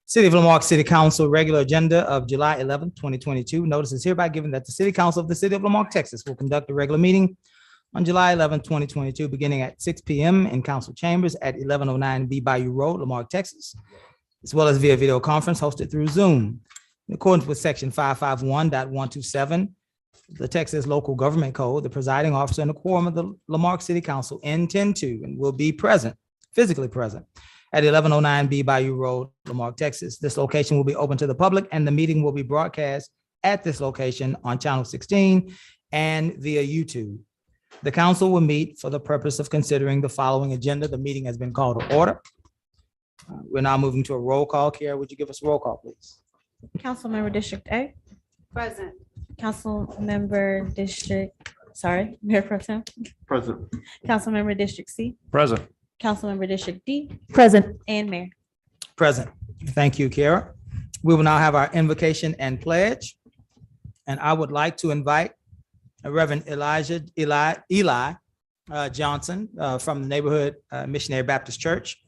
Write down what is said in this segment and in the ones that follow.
City of Lamarque City Council regular agenda of July 11th, 2022. Notice is hereby given that the City Council of the City of Lamarque, Texas will conduct a regular meeting on July 11th, 2022, beginning at 6 p.m. in council chambers at 1109 B Bayou Road, Lamarque, Texas, as well as via video conference hosted through Zoom. In accordance with section 551.127, the Texas Local Government Code, the presiding officer and the quorum of the Lamarque City Council intend to and will be present, physically present, at 1109 B Bayou Road, Lamarque, Texas. This location will be open to the public and the meeting will be broadcast at this location on Channel 16 and via YouTube. The council will meet for the purpose of considering the following agenda. The meeting has been called to order. We're now moving to a roll call. Kiara, would you give us a roll call, please? Councilmember District A, Present. Councilmember Mayor Pro Tem, Present. Councilmember District C, Present. Councilmember District D, Present. and Mayor. Present. Thank you, Kiara. We will now have our invocation and pledge. And I would like to invite Reverend Eli Johnson from the Neighborhood Missionary Baptist Church,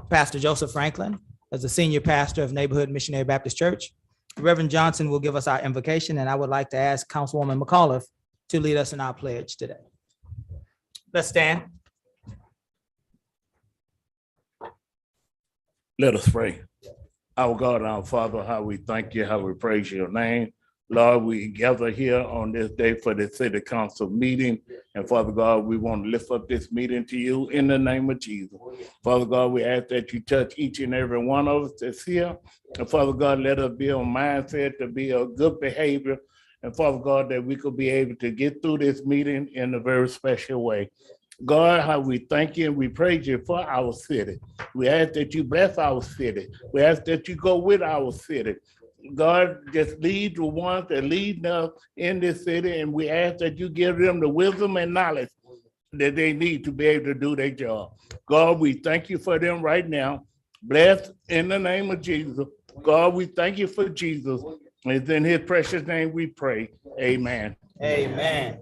Pastor Joseph Franklin as the senior pastor of Neighborhood Missionary Baptist Church. Reverend Johnson will give us our invocation, and I would like to ask Councilwoman McAuliffe to lead us in our pledge today. Let's stand. Let us pray. Our God, our Father, how we thank you, how we praise your name. Lord, we gather here on this day for the city council meeting. And Father God, we want to lift up this meeting to you in the name of Jesus. Father God, we ask that you touch each and every one of us that's here. And Father God, let us be on mindset to be a good behavior. And Father God, that we could be able to get through this meeting in a very special way. God, how we thank you and we praise you for our city. We ask that you bless our city. We ask that you go with our city. God, just lead the ones that lead us in this city, and we ask that you give them the wisdom and knowledge that they need to be able to do their job. God, we thank you for them right now. Bless in the name of Jesus. God, we thank you for Jesus. It's in his precious name we pray. Amen. Amen.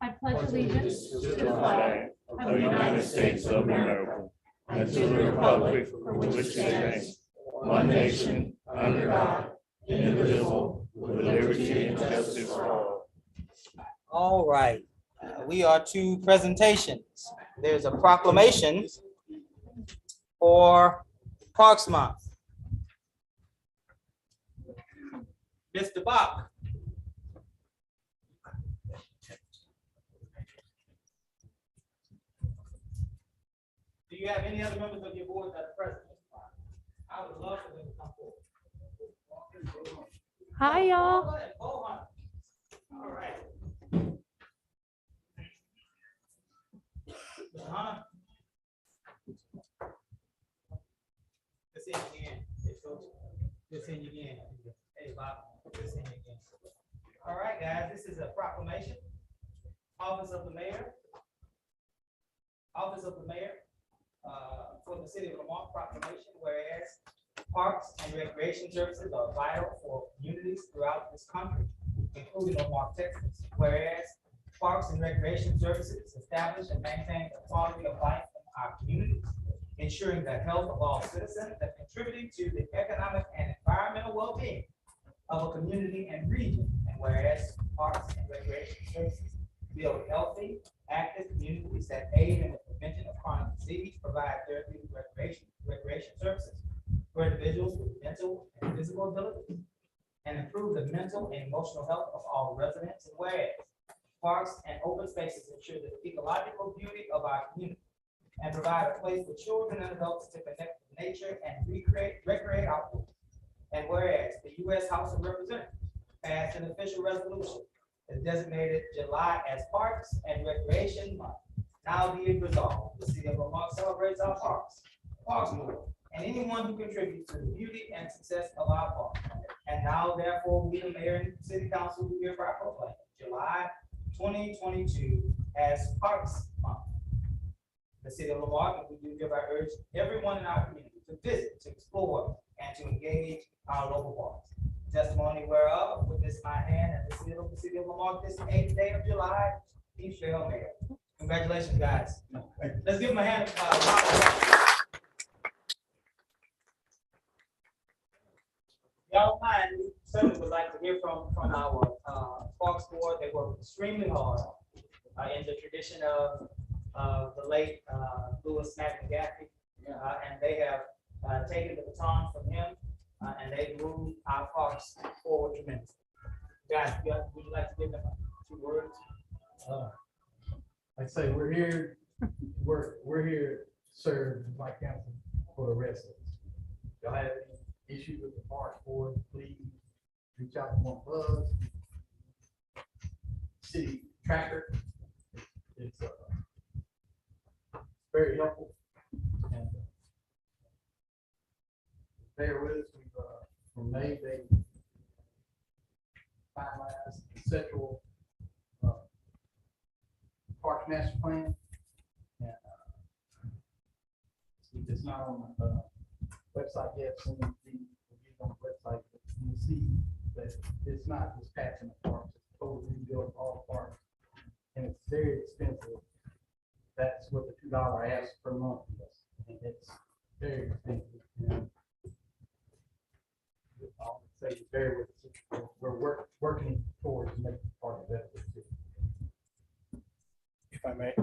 I pledge allegiance To the flag of the United States of America and to the republic for which it stands, one nation, under God, indivisible, with liberty and justice for all. All right, we are to presentations. There's a proclamation for Parks Month. Mr. Bach. Do you have any other members of your board that are present? I would love for them to come forward. Hi, y'all. All right. Good seeing you again. Good seeing you again. Hey, Bob. Good seeing you again. All right, guys, this is a proclamation. Office of the Mayor. Office of the Mayor for the City of Lamarque proclamation, whereas parks and recreation services are vital for communities throughout this country, including Lamarque, Texas. Whereas parks and recreation services establish and maintain the quality of life in our communities, ensuring the health of all citizens and contributing to the economic and environmental well-being of a community and region. And whereas parks and recreation services build healthy, active communities that aid in the prevention of chronic disease, provide therapeutic recreation services for individuals with mental and physical abilities, and improve the mental and emotional health of all residents. And whereas parks and open spaces ensure the ecological beauty of our community and provide a place for children and adults to connect with nature and recreate outdoors. And whereas the U.S. House of Representatives passed an official resolution that designated July as Parks and Recreation Month. Now be it resolved, the City of Lamarque celebrates our parks Month, and anyone who contributes to the beauty and success of our parks. And now therefore, we, the mayor and city council, do hereby proclaim July 2022 as Parks Month. The City of Lamarque, and we do hereby urge everyone in our community to visit, to explore, and to engage our local parks. Testimony whereof, with this my hand and the seal of the City of Lamarque, this 8th day of July, Chief Shell Mayor. Congratulations, guys. Let's give them a hand. don't mind, we certainly would like to hear from our Parks Board. They work extremely hard in the tradition of the late Louis McGaffey. And they have taken the baton from him, and they moved our parks forward tremendously. Guys, would you like to give them a few words? Like I say, we're here to serve like council for the residents. If y'all have any issues with the park board, please reach out to one of us. City tracker, it's very helpful. And bear with us, from May, they finalized the conceptual park master plan. And it's not on the website yet, so we'll get on the website. You can see that it's not just patching the parks, it's totally rebuilt all the parks. And it's very expensive. That's what the $2 ask per month is. And it's very expensive. And I'll say it's very, we're working towards making the park better too. If I may.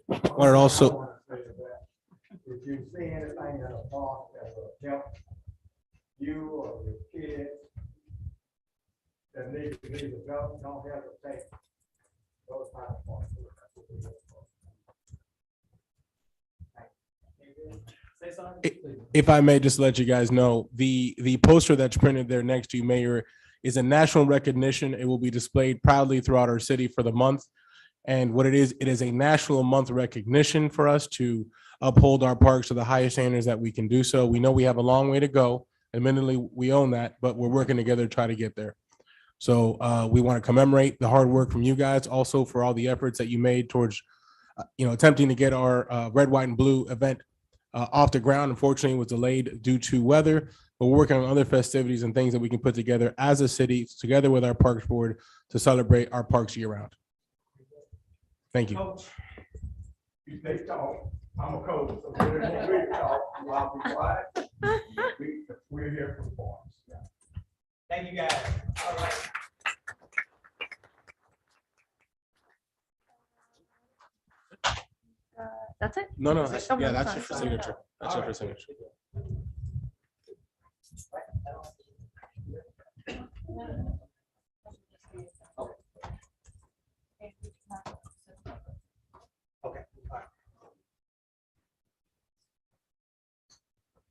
Wanted also. If you see anything at a park that will help you or your kids that need to be developed, don't hesitate. Those kind of parks. Say something? If I may just let you guys know, the poster that's printed there next to you, Mayor, is a national recognition. It will be displayed proudly throughout our city for the month. And what it is a national month recognition for us to uphold our parks to the highest standards that we can do so. We know we have a long way to go. Admittedly, we own that, but we're working together to try to get there. So we want to commemorate the hard work from you guys, also for all the efforts that you made towards, attempting to get our red, white, and blue event off the ground. Unfortunately, it was delayed due to weather, but we're working on other festivities and things that we can put together as a city, together with our Parks Board, to celebrate our parks year round. Thank you. Coach, You stay talk. I'm a coach, so we're talk. I'll be quiet. We're here for the parks. thank you guys. All right. That's it? No, Oh, yeah, no, that's sorry. your signature. That's your signature.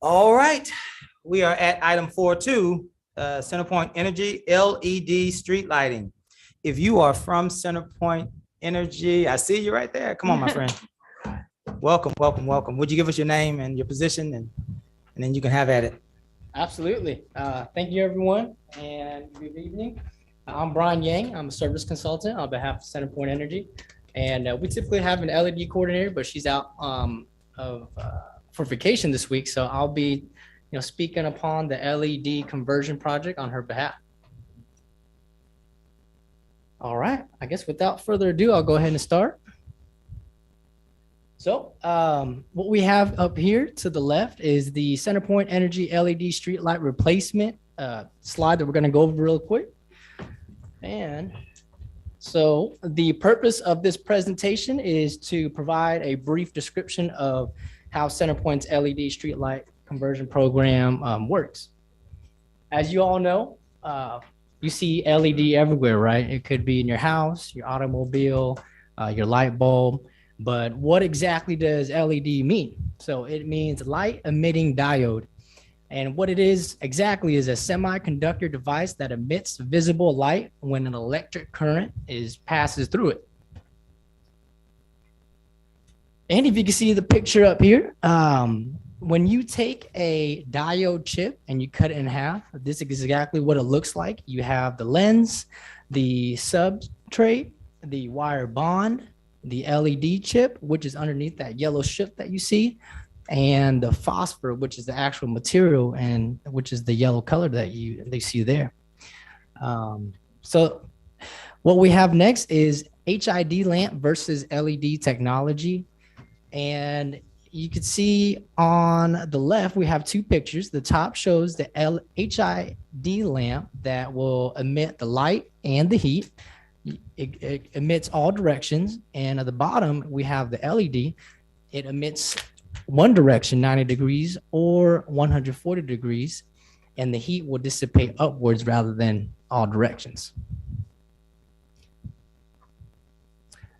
All right, we are at item 4.2, CenterPoint Energy LED street lighting. If you are from CenterPoint Energy, I see you right there. Come on, my friend. Welcome, welcome, welcome. Would you give us your name and your position, and then you can have at it. Absolutely. Thank you, everyone, and good evening. I'm Brian Yang. I'm a service consultant on behalf of CenterPoint Energy, and we typically have an LED coordinator, but she's out for vacation this week, so I'll be, speaking upon the LED conversion project on her behalf. All right. I guess without further ado, I'll go ahead and start. So what we have up here to the left is the CenterPoint Energy LED streetlight replacement slide that we're going to go over real quick. And so the purpose of this presentation is to provide a brief description of how CenterPoint's LED streetlight conversion program works. As you all know, you see LED everywhere, right? It could be in your house, your automobile, your light bulb. But what exactly does LED mean? So it means light emitting diode. And what it is exactly is a semiconductor device that emits visible light when an electric current passes through it. And if you can see the picture up here, when you take a diode chip and you cut it in half, this is exactly what it looks like. You have the lens, the substrate, the wire bond, the LED chip, which is underneath that yellow strip that you see, and the phosphor, which is the actual material, and which is the yellow color that they see there. So what we have next is HID lamp versus LED technology. And you can see on the left, we have two pictures. The top shows the HID lamp that will emit the light and the heat. It emits all directions. And at the bottom, we have the LED. It emits one direction, 90 degrees or 140 degrees, and the heat will dissipate upwards rather than all directions.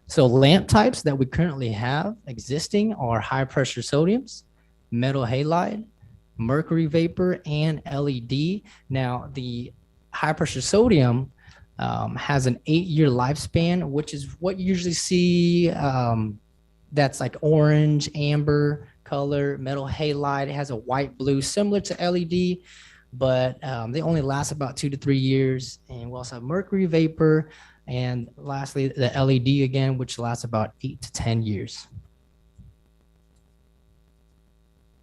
So lamp types that we currently have existing are high pressure sodiums, metal halide, mercury vapor, and LED. Now the high pressure sodium has an 8-year lifespan, which is what you usually see. That's like orange, amber color. Metal halide has a white blue, similar to LED, but they only last about 2 to 3 years. And we also have mercury vapor. And lastly, the LED again, which lasts about 8 to 10 years.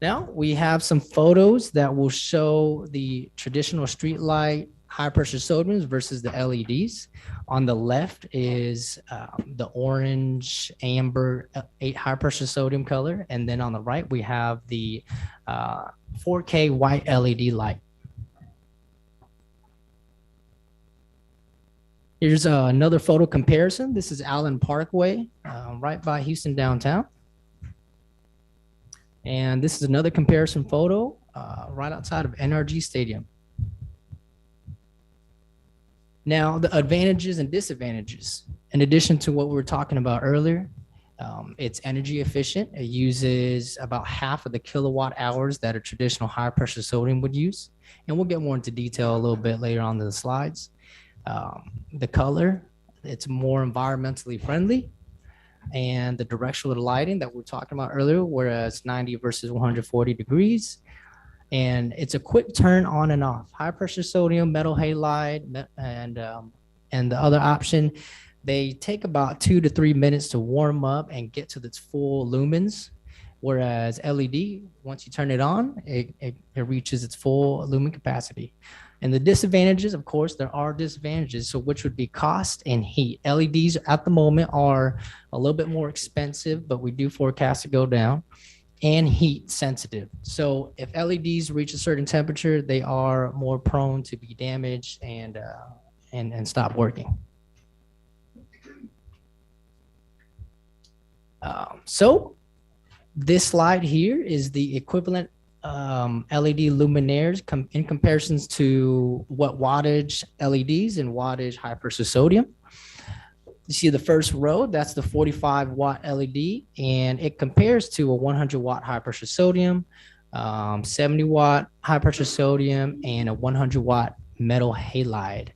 Now we have some photos that will show the traditional street light high pressure sodiums versus the LEDs. On the left is the orange, amber, 8 high pressure sodium color. And then on the right, we have the 4K white LED light. Here's another photo comparison. This is Allen Parkway, right by Houston downtown. And this is another comparison photo right outside of NRG Stadium. Now, the advantages and disadvantages, in addition to what we were talking about earlier, it's energy efficient. It uses about half of the kilowatt hours that a traditional high pressure sodium would use. And we'll get more into detail a little bit later on in the slides. The color, it's more environmentally friendly, and the directional lighting that we were talking about earlier, whereas 90 versus 140 degrees, and it's a quick turn on and off. High pressure sodium, metal halide, and the other option, they take about 2 to 3 minutes to warm up and get to its full lumens, whereas LED, once you turn it on, it reaches its full lumen capacity. And the disadvantages, of course, there are disadvantages, so which would be cost and heat. LEDs at the moment are a little bit more expensive, but we do forecast to go down, and heat sensitive. So if LEDs reach a certain temperature, they are more prone to be damaged and stop working. So this slide here is the equivalent LED luminaires in comparisons to what wattage LEDs and wattage high pressure sodium. You see the first row, that's the 45 watt LED, and it compares to a 100 watt high pressure sodium, 70 watt high pressure sodium, and a 100 watt metal halide.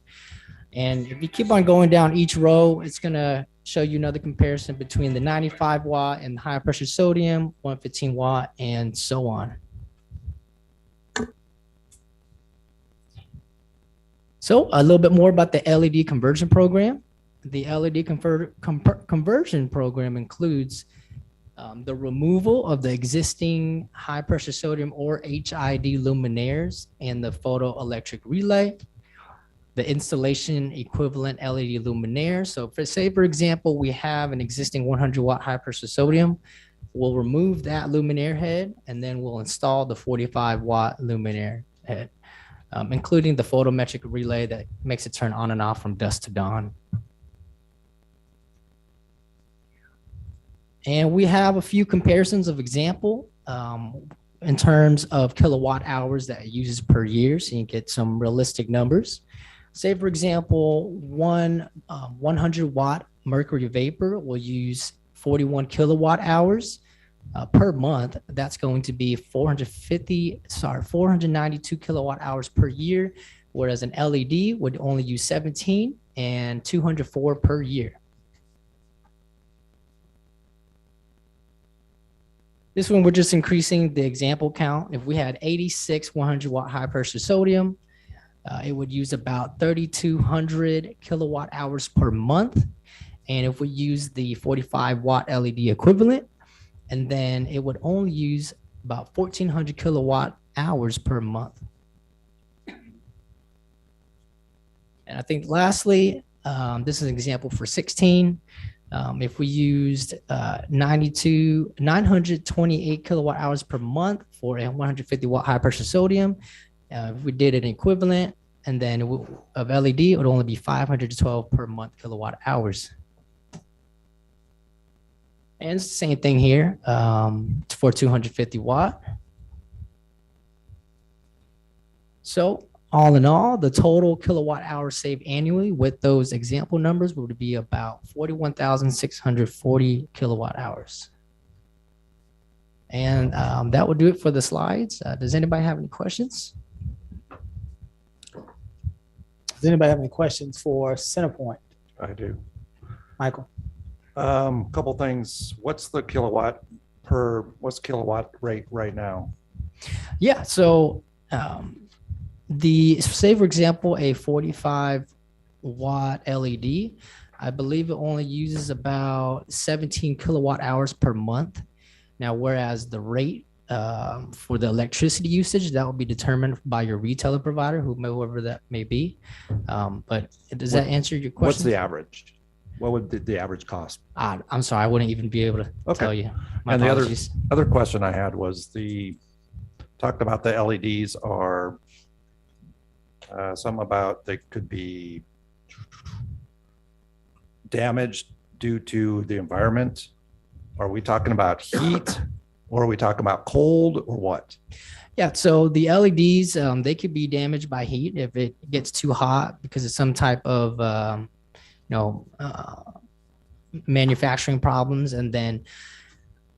And if you keep on going down each row, it's gonna show you another comparison between the 95 watt and the high pressure sodium, 115 watt, and so on. So a little bit more about the LED conversion program. The LED conversion program includes the removal of the existing high pressure sodium or HID luminaires and the photoelectric relay, the installation equivalent LED luminaire. So for example, we have an existing 100 watt high pressure sodium. We'll remove that luminaire head and then we'll install the 45 watt luminaire head, including the photometric relay that makes it turn on and off from dusk to dawn. And we have a few comparisons of example in terms of kilowatt hours that it uses per year, so you can get some realistic numbers. Say, for example, one 100 watt mercury vapor will use 41 kilowatt hours per month. That's going to be 492 kilowatt hours per year, whereas an LED would only use 17 and 204 per year. This one, we're just increasing the example count. If we had 86 100 watt high pressure sodium, it would use about 3,200 kilowatt hours per month. And if we use the 45 watt LED equivalent, and then it would only use about 1,400 kilowatt hours per month. And I think lastly, this is an example for 16. If we used 928 kilowatt hours per month for a 150 watt high pressure sodium, if we did an equivalent and then of LED, it would only be 512 per month kilowatt hours. And it's the same thing here for 250 watt. So all in all, the total kilowatt hour saved annually with those example numbers would be about 41,640 kilowatt hours. And that will do it for the slides. Does anybody have any questions? Does anybody have any questions for Centerpoint? I do. Michael? Couple things. What's kilowatt rate right now? Yeah, so say for example, a 45 watt LED, I believe it only uses about 17 kilowatt hours per month. Now, whereas the rate for the electricity usage, that will be determined by your retailer provider, whoever that may be. But does that answer your question? What's the average? What would the average cost? I'm sorry, I wouldn't even be able to tell you. My And apologies. the other question I had was talked about the LEDs are some about they could be damaged due to the environment. Are we talking about heat or are we talking about cold or what? Yeah, so the LEDs, they could be damaged by heat if it gets too hot because of some type of, manufacturing problems. And then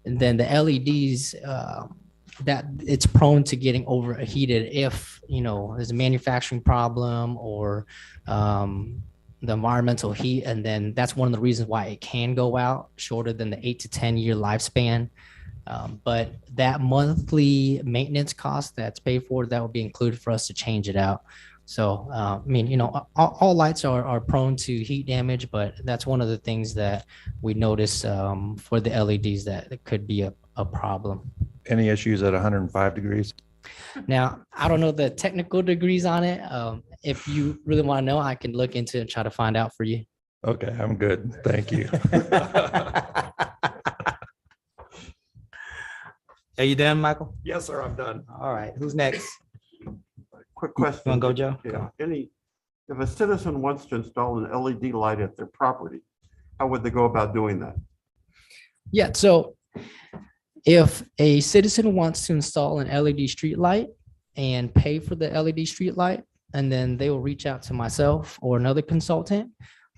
the LEDs, that it's prone to getting overheated if, there's a manufacturing problem or the environmental heat. And then that's one of the reasons why it can go out shorter than the 8 to 10 year lifespan. But that monthly maintenance cost that's paid for, that would be included for us to change it out. So, all lights are prone to heat damage, but that's one of the things that we notice for the LEDs that could be a problem. Any issues at 105 degrees? Now, I don't know the technical degrees on it. If you really want to know, I can look into it and try to find out for you. Okay, I'm good. Thank you. Are you done, Michael? Yes, sir, I'm done. All right, who's next? Quick You question. want to go, Joe? Yeah, if a citizen wants to install an LED light at their property, how would they go about doing that? Yeah, so if a citizen wants to install an LED street light and pay for the LED street light, and then they will reach out to myself or another consultant,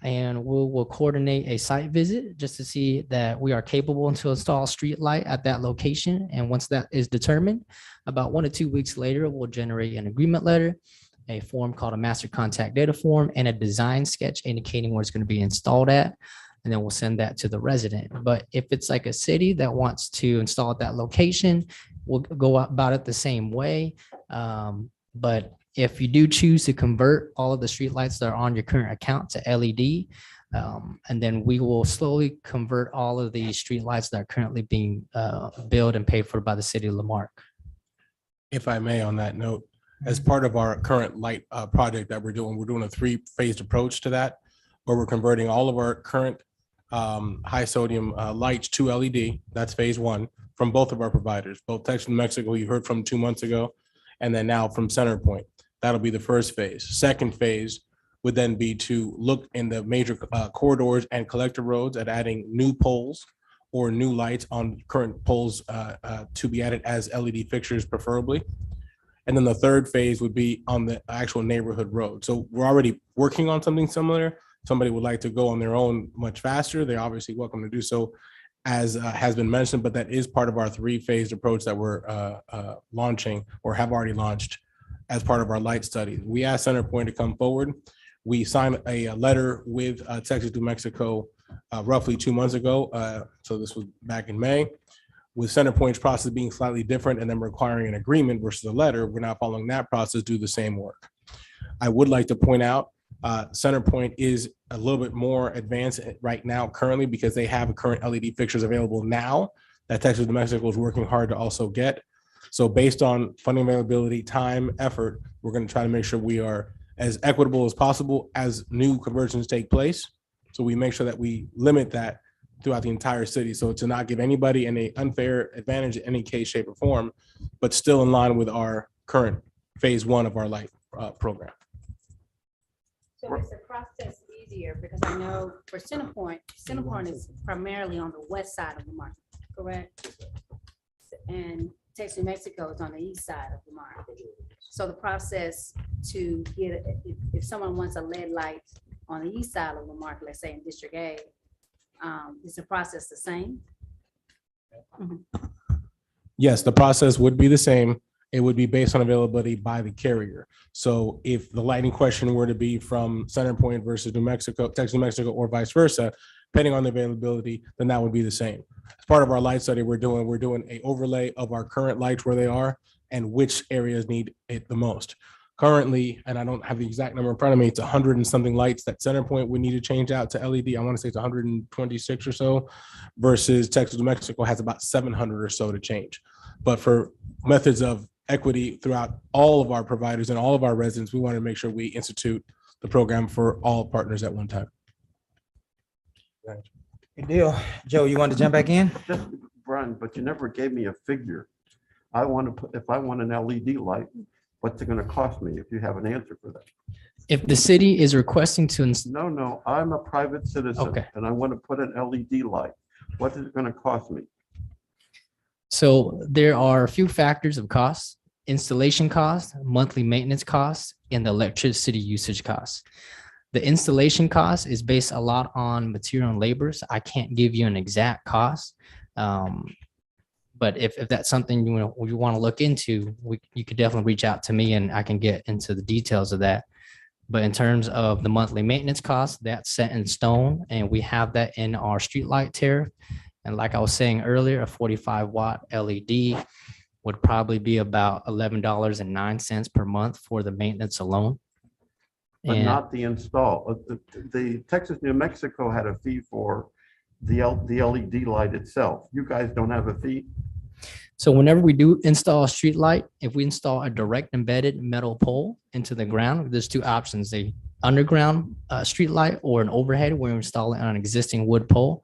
and we'll coordinate a site visit just to see that we are capable to install a street light at that location. And once that is determined, about 1 to 2 weeks later, we'll generate an agreement letter, a form called a master contact data form, and a design sketch indicating where it's going to be installed at. And then we'll send that to the resident. But if it's like a city that wants to install at that location, we'll go about it the same way. But if you do choose to convert all of the streetlights that are on your current account to LED, and then we will slowly convert all of the streetlights that are currently being built and paid for by the city of Lamarque. If I may, on that note, as part of our current light project that we're doing a 3-phased approach to that, where we're converting all of our current high sodium lights to LED. That's phase 1 from both of our providers, both Texas and Mexico, you heard from 2 months ago, and then now from Centerpoint. That'll be the first phase. Second phase would then be to look in the major corridors and collector roads at adding new poles or new lights on current poles to be added as LED fixtures preferably. And then the third phase would be on the actual neighborhood road. So we're already working on something similar. Somebody would like to go on their own much faster, they're obviously welcome to do so, as has been mentioned, but that is part of our 3-phased approach that we're launching or have already launched as part of our light study. We asked Centerpoint to come forward. We signed a letter with Texas to Mexico roughly 2 months ago. So this was back in May. With Centerpoint's process being slightly different and then requiring an agreement versus a letter, we're now following that process, do the same work. I would like to point out Centerpoint is a little bit more advanced right now currently because they have current LED fixtures available now that Texas to Mexico is working hard to also get. So based on funding availability, time, effort, we're going to try to make sure we are as equitable as possible as new conversions take place. So we make sure that we limit that throughout the entire city. So to not give anybody any unfair advantage in any case, shape, or form, but still in line with our current phase one of our light program. So is the process easier? Because I know for Centerpoint is primarily on the west side of the market, correct? And Texas, New Mexico is on the east side of the market. So the process to get, if someone wants a lead light on the east side of the market, let's say in District A, is the process the same? Yes, the process would be the same. It would be based on availability by the carrier. So if the lighting question were to be from Centerpoint versus New Mexico, Texas, New Mexico, or vice versa, depending on the availability, then that would be the same. As part of our light study, we're doing a overlay of our current lights where they are and which areas need it the most. Currently, and I don't have the exact number in front of me, it's 100 and something lights that Centerpoint would need to change out to LED. I want to say it's 126 or so versus Texas, New Mexico has about 700 or so to change. But for methods of equity throughout all of our providers and all of our residents, we want to make sure we institute the program for all partners at one time. Good deal. Joe, you want to jump back in? Just, Brian, but you never gave me a figure. I want to put, if I want an LED light, what's it going to cost me if you have an answer for that? If the city is requesting to, No, I'm a private citizen. Okay. And I want to put an LED light. What is it going to cost me? so there are a few factors of costs: installation costs, monthly maintenance costs, and the electricity usage costs. The installation cost is based a lot on material and labors. I can't give you an exact cost. But if that's something you want to look into, you could definitely reach out to me and I can get into the details of that. But in terms of the monthly maintenance cost, that's set in stone and we have that in our streetlight tariff. And like I was saying earlier, a 45-watt LED would probably be about $11.09 per month for the maintenance alone. But And not the install. The Texas, New Mexico had a fee for the LED light itself. You guys don't have a fee? so whenever we do install a street light, if we install a direct embedded metal pole into the ground, there's two options: the underground street light or an overhead where we install it on an existing wood pole.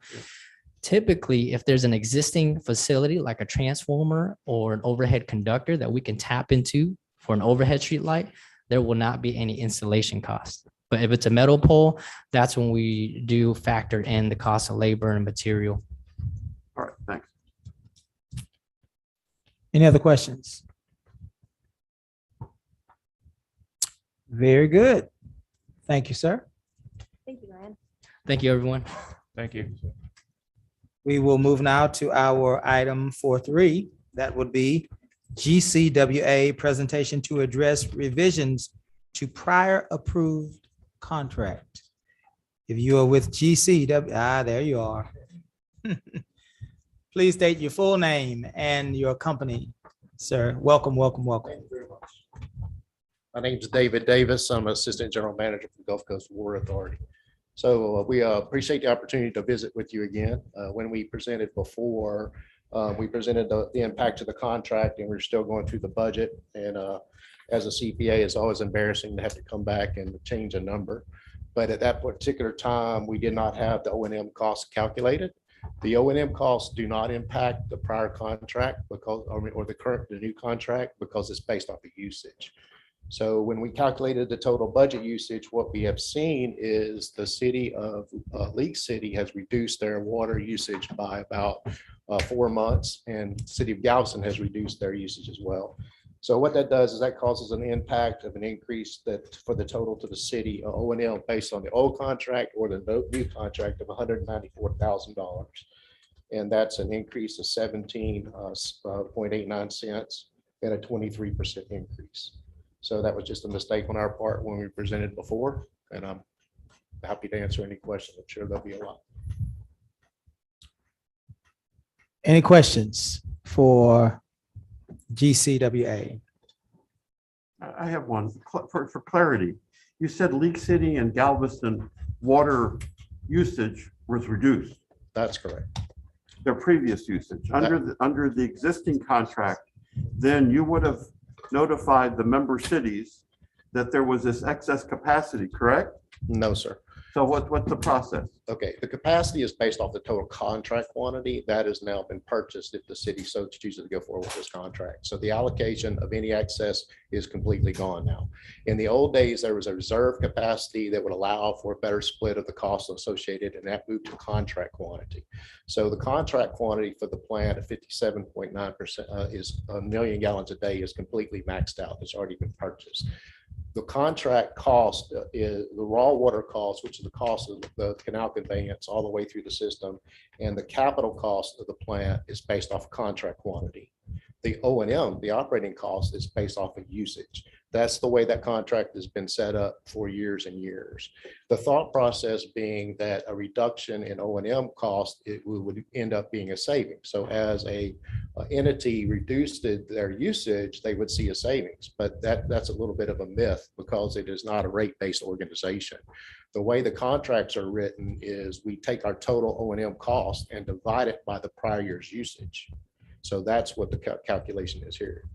Typically, if there's an existing facility like a transformer or an overhead conductor that we can tap into for an overhead street light, there will not be any installation cost. But if it's a metal pole, that's when we do factor in the cost of labor and material. All right, thanks. Any other questions? Very good. Thank you, sir. Thank you, Ryan. Thank you, everyone. Thank you. We will move now to our item 4.3. That would be GCWA presentation to address revisions to prior approved contract. If you are with GCWA, there you are. Please state your full name and your company, sir. Welcome, welcome, welcome. Thank you very much. My name is David Davis. I'm Assistant General Manager for the Gulf Coast Water Authority. So we appreciate the opportunity to visit with you again. When we presented before, we presented the impact of the contract and we're still going through the budget. And as a CPA, it's always embarrassing to have to come back and change a number. But at that particular time, we did not have the O&M costs calculated. The O&M costs do not impact the prior contract because, or the new contract, because it's based off of usage. So when we calculated the total budget usage, what we have seen is the city of League City has reduced their water usage by about 4 months, and the city of Galveston has reduced their usage as well. So what that does is that causes an impact of an increase that for the total to the city O&M based on the old contract or the new contract of $194,000. And that's an increase of 17.89 cents and a 23% increase. So that was just a mistake on our part when we presented before, and I'm happy to answer any questions. I'm sure there'll be a lot. Any questions for GCWA? I have one for clarity. You said League City and Galveston water usage was reduced. That's correct. Their previous usage under the existing contract, then you would have notified the member cities that there was this excess capacity, correct? No, sir. So what's the process? Okay, the capacity is based off the total contract quantity that has now been purchased if the city so chooses to go forward with this contract. So the allocation of any excess is completely gone now. In the old days, there was a reserve capacity that would allow for a better split of the costs associated, and that moved to contract quantity. So the contract quantity for the plant at 57.9% is 1 million gallons a day is completely maxed out. It's already been purchased. The contract cost is the raw water cost, which is the cost of the canal conveyance all the way through the system, and the capital cost of the plant is based off contract quantity. The O&M, the operating cost, is based off of usage. That's the way that contract has been set up for years and years. The thought process being that a reduction in O&M cost, it would end up being a saving. So as a entity reduced their usage, they would see a savings. But that's a little bit of a myth because it is not a rate-based organization. The way the contracts are written is we take our total O&M cost and divide it by the prior year's usage. So that's what the calculation is here.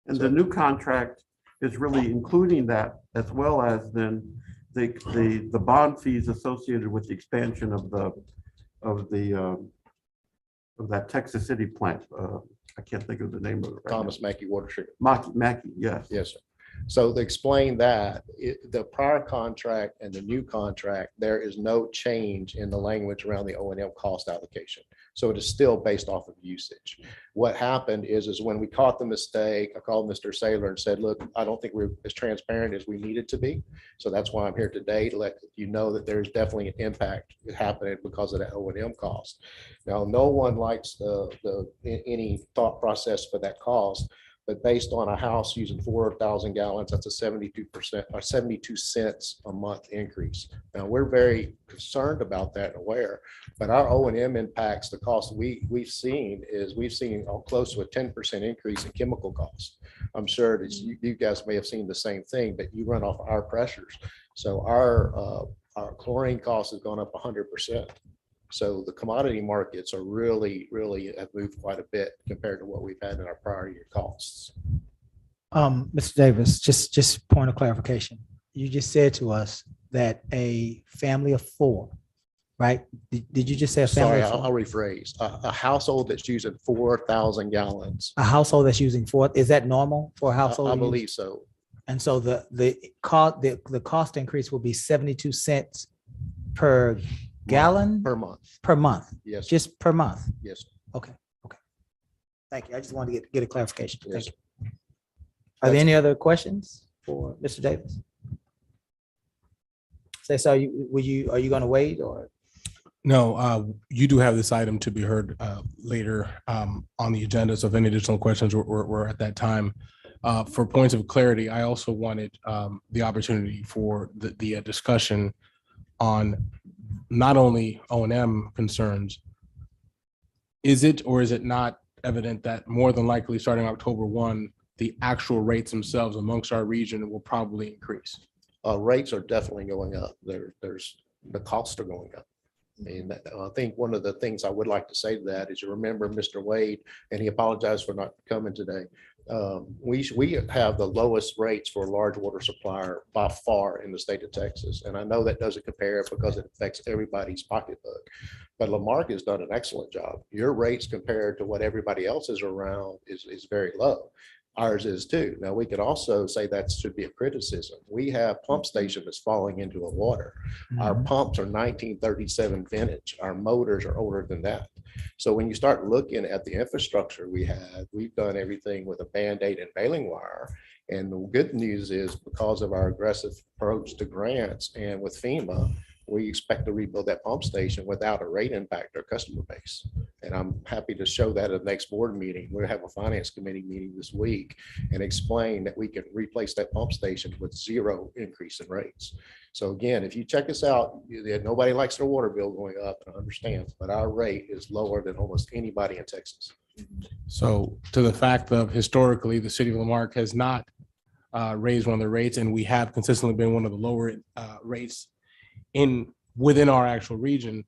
And the new contract is really including that, as well as then the bond fees associated with the expansion of that Texas City plant. I can't think of the name of it. Right Thomas Mackey Water Treatment. Mackey, yes. Yes, sir. So to explain that, the prior contract and the new contract, there is no change in the language around the O&M cost allocation. So it is still based off of usage. What happened is when we caught the mistake, I called Mr. Saylor and said, look, I don't think we're as transparent as we needed to be. So that's why I'm here today to let you know that there's definitely an impact happening because of that O&M cost. Now, no one likes any thought process for that cost. But based on a house using 4,000 gallons, that's a 72% or 72 cents a month increase. Now, we're very concerned about that and aware, but our O&M impacts, the cost we've seen close to a 10% increase in chemical costs. I'm sure that you guys may have seen the same thing, but you run off our pressures. So our chlorine cost has gone up 100%. So the commodity markets are really have moved quite a bit compared to what we've had in our prior year costs. Mr. Davis, just point of clarification. You just said to us that a family of four, right? Did you just say a family? Sorry, of four? I'll rephrase. A household that's using 4,000 gallons. A household that's using four, is that normal for a household? I to use? believe so. And so the cost increase will be 72 cents per gallon? Per month. Per month? Yes. Just per month? Yes. Okay. Thank you. I just wanted to get a clarification. Yes. Thank you. Are there any other questions for Mr. Davis? Say so, are you going to wait or? No, you do have this item to be heard later on the agenda. So if any additional questions were at that time. For points of clarity, I also wanted the opportunity for the discussion on not only O&M concerns. Is it or is it not evident that more than likely starting October 1, the actual rates themselves amongst our region will probably increase? Rates are definitely going up. There's the costs are going up. And I think one of the things I would like to say to that is, you remember Mr. Wade, and he apologized for not coming today. We have the lowest rates for a large water supplier by far in the state of Texas. And I know that doesn't compare because it affects everybody's pocketbook. But Marque has done an excellent job. Your rates compared to what everybody else is around is very low. Ours is too. Now, we could also say that should be a criticism. We have pump station that's falling into the water. Our pumps are 1937 vintage. Our motors are older than that. So when you start looking at the infrastructure we've done everything with a Band-Aid and baling wire. And the good news is, because of our aggressive approach to grants and with FEMA, we expect to rebuild that pump station without a rate impact to our customer base. And I'm happy to show that at the next board meeting. We'll have a finance committee meeting this week and explain that we can replace that pump station with zero increase in rates. So again, if you check us out, nobody likes their water bill going up, and I understand, but our rate is lower than almost anybody in Texas. So to the fact of historically, the city of Lamarck has not raised one of the rates, and we have consistently been one of the lower rates within our actual region.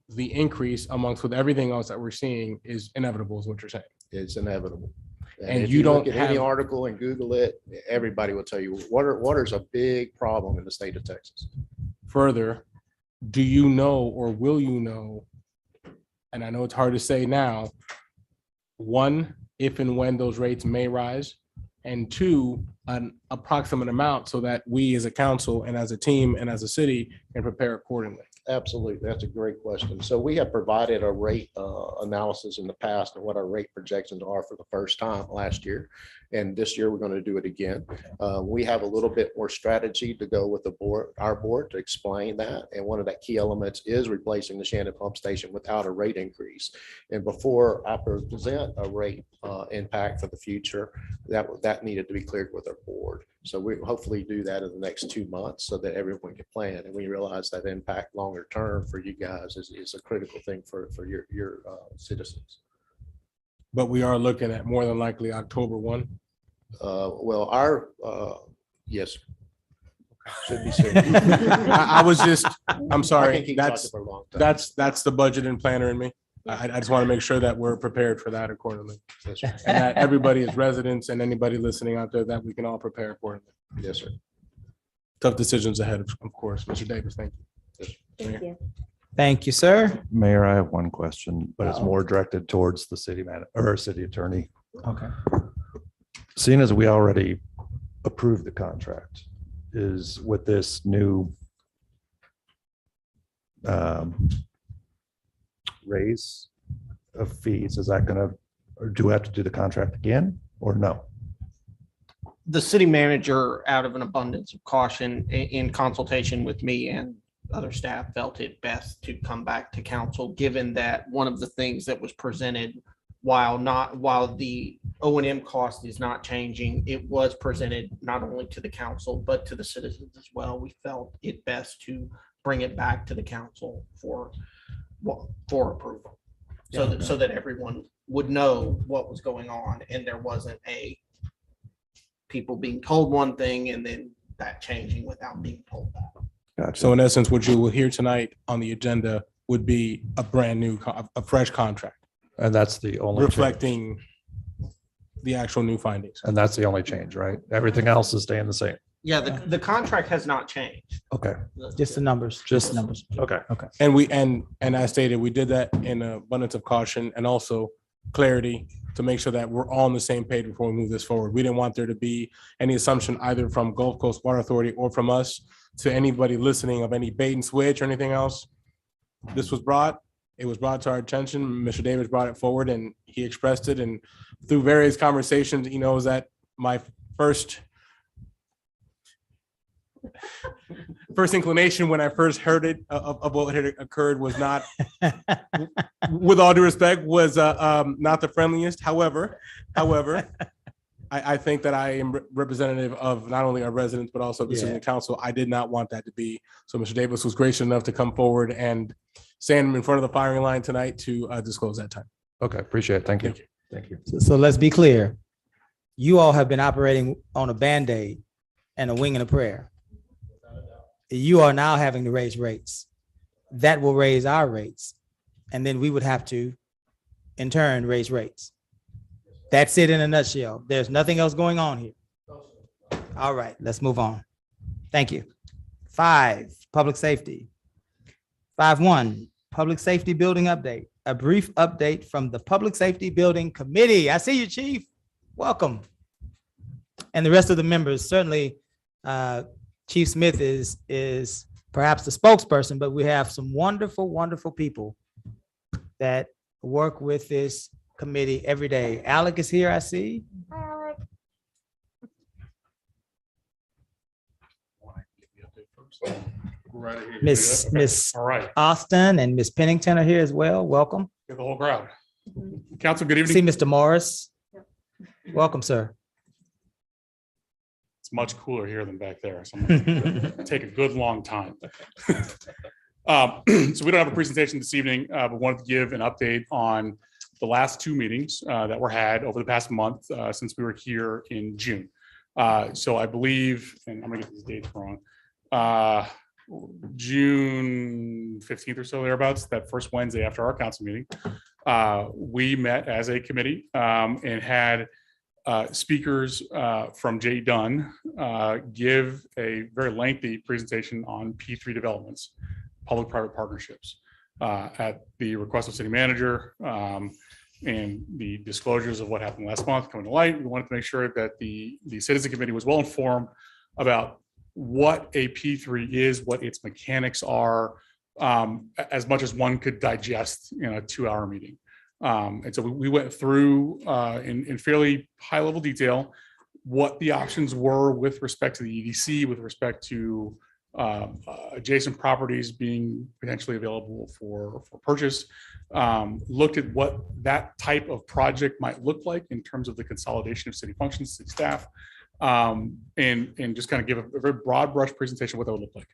The increase amongst with everything else that we're seeing is inevitable, is what you're saying. It's inevitable. And if you don't look at any article and Google it, everybody will tell you water is a big problem in the state of Texas. further, do you know or will you know, and I know it's hard to say now, one, if and when those rates may rise, and two, an approximate amount so that we as a council and as a team and as a city can prepare accordingly? Absolutely. That's a great question. So we have provided a rate analysis in the past and what our rate projections are for the first time last year. And this year, we're going to do it again. We have a little bit more strategy to go with the board, our board, to explain that. And one of the key elements is replacing the Shannon Pump Station without a rate increase. And before I present a rate impact for the future, that needed to be cleared with our board. So we hopefully do that in the next 2 months so that everyone can plan. And we realize that impact longer term for you guys is a critical thing for your citizens. But we are looking at more than likely October 1. Well, our, yes. Should be soon. I was just, I'm I can sorry, keep that's, talking for a long time. that's the budget and planner in me. I just want to make sure that we're prepared for that accordingly. Yes, sir. And that everybody is residents and anybody listening out there, that we can all prepare accordingly. Yes, sir. Tough decisions ahead, of course. Mr. Davis, thank you. Thank you. Thank you, sir. Mayor, I have one question, but it's more directed towards the city manager or city attorney. Okay. Seeing as we already approved the contract, is with this new raise of fees, is that gonna, or do we have to do the contract again or no? The city manager, out of an abundance of caution, in consultation with me and other staff, felt it best to come back to council, given that one of the things that was presented, while the O&M cost is not changing, it was presented not only to the council, but to the citizens as well. We felt it best to bring it back to the council for approval. So that everyone would know what was going on and there wasn't people being told one thing and then that changing without being told that. Gotcha. So in essence, what you will hear tonight on the agenda would be a brand new, a fresh contract, And that's the only change. reflecting the actual new findings. And that's the only change, right? Everything else is staying the same. Yeah, the contract has not changed. Okay, Just the numbers. Just- numbers. okay. And we, and as stated, we did that in an abundance of caution and also clarity to make sure that we're all on the same page before we move this forward. We didn't want there to be any assumption either from Gulf Coast Water Authority or from us to anybody listening of any bait and switch or anything else. This was brought, it was brought to our attention. Mr. Davis brought it forward and he expressed it. And through various conversations, he knows that my first inclination when I first heard it of what had occurred was not, with all due respect, was not the friendliest. However, I think that I am representative of not only our residents, but also the city council. I did not want that to be. So Mr. Davis was gracious enough to come forward and stand in front of the firing line tonight to disclose that time. Okay, appreciate it. Thank you. Thank you. Thank you. So let's be clear. You all have been operating on a Band-Aid and a wing and a prayer. You are now having to raise rates. That will raise our rates. And then we would have to, in turn, raise rates. That's it in a nutshell. There's nothing else going on here. All right, let's move on. Thank you. 5, public safety. 5.1, public safety building update. A brief update from the Public Safety Building Committee. I see you, Chief. Welcome. And the rest of the members, certainly, Chief Smith is perhaps the spokesperson, but we have some wonderful, wonderful people that work with this committee every day. Alec is here, I see. Miss All right, Austin and Miss Pennington are here as well. Welcome. get the whole crowd. Council, good See evening. Mr. Morris. Welcome, sir. It's much cooler here than back there. So I'm gonna take a good long time. So we don't have a presentation this evening, but wanted to give an update on the last 2 meetings that were had over the past month since we were here in June. So I believe, and I'm gonna get these dates wrong, June 15th or so thereabouts, that first Wednesday after our council meeting, we met as a committee and had speakers from Jay Dunn give a very lengthy presentation on P3 developments, public-private partnerships, at the request of city manager, and the disclosures of what happened last month coming to light. We wanted to make sure that the citizen committee was well informed about what a P3 is, what its mechanics are, as much as one could digest in a 2-hour meeting. And so we went through in fairly high level detail what the options were with respect to the EDC, with respect to adjacent properties being potentially available for purchase. Looked at what that type of project might look like in terms of the consolidation of city functions, city staff, and just kind of give a very broad brush presentation of what that would look like.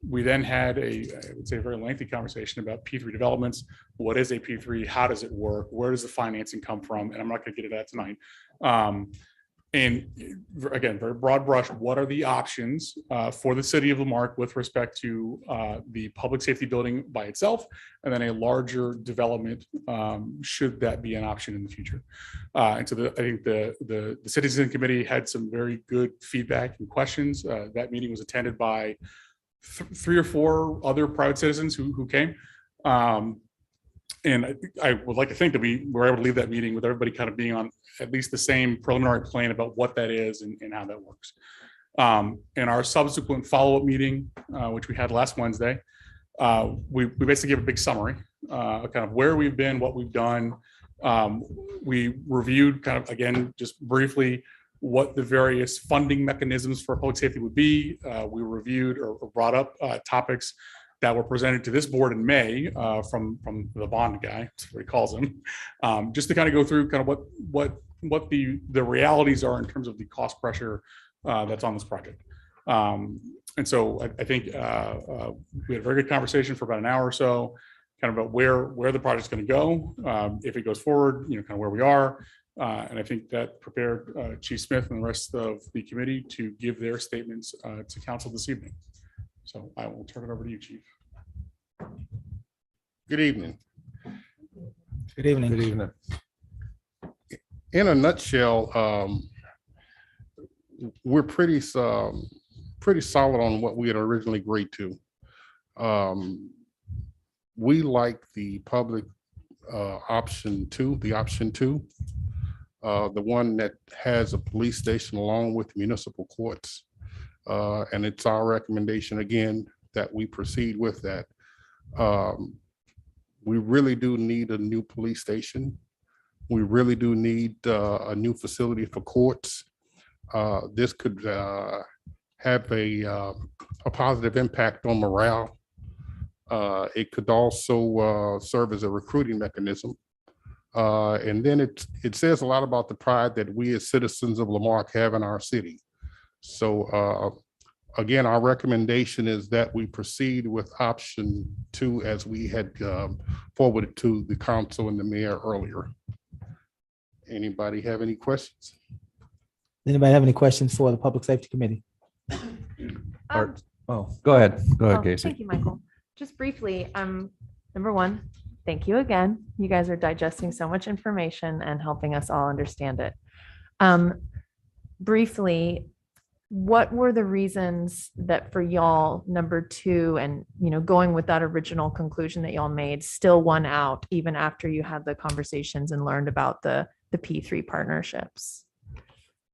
We then had I would say, a very lengthy conversation about P3 developments. What is a P3? How does it work? Where does the financing come from? And I'm not going to get into that tonight. And again, very broad brush, what are the options for the city of Lamarque with respect to the public safety building by itself, and then a larger development, should that be an option in the future. And so I think the citizen committee had some very good feedback and questions. That meeting was attended by 3 or 4 other private citizens who came. And I would like to think that we were able to leave that meeting with everybody kind of being on at least the same preliminary plan about what that is and how that works. In our subsequent follow-up meeting, which we had last Wednesday, we basically gave a big summary, kind of where we've been, what we've done. We reviewed kind of, again, just briefly, what the various funding mechanisms for public safety would be. We reviewed or brought up topics that were presented to this board in May from the bond guy, that's what he calls him, just to kind of go through kind of what the realities are in terms of the cost pressure that's on this project. And so I think we had a very good conversation for about an hour or so, kind of about where the project's going to go, if it goes forward, kind of where we are. And I think that prepared Chief Smith and the rest of the committee to give their statements to council this evening. So I will turn it over to you, Chief. Good evening. Good evening. Good evening. In a nutshell, we're pretty solid on what we had originally agreed to. We like the public option 2, the one that has a police station along with municipal courts. And it's our recommendation again that we proceed with that. We really do need a new police station. We really do need a new facility for courts. This could have a positive impact on morale. It could also serve as a recruiting mechanism. And then it says a lot about the pride that we as citizens of Lamarque have in our city. So again, our recommendation is that we proceed with option 2 as we had forwarded to the council and the mayor earlier. Anybody have any questions? Anybody have any questions for the Public Safety Committee? Oh, go ahead. Go ahead, Casey. Thank you, Michael. Just briefly, number one, thank you again. You guys are digesting so much information and helping us all understand it. Briefly, what were the reasons that for y'all, number 2, and going with that original conclusion that y'all made, still won out even after you had the conversations and learned about the P3 partnerships?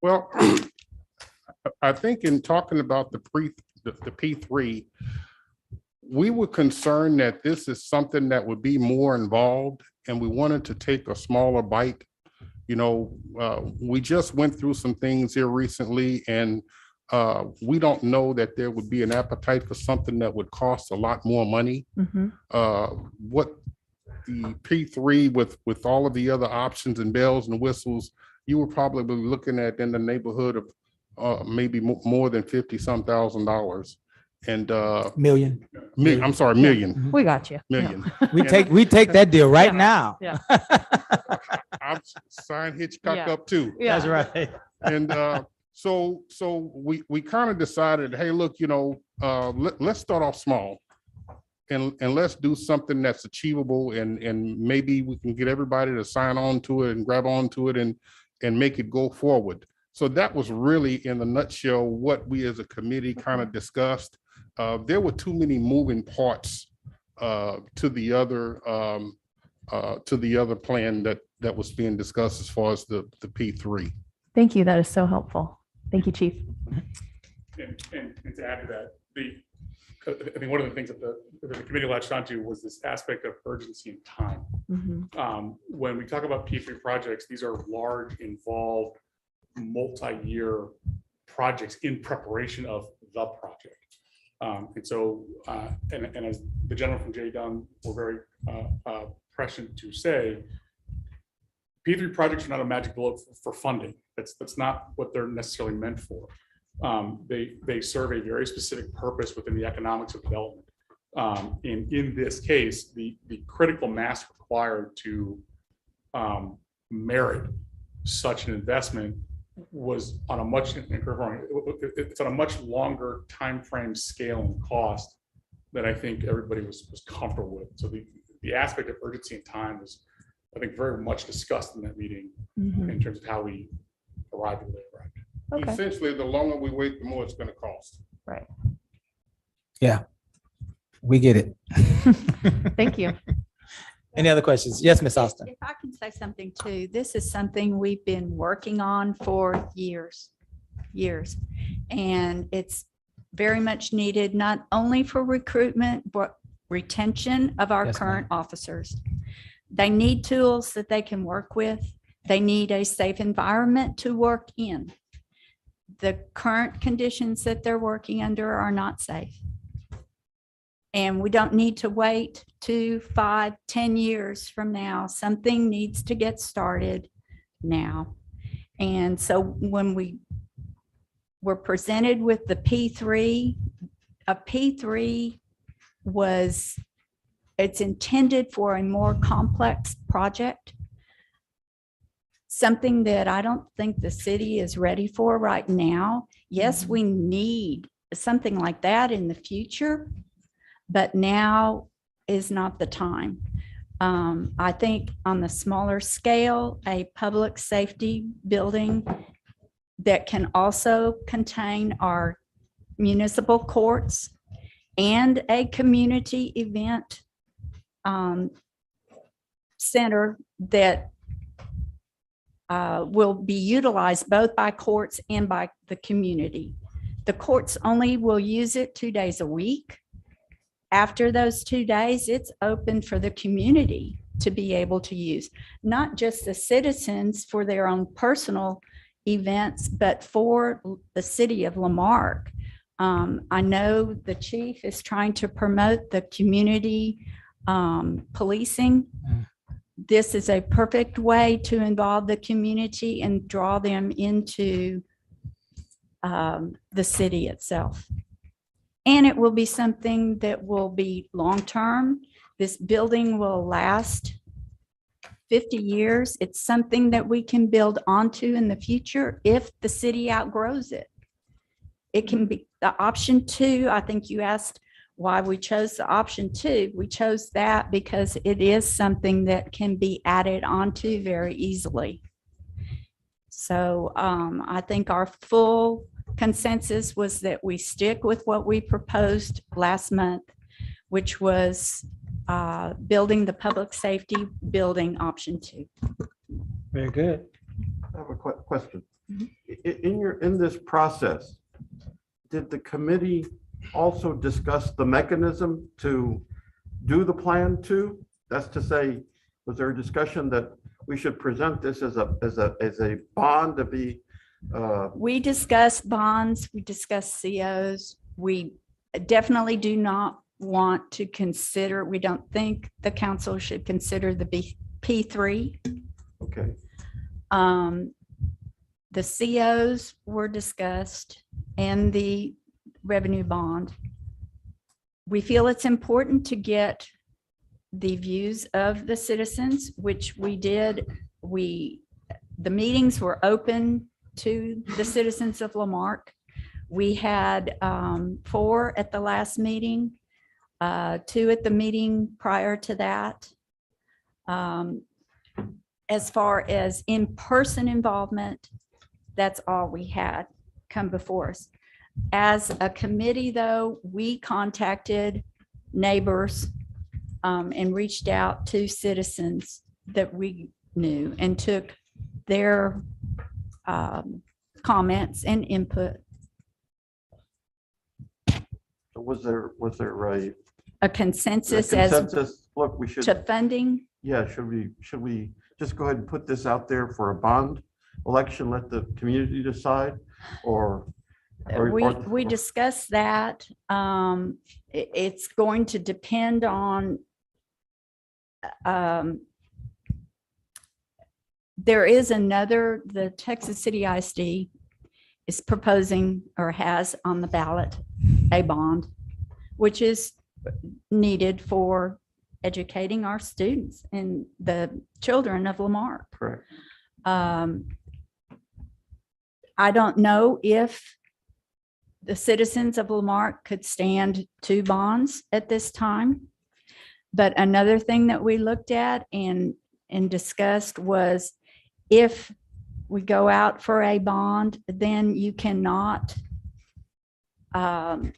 Well, I think in talking about the P3, we were concerned that this is something that would be more involved, and we wanted to take a smaller bite. We just went through some things here recently, and we don't know that there would be an appetite for something that would cost a lot more money. What the P3 with all of the other options and bells and whistles, you were probably looking at in the neighborhood of maybe more than $50,000. And million. I'm sorry, million. We got you. Million. We take that deal right now. Yeah. I've signed Hitchcock up too. Yeah. That's right. And so we kind of decided, hey, look, let's start off small and let's do something that's achievable, and maybe we can get everybody to sign on to it and grab on to it and and make it go forward. So that was really in a nutshell what we as a committee kind of discussed. There were too many moving parts to the other plan that was being discussed as far as the P3. Thank you. That is so helpful. Thank you, Chief. And to add to that, I think one of the things that the committee latched onto was this aspect of urgency and time. Mhm. When we talk about P3 projects, these are large, involved, multi-year projects in preparation of the project. And so, and as the gentleman from J Dunn were very prescient to say, P3 projects are not a magic bullet for funding. That's not what they're necessarily meant for. They serve a very specific purpose within the economics of development. And in this case, the critical mass required to merit such an investment was on a much, it's on a much longer time frame, scale, and cost that I think everybody was comfortable with. So the aspect of urgency and time was, I think, very much discussed in that meeting in terms of how we arrived at where they arrived. Okay. Essentially, the longer we wait, the more it's going to cost. Right. Yeah, we get it. Thank you. Any other questions? Yes, Ms. Austin. If I can say something too, this is something we've been working on for years. And it's very much needed, not only for recruitment, but retention of our Yes, current officers. They need tools that they can work with. They need a safe environment to work in. The current conditions that they're working under are not safe. And we don't need to wait 2, 5, 10 years from now. Something needs to get started now. And so when we were presented with the P3, a P3 it's intended for a more complex project. Something that I don't think the city is ready for right now. Yes, we need something like that in the future, but now is not the time. I think on the smaller scale, a public safety building that can also contain our municipal courts and a community event center that will be utilized both by courts and by the community. The courts only will use it 2 days a week. After those 2 days, it's open for the community to be able to use, not just the citizens for their own personal events, but for the city of Lamarque. I know the chief is trying to promote the community policing. This is a perfect way to involve the community and draw them into the city itself. And it will be something that will be long-term. This building will last 50 years. It's something that we can build onto in the future if the city outgrows it. It can be the option 2. I think you asked why we chose the option 2. We chose that because it is something that can be added onto very easily. So I think our full consensus was that we stick with what we proposed last month, which was building the public safety building option 2. Very good. I have a question. In this process, did the committee also discuss the mechanism to do the plan too? That's to say, was there a discussion that we should present this as a bond to be? We discussed bonds, we discussed COs. We definitely do not want to consider, we don't think the council should consider the P3. Okay. The COs were discussed and the revenue bond. We feel it's important to get the views of the citizens, which we did. The meetings were open to the citizens of Lamarque. We had 4 at the last meeting, 2 at the meeting prior to that. as far as in-person involvement, that's all we had come before us. As a committee, though, we contacted neighbors and reached out to citizens that we knew and took their comments and input. Was there A consensus consensus? Look, we should, to funding. yeah, should we just go ahead and put this out there for a bond election, let the community decide? Or We discussed that. It's going to depend on there is another, the Texas City ISD is proposing or has on the ballot a bond, which is needed for educating our students and the children of Lamarck. Correct. I don't know if the citizens of Lamarck could stand 2 bonds at this time. But another thing that we looked at and discussed was if we go out for a bond, then you cannot, tell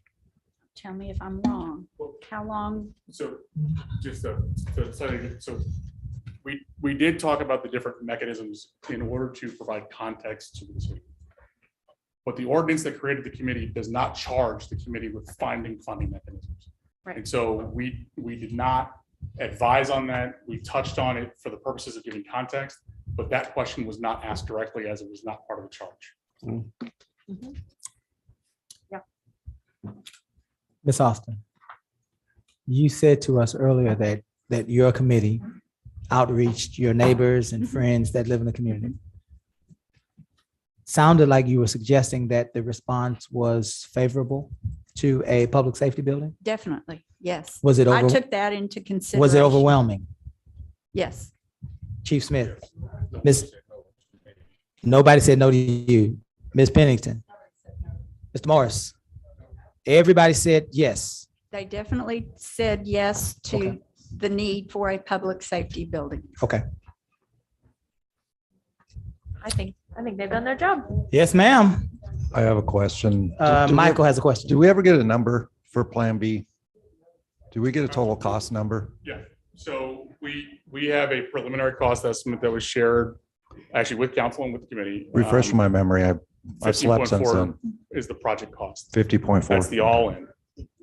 me if I'm wrong, how long? So just so we did talk about the different mechanisms in order to provide context to this meeting. But the ordinance that created the committee does not charge the committee with finding funding mechanisms. Right. And so we did not advise on that. We touched on it for the purposes of giving context, but that question was not asked directly as it was not part of the charge. Mm-hmm. Yeah. Ms. Austin, you said to us earlier that your committee outreached your neighbors and friends that live in the community. Sounded like you were suggesting that the response was favorable to a public safety building? Definitely, yes. Was it I over? took that into consideration. Was it overwhelming? Yes. Chief Smith? Nobody said no to you. Ms. Pennington? Mr. Morris? Everybody said yes. They definitely said yes to Okay. the need for a public safety building. Okay. I think they've done their job. Yes, ma'am. I have a question. Do we Michael ever- has a question. Do we ever get a number for Plan B? Do we get a total cost number? Yeah, so we have a preliminary cost estimate that was shared actually with council and with the committee. Refresh my memory. I slept since 15.4 then. is the project cost. 50.4. That's the all-in.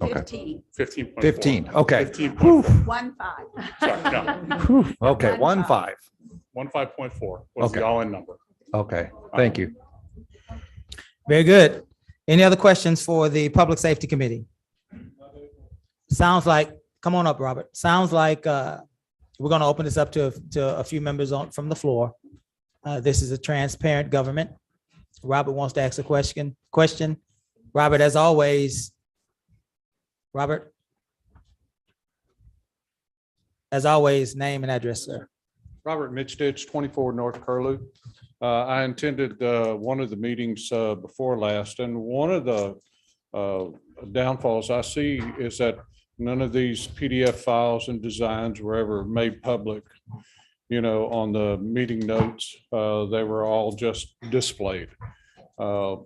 Okay. 15. 15, okay. 15.4. 1.5. Sorry, no, Okay, 1.5. 15.4 was Okay. the all-in number. Okay, thank you. Very good. Any other questions for the Public Safety Committee? Sounds like, come on up, Robert. Sounds like we're going to open this up to a few members from the floor. This is a transparent government. Robert wants to ask a question. Robert, as always, name and address, sir. Robert Mitchstich, 24 North Curlew. I attended one of the meetings before last, and one of the downfalls I see is that none of these PDF files and designs were ever made public, on the meeting notes. They were all just displayed. And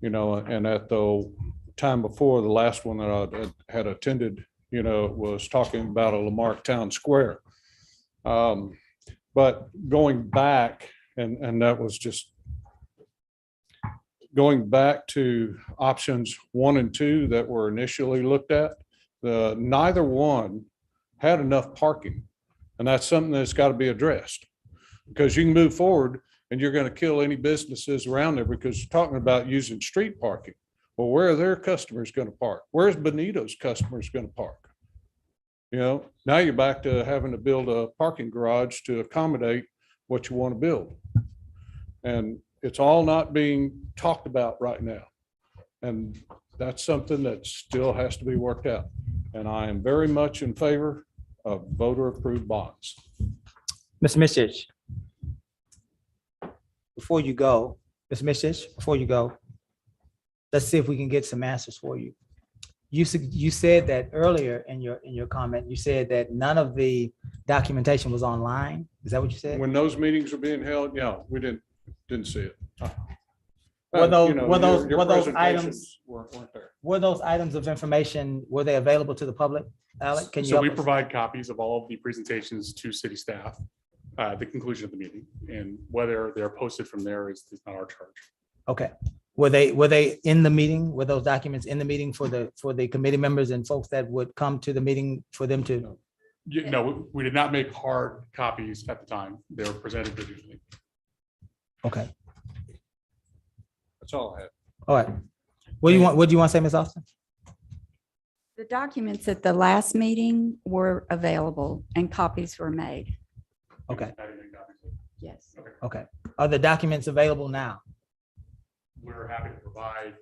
at the time before, the last one that I had attended, was talking about a Lamarck Town Square. But going back, and that was just going back to options 1 and 2 that were initially looked at, neither one had enough parking. And that's something that's got to be addressed, because you can move forward and you're going to kill any businesses around there because you're talking about using street parking. Well, where are their customers going to park? Where's Benito's customers going to park? Now you're back to having to build a parking garage to accommodate what you want to build. And it's all not being talked about right now. And that's something that still has to be worked out. And I am very much in favor of voter approved bonds. Mr. Mitchell. Before you go, let's see if we can get some answers for you. You said that earlier in your comment, you said that none of the documentation was online? Is that what you said? When those meetings were being held, yeah, we didn't see it. Were those- You know, were those- your were those presentations items- weren't there. Were those items of information, were they available to the public? Alec, can you So help we us? provide copies of all of the presentations to city staff at the conclusion of the meeting, and whether they're posted from there is not our charge. Okay. Were they in the meeting? Were those documents in the meeting for the committee members and folks that would come to the meeting for them to? No, we did not make hard copies at the time. They were presented digitally. Okay, That's all I had. all right. What do you want to say, Ms. Austin? The documents at the last meeting were available and copies were made. Okay, Yes. okay. Are the documents available now? We're happy to provide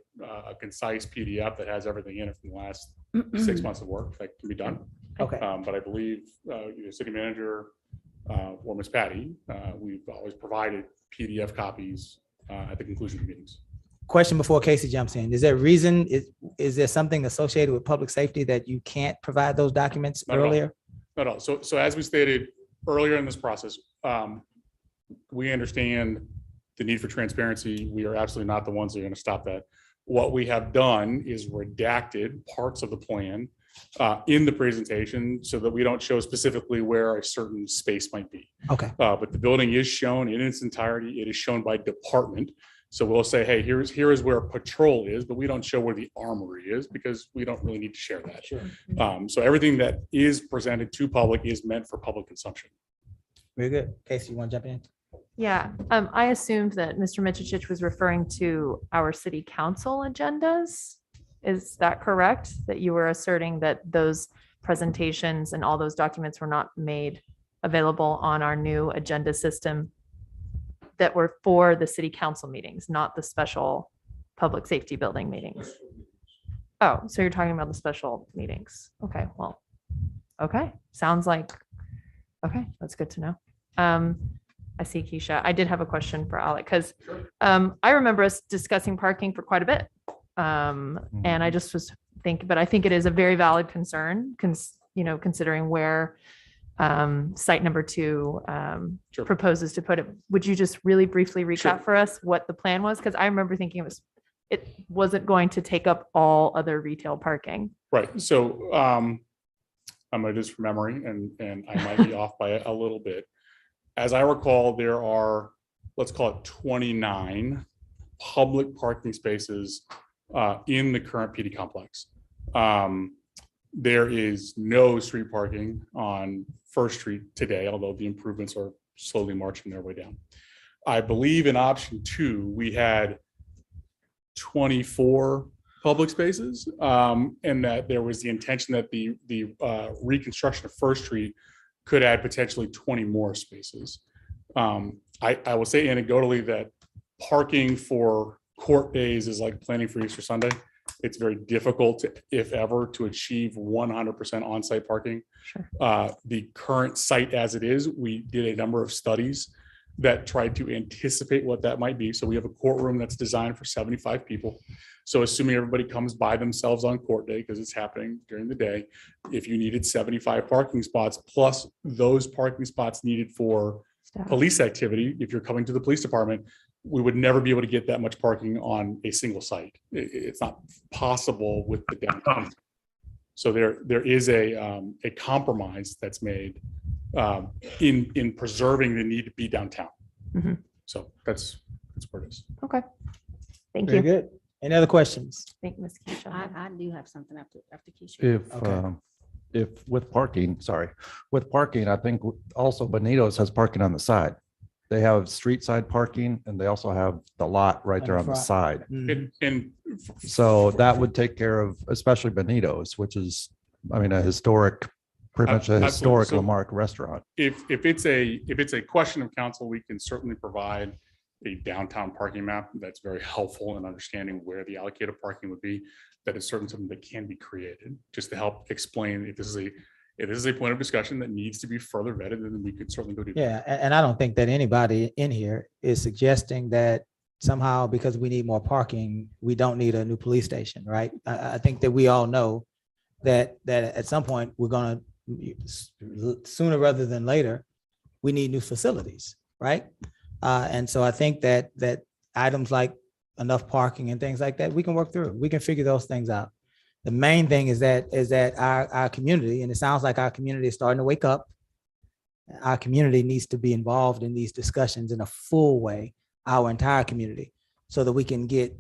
a concise PDF that has everything in it from the last 6 months of work that can be done. Okay. But I believe, city manager, or Ms. Patty, we've always provided PDF copies at the conclusion of meetings. Question before Casey jumps in. Is there a reason, is there something associated with public safety that you can't provide those documents Not at all. earlier? Not at all. So as we stated earlier in this process, we understand the need for transparency. We are absolutely not the ones that are going to stop that. What we have done is redacted parts of the plan in the presentation so that we don't show specifically where a certain space might be. Okay, But the building is shown in its entirety. It is shown by department. So we'll say, hey, here is where patrol is, but we don't show where the armory is because we don't really need to share that. sure. So everything that is presented to public is meant for public consumption. Very good. Casey, you want to jump in? Yeah, I assumed that Mr. Michich was referring to our city council agendas. Is that correct? That you were asserting that those presentations and all those documents were not made available on our new agenda system that were for the city council meetings, not the special public safety building meetings? Oh, so you're talking about the special meetings. Okay, well, okay, sounds like, okay, that's good to know. I see Keisha. I did have a question for Alec because I remember us discussing parking for quite a bit. And I just was thinking, but I think it is a very valid concern, considering where site number 2 proposes to put it. Would you just really briefly recap for us what the plan was? Because I remember thinking it wasn't going to take up all other retail parking. Right. So I'm going to just from memory and I might be off by a little bit. As I recall, there are, let's call it 29 public parking spaces in the current PD complex. There is no street parking on First Street today, although the improvements are slowly marching their way down. I believe in option 2, we had 24 public spaces, and that there was the intention that the reconstruction of First Street could add potentially 20 more spaces. I will say anecdotally that parking for court days is like planning for Easter Sunday. It's very difficult, if ever, to achieve 100% on-site parking. Sure. The current site as it is, we did a number of studies that tried to anticipate what that might be. So we have a courtroom that's designed for 75 people. So assuming everybody comes by themselves on court day, because it's happening during the day, if you needed 75 parking spots, plus those parking spots needed for police activity, if you're coming to the police department, we would never be able to get that much parking on a single site. It's not possible with the downtown. So there is a compromise that's made in preserving the need to be downtown. Mhm. So that's where it is. Okay. Thank Very you. good. Any other questions? Thank Ms. Keisha. I do have something after Keisha. If with parking, I think also Benito's has parking on the side. They have street side parking and they also have the lot right there on the side. And So that would take care of, especially Benito's, which is, I mean, a historic, pretty much a Absolutely. historic So Lamarck restaurant. if it's a question of council, we can certainly provide a downtown parking map that's very helpful in understanding where the allocated parking would be. That is certainly something that can be created just to help explain if this is a point of discussion that needs to be further vetted, then we could certainly go do that. Yeah, and I don't think that anybody in here is suggesting that somehow because we need more parking, we don't need a new police station, right? I think that we all know that at some point we're gonna sooner rather than later, we need new facilities, right? And so I think that items like enough parking and things like that, we can work through. We can figure those things out. The main thing is that our community, and it sounds like our community is starting to wake up. Our community needs to be involved in these discussions in a full way, our entire community, so that we can get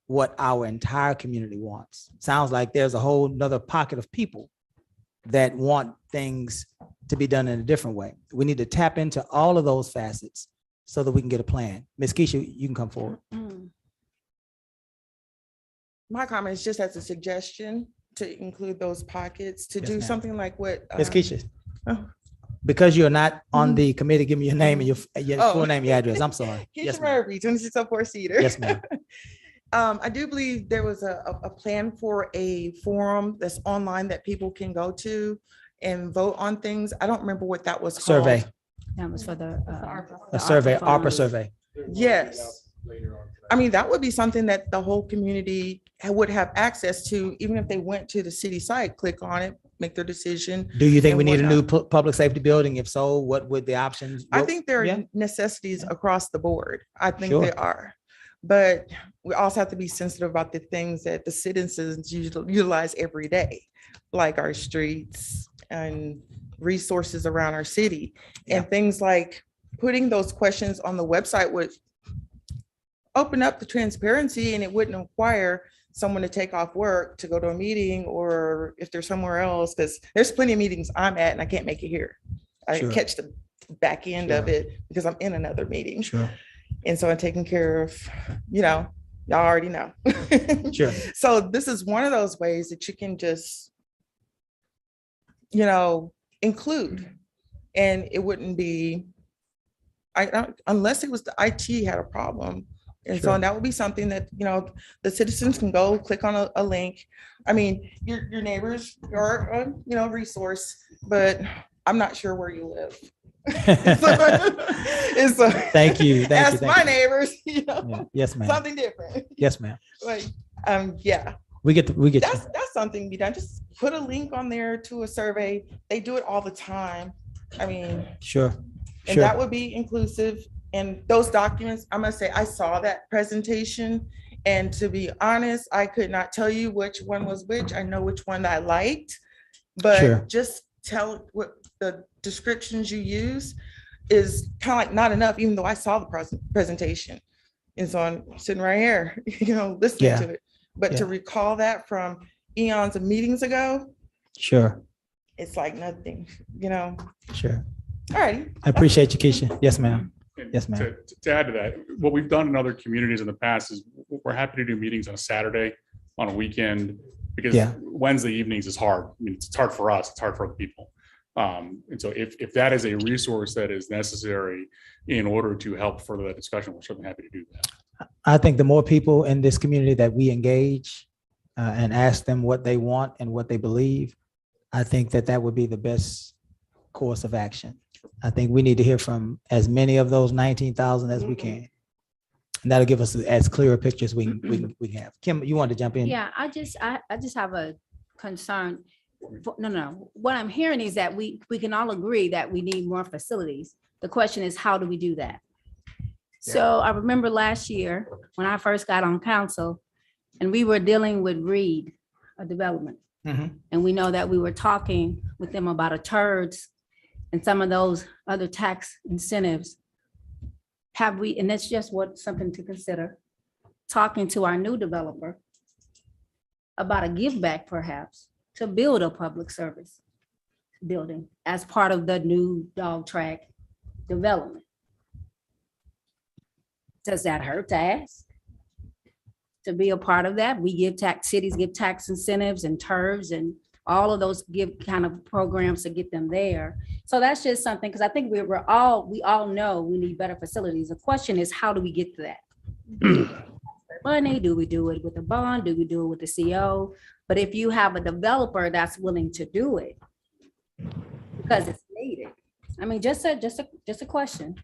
what our entire community wants. Sounds like there's a whole nother pocket of people that want things to be done in a different way. We need to tap into all of those facets so that we can get a plan. Ms. Keisha, you can come forward. My comment is just as a suggestion to include those pockets, to Yes, do ma'am. something like what. Ms. Keisha, because you're not on the committee, give me your name and your Oh. full name, and your address. I'm sorry. Yes, Keisha ma'am. Murphy, 2604 Cedar. Yes, ma'am. I do believe there was a plan for a forum that's online that people can go to and vote on things. I don't remember what that was called. Survey, That was for the. a survey, ARPA funds. survey. Yes. I mean, that would be something that the whole community would have access to, even if they went to the city site, click on it, make their decision. Do you think and we need a new whatnot. public safety building? If so, what would the options? I think there Yeah. are necessities across the board. I think Sure. there are. But we also have to be sensitive about the things that the citizens utilize every day, like our streets and resources around our city. And things like putting those questions on the website would open up the transparency, and it wouldn't require someone to take off work to go to a meeting, or if they're somewhere else, because there's plenty of meetings I'm at and I can't make it here. I Sure. catch the back end of it because I'm in another meeting. Sure. And so I'm taking care of, y'all already know. Sure. So this is one of those ways that you can just, include, and it wouldn't be, unless it was the IT had a problem. And so Sure. that would be something that, the citizens can go click on a link. I mean, your neighbors are a resource, but I'm not sure where you live. So Thank you. ask Thank my you. neighbors, Yeah. Yes, ma'am. something different. Yes, ma'am. Like, yeah, We get you. that's something to be done. Just put a link on there to a survey. They do it all the time. I mean, Sure. and that would be inclusive. And those documents, I must say, I saw that presentation. And to be honest, I could not tell you which one was which. I know which one I liked. But Sure. just tell what the descriptions you use is kind of like not enough, even though I saw the presentation. And so I'm sitting right here, listening Yeah. to it. But to Yeah. recall that from eons of meetings ago, Sure. it's like nothing, Sure. All right. I appreciate you, Keisha. Yes, ma'am. And Yes, ma'am. To add to that, what we've done in other communities in the past is we're happy to do meetings on a Saturday, on a weekend, because Yeah. Wednesday evenings is hard. I mean, it's hard for us, it's hard for other people. And so if that is a resource that is necessary in order to help further that discussion, we're certainly happy to do that. I think the more people in this community that we engage and ask them what they want and what they believe, I think that would be the best course of action. I think we need to hear from as many of those 19,000 as we can. And that'll give us as clear a picture as we can have. Kim, you want to jump in? Yeah, I just have a concern. No. What I'm hearing is that we can all agree that we need more facilities. The question is, how do we do that? So I remember last year when I first got on council and we were dealing with Reed, a development. Mhm. And we know that we were talking with them about a TERDS and some of those other tax incentives. Have we, and that's just something to consider, talking to our new developer about a give back perhaps to build a public service building as part of the new dog track development. Does that hurt to ask? To be a part of that? Cities give tax incentives and TERVs and all of those give kind of programs to get them there. So that's just something, because I think we all know we need better facilities. The question is, how do we get to that? Money, do we do it with a bond? Do we do it with the CO? But if you have a developer that's willing to do it because it's needed, I mean, just a question.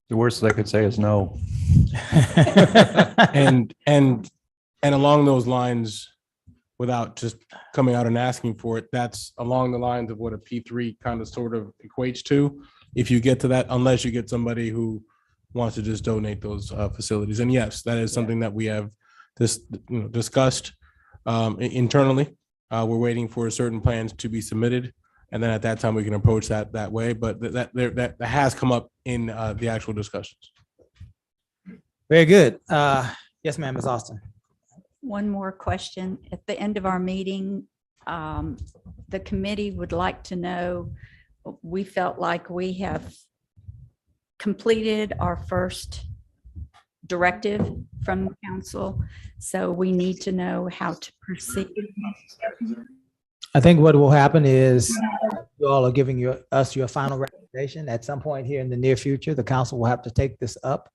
The worst they could say is no. And along those lines, without just coming out and asking for it. That's along the lines of what a P3 kind of sort of equates to. If you get to that, unless you get somebody who wants to just donate those facilities. And yes, that is something that we have discussed internally. We're waiting for certain plans to be submitted. And then at that time, we can approach that way. But that has come up in the actual discussions. Very good. Yes, ma'am, Ms. Austin. One more question. At the end of our meeting, the committee would like to know, we felt like we have completed our first directive from council, so we need to know how to proceed. I think what will happen is you all are giving us your final recommendation. At some point here in the near future, the council will have to take this up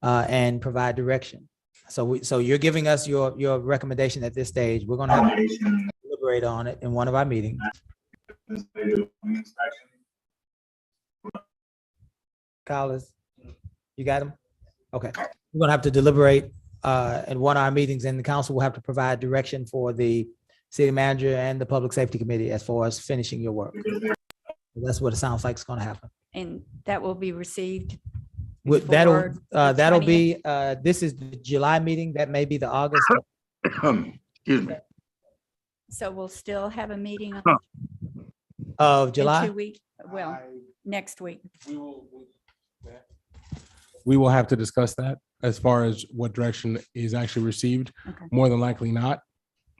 and provide direction. So you're giving us your recommendation at this stage. We're gonna have to deliberate on it in one of our meetings. Collins, you got him? Okay. We're gonna have to deliberate in one of our meetings, and the council will have to provide direction for the city manager and the public safety committee as far as finishing your work. That's what it sounds like is gonna happen. And that will be received. That'll before the be, this is the July meeting. That may be the August. Excuse me. So we'll still have a meeting Of in July. 2 weeks, well, next week. We will have to discuss that as far as what direction is actually received. Okay. More than likely not,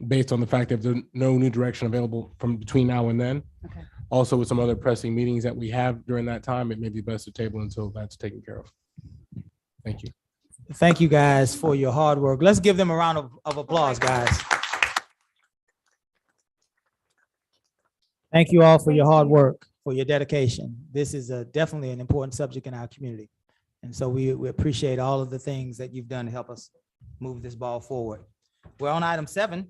based on the fact that there's no new direction available from between now and then. Okay. Also, with some other pressing meetings that we have during that time, it may be best to table until that's taken care of. Thank you. Thank you guys for your hard work. Let's give them a round of applause, guys. Thank you all for your hard work, for your dedication. This is definitely an important subject in our community. And so we appreciate all of the things that you've done to help us move this ball forward. We're on item 7.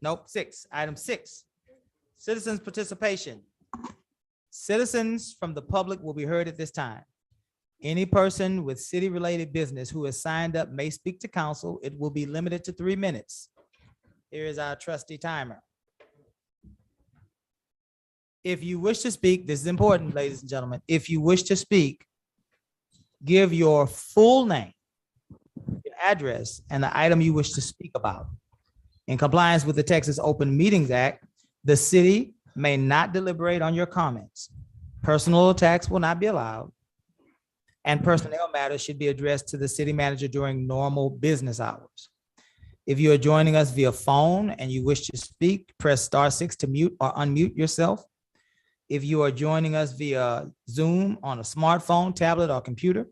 Nope, 6. Item 6, citizens participation. Citizens from the public will be heard at this time. Any person with city-related business who has signed up may speak to council. It will be limited to 3 minutes. Here is our trusty timer. If you wish to speak, this is important, ladies and gentlemen. If you wish to speak, give your full name, your address, and the item you wish to speak about. In compliance with the Texas Open Meetings Act, the city may not deliberate on your comments. Personal attacks will not be allowed, and personnel matters should be addressed to the city manager during normal business hours. If you are joining us via phone and you wish to speak, press *6 to mute or unmute yourself. If you are joining us via Zoom on a smartphone, tablet, or computer,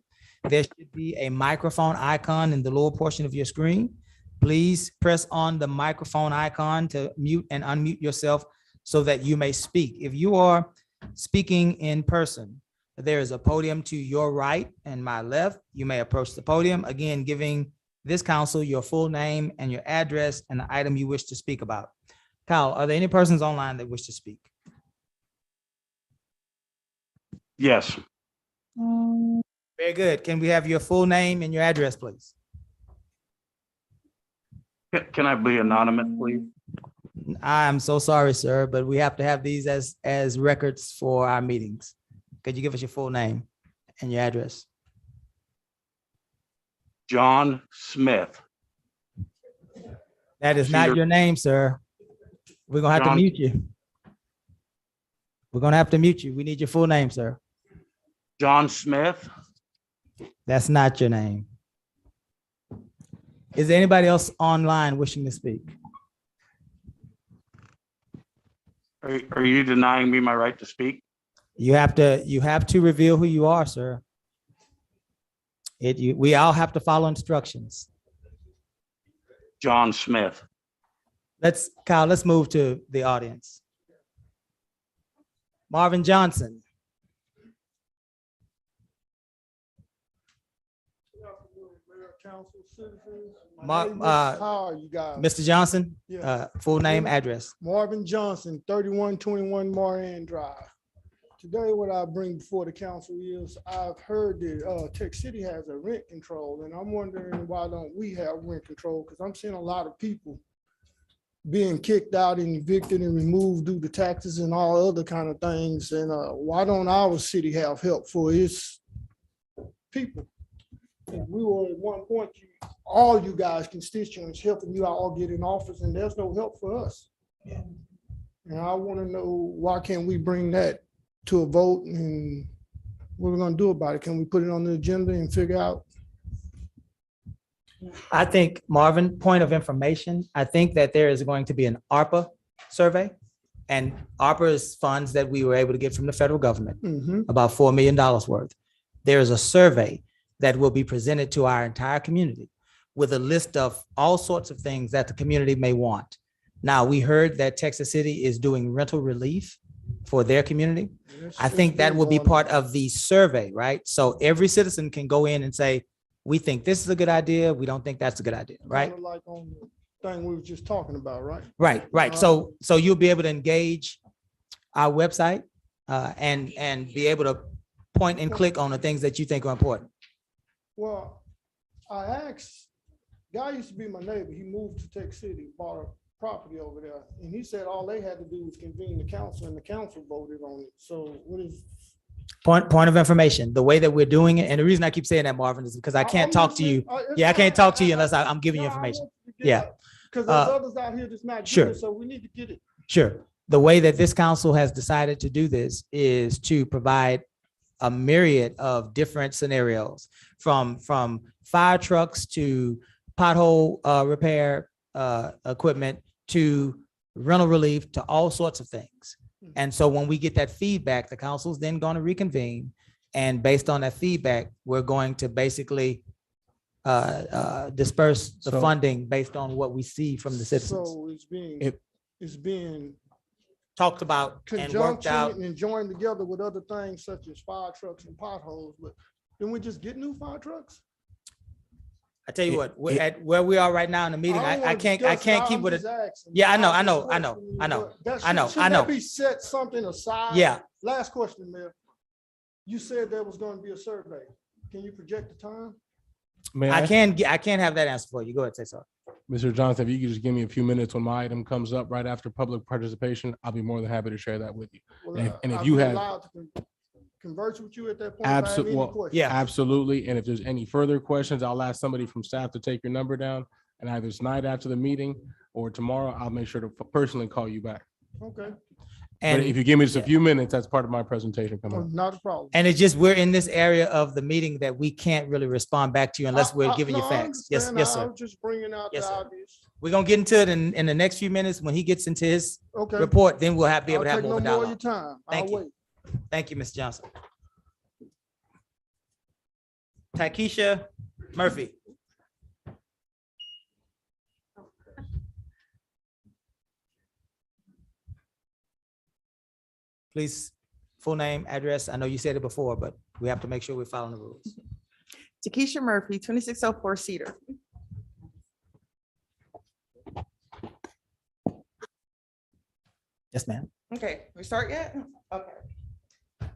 there should be a microphone icon in the lower portion of your screen. Please press on the microphone icon to mute and unmute yourself so that you may speak. If you are speaking in person, there is a podium to your right and my left. You may approach the podium, again, giving this council your full name and your address and the item you wish to speak about. Kyle, are there any persons online that wish to speak? Yes. Very good. Can we have your full name and your address, please? Can I be anonymous, please? I'm so sorry, sir, but we have to have these as records for our meetings. Could you give us your full name and your address? John Smith. That is not your name, sir. We're gonna have to mute you. We're gonna have to mute you. We need your full name, sir. John Smith. That's not your name. Is there anybody else online wishing to speak? Are you denying me my right to speak? You have to reveal who you are, sir. We all have to follow instructions. John Smith. Kyle, let's move to the audience. Marvin Johnson. How are you guys? Mr. Johnson, Yeah. Full name, address. Marvin Johnson, 3121 Moran Drive. Today, what I bring before the council is I've heard that Tech City has a rent control, and I'm wondering why don't we have rent control? Because I'm seeing a lot of people being kicked out and evicted and removed due to taxes and all other kind of things. And why don't our city have help for its people? And we were at one point, all you guys constituents helping you all get in office, and there's no help for us. And I want to know, why can't we bring that to a vote, and what we're gonna do about it? Can we put it on the agenda and figure out? I think, Marvin, point of information, I think that there is going to be an ARPA survey. And ARPA is funds that we were able to get from the federal government, about $4 million worth. There is a survey that will be presented to our entire community with a list of all sorts of things that the community may want. Now, we heard that Texas City is doing rental relief for their community. I think that will be part of the survey, right? So every citizen can go in and say, we think this is a good idea. We don't think that's a good idea, right? Kinda like on the thing we were just talking about, right? Right. So you'll be able to engage our website and be able to point and click on the things that you think are important. Well, I asked, guy used to be my neighbor. He moved to Texas City, bought a property over there. And he said all they had to do was convene the council, and the council voted on it. So what is? Point of information, the way that we're doing it, and the reason I keep saying that, Marvin, is because I can't talk to you. Yeah, I can't talk to you unless I'm giving you information. Yeah. Because there's others out here that's not Sure. doing it, so we need to get it. Sure. The way that this council has decided to do this is to provide a myriad of different scenarios, from fire trucks to pothole repair equipment to rental relief to all sorts of things. And so when we get that feedback, the council's then going to reconvene. And based on that feedback, we're going to basically disperse the funding based on what we see from the citizens. So it's being Talked about and worked out. conjunction and joined together with other things such as fire trucks and potholes, but then we just get new fire trucks? I tell you what, we're at where we are right now in the meeting. I can't keep with it. Yeah, I know. Shouldn't that be set something aside? Yeah. Last question, Mayor. You said there was going to be a survey. Can you project the time? I can't have that answer for you. Go ahead, say so. Mr. Johnson, if you could just give me a few minutes when my item comes up right after public participation, I'll be more than happy to share that with you. Well, And if I'll you be have. allowed to converse with you at that point. if I have any questions. Yeah, absolutely. And if there's any further questions, I'll ask somebody from staff to take your number down, and either tonight after the meeting or tomorrow, I'll make sure to personally call you back. Okay. But if you give me just a few minutes, that's part of my presentation coming up. Not a problem. And it's just, we're in this area of the meeting that we can't really respond back to you unless we're giving you No, I facts. Yes, understand. yes, I sir. was just bringing out Yes, the sir. obvious. We're gonna get into it in the next few minutes. When he gets into his Okay. report, then we'll be able to I'll have take more of a no more of your dialogue. time. Thank I'll you. wait. Thank you, Ms. Johnson. Takesha Murphy. Please, full name, address. I know you said it before, but we have to make sure we're following the rules. Takesha Murphy, 2604 Cedar. Yes, ma'am. Okay, we start yet? Okay.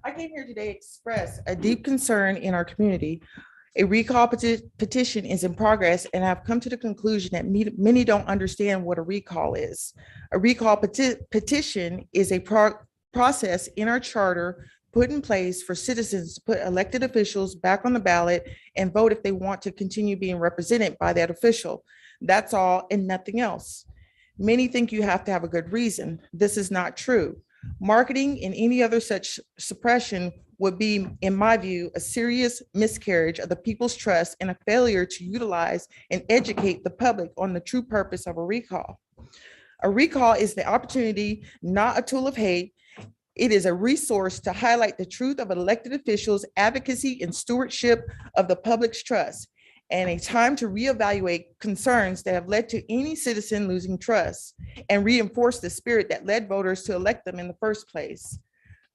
I came here today to express a deep concern in our community. A recall petition is in progress, and I've come to the conclusion that many don't understand what a recall is. A recall petition is a process in our charter put in place for citizens to put elected officials back on the ballot and vote if they want to continue being represented by that official. That's all and nothing else. Many think you have to have a good reason. This is not true. Marketing and any other such suppression would be, in my view, a serious miscarriage of the people's trust and a failure to utilize and educate the public on the true purpose of a recall. A recall is the opportunity, not a tool of hate. It is a resource to highlight the truth of elected officials' advocacy and stewardship of the public's trust, and a time to reevaluate concerns that have led to any citizen losing trust and reinforce the spirit that led voters to elect them in the first place.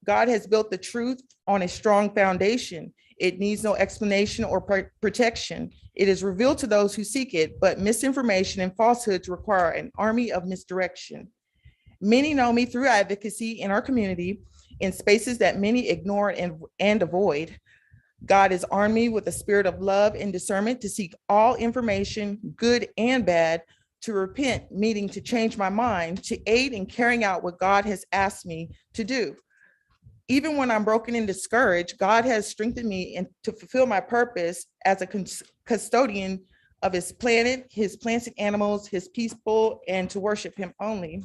God has built the truth on a strong foundation. It needs no explanation or protection. It is revealed to those who seek it, but misinformation and falsehoods require an army of misdirection. Many know me through advocacy in our community in spaces that many ignore and avoid. God has armed me with a spirit of love and discernment to seek all information, good and bad, to repent, meaning to change my mind, to aid in carrying out what God has asked me to do. Even when I'm broken and discouraged, God has strengthened me and to fulfill my purpose as a custodian of his planet, his plants and animals, his people, and to worship him only.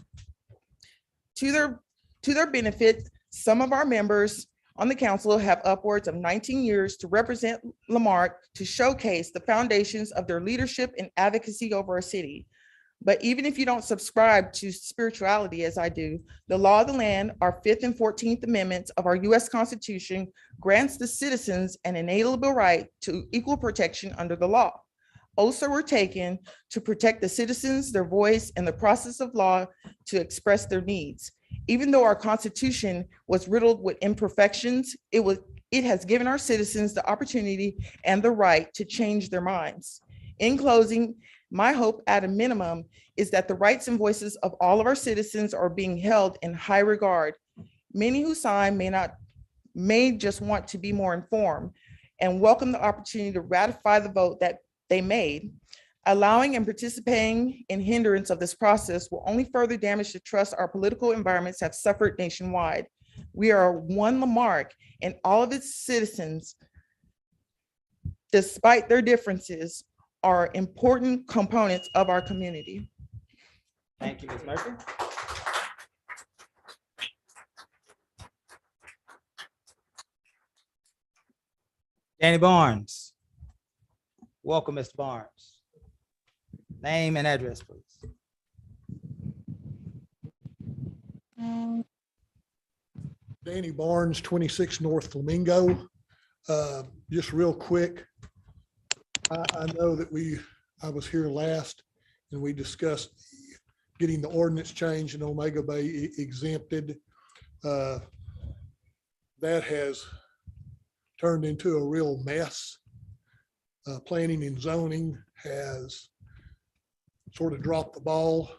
To their benefit, some of our members on the council have upwards of 19 years to represent Lamarque to showcase the foundations of their leadership and advocacy over our city. But even if you don't subscribe to spirituality as I do, the law of the land, our 5th and 14th Amendments of our US Constitution, grants the citizens an inalienable right to equal protection under the law. Oaths were taken to protect the citizens, their voice, and the process of law to express their needs. Even though our Constitution was riddled with imperfections, it has given our citizens the opportunity and the right to change their minds. In closing, my hope at a minimum is that the rights and voices of all of our citizens are being held in high regard. Many who sign may just want to be more informed and welcome the opportunity to ratify the vote that they made. Allowing and participating in hindrance of this process will only further damage the trust our political environments have suffered nationwide. We are one Lamarque, and all of its citizens, despite their differences, are important components of our community. Thank you, Ms. Murphy. Danny Barnes. Welcome, Mr. Barnes. Name and address, please. Danny Barnes, 26 North Flamingo. Just real quick, I know that I was here last and we discussed getting the ordinance changed and Omega Bay exempted. That has turned into a real mess. Planning and zoning has sort of dropped the ball.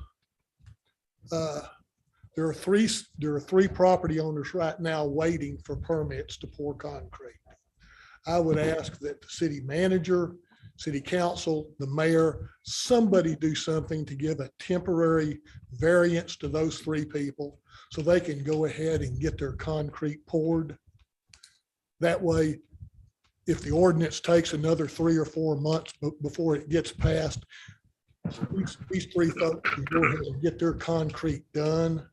There are three property owners right now waiting for permits to pour concrete. I would ask that the city manager, city council, the mayor, somebody do something to give a temporary variance to those three people so they can go ahead and get their concrete poured. That way, if the ordinance takes another 3 or 4 months before it gets passed, these three folks can go ahead and get their concrete done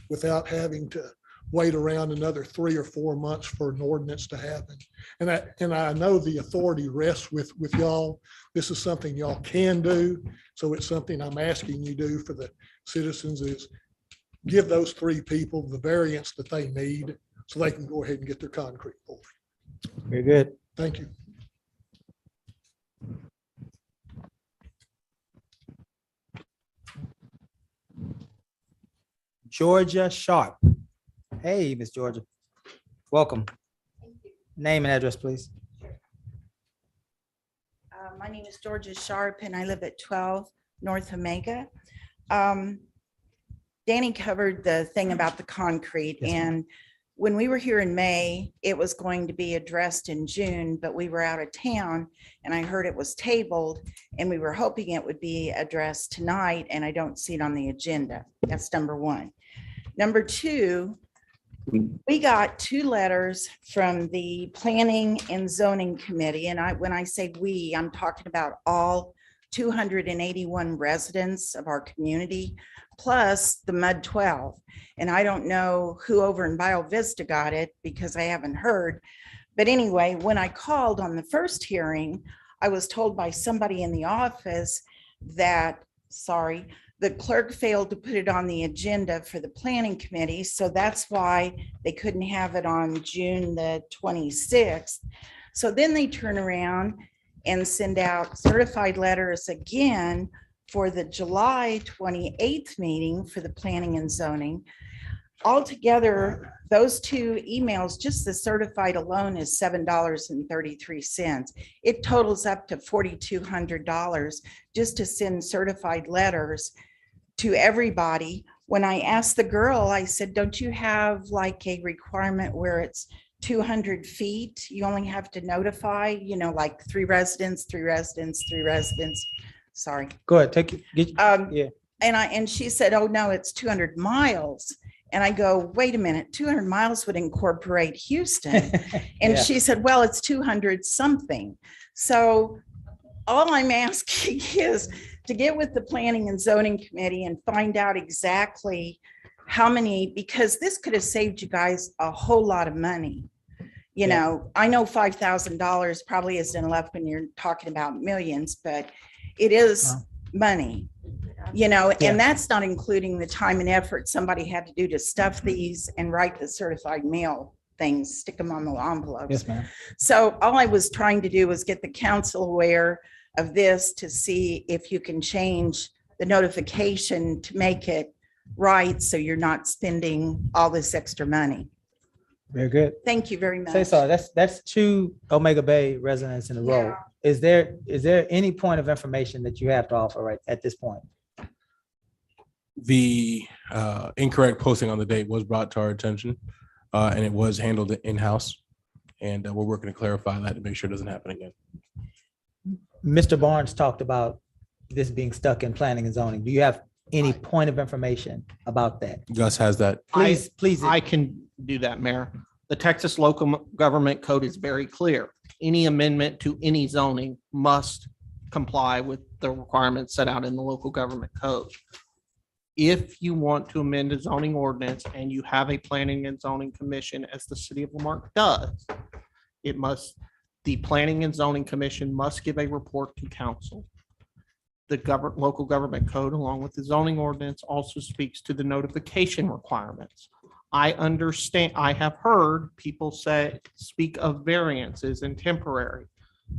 without having to wait around another 3 or 4 months for an ordinance to happen. And I know the authority rests with y'all. This is something y'all can do. So it's something I'm asking you do for the citizens is give those three people the variance that they need so they can go ahead and get their concrete poured. Very good. Thank you. Georgia Sharp. Hey, Miss Georgia. Welcome. Name and address, please. My name is Georgia Sharp and I live at 12 North Omega. Danny covered the thing about the concrete, and when we were here in May, it was going to be addressed in June, but we were out of town and I heard it was tabled and we were hoping it would be addressed tonight, and I don't see it on the agenda. That's number one. Number two, we got 2 letters from the Planning and Zoning Committee. And when I say we, I'm talking about all 281 residents of our community, plus the MUD 12. And I don't know who over in Bio Vista got it because I haven't heard. But anyway, when I called on the first hearing, I was told by somebody in the office that, the clerk failed to put it on the agenda for the planning committee. So that's why they couldn't have it on June the 26th. So then they turn around and send out certified letters again for the July 28th meeting for the planning and zoning. Altogether, those 2 emails, just the certified alone is $7.33. It totals up to $4,200 just to send certified letters to everybody. When I asked the girl, I said, don't you have like a requirement where it's 200 feet? You only have to notify, like 3 residents, 3 residents, 3 residents. sorry. Go ahead, take it. Yeah. And she said, oh, no, it's 200 miles. And I go, wait a minute, 200 miles would incorporate Houston. And Yeah. she said, well, it's 200 something. So all I'm asking is to get with the Planning and Zoning Committee and find out exactly how many, because this could have saved you guys a whole lot of money. You Yeah. know, I know $5,000 probably isn't enough when you're talking about millions, but it is money. You know, Yeah. and that's not including the time and effort somebody had to do to stuff these and write the certified mail things, stick them on the envelopes. Yes, ma'am. So all I was trying to do was get the council aware of this to see if you can change the notification to make it right, so you're not spending all this extra money. Very good. Thank you very much. Say so. That's 2 Omega Bay residents in a row. Is there any point of information that you have to offer right at this point? The incorrect posting on the date was brought to our attention, and it was handled in-house. And we're working to clarify that to make sure it doesn't happen again. Mr. Barnes talked about this being stuck in planning and zoning. Do you have any point of information about that? Gus has that. Please. I can do that, Mayor. The Texas Local Government Code is very clear. Any amendment to any zoning must comply with the requirements set out in the local government code. If you want to amend a zoning ordinance and you have a planning and zoning commission, as the city of Lamarck does, the planning and zoning commission must give a report to council. The local government code, along with the zoning ordinance, also speaks to the notification requirements. I understand, I have heard people speak of variances and temporary.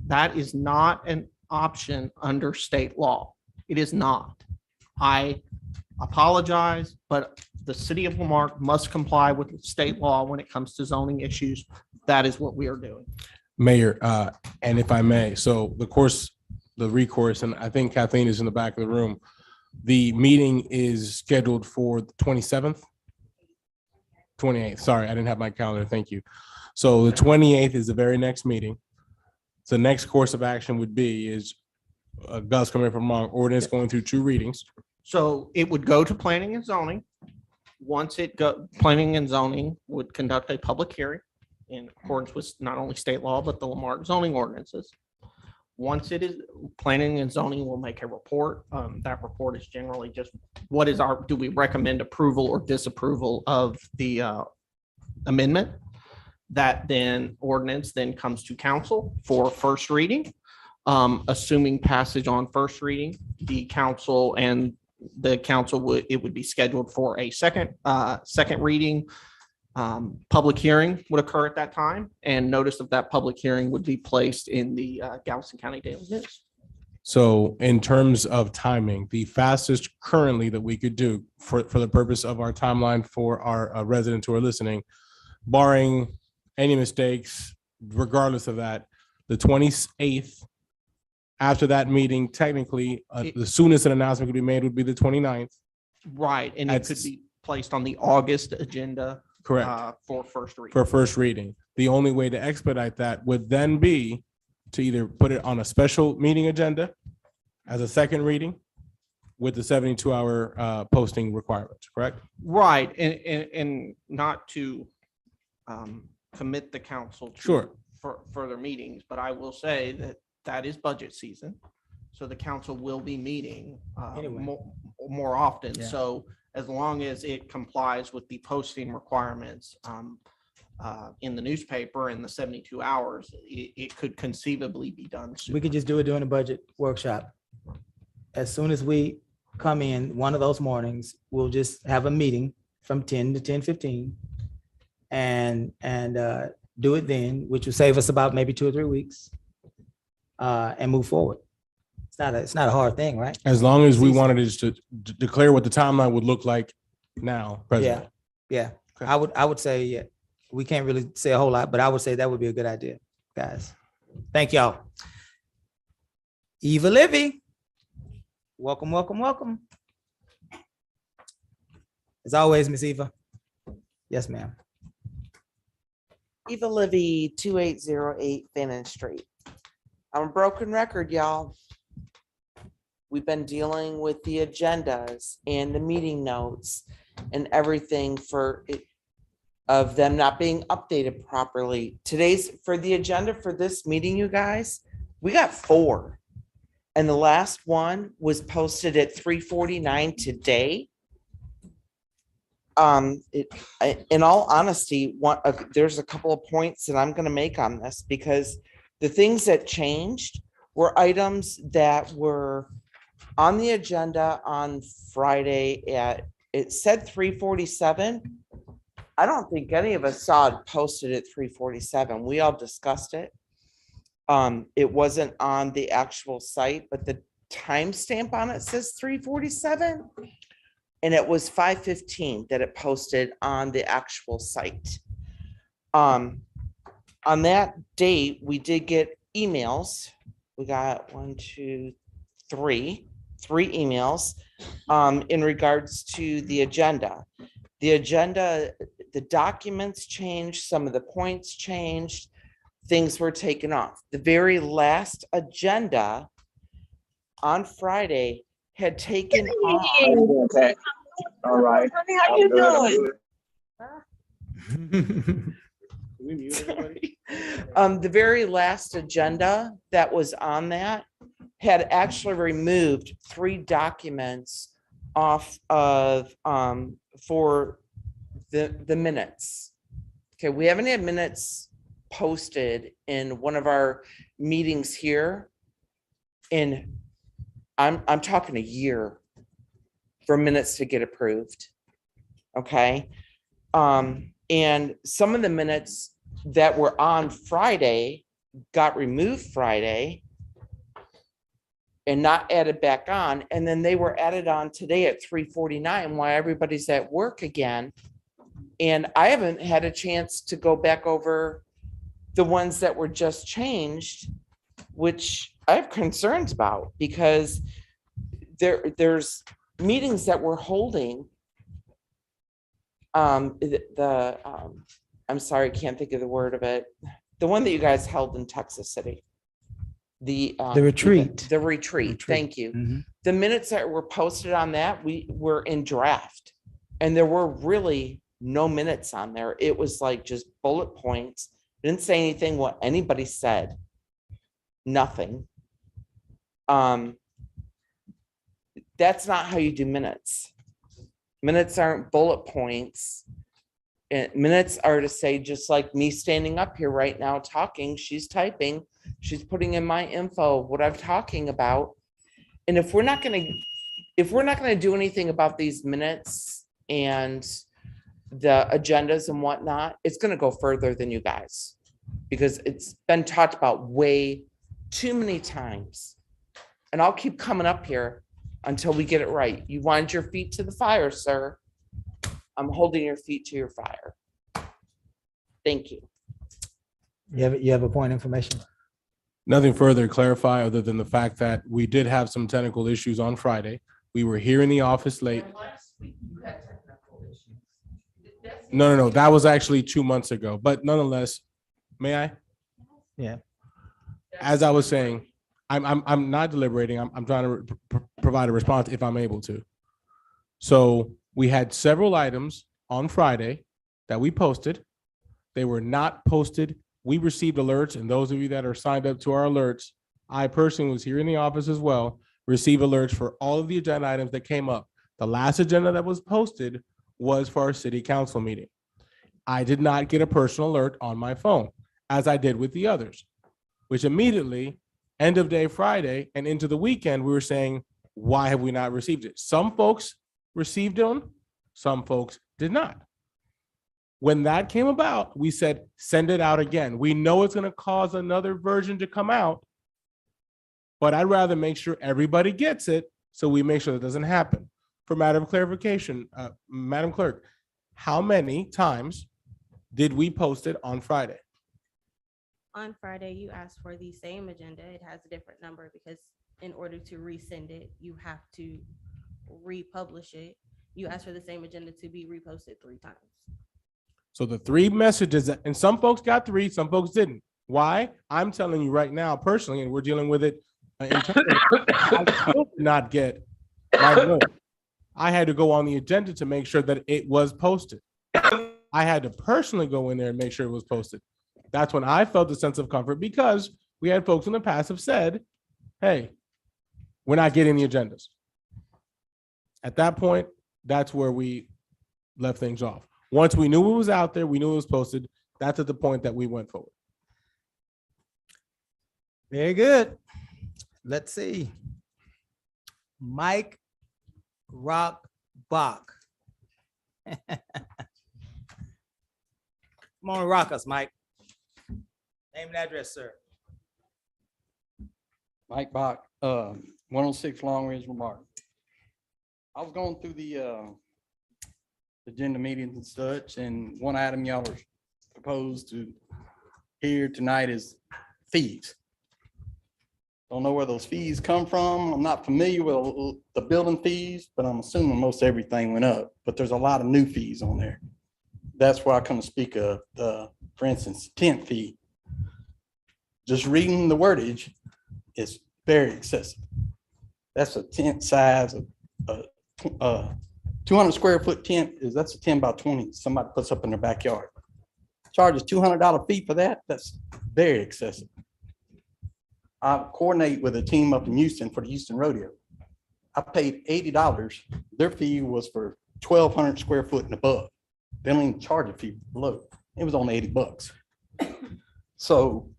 That is not an option under state law. It is not. I apologize, but the city of Lamarck must comply with state law when it comes to zoning issues. That is what we are doing. Mayor, and if I may, so the recourse, and I think Kathleen is in the back of the room. The meeting is scheduled for the 27th, 28th. Sorry, I didn't have my calendar. Thank you. So the 28th is the very next meeting. The next course of action would be Gus, coming from wrong, ordinance going through 2 readings. So it would go to planning and zoning. Once planning and zoning would conduct a public hearing in accordance with not only state law, but the Lamarck zoning ordinances. Once it is, planning and zoning will make a report. That report is generally just do we recommend approval or disapproval of the amendment? That then ordinance then comes to council for first reading. Assuming passage on first reading, the council would be scheduled for a second reading. Public hearing would occur at that time, and notice of that public hearing would be placed in the Galveston County Daily News. So in terms of timing, the fastest currently that we could do for the purpose of our timeline for our residents who are listening, barring any mistakes, regardless of that, the 28th. After that meeting, technically, the soonest an announcement could be made would be the 29th. Right, and it could be placed on the August agenda. Correct. For first reading. For first reading. The only way to expedite that would then be to either put it on a special meeting agenda as a second reading with the 72-hour posting requirements, correct? Right, and not to commit the council to Sure. for further meetings, but I will say that is budget season. So the council will be meeting Anyway. more often. Yeah. So as long as it complies with the posting requirements in the newspaper in the 72 hours, it could conceivably be done sooner. We could just do it during the budget workshop. As soon as we come in one of those mornings, we'll just have a meeting from 10 to 10:15 and do it then, which will save us about maybe 2 or 3 weeks and move forward. It's not a hard thing, right? As long as we wanted to declare what the timeline would look like now, presently. Yeah. I would say, yeah, we can't really say a whole lot, but I would say that would be a good idea, guys. Thank y'all. Eva Livy. Welcome, welcome, welcome. As always, Miss Eva. Yes, ma'am. Eva Livy, 2808 Finnan Street. I'm a broken record, y'all. we've been dealing with the agendas and the meeting notes and everything for it, of them not being updated properly. For the agenda for this meeting, you guys, we got 4. And the last one was posted at 3:49 today. In all honesty, there's a couple of points that I'm going to make on this, because the things that changed were items that were on the agenda on Friday it said 3:47. I don't think any of us saw it posted at 3:47. We all discussed it. It wasn't on the actual site, but the timestamp on it says 3:47. And it was 5:15 that it posted on the actual site. On that date, we did get emails. We got 3 emails in regards to the agenda. The agenda, the documents changed, some of the points changed, things were taken off. The very last agenda on Friday had taken off. Okay. All right. Honey, how you doing? The very last agenda that was on that had actually removed 3 documents off of for the minutes. Okay, we haven't had minutes posted in one of our meetings here in, I'm talking a year for minutes to get approved. Okay. And some of the minutes that were on Friday got removed Friday and not added back on. And then they were added on today at 3:49 while everybody's at work again. And I haven't had a chance to go back over the ones that were just changed, which I have concerns about, because there's meetings that we're holding. I'm sorry, I can't think of the word of it. The one that you guys held in Texas City. The retreat. The retreat. Thank you. Mm-hmm. The minutes that were posted on that, we were in draft, and there were really no minutes on there. It was like just bullet points. Didn't say anything what anybody said. Nothing. That's not how you do minutes. Minutes aren't bullet points. Minutes are to say, just like me standing up here right now talking, she's typing, she's putting in my info, what I'm talking about. And if we're not going to do anything about these minutes and the agendas and whatnot, it's going to go further than you guys, because it's been talked about way too many times. And I'll keep coming up here until we get it right. You wind your feet to the fire, sir. I'm holding your feet to your fire. Thank you. You have a point of information? Nothing further to clarify other than the fact that we did have some technical issues on Friday. We were here in the office late. No. That was actually 2 months ago, but nonetheless, may I? Yeah. As I was saying, I'm not deliberating. I'm trying to provide a response if I'm able to. So we had several items on Friday that we posted. They were not posted. We received alerts, and those of you that are signed up to our alerts, I personally was here in the office as well, receive alerts for all of the agenda items that came up. The last agenda that was posted was for our city council meeting. I did not get a personal alert on my phone, as I did with the others, which immediately, end of day Friday and into the weekend, we were saying, why have we not received it? Some folks received them, some folks did not. When that came about, we said, send it out again. We know it's going to cause another version to come out, but I'd rather make sure everybody gets it so we make sure that doesn't happen. For matter of clarification, Madam Clerk, how many times did we post it on Friday? On Friday, you asked for the same agenda. It has a different number because in order to resend it, you have to republish it. You asked for the same agenda to be reposted 3 times. So the 3 messages, and some folks got 3, some folks didn't. Why? I'm telling you right now personally, and we're dealing with it internally, I still did not get my vote. I had to go on the agenda to make sure that it was posted. I had to personally go in there and make sure it was posted. That's when I felt a sense of comfort because we had folks in the past have said, hey, we're not getting the agendas. At that point, that's where we left things off. Once we knew it was out there, we knew it was posted. That's at the point that we went forward. Very good. Let's see. Mike Rock Bach. Come on, rock us, Mike. Name and address, sir. Mike Bach, 106 Long Ridge, Marque. I was going through the agenda meetings and such, and one item y'all are proposed to hear tonight is fees. Don't know where those fees come from. I'm not familiar with the building fees, but I'm assuming most everything went up, but there's a lot of new fees on there. That's where I come to speak of, for instance, tent fee. Just reading the wordage is very excessive. That's a tent size of 200 square foot tent that's a 10 by 20 somebody puts up in their backyard. Charges $200 fee for that. That's very excessive. I coordinate with a team up in Houston for the Houston Rodeo. I paid $80. Their fee was for 1,200 square foot and above. They don't even charge a fee below. It was only $80. So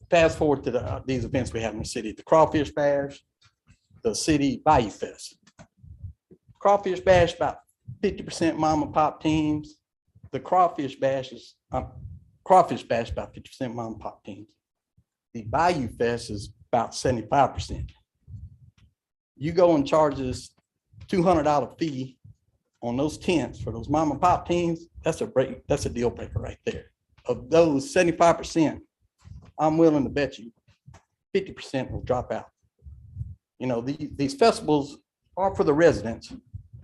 fast forward to these events we have in the city, the Crawfish Bash, the City Bayou Fest. Crawfish Bash, about 50% mom and pop teams. The Crawfish Bash is about 50% mom and pop teams. The Bayou Fest is about 75%. You go and charge us $200 fee on those tents for those mom and pop teams. That's a deal breaker right there. Of those 75%, I'm willing to bet you 50% will drop out. You know, these festivals are for the residents,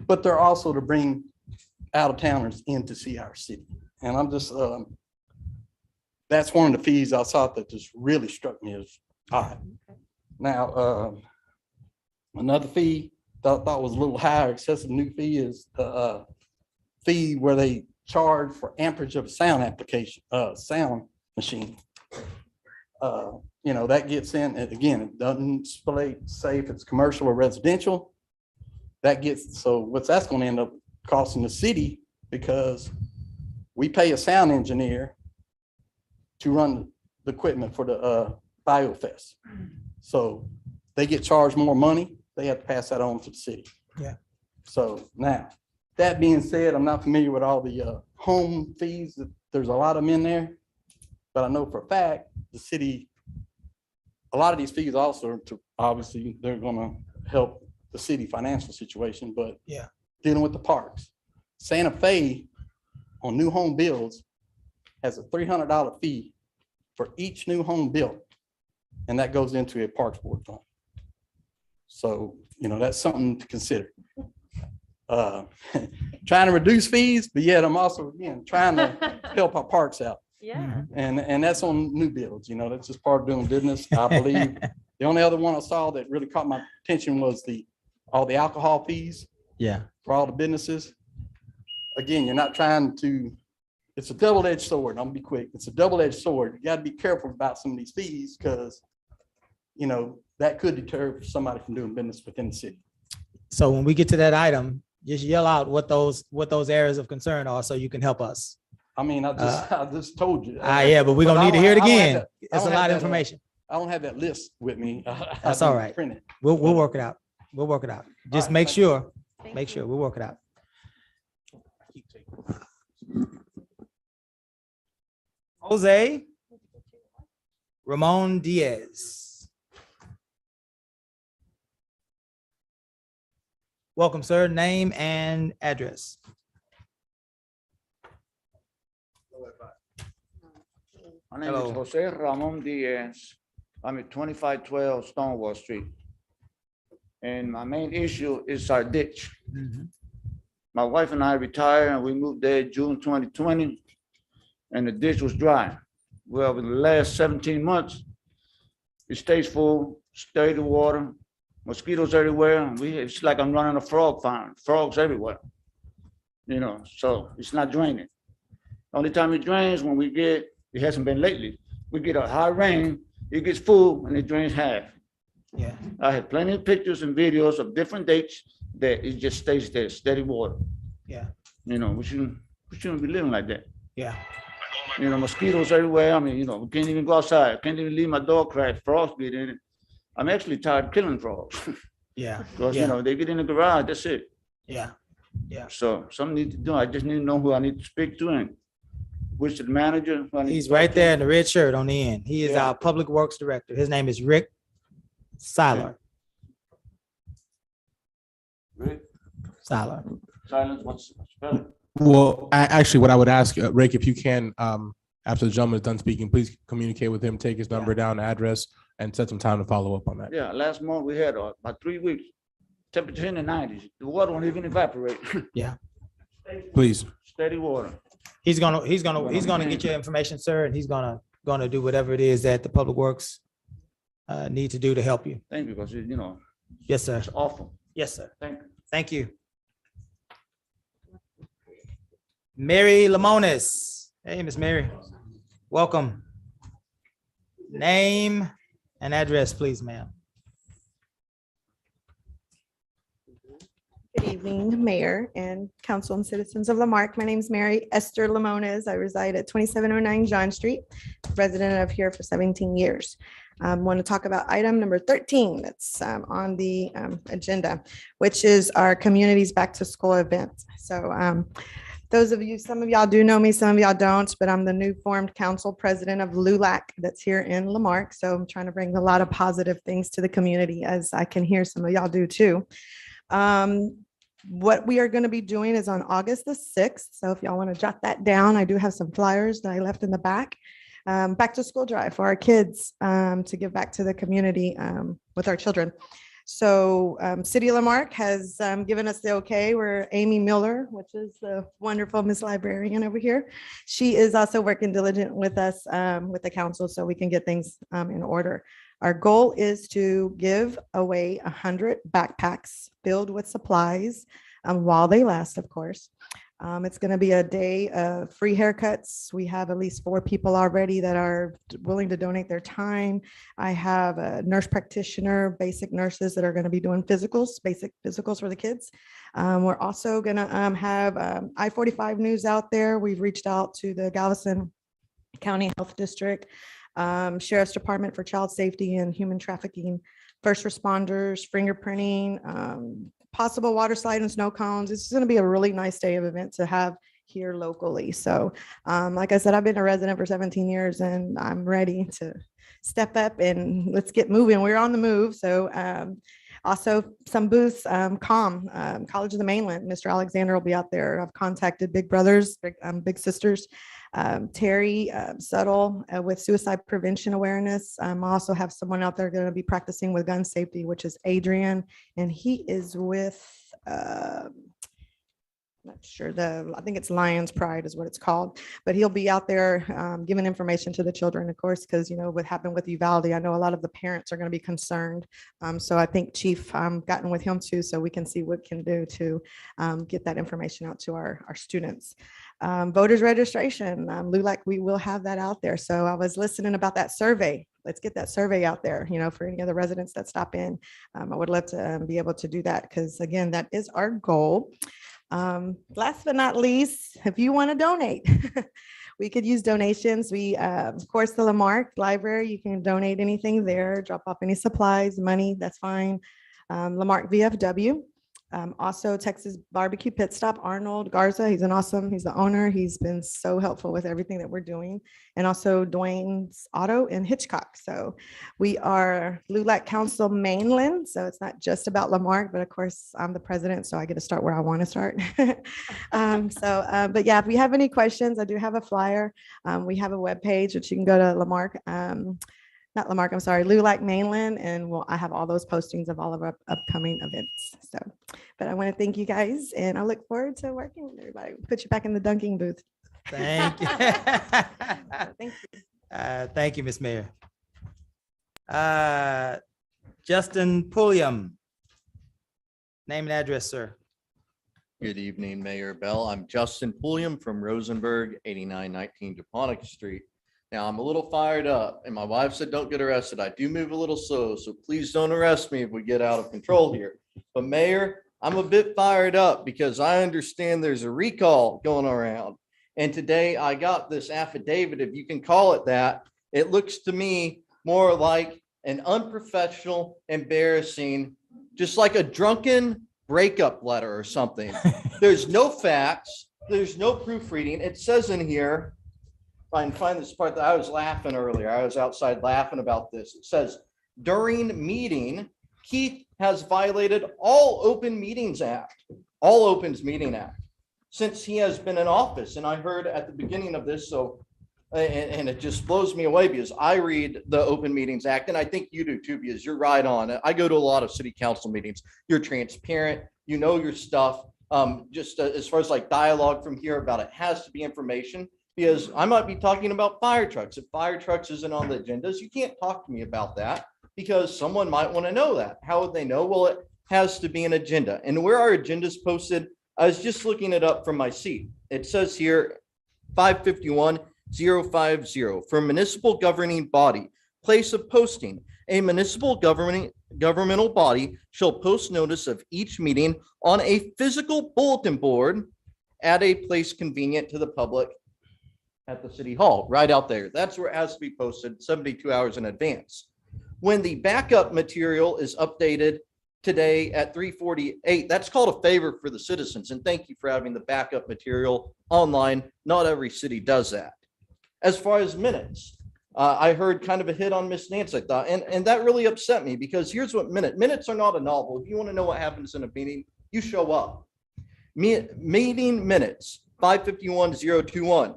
but they're also to bring out of towners in to see our city. And I'm just, that's one of the fees I saw that just really struck me as odd. Now, another fee that I thought was a little higher, excessive new fee is the fee where they charge for amperage of a sound application, sound machine. You know, that gets in, and again, it doesn't say if it's commercial or residential. That gets, so what's that's going to end up costing the city, because we pay a sound engineer to run the equipment for the BioFest. So they get charged more money. They have to pass that on to the city. Yeah. So now, that being said, I'm not familiar with all the home fees. There's a lot of them in there, but I know for a fact the city, a lot of these fees also, obviously, they're going to help the city financial situation, but yeah, dealing with the parks. Santa Fe on new home builds has a $300 fee for each new home built, and that goes into a parks board fund. So, you know, that's something to consider. Trying to reduce fees, but yet I'm also, again, trying to help our parks out. Yeah. And that's on new builds, you know, that's just part of doing business, I believe. The only other one I saw that really caught my attention was all the alcohol fees. Yeah. For all the businesses. Again, you're not trying to, it's a double-edged sword. I'm gonna be quick. It's a double-edged sword. You gotta be careful about some of these fees because, you know, that could deter somebody from doing business within the city. So when we get to that item, just yell out what those areas of concern are so you can help us. I mean, I just told you. Yeah, but we're gonna need to hear it again. It's a lot of information. I don't have that list with me. That's all right. We'll work it out. We'll work it out. Just make sure. Make sure we'll work it out. Jose Ramon Diaz. Welcome, sir. Name and address. My name is Jose Ramon Diaz. I'm at 2512 Stonewall Street. And my main issue is our ditch. My wife and I retired and we moved there June 2020, and the ditch was dry. Well, in the last 17 months, it stays full dirty water, mosquitoes everywhere. And it's like I'm running a frog farm, frogs everywhere. You know, so it's not draining. Only time it drains when it hasn't been lately. We get a high rain, it gets full and it drains half. Yeah. I have plenty of pictures and videos of different dates that it just stays there, steady water. Yeah. You know, we shouldn't be living like that. Yeah. You know, mosquitoes everywhere. I mean, you know, we can't even go outside. Can't even leave my dog crack. Frogs get in it. I'm actually tired of killing frogs. Yeah. Because, Yeah. you know, they get in the garage, that's it. Yeah. Yeah. So something need to do. I just need to know who I need to speak to and which the manager. who I need to He's talk right to. there in the red shirt on the end. He is Yeah. our Public Works Director. His name is Rick Seiler. Rick? Seiler. Silence, what's spelling? Well, actually, what I would ask, Rick, if you can, after the gentleman is done speaking, please communicate with him, take his number down, address, and set some time to follow up on that. Yeah, last month we had about 3 weeks, temperature in the 90s. The water won't even evaporate. Yeah. Please. Steady water. He's gonna get your information, sir, and he's gonna do whatever it is that the Public Works need to do to help you. Thank you, because, you know. Yes, sir. It's awful. Yes, sir. Thank you. Thank you. Mary Lamonis. Hey, Miss Mary. Welcome. Name and address, please, ma'am. Good evening, Mayor and Council and citizens of Lamarck. My name is Mary Esther Lamones. I reside at 2709 John Street, resident of here for 17 years. Want to talk about item number 13 that's on the agenda, which is our community's back to school event. So those of you, some of y'all do know me, some of y'all don't, but I'm the new formed council president of LULAC that's here in Lamarck. So I'm trying to bring a lot of positive things to the community, as I can hear some of y'all do too. What we are going to be doing is on August the 6th. So if y'all want to jot that down, I do have some flyers that I left in the back. Back to school drive for our kids to give back to the community with our children. So City of Lamarck has given us the okay. We're Amy Miller, which is the wonderful Miss Librarian over here. She is also working diligent with us with the council so we can get things in order. Our goal is to give away 100 backpacks filled with supplies while they last, of course. It's going to be a day of free haircuts. We have at least 4 people already that are willing to donate their time. I have a nurse practitioner, basic nurses that are going to be doing physicals, basic physicals for the kids. We're also going to have I-45 news out there. We've reached out to the Galveston County Health District, Sheriff's Department for Child Safety and Human Trafficking, first responders, fingerprinting, possible water slide and snow cones. It's going to be a really nice day of event to have here locally. So like I said, I've been a resident for 17 years and I'm ready to step up and let's get moving. We're on the move. So also some booths, College of the Mainland, Mr. Alexander will be out there. I've contacted Big Brothers, Big Sisters, Terry Subtle with suicide prevention awareness. I also have someone out there going to be practicing with gun safety, which is Adrian, and he is with not sure I think it's Lion's Pride is what it's called, but he'll be out there giving information to the children, of course, because you know what happened with Uvalde. I know a lot of the parents are going to be concerned. So I think Chief gotten with him too, so we can see what we can do to get that information out to our students. Voters registration, LULAC, we will have that out there. So I was listening about that survey. Let's get that survey out there, you know, for any of the residents that stop in. I would love to be able to do that because again, that is our goal. Last but not least, if you want to donate, we could use donations. We, of course, the Lamarck Library, you can donate anything there, drop off any supplies, money, that's fine. Lamarck VFW. Also Texas Barbecue Pit Stop, Arnold Garza. He's the owner. He's been so helpful with everything that we're doing. And also Dwayne's Auto in Hitchcock. So we are LULAC Council Mainland. So it's not just about Lamarck, but of course I'm the president, so I get to start where I want to start. But yeah, if we have any questions, I do have a flyer. We have a webpage, which you can go to Lamarck. Not Lamarck, I'm sorry, LULAC Mainland, and I have all those postings of all of our upcoming events. So, but I want to thank you guys, and I look forward to working with everybody. Put you back in the dunking booth. Thank you. Thank you. Thank you, Miss Mayor. Justin Pulliam. Name and address, sir. Good evening, Mayor Bell. I'm Justin Pulliam from Rosenberg, 8919 Japonica Street. Now, I'm a little fired up, and my wife said, don't get arrested. I do move a little slow, so please don't arrest me if we get out of control here. But Mayor, I'm a bit fired up because I understand there's a recall going around. And today I got this affidavit, if you can call it that. It looks to me more like an unprofessional, embarrassing, just like a drunken breakup letter or something. There's no facts. There's no proofreading. It says in here, if I can find this part that I was laughing earlier. I was outside laughing about this. It says, during meeting, Keith has violated all Open Meetings Act, all Opens Meeting Act, since he has been in office. And I heard at the beginning of this, so, and it just blows me away because I read the Open Meetings Act, and I think you do too, because you're right on it. I go to a lot of city council meetings. You're transparent, you know your stuff. Just as far as like dialogue from here about it has to be information, because I might be talking about fire trucks. If fire trucks isn't on the agendas, you can't talk to me about that because someone might want to know that. How would they know? Well, it has to be an agenda. And where our agendas posted, I was just looking it up from my seat. It says here 551-050 for municipal governing body, place of posting. A municipal governmental body shall post notice of each meeting on a physical bulletin board at a place convenient to the public at the city hall, right out there. That's where it has to be posted 72 hours in advance. When the backup material is updated today at 3:48, that's called a favor for the citizens. And thank you for having the backup material online. Not every city does that. As far as minutes, I heard kind of a hit on Miss Nance, I thought, and that really upset me because here's what minutes are not a novel. If you want to know what happens in a meeting, you show up. Meeting minutes, 551-021.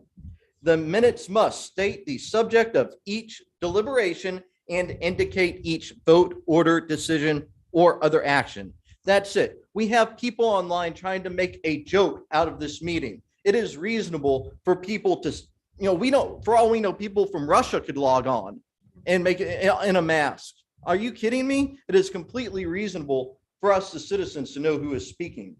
The minutes must state the subject of each deliberation and indicate each vote, order, decision, or other action. That's it. We have people online trying to make a joke out of this meeting. It is reasonable for people to, we don't, for all we know, people from Russia could log on and make it in a mask. Are you kidding me? It is completely reasonable for us, the citizens, to know who is speaking.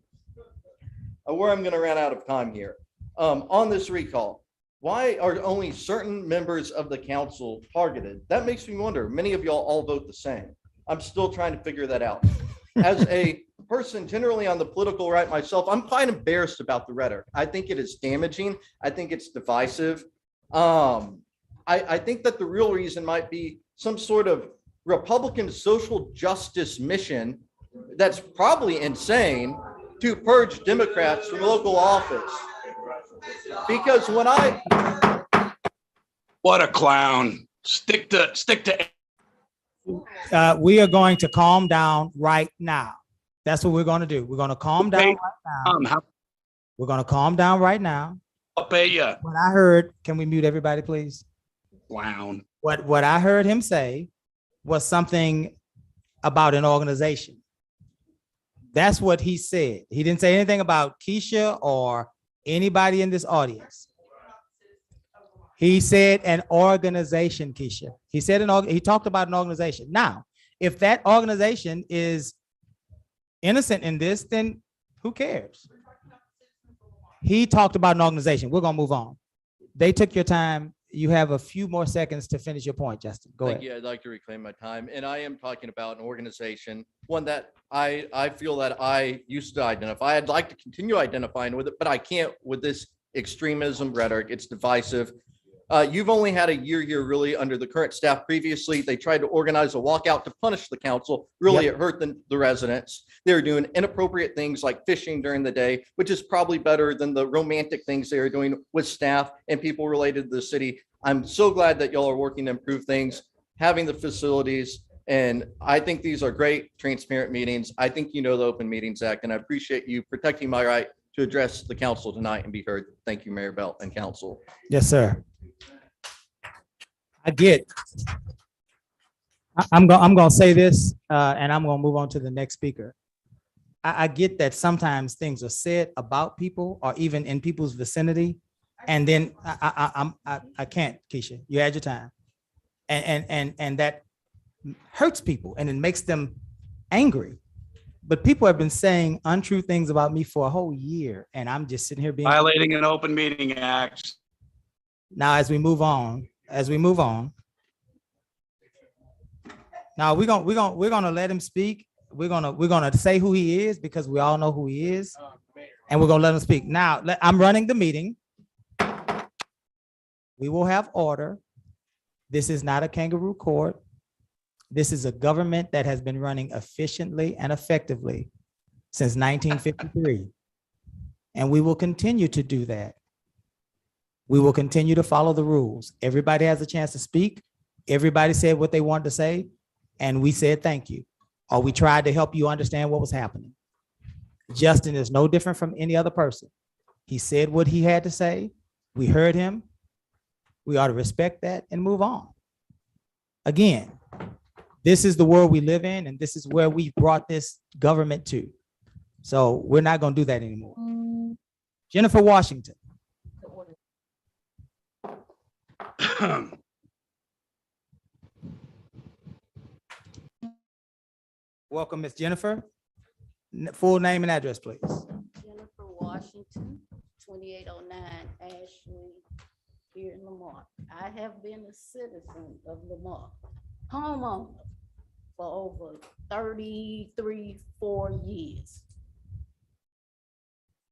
Where I'm going to run out of time here. On this recall, why are only certain members of the council targeted? That makes me wonder. Many of y'all all vote the same. I'm still trying to figure that out. As a person generally on the political right myself, I'm quite embarrassed about the rhetoric. I think it is damaging. I think it's divisive. I think that the real reason might be some sort of Republican social justice mission that's probably insane to purge Democrats from local office. Because when what a clown. Stick to We are going to calm down right now. That's what we're going to do. We're going to calm down right now. We're going to calm down right now. I'll pay you. What I heard, can we mute everybody, please? Clown. What I heard him say was something about an organization. That's what he said. He didn't say anything about Keisha or anybody in this audience. He said an organization, Keisha. He said he talked about an organization. Now, if that organization is innocent in this, then who cares? He talked about an organization. We're gonna move on. They took your time. You have a few more seconds to finish your point, Justin. Go ahead. Thank you. I'd like to reclaim my time. And I am talking about an organization, one that I feel that I used to identify. I'd like to continue identifying with it, but I can't with this extremism rhetoric. It's divisive. You've only had a year here really under the current staff. Previously, they tried to organize a walkout to punish the council. Really, It hurt the residents. They were doing inappropriate things like fishing during the day, which is probably better than the romantic things they were doing with staff and people related to the city. I'm so glad that y'all are working to improve things, having the facilities. And I think these are great, transparent meetings. I think you know the Open Meetings Act, and I appreciate you protecting my right to address the council tonight and be heard. Thank you, Mayor Bell and council. Yes, sir. I'm gonna say this, and I'm gonna move on to the next speaker. I get that sometimes things are said about people or even in people's vicinity, and then I can't, Keisha. You had your time, and that hurts people and it makes them angry. But people have been saying untrue things about me for a whole year, and I'm just sitting here being. Violating an open meeting act. Now, as we move on, now we're gonna let him speak. We're gonna say who he is because we all know who he is, and we're gonna let him speak. Now, I'm running the meeting. We will have order. This is not a kangaroo court. This is a government that has been running efficiently and effectively since 1953. And we will continue to do that. We will continue to follow the rules. Everybody has a chance to speak. Everybody said what they wanted to say, and we said thank you, or we tried to help you understand what was happening. Justin is no different from any other person. He said what he had to say. We heard him. We ought to respect that and move on. Again, this is the world we live in, and this is where we brought this government to. So we're not going to do that anymore. Jennifer Washington. Welcome, Miss Jennifer. Full name and address, please. Jennifer Washington, 2809 Ashley, here in Lamar. I have been a citizen of Lamar, homeowner for over 4 years.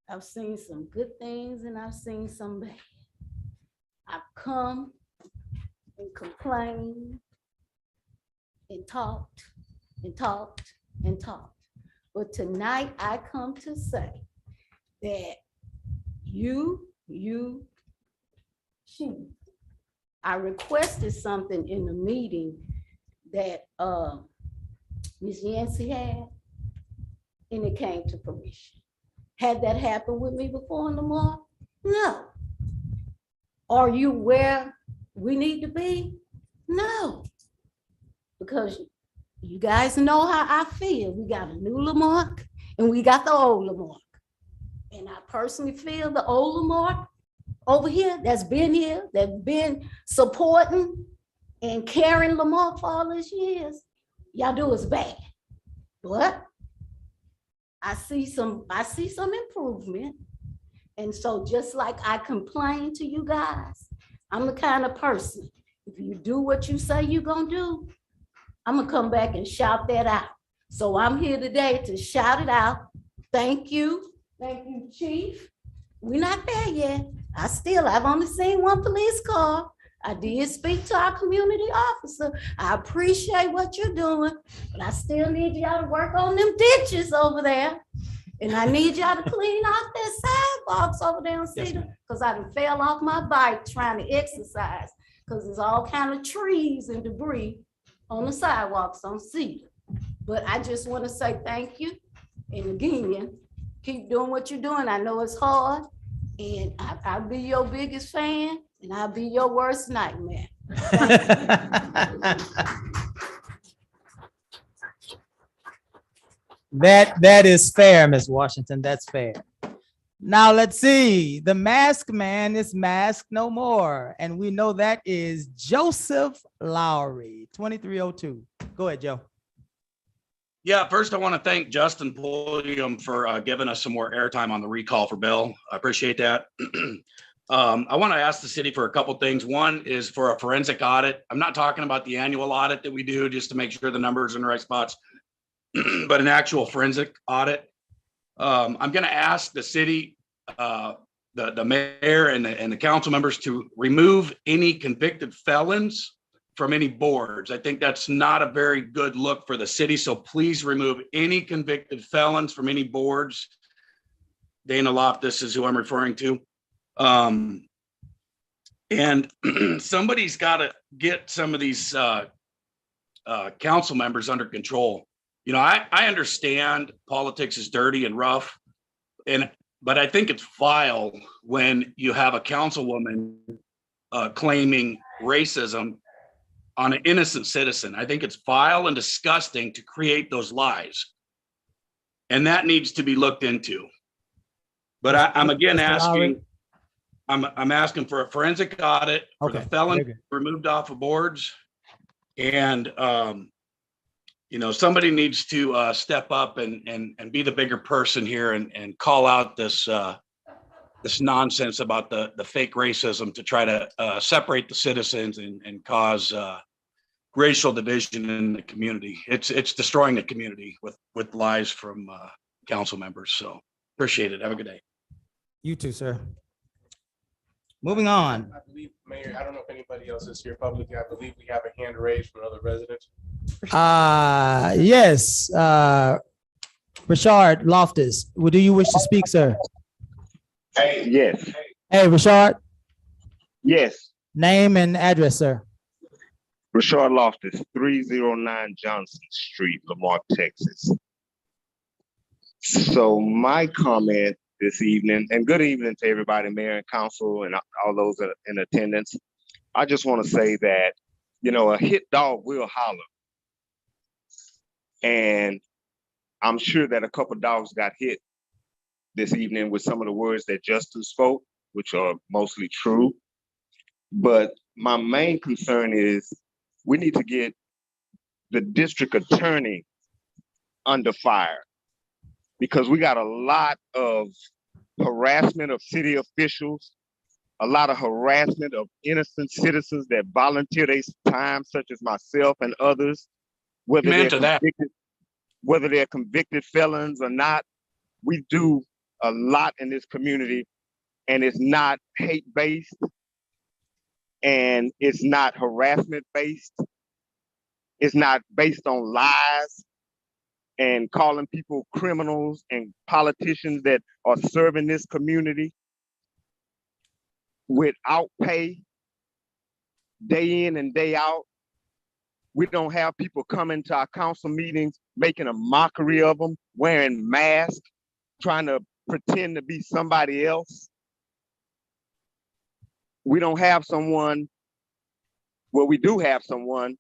I've seen some good things and I've seen some bad. I've come and complained and talked and talked and talked. But tonight I come to say that I requested something in the meeting that Ms. Yancey had, and it came to fruition. Had that happened with me before in the mall? No. Are you where we need to be? No. Because you guys know how I feel. We got a new Lamarck and we got the old Lamarck. And I personally feel the old Lamarck over here, that's been supporting and carrying Lamarck for all these years, y'all do is bad. But I see some improvement. And so just like I complain to you guys, I'm the kind of person, if you do what you say you're gonna do, I'm gonna come back and shout that out. So I'm here today to shout it out. Thank you, Chief. We're not there yet. I've only seen one police car. I did speak to our community officer. I appreciate what you're doing, but I still need y'all to work on them ditches over there. And I need y'all to clean off that sidewalks over there on Cedar, because I done fell off my bike trying to exercise, because there's all kind of trees and debris on the sidewalks on Cedar. But I just want to say thank you. And again, keep doing what you're doing. I know it's hard, and I'll be your biggest fan, and I'll be your worst nightmare. That is fair, Ms. Washington. That's fair. Now let's see. The masked man is masked no more. And we know that is Joseph Lowry, 2302. Go ahead, Joe. Yeah, first I want to thank Justin Pulliam for giving us some more airtime on the recall for Bill. I appreciate that. I want to ask the city for a couple things. One is for a forensic audit. I'm not talking about the annual audit that we do just to make sure the numbers are in the right spots, but an actual forensic audit. I'm going to ask the city, the mayor and the council members to remove any convicted felons from any boards. I think that's not a very good look for the city. So please remove any convicted felons from any boards. Dana Loftus is who I'm referring to. And somebody's got to get some of these council members under control. You know, I understand politics is dirty and rough, but I think it's vile when you have a councilwoman claiming racism on an innocent citizen. I think it's vile and disgusting to create those lies. And that needs to be looked into. But I'm again asking, I'm asking for a forensic audit for the felon removed off of boards, and somebody needs to step up and be the bigger person here and call out this nonsense about the fake racism to try to separate the citizens and cause racial division in the community. It's destroying the community with lies from council members. So appreciate it. Have a good day. You too, sir. Moving on. I believe, Mayor, I don't know if anybody else is here publicly. I believe we have a hand raised from another resident. Yes, Rashard Loftus, do you wish to speak, sir? Yes. Hey, Rashard, Yes. name and address, sir. Rashard Loftus, 309 Johnson Street, Lamarck, Texas. So my comment this evening, and good evening to everybody, mayor and council and all those that are in attendance. I just want to say that, a hit dog will holler. And I'm sure that a couple dogs got hit this evening with some of the words that Justin spoke, which are mostly true. But my main concern is we need to get the district attorney under fire, because we got a lot of harassment of city officials, a lot of harassment of innocent citizens that volunteer their time, such as myself and others, whether they're convicted felons or not. We do a lot in this community, and it's not hate-based, and it's not harassment-based. It's not based on lies and calling people criminals and politicians that are serving this community without pay, day in and day out. We don't have people coming to our council meetings making a mockery of them, wearing masks, trying to pretend to be somebody else. We don't have someone, well, we do have someone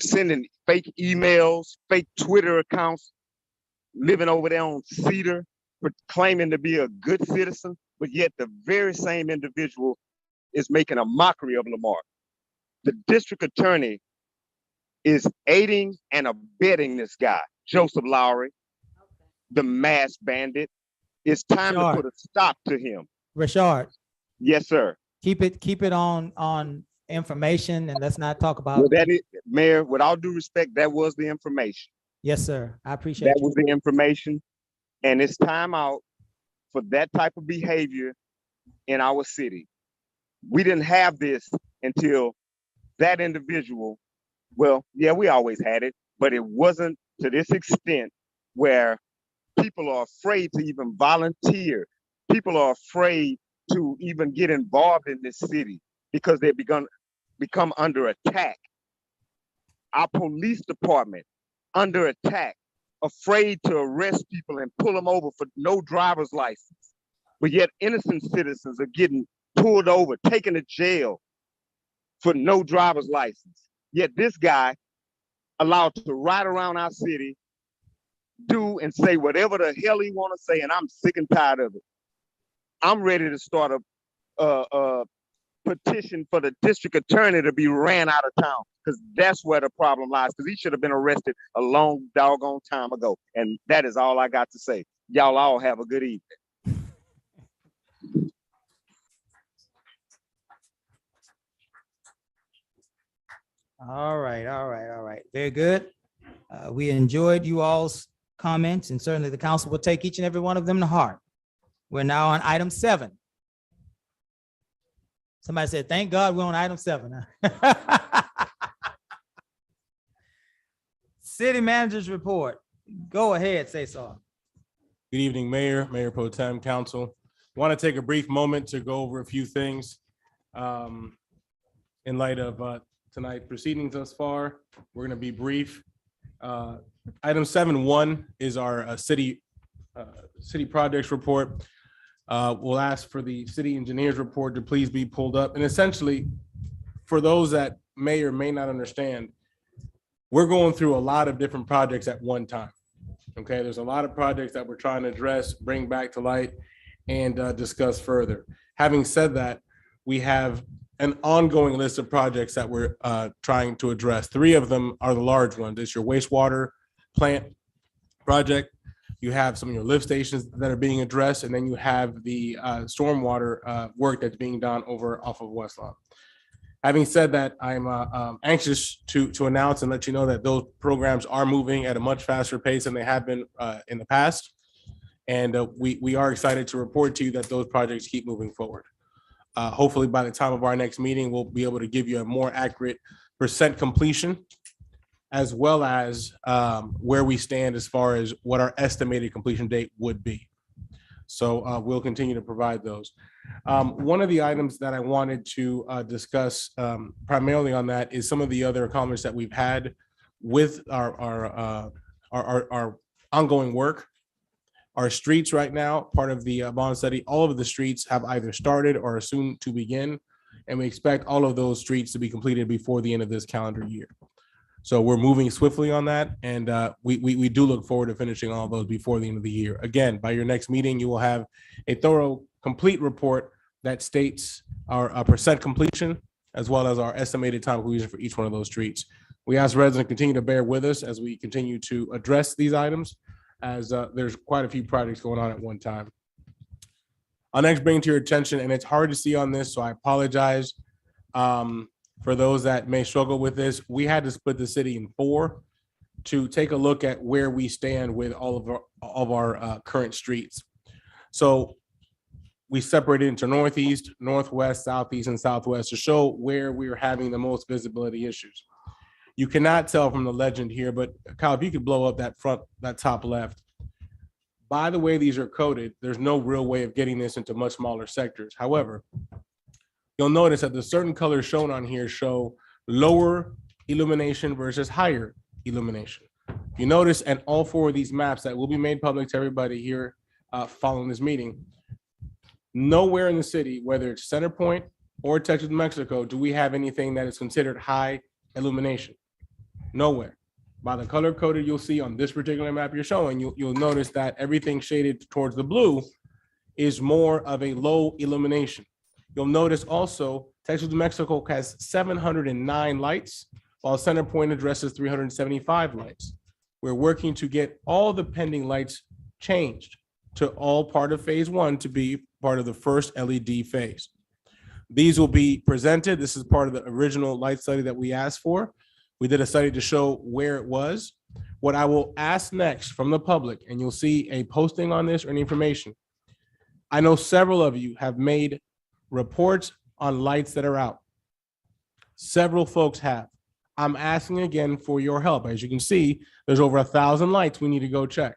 sending fake emails, fake Twitter accounts, living over there on Cedar, claiming to be a good citizen, but yet the very same individual is making a mockery of Lamarck. The district attorney is aiding and abetting this guy, Joseph Lowry, the mass bandit. It's time to put a stop to him. Rashard. Yes, sir. Keep it on information, and let's not talk about. Well, that is, Mayor, with all due respect, that was the information. Yes, sir. I appreciate that was the information. And it's time out for that type of behavior in our city. We didn't have this until that individual, well, yeah, we always had it, but it wasn't to this extent where people are afraid to even volunteer. People are afraid to even get involved in this city because they've become under attack. Our police department under attack, afraid to arrest people and pull them over for no driver's license. But yet innocent citizens are getting pulled over, taken to jail for no driver's license. Yet this guy allowed to ride around our city, do and say whatever the hell he want to say, and I'm sick and tired of it. I'm ready to start a petition for the district attorney to be ran out of town, because that's where the problem lies, because he should have been arrested a long doggone time ago. And that is all I got to say. Y'all all have a good evening. All right. Very good. We enjoyed you all's comments, and certainly the council will take each and every one of them to heart. We're now on item 7. Somebody said, thank God we're on item 7. Huh? City managers report. Go ahead, say so. Good evening, Mayor, Mayor Pro Tem, Council. Want to take a brief moment to go over a few things in light of tonight's proceedings thus far. We're going to be brief. Item 7.1 is our city projects report. We'll ask for the city engineer's report to please be pulled up. And essentially, for those that may or may not understand, we're going through a lot of different projects at one time. Okay, there's a lot of projects that we're trying to address, bring back to light, and discuss further. Having said that, we have an ongoing list of projects that we're trying to address. 3 of them are the large ones. It's your wastewater plant project. You have some of your lift stations that are being addressed, and then you have the stormwater work that's being done over off of West Lawn. Having said that, I'm anxious to announce and let you know that those programs are moving at a much faster pace than they have been in the past. And we are excited to report to you that those projects keep moving forward. Hopefully by the time of our next meeting, we'll be able to give you a more accurate % completion, as well as where we stand as far as what our estimated completion date would be. So we'll continue to provide those. One of the items that I wanted to discuss primarily on that is some of the other comments that we've had with our ongoing work. Our streets right now, part of the bond study, all of the streets have either started or are soon to begin. And we expect all of those streets to be completed before the end of this calendar year. So we're moving swiftly on that. And we do look forward to finishing all of those before the end of the year. Again, by your next meeting, you will have a thorough, complete report that states our % completion, as well as our estimated time completion for each one of those streets. We ask residents to continue to bear with us as we continue to address these items, as there's quite a few projects going on at one time. I'll next bring to your attention, and it's hard to see on this, so I apologize for those that may struggle with this. We had to split the city in 4 to take a look at where we stand with all of our current streets. So we separated into Northeast, Northwest, Southeast, and Southwest to show where we are having the most visibility issues. You cannot tell from the legend here, but Kyle, if you could blow up that top left. By the way these are coded, there's no real way of getting this into much smaller sectors. However, you'll notice that the certain colors shown on here show lower illumination versus higher illumination. You notice, and all 4 of these maps that will be made public to everybody here following this meeting, nowhere in the city, whether it's Center Point or Texas, New Mexico, do we have anything that is considered high illumination. Nowhere. By the color coded you'll see on this particular map you're showing, you'll notice that everything shaded towards the blue is more of a low illumination. You'll notice also Texas, New Mexico has 709 lights, while Center Point addresses 375 lights. We're working to get all the pending lights changed to all part of phase 1 to be part of the first LED phase. These will be presented. This is part of the original light study that we asked for. We did a study to show where it was. What I will ask next from the public, and you'll see a posting on this or any information. I know several of you have made reports on lights that are out. Several folks have. I'm asking again for your help. As you can see, there's over 1,000 lights we need to go check.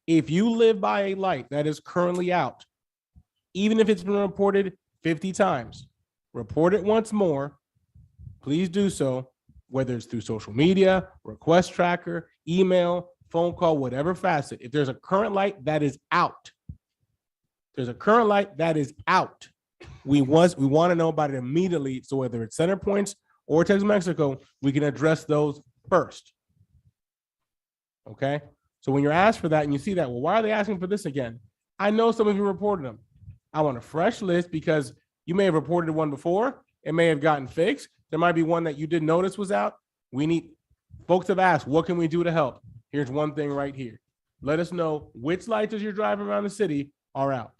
If you live by a light that is currently out, even if it's been reported 50 times, report it once more. Please do so, whether it's through social media, request tracker, email, phone call, whatever facet. If there's a current light that is out, we want to know about it immediately. So whether it's Center Points or Texas, Mexico, we can address those first. Okay. So when you're asked for that and you see that, well, why are they asking for this again? I know some of you reported them. I want a fresh list because you may have reported one before. It may have gotten fixed. There might be one that you didn't notice was out. We need folks have asked, what can we do to help? Here's one thing right here. Let us know which lights as you're driving around the city are out,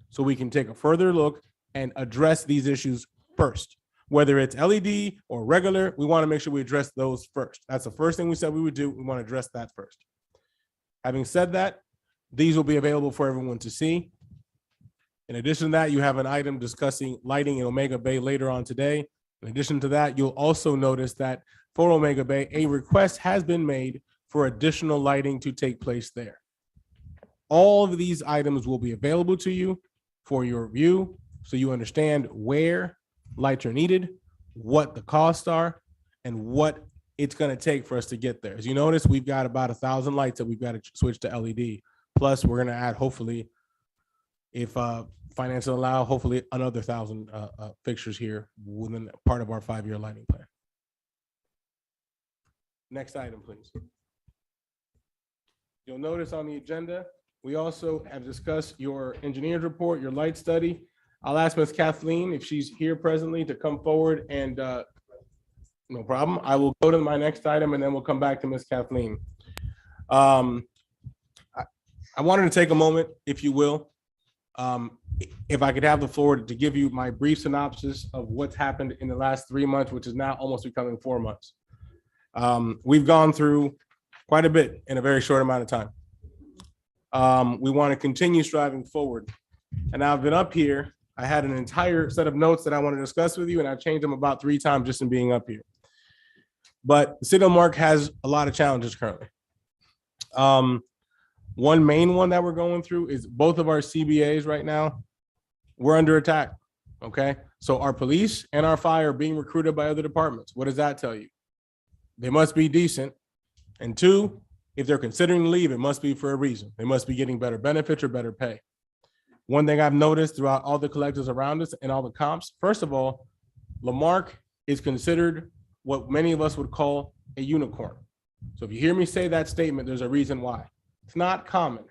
so we can take a further look and address these issues first. Whether it's LED or regular, we want to make sure we address those first. That's the first thing we said we would do. We want to address that first. Having said that, these will be available for everyone to see. In addition to that, you have an item discussing lighting in Omega Bay later on today. In addition to that, you'll also notice that for Omega Bay, a request has been made for additional lighting to take place there. All of these items will be available to you for your review, so you understand where lights are needed, what the costs are, and what it's going to take for us to get there. As you notice, we've got about 1,000 lights that we've got to switch to LED. Plus, we're going to add, hopefully, if finance will allow, hopefully another 1,000 fixtures here within part of our 5-year lighting plan. Next item, please. You'll notice on the agenda, we also have discussed your engineer's report, your light study. I'll ask Miss Kathleen if she's here presently to come forward and no problem. I will go to my next item and then we'll come back to Miss Kathleen. I wanted to take a moment, if you will, if I could have the floor to give you my brief synopsis of what's happened in the last 3 months, which is now almost becoming 4 months. We've gone through quite a bit in a very short amount of time. We want to continue striving forward. And I've been up here. I had an entire set of notes that I want to discuss with you, and I've changed them about 3 times just in being up here. But the city of Marque has a lot of challenges currently. One main one that we're going through is both of our CBAs right now. We're under attack. Okay. So our police and our fire are being recruited by other departments. What does that tell you? They must be decent. And 2, if they're considering to leave, it must be for a reason. They must be getting better benefits or better pay. One thing I've noticed throughout all the collectives around us and all the comps, first of all, Lamarck is considered what many of us would call a unicorn. So if you hear me say that statement, there's a reason why. It's not common.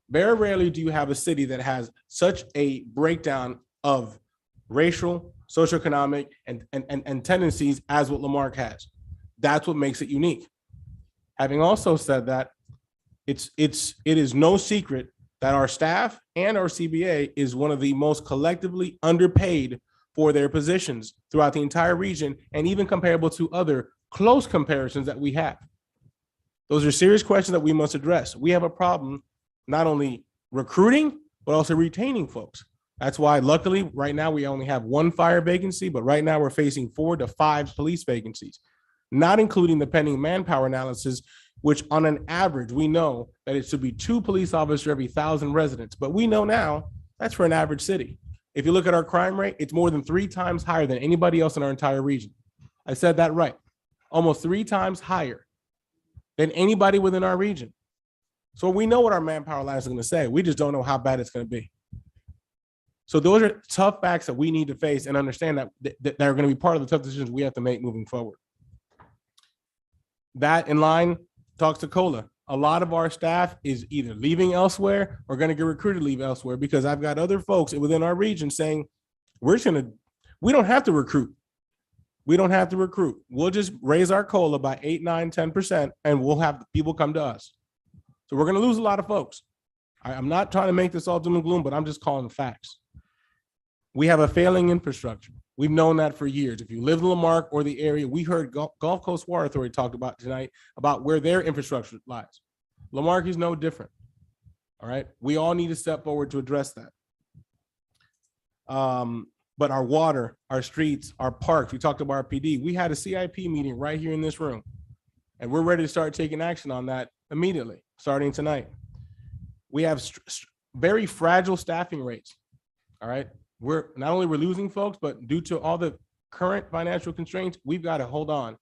Very rarely do you have a city that has such a breakdown of racial, socioeconomic, and tendencies as what Lamarck has. That's what makes it unique. Having also said that, it is no secret that our staff and our CBA is one of the most collectively underpaid for their positions throughout the entire region, and even comparable to other close comparisons that we have. Those are serious questions that we must address. We have a problem not only recruiting, but also retaining folks. That's why luckily right now we only have 1 fire vacancy, but right now we're facing 4 to 5 police vacancies, not including the pending manpower analysis, which on an average, we know that it should be 2 police officers every 1,000 residents. But we know now that's for an average city. If you look at our crime rate, it's more than 3 times higher than anybody else in our entire region. I said that right. Almost 3 times higher than anybody within our region. So we know what our manpower line is going to say. We just don't know how bad it's going to be. So those are tough facts that we need to face and understand that are going to be part of the tough decisions we have to make moving forward. That in line talks to COLA. A lot of our staff is either leaving elsewhere or going to get recruited to leave elsewhere, because I've got other folks within our region saying, we don't have to recruit. We don't have to recruit. We'll just raise our COLA by 8, 9, 10%, and we'll have people come to us. So we're going to lose a lot of folks. I'm not trying to make this all doom and gloom, but I'm just calling the facts. We have a failing infrastructure. We've known that for years. If you live in Lamarque or the area, we heard Gulf Coast Water Authority talked about tonight about where their infrastructure lies. Lamarque is no different. All right. We all need to step forward to address that. But our water, our streets, our parks, we talked about our PD. We had a CIP meeting right here in this room, and we're ready to start taking action on that immediately, starting tonight. We have very fragile staffing rates. All right. We're losing folks, but due to all the current financial constraints, we've got to hold on,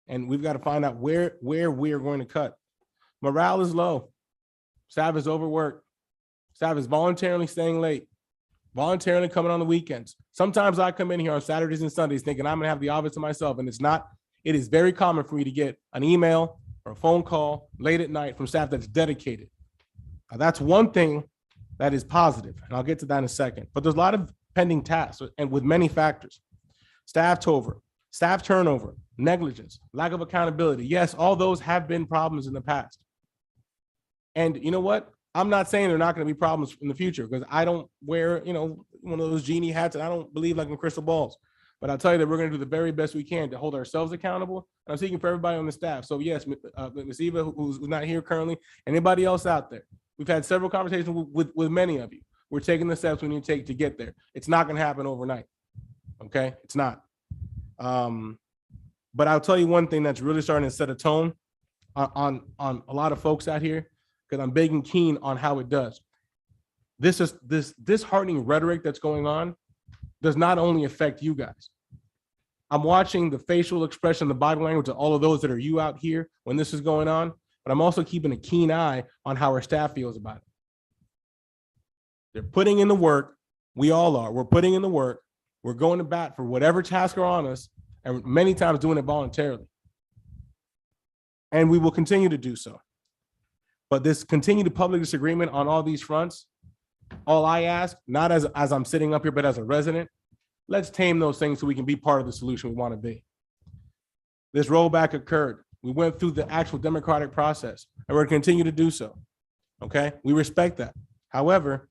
and we've got to find out where we are going to cut. Morale is low. Staff is overworked. Staff is voluntarily staying late, voluntarily coming on the weekends. Sometimes I come in here on Saturdays and Sundays thinking I'm gonna have the office to myself, and it's not. It is very common for me to get an email or a phone call late at night from staff that's dedicated. Now, that's one thing that is positive, and I'll get to that in a second. But there's a lot of pending tasks, and with many factors: staff turnover, negligence, lack of accountability. Yes, all those have been problems in the past. And you know what? I'm not saying they're not going to be problems in the future, because I don't wear, one of those genie hats, and I don't believe like in crystal balls. But I'll tell you that we're going to do the very best we can to hold ourselves accountable. And I'm speaking for everybody on the staff. So yes, Ms. Eva, who's not here currently, anybody else out there, we've had several conversations with many of you. We're taking the steps we need to take to get there. It's not going to happen overnight. Okay, it's not. But I'll tell you one thing that's really starting to set a tone on a lot of folks out here, because I'm big and keen on how it does. This disheartening rhetoric that's going on does not only affect you guys. I'm watching the facial expression, the body language of all of those that are you out here when this is going on, but I'm also keeping a keen eye on how our staff feels about it. They're putting in the work. We all are. We're putting in the work. We're going to bat for whatever tasks are on us, and many times doing it voluntarily. And we will continue to do so. But this continued public disagreement on all these fronts All I ask, not as I'm sitting up here, but as a resident, let's tame those things so we can be part of the solution we want to be. This rollback occurred. We went through the actual democratic process, and we're going to continue to do so. Okay, we respect that. However,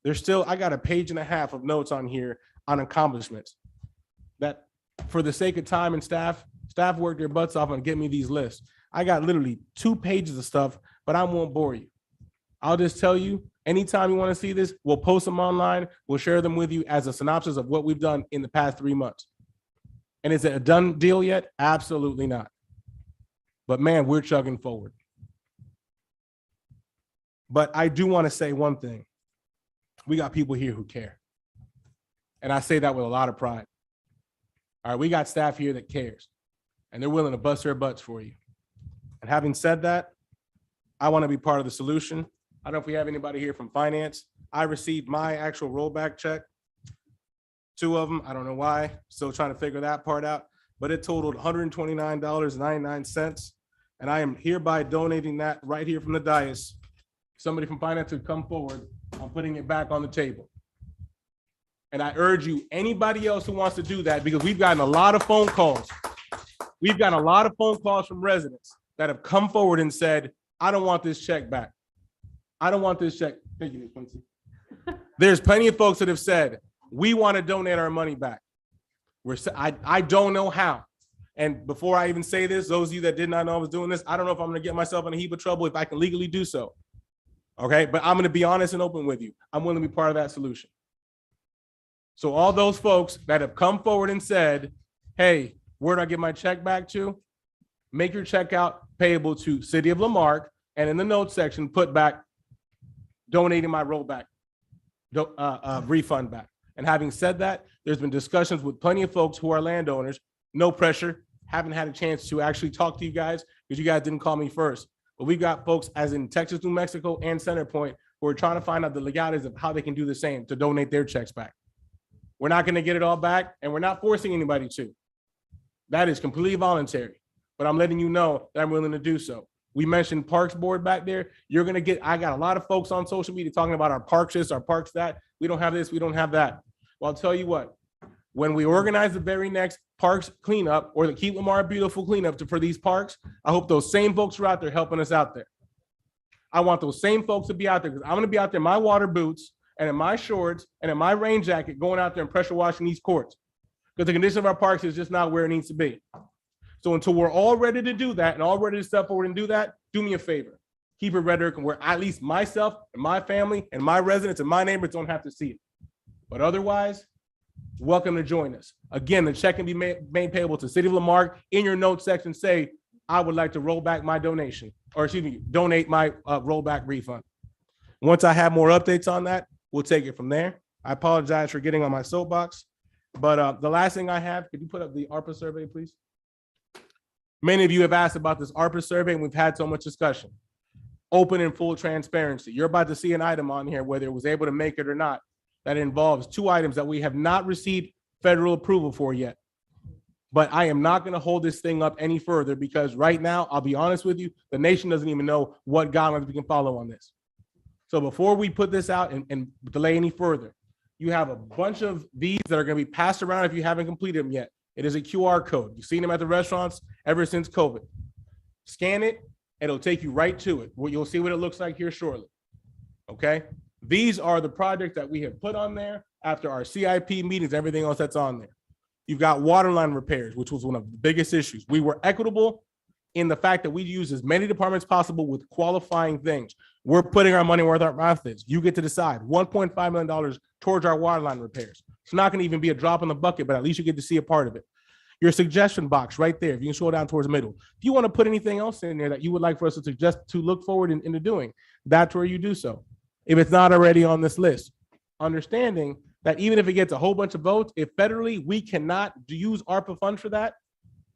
I got a page and a half of notes on here on accomplishments that, for the sake of time and staff worked their butts off and get me these lists. I got literally 2 pages of stuff, but I won't bore you. I'll just tell you, anytime you want to see this, we'll post them online. We'll share them with you as a synopsis of what we've done in the past 3 months. And is it a done deal yet? Absolutely not. But man, we're chugging forward. But I do want to say one thing. We got people here who care. And I say that with a lot of pride. All right, we got staff here that cares, and they're willing to bust their butts for you. And having said that, I want to be part of the solution. I don't know if we have anybody here from finance. I received my actual rollback check, 2 of them. I don't know why. Still trying to figure that part out, but it totaled $129.99. And I am hereby donating that right here from the dais. Somebody from finance would come forward. I'm putting it back on the table. And I urge you, anybody else who wants to do that, because we've gotten a lot of phone calls. We've gotten a lot of phone calls from residents that have come forward and said, I don't want this check back. I don't want this check. Thank you, Ms. Quincy. There's plenty of folks that have said, we want to donate our money back. I don't know how. And before I even say this, those of you that did not know I was doing this, I don't know if I'm going to get myself in a heap of trouble if I can legally do so. Okay, but I'm going to be honest and open with you. I'm willing to be part of that solution. So all those folks that have come forward and said, hey, where do I get my check back to? Make your check out payable to City of Lamarque, and in the notes section, put back donating my rollback refund back. And having said that, there's been discussions with plenty of folks who are landowners. No pressure. Haven't had a chance to actually talk to you guys because you guys didn't call me first. But we've got folks as in Texas, New Mexico, and Centerpoint who are trying to find out the legalities of how they can do the same to donate their checks back. We're not going to get it all back, and we're not forcing anybody to. That is completely voluntary, but I'm letting you know that I'm willing to do so. We mentioned Parks Board back there. You're going to get, I got a lot of folks on social media talking about our parks this, our parks that. We don't have this, we don't have that. Well, I'll tell you what, when we organize the very next parks cleanup or the Keep Lamar Beautiful cleanup for these parks, I hope those same folks are out there helping us out there. I want those same folks to be out there because I'm going to be out there in my water boots and in my shorts and in my rain jacket going out there and pressure washing these courts because the condition of our parks is just not where it needs to be. So until we're all ready to do that and all ready to step forward and do that, do me a favor. Keep it rhetoric and where at least myself and my family and my residents and my neighbors don't have to see it. But otherwise, welcome to join us. Again, the check can be made payable to City of Lamarque. In your notes section, say, I would like to roll back my donation, or excuse me, donate my rollback refund. Once I have more updates on that, we'll take it from there. I apologize for getting on my soapbox, but the last thing I have, could you put up the ARPA survey, please? Many of you have asked about this ARPA survey, and we've had so much discussion. Open and full transparency. You're about to see an item on here, whether it was able to make it or not, that involves 2 items that we have not received federal approval for yet. But I am not going to hold this thing up any further because right now, I'll be honest with you, the nation doesn't even know what guidelines we can follow on this. So before we put this out and delay any further, you have a bunch of these that are going to be passed around if you haven't completed them yet. It is a QR code. You've seen them at the restaurants ever since COVID. Scan it, and it'll take you right to it. You'll see what it looks like here shortly. Okay? These are the projects that we have put on there after our CIP meetings, everything else that's on there. You've got water line repairs, which was one of the biggest issues. We were equitable in the fact that we use as many departments possible with qualifying things. We're putting our money where our mouth is. You get to decide. $1.5 million towards our water line repairs. It's not going to even be a drop in the bucket, but at least you get to see a part of it. Your suggestion box right there, if you can scroll down towards the middle. If you want to put anything else in there that you would like for us to suggest to look forward into doing, that's where you do so. If it's not already on this list, understanding that even if it gets a whole bunch of votes, if federally we cannot use ARPA funds for that,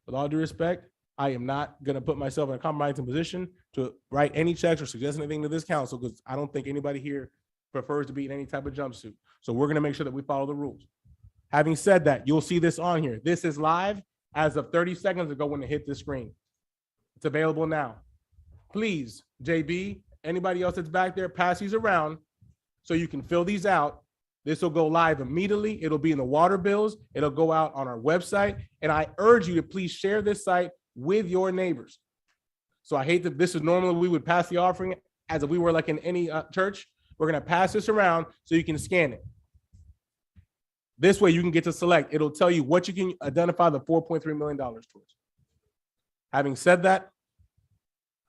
with all due respect, I am not going to put myself in a compromising position to write any checks or suggest anything to this council because I don't think anybody here prefers to be in any type of jumpsuit. So we're going to make sure that we follow the rules. Having said that, you'll see this on here. This is live as of 30 seconds ago when it hit the screen. It's available now. Please, JB, anybody else that's back there, pass these around so you can fill these out. This will go live immediately. It'll be in the water bills. It'll go out on our website. And I urge you to please share this site with your neighbors. So I hate that this is normally we would pass the offering as if we were like in any church. We're going to pass this around so you can scan it. This way you can get to select. It'll tell you what you can identify the $4.3 million towards. Having said that,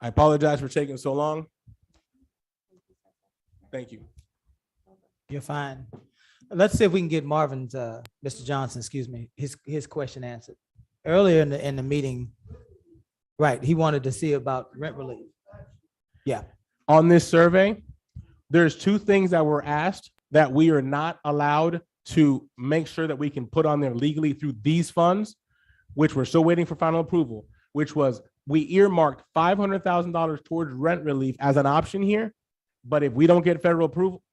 I apologize for taking so long. Thank you. You're fine. Let's see if we can get Marvin's, Mr. Johnson, excuse me, his question answered. Earlier in the meeting, right, he wanted to see about rent relief. Yeah. On this survey, there's two things that were asked that we are not allowed to make sure that we can put on there legally through these funds, which we're still waiting for final approval, which was we earmarked $500,000 towards rent relief as an option here. But if we don't get federal approval,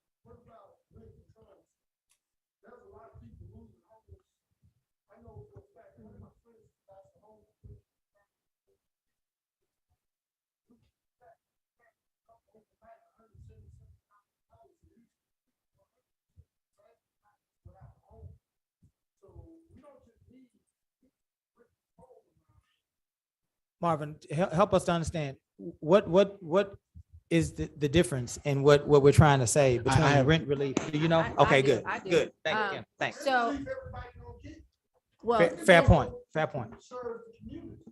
Marvin, help us to understand what is the difference in what we're trying to say between rent relief? Do you know? Okay, good, good. Thank you, Kim. Thanks. So, well, Fair point, fair point.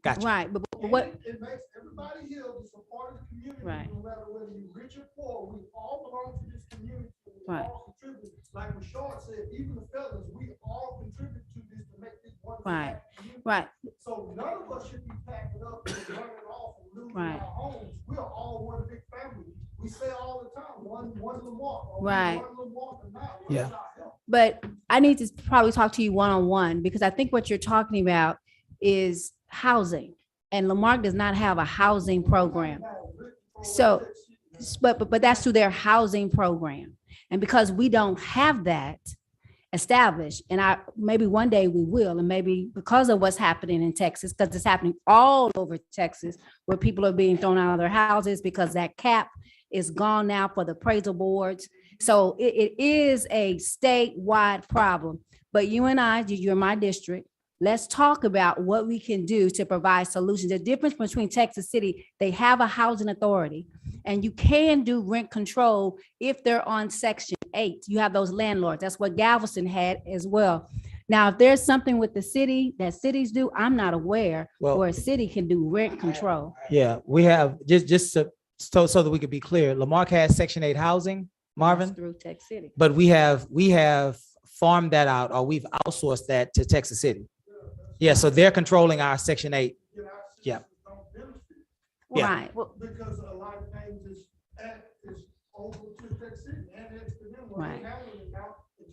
Gotcha. right, but what, It makes everybody here that's a part of the community. Right. No matter whether you're rich or poor, we all belong to this community. We Right. all contribute. Like Rashard said, even the fellas, we all contribute to this to make this one. Right. Right. So none of us should be packing up and running off and losing Right. our homes. We're all one big family. We say all the time, one Lamar. Right. One Lamar and now. Yeah. but I need to probably talk to you one-on-one because I think what you're talking about is housing. And Lamarck does not have a housing program. So, but that's through their housing program. And because we don't have that established, and maybe one day we will, and maybe because of what's happening in Texas, because it's happening all over Texas, where people are being thrown out of their houses because that cap is gone now for the appraisal boards. So it is a statewide problem. But you and I, you're my district. Let's talk about what we can do to provide solutions. The difference between Texas City, they have a housing authority, and you can do rent control if they're on Section 8. You have those landlords. That's what Galveston had as well. Now, if there's something with the city that cities do, I'm not aware where a city can do rent control. Yeah, we have, just so that we could be clear, Lamarck has Section 8 housing, Marvin, That's through Texas City. but we have farmed that out, or we've outsourced that to Texas City. Yeah, so they're controlling our Section 8. Yeah. Yeah. Right. Well, Because a lot of things is over to Texas City and it's to them. Right. Now,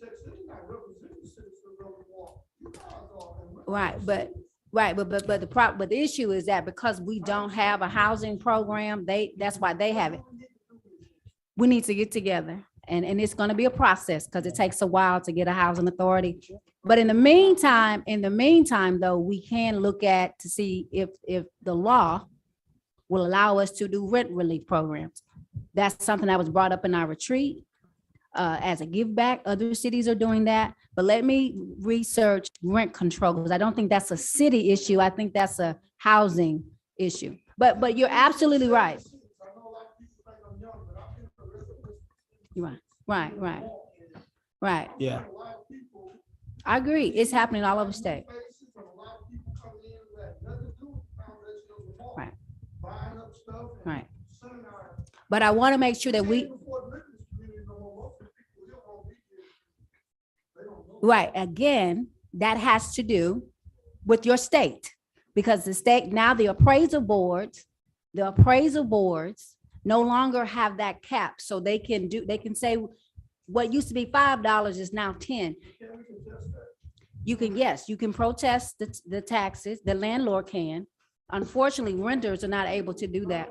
Texas City not representing the citizens of the war. You guys are. right, but the issue is that because we don't have a housing program, that's why they have it. We need to get together, and it's going to be a process because it takes a while to get a housing authority. But in the meantime, though, we can look at to see if the law will allow us to do rent relief programs. That's something that was brought up in our retreat as a give back. Other cities are doing that, but let me research rent control because I don't think that's a city issue. I think that's a housing issue. But you're absolutely right. You're right. Right. Yeah. I agree. It's happening all over the state. Right. Right. But I want to make sure that right, again, that has to do with your state, because the state, now the appraisal boards no longer have that cap. So they can say what used to be $5 is now 10. You can protest the taxes, the landlord can. Unfortunately, renters are not able to do that.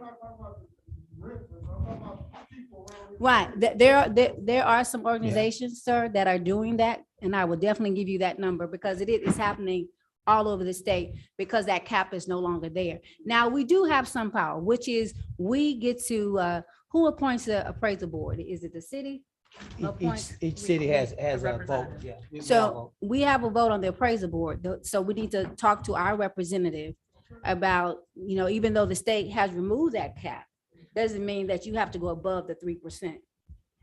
Right, there are some organizations, sir, that are doing that, and I will definitely give you that number because it is happening all over the state because that cap is no longer there. Now, we do have some power, which is we get to, who appoints the appraisal board? Is it the city? Each city has a vote, yeah. We all So vote. we have a vote on the appraisal board, so we need to talk to our representative about, even though the state has removed that cap, doesn't mean that you have to go above the 3%.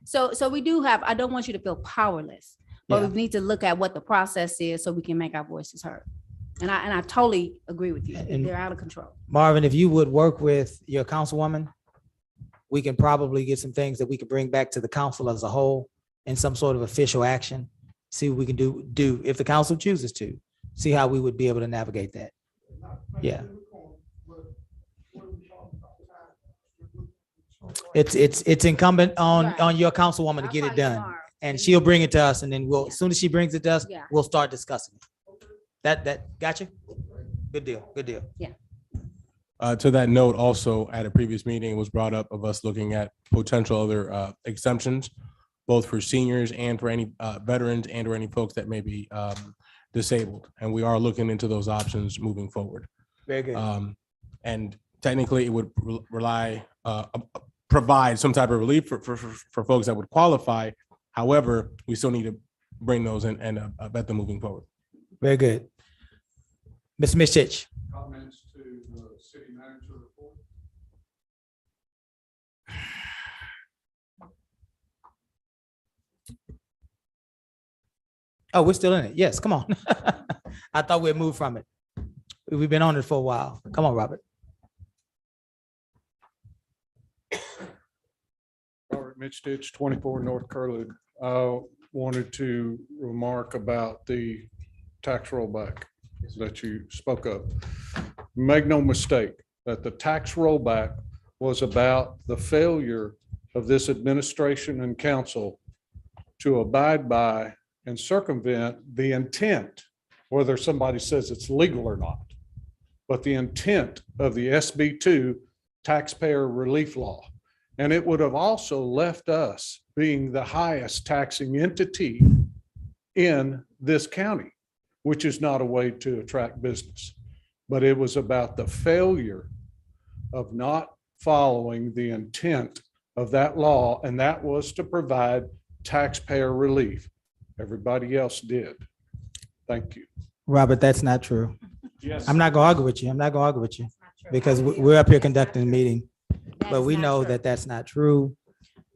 So we do have, I don't want you to feel powerless, but Yeah. we need to look at what the process is so we can make our voices heard. And I totally agree with you. And- They're out of control. Marvin, if you would work with your councilwoman, we can probably get some things that we could bring back to the council as a whole in some sort of official action. See what we can do if the council chooses to, see how we would be able to navigate that. Yeah. It's incumbent on your councilwoman to get it done. And she'll bring it to us, and then as soon as she brings it to us, Yeah. we'll start discussing it. That got you? Good deal, good deal. To that note, also at a previous meeting, it was brought up of us looking at potential other exemptions, both for seniors and for any veterans and or any folks that may be disabled. And we are looking into those options moving forward. Very good. And technically, it would provide some type of relief for folks that would qualify. However, we still need to bring those in and vet them moving forward. Very good. Ms. Mishich. Comments to the city manager report? Oh, we're still in it. Yes, come on. I thought we had moved from it. We've been on it for a while. Come on, Robert. Robert Mitchstich, 24 North Curlew. Wanted to remark about the tax rollback that you spoke of. Make no mistake that the tax rollback was about the failure of this administration and council to abide by and circumvent the intent, whether somebody says it's legal or not, but the intent of the SB2 taxpayer relief law. And it would have also left us being the highest taxing entity in this county, which is not a way to attract business. But it was about the failure of not following the intent of that law, and that was to provide taxpayer relief. Everybody else did. Thank you. Robert, that's not true. Yes. I'm not gonna argue with you. I'm not gonna argue with you because we're up here conducting a meeting. But we know that that's not true.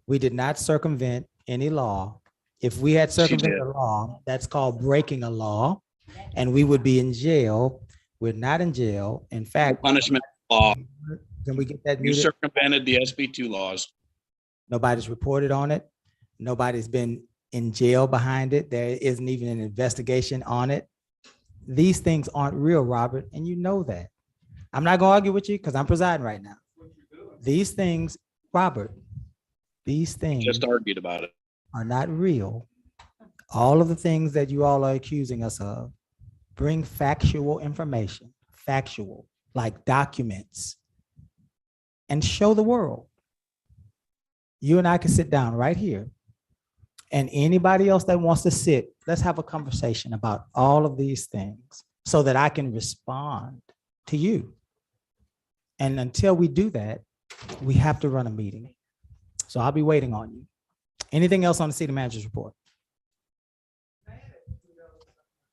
We did not circumvent any law. If we had circumvented a law, that's called breaking a law, and we would be in jail. We're not in jail. In fact, Punishment law. can we get that You muted? circumvented the SB2 laws. Nobody's reported on it. Nobody's been in jail behind it. There isn't even an investigation on it. These things aren't real, Robert, and you know that. I'm not gonna argue with you because I'm presiding right now. These things, Robert, these things Just argued about it. are not real. All of the things that you all are accusing us of, bring factual information, factual, like documents, and show the world. You and I can sit down right here, and anybody else that wants to sit, let's have a conversation about all of these things so that I can respond to you. And until we do that, we have to run a meeting. So I'll be waiting on you. Anything else on the city manager's report?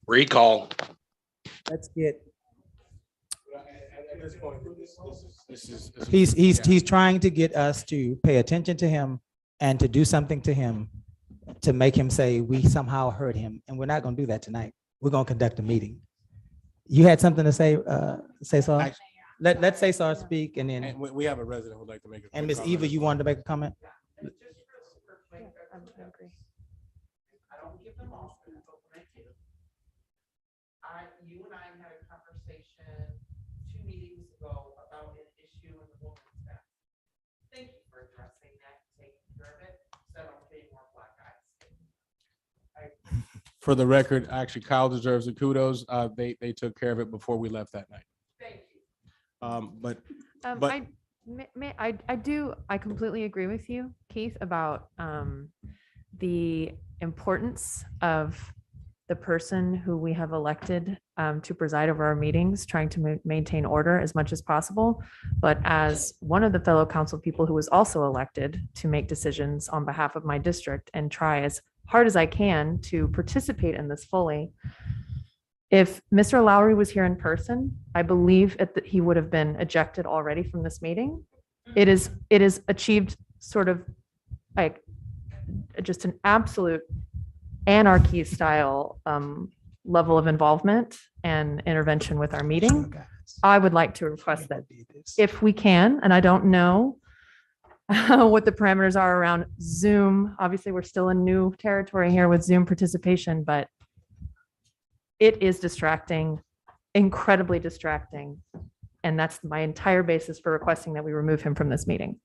Recall. Let's get. At this point, this is. He's trying to get us to pay attention to him and to do something to him to make him say we somehow hurt him. And we're not going to do that tonight. We're going to conduct a meeting. You had something to say, Cesar? Let Cesar speak and then. And we have a resident who'd like to make a. And quick Ms. comment Eva, as you well. wanted to make a comment? You and I had a conversation 2 meetings ago about an issue in the women's staff. Thank you for addressing that, taking care of it, so I don't get more black eyes. For the record, actually Kyle deserves the kudos. They took care of it before we left that night. Thank you. But I completely agree with you, Keith, about the importance of the person who we have elected to preside over our meetings, trying to maintain order as much as possible. But as one of the fellow council people who was also elected to make decisions on behalf of my district and try as hard as I can to participate in this fully, if Mr. Lowry was here in person, I believe that he would have been ejected already from this meeting. It is achieved sort of like just an absolute anarchy style level of involvement and intervention with our meeting. I would like to request that if we can, and I don't know what the parameters are around Zoom. Obviously, we're still in new territory here with Zoom participation, but it is distracting, incredibly distracting. And that's my entire basis for requesting that we remove him from this meeting.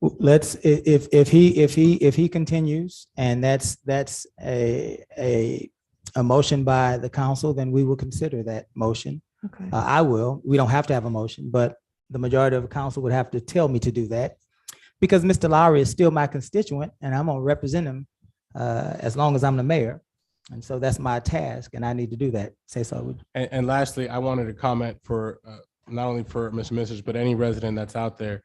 Let's, if he continues, and that's a motion by the council, then we will consider that motion. Okay. I will. We don't have to have a motion, but the majority of the council would have to tell me to do that, because Mr. Lowry is still my constituent and I'm gonna represent him as long as I'm the mayor. And so that's my task, and I need to do that. Say so. And lastly, I wanted to comment for not only for Mr. Message, but any resident that's out there.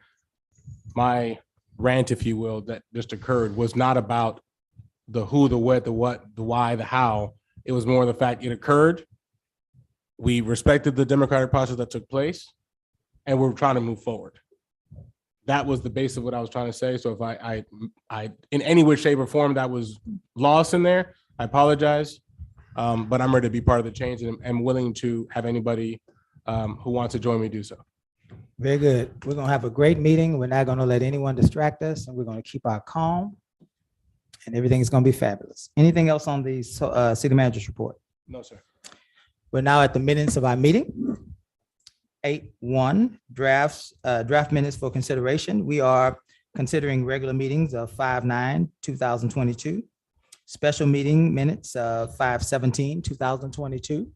My rant, if you will, that just occurred was not about the who, the what, the why, the how. It was more the fact it occurred. We respected the democratic process that took place, and we're trying to move forward. That was the base of what I was trying to say. So if I in any way, shape, or form that was lost in there, I apologize. But I'm ready to be part of the change, and I'm willing to have anybody who wants to join me do so. Very good. We're gonna have a great meeting. We're not gonna let anyone distract us, and we're gonna keep our calm, and everything is gonna be fabulous. Anything else on the city manager's report? No, sir. We're now at the minutes of our meeting. 8.1 draft minutes for consideration. We are considering regular meetings of 5/9/2022, special meeting minutes of 5/17/2022,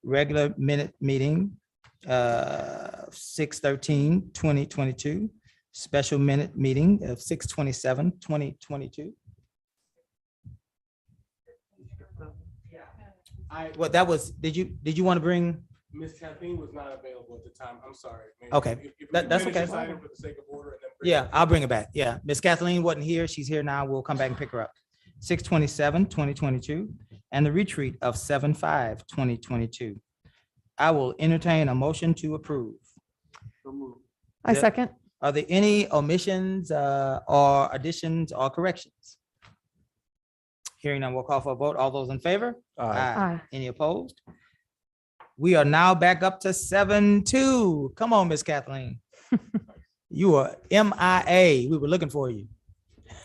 regular meeting 6/13/2022, special meeting of 6/27/2022. Well, that was, did you want to bring? Ms. Kathleen was not available at the time. I'm sorry. Maybe Okay, if we that's finish okay. this item for the sake of order and then bring Yeah, it I'll bring it back. Yeah, Miss Kathleen wasn't here. She's here now. We'll come back and pick her up. 6/27/2022, and the retreat of 7/5/2022. I will entertain a motion to approve. I second. Are there any omissions or additions or corrections? Hearing none, we'll call for a vote. All those in favor? Aye. Any opposed? We are now back up to 7-2. Come on, Miss Kathleen. You are MIA. We were looking for you.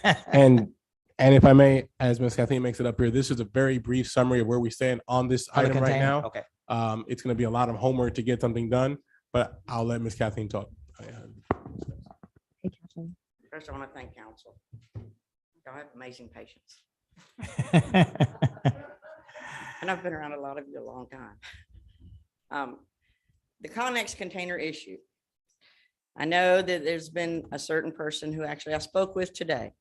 And if I may, as Ms. Kathleen makes it up here, this is a very brief summary of where we stand on this On the item right container? now. Okay. It's going to be a lot of homework to get something done, but I'll let Ms. Kathleen talk. Hey, Kathleen. First, I want to thank council. Y'all have amazing patience. And I've been around a lot of you a long time. The Connex container issue. I know that there's been a certain person who actually I spoke with today.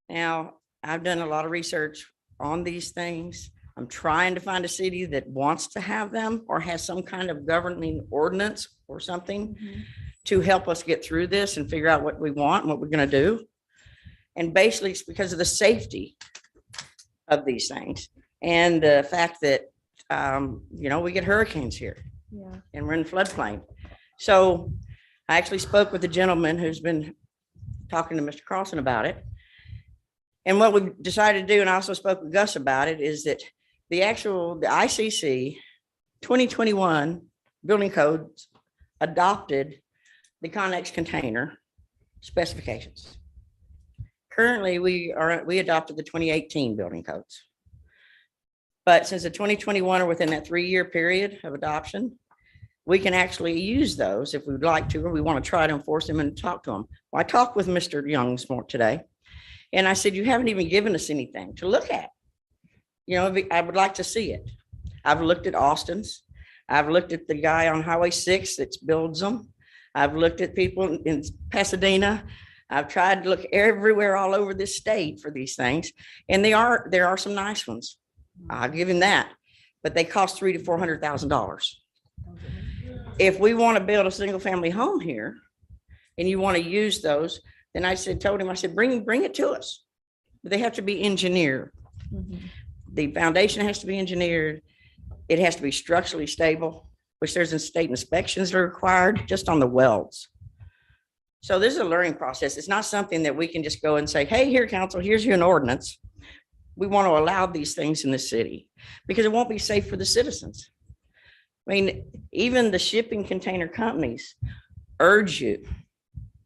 Now, I've done a lot of research on these things. I'm trying to find a city that wants to have them or has some kind of governing ordinance or something to help us get through this and figure out what we want and what we're going to do. And basically, it's because of the safety of these things and the fact that, we get hurricanes here. Yeah. And we're in floodplain. So I actually spoke with a gentleman who's been talking to Mr. Carlson about it. And what we decided to do, and I also spoke with Gus about it, is that the ICC 2021 building codes adopted the Connex container specifications. Currently, we adopted the 2018 building codes. But since the 2021 are within that 3-year period of adoption, we can actually use those if we'd like to, or we want to try to enforce them and talk to them. Well, I talked with Mr. Young today, and I said, you haven't even given us anything to look at. I would like to see it. I've looked at Austin's. I've looked at the guy on Highway 6 that builds them. I've looked at people in Pasadena. I've tried to look everywhere all over this state for these things, and there are some nice ones. I'll give him that, but they cost $300,000 to $400,000. If we want to build a single family home here and you want to use those, then I told him, I said, bring it to us. But they have to be engineered. The foundation has to be engineered. It has to be structurally stable, which there's state inspections that are required just on the welds. So this is a learning process. It's not something that we can just go and say, hey, here, council, here's your ordinance. We want to allow these things in the city because it won't be safe for the citizens. I mean, even the shipping container companies urge you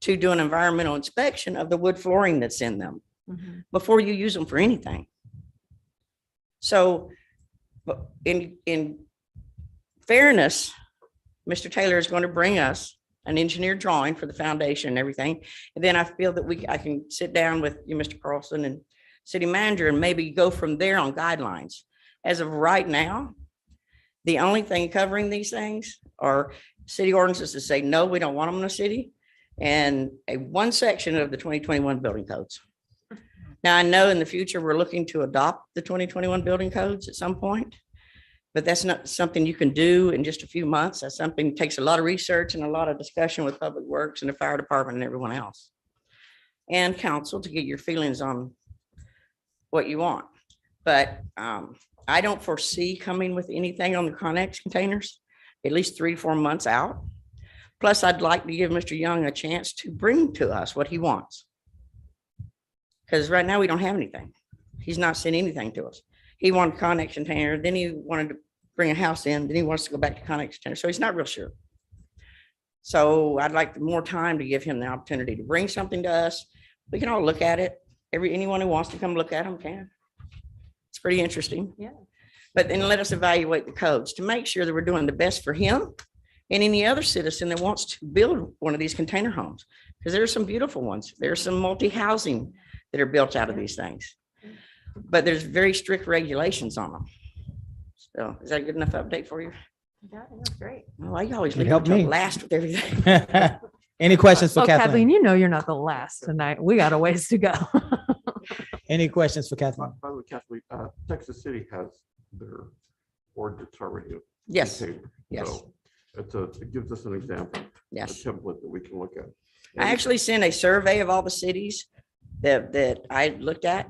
to do an environmental inspection of the wood flooring that's in them before you use them for anything. So in fairness, Mr. Taylor is going to bring us an engineered drawing for the foundation and everything. And then I feel that I can sit down with you, Mr. Carlson, and city manager, and maybe go from there on guidelines. As of right now, the only thing covering these things are city ordinances that say, no, we don't want them in the city, and one section of the 2021 building codes. Now, I know in the future, we're looking to adopt the 2021 building codes at some point, but that's not something you can do in just a few months. That's something that takes a lot of research and a lot of discussion with Public Works and the fire department and everyone else. And council to get your feelings on what you want. But I don't foresee coming with anything on the Connex containers, at least 3 to 4 months out. Plus, I'd like to give Mr. Young a chance to bring to us what he wants. Because right now we don't have anything. He's not sent anything to us. He wanted Connex container, then he wanted to bring a house in, then he wants to go back to Connex container. So he's not real sure. So I'd like more time to give him the opportunity to bring something to us. We can all look at it. Anyone who wants to come look at them can. It's pretty interesting. Yeah. But then let us evaluate the codes to make sure that we're doing the best for him and any other citizen that wants to build one of these container homes. Because there are some beautiful ones. There's some multi-housing that are built out of these things. But there's very strict regulations on them. So is that a good enough update for you? Yeah, that's great. Well, I always It leave helped until me. last with everything. Any questions for Well, Kathleen? Kathleen, you know you're not the last tonight. We got a ways to go. Any questions for Kathleen? By the way, Kathleen, Texas City has their ordinance already. Yes. contained. Yes. So it gives us an example. Yes. A template that we can look at. I actually sent a survey of all the cities that I looked at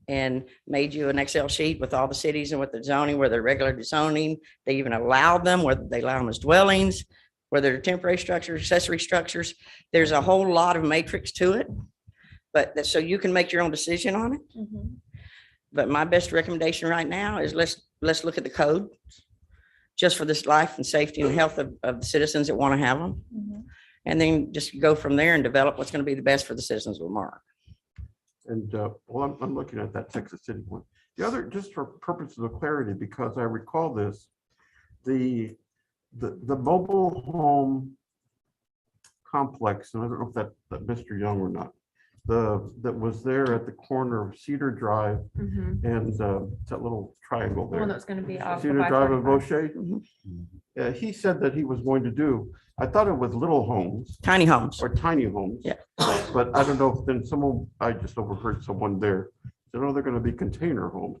and made you an Excel sheet with all the cities and what the zoning, where they're regular zoning, they even allow them, whether they allow them as dwellings, whether they're temporary structures, accessory structures. There's a whole lot of matrix to it, but so you can make your own decision on it. But my best recommendation right now is let's look at the code just for this life and safety and health of the citizens that want to have them. And then just go from there and develop what's going to be the best for the citizens of Marque. And well, I'm looking at that Texas City one. The other, just for purposes of clarity, because I recall this, the mobile home complex, and I don't know if that Mr. Young or not, that was there at the corner of Cedar Drive and that little triangle The there. one that's going to be off. Cedar Drive and Boucher. He said that he was going to do, I thought it was little homes. Tiny homes. Or tiny homes. Yeah. But I don't know if then I just overheard someone there. Said, oh, they're going to be container homes.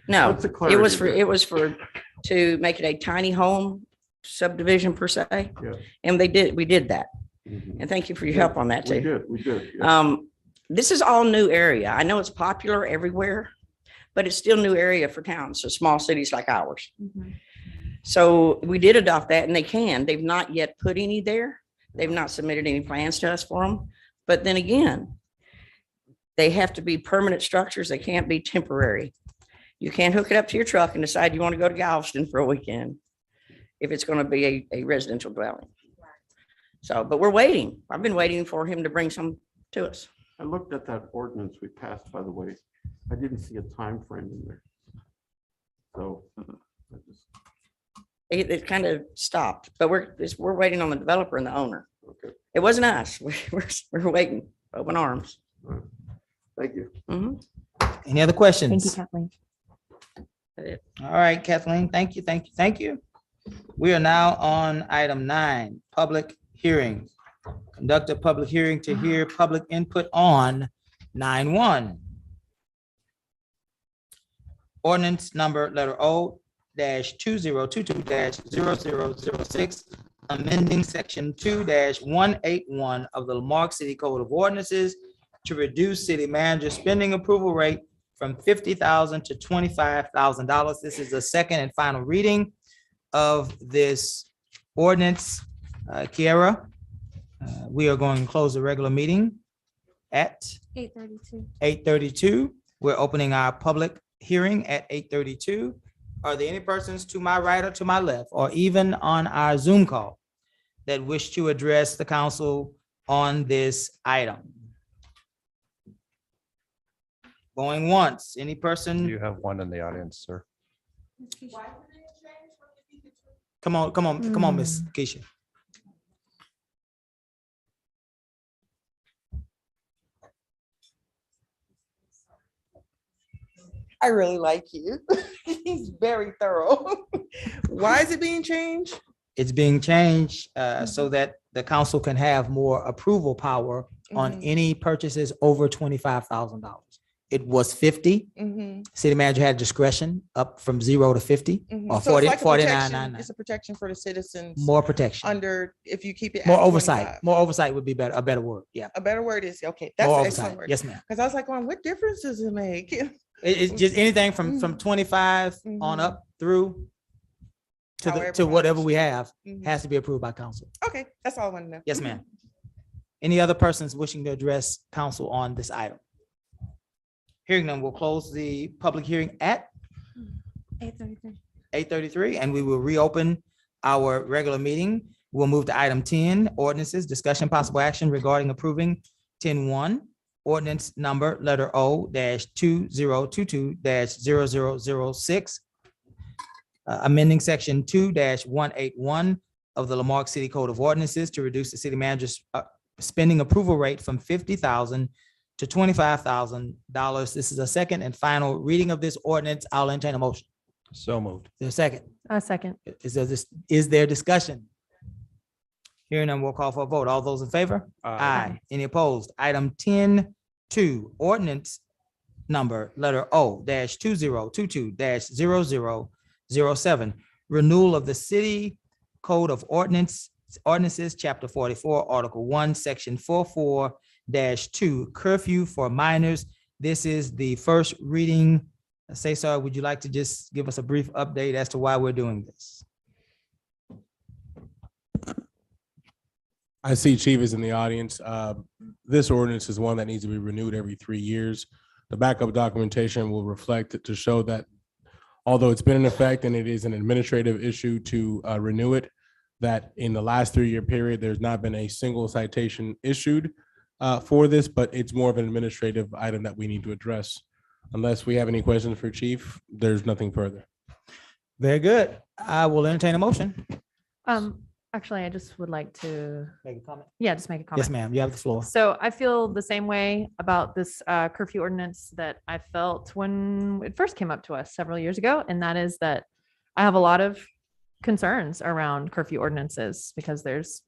No, what's the it clarity was there? to make it a tiny home subdivision per se. Yeah. And we did that. And thank you for your help on that too. We did. Yeah. This is all new area. I know it's popular everywhere, but it's still new area for towns, so small cities like ours. So we did adopt that, and they've not yet put any there. They've not submitted any plans to us for them. But then again, they have to be permanent structures. They can't be temporary. You can't hook it up to your truck and decide you want to go to Galveston for a weekend if it's going to be a residential dwelling. So, but we're waiting. I've been waiting for him to bring some to us. I looked at that ordinance we passed, by the way. I didn't see a time frame in there. So I just, It kind of stopped, but we're waiting on the developer and the owner. okay. It wasn't us. We're waiting, open arms. Thank you. Any other questions? Thank you, Kathleen. All right, Kathleen, thank you, thank you, thank you. We are now on item 9, public hearings. conduct a public hearing to hear public input on 9-1. Ordinance number letter O dash 2022-0006, amending section 2-181 of the Marque City Code of Ordinances to reduce city manager spending approval rate from $50,000 to $25,000. This is the second and final reading of this ordinance. Kiara, we are going to close the regular meeting at 8:32. 8:32. We're opening our public hearing at 8:32. Are there any persons to my right or to my left, or even on our Zoom call, that wish to address the council on this item? Going once, any person? You have one in the audience, sir. Come on, Miss Keisha. I really like you. He's very thorough. Why is it being changed? It's being changed so that the council can have more approval power on Mhm. any purchases over $25,000. It was 50. Mhm. City manager had discretion up from 0 to 50 Mhm. or So it's like a 49. protection- It's a protection for the citizens. More protection. Under, if you keep it. More at oversight. 25. More oversight would be better, a better word. Yeah. A better word is, okay, that's More an excellent oversight. word. Yes, ma'am. Because I was like, well, what difference does it make? It's just anything from 25 on Mhm. up through to However to whatever we have Mhm. has to be approved by council. Okay, that's all I want to know. Yes, ma'am. Any other persons wishing to address council on this item? Hearing none, we'll close the public hearing at 8:33. 8:33, and we will reopen our regular meeting. We'll move to item 10, ordinances, discussion possible action regarding approving 10-1, ordinance number letter O dash 2022-0006, amending section 2-181 of the Marque City Code of Ordinances to reduce the city manager's spending approval rate from $50,000 to $25,000. This is a second and final reading of this ordinance. I'll entertain a motion. So moved. There's a second. A second. Is there discussion? Hearing none, we'll call for a vote. All those in favor? Aye. Any opposed? Item 10-2, ordinance number letter O dash 2022-0007, renewal of the city code of ordinances, chapter 44, article 1, section 44-2, curfew for minors. This is the first reading. Cesar, would you like to just give us a brief update as to why we're doing this? I see Chief is in the audience. This ordinance is one that needs to be renewed every 3 years. The backup documentation will reflect it to show that although it's been in effect and it is an administrative issue to renew it, that in the last 3-year period, there's not been a single citation issued for this, but it's more of an administrative item that we need to address. Unless we have any questions for Chief, there's nothing further. Very good. I will entertain a motion. Actually, I just would like to. Make a comment. Yeah, just make a comment. Yes, ma'am. You have the floor. So I feel the same way about this curfew ordinance that I felt when it first came up to us several years ago. And that is that I have a lot of concerns around curfew ordinances because there's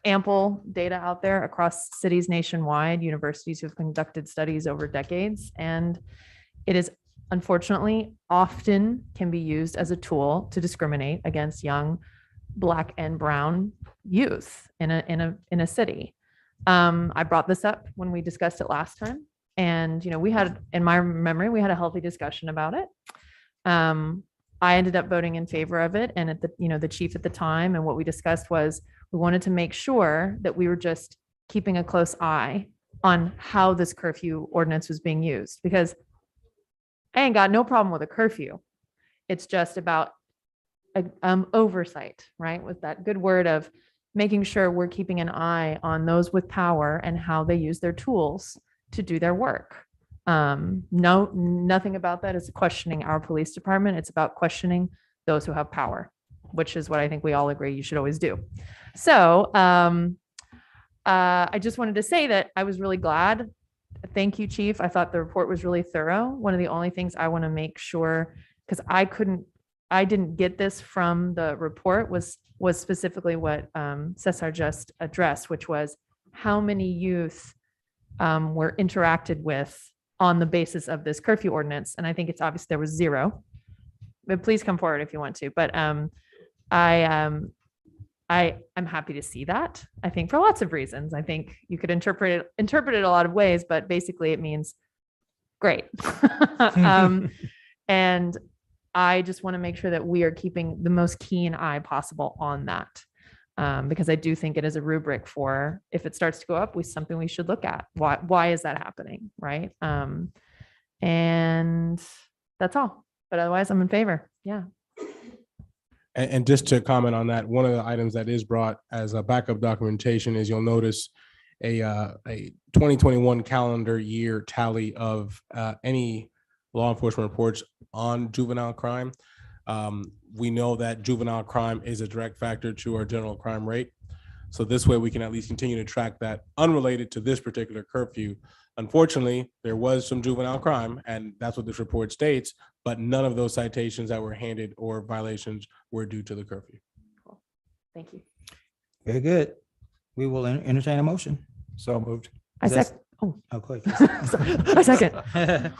ample data out there across cities nationwide, universities who've conducted studies over decades. And it is unfortunately often can be used as a tool to discriminate against young Black and brown youth in a city. I brought this up when we discussed it last time, and we had, in my memory, we had a healthy discussion about it. I ended up voting in favor of it, and at the chief at the time, and what we discussed was we wanted to make sure that we were just keeping a close eye on how this curfew ordinance was being used, because I ain't got no problem with a curfew. It's just about oversight, right? With that good word of making sure we're keeping an eye on those with power and how they use their tools to do their work. No, nothing about that is questioning our police department. It's about questioning those who have power, which is what I think we all agree you should always do. So I just wanted to say that I was really glad. Thank you, Chief. I thought the report was really thorough. One of the only things I want to make sure, because I didn't get this from the report, was specifically what Cesar just addressed, which was how many youth were interacted with on the basis of this curfew ordinance. And I think it's obvious there was 0. But please come forward if you want to. But I'm happy to see that. I think for lots of reasons. I think you could interpret it a lot of ways, but basically it means great. And I just want to make sure that we are keeping the most keen eye possible on that. Because I do think it is a rubric for, if it starts to go up, something we should look at. Why is that happening? Right. And that's all. But otherwise, I'm in favor. Yeah. And just to comment on that, one of the items that is brought as a backup documentation is, you'll notice a 2021 calendar year tally of any law enforcement reports on juvenile crime. We know that juvenile crime is a direct factor to our general crime rate. So this way we can at least continue to track that unrelated to this particular curfew. Unfortunately, there was some juvenile crime, and that's what this report states, but none of those citations that were handed or violations were due to the curfew. Cool. Thank you. Very good. We will entertain a motion. So moved. I second. Oh, quick. I second.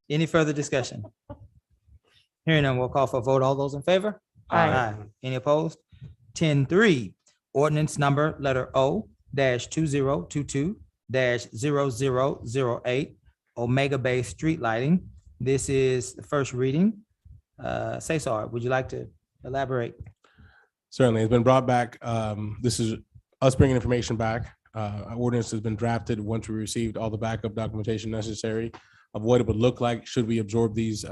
Any further discussion? Hearing none, we'll call for a vote. All those in favor? Aye. Any opposed? 10-3, ordinance number letter O -2022-0008, Omega Bay street lighting. This is the first reading. Cesar, would you like to elaborate? Certainly, it's been brought back. This is us bringing information back. Our ordinance has been drafted once we received all the backup documentation necessary of what it would look like should we absorb these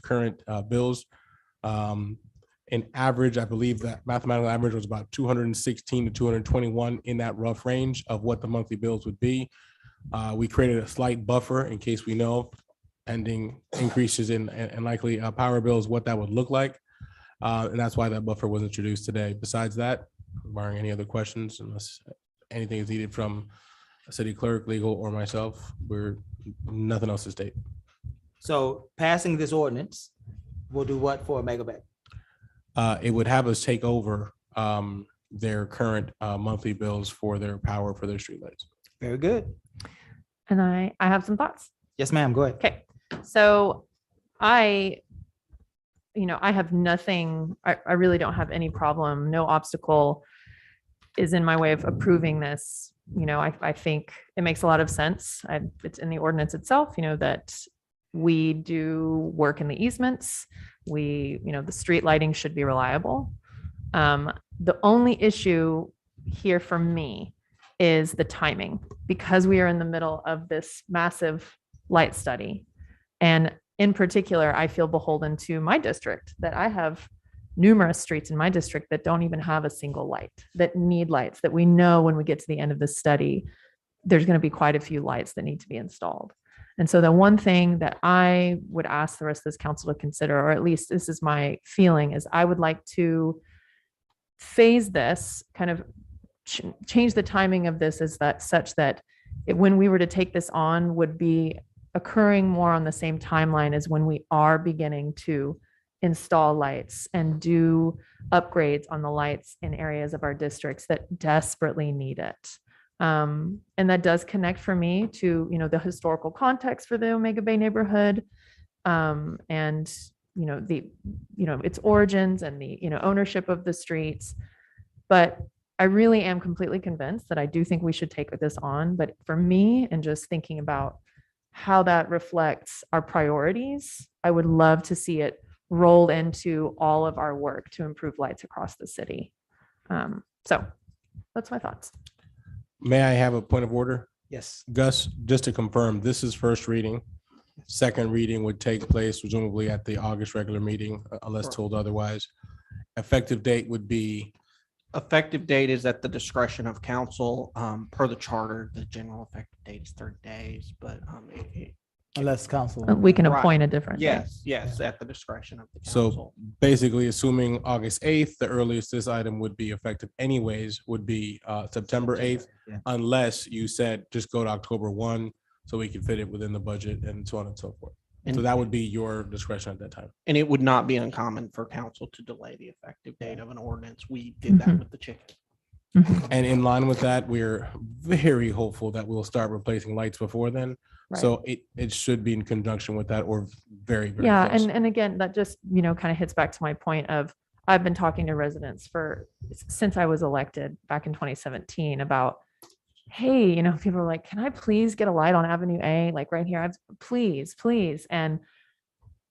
current bills. In average, I believe that mathematical average was about 216 to 221, in that rough range of what the monthly bills would be. We created a slight buffer in case we know pending increases in likely power bills, what that would look like. And that's why that buffer was introduced today. Besides that, barring any other questions, unless anything is needed from a city clerk, legal, or myself, nothing else to state. So passing this ordinance will do what for Omega Bay? It would have us take over their current monthly bills for their power for their streetlights. Very good. And I have some thoughts. Yes, ma'am. Go ahead. Okay. So I have nothing, I really don't have any problem. No obstacle is in my way of approving this. I think it makes a lot of sense. It's in the ordinance itself, that we do work in the easements. The street lighting should be reliable. The only issue here for me is the timing, because we are in the middle of this massive light study. And in particular, I feel beholden to my district, that I have numerous streets in my district that don't even have a single light, that need lights, that we know when we get to the end of the study, there's going to be quite a few lights that need to be installed. And so the one thing that I would ask the rest of this council to consider, or at least this is my feeling, is I would like to phase this, kind of change the timing of this such that when we were to take this on, would be occurring more on the same timeline as when we are beginning to install lights and do upgrades on the lights in areas of our districts that desperately need it. And that does connect for me to, the historical context for the Omega Bay neighborhood, and, its origins and the, ownership of the streets. But I really am completely convinced that I do think we should take this on. But for me, and just thinking about how that reflects our priorities, I would love to see it rolled into all of our work to improve lights across the city. So that's my thoughts. May I have a point of order? Yes. Gus, just to confirm, this is first reading. Second reading would take place presumably at the August regular meeting, unless told otherwise. Effective date would be? Effective date is at the discretion of council. Per the charter, the general effective date is 30 days, but unless council. We can Right. appoint a different. Yes, at the discretion of the So council. basically, assuming August 8th, the earliest this item would be effective anyways would be September 8th, yeah. unless you said just go to October 1, so we can fit it within the budget and so on and so forth. So And- that would be your discretion at that time. And it would not be uncommon for council to delay the effective date of an ordinance. We did that Mhm. with the chicken. And in line with that, we're very hopeful that we'll start replacing lights before then. So it should be in conjunction with that or very, very Yeah, close. and again, that just, kind of hits back to my point of, I've been talking to residents since I was elected back in 2017 about, hey, people are like, can I please get a light on Avenue A, like right here? Please. And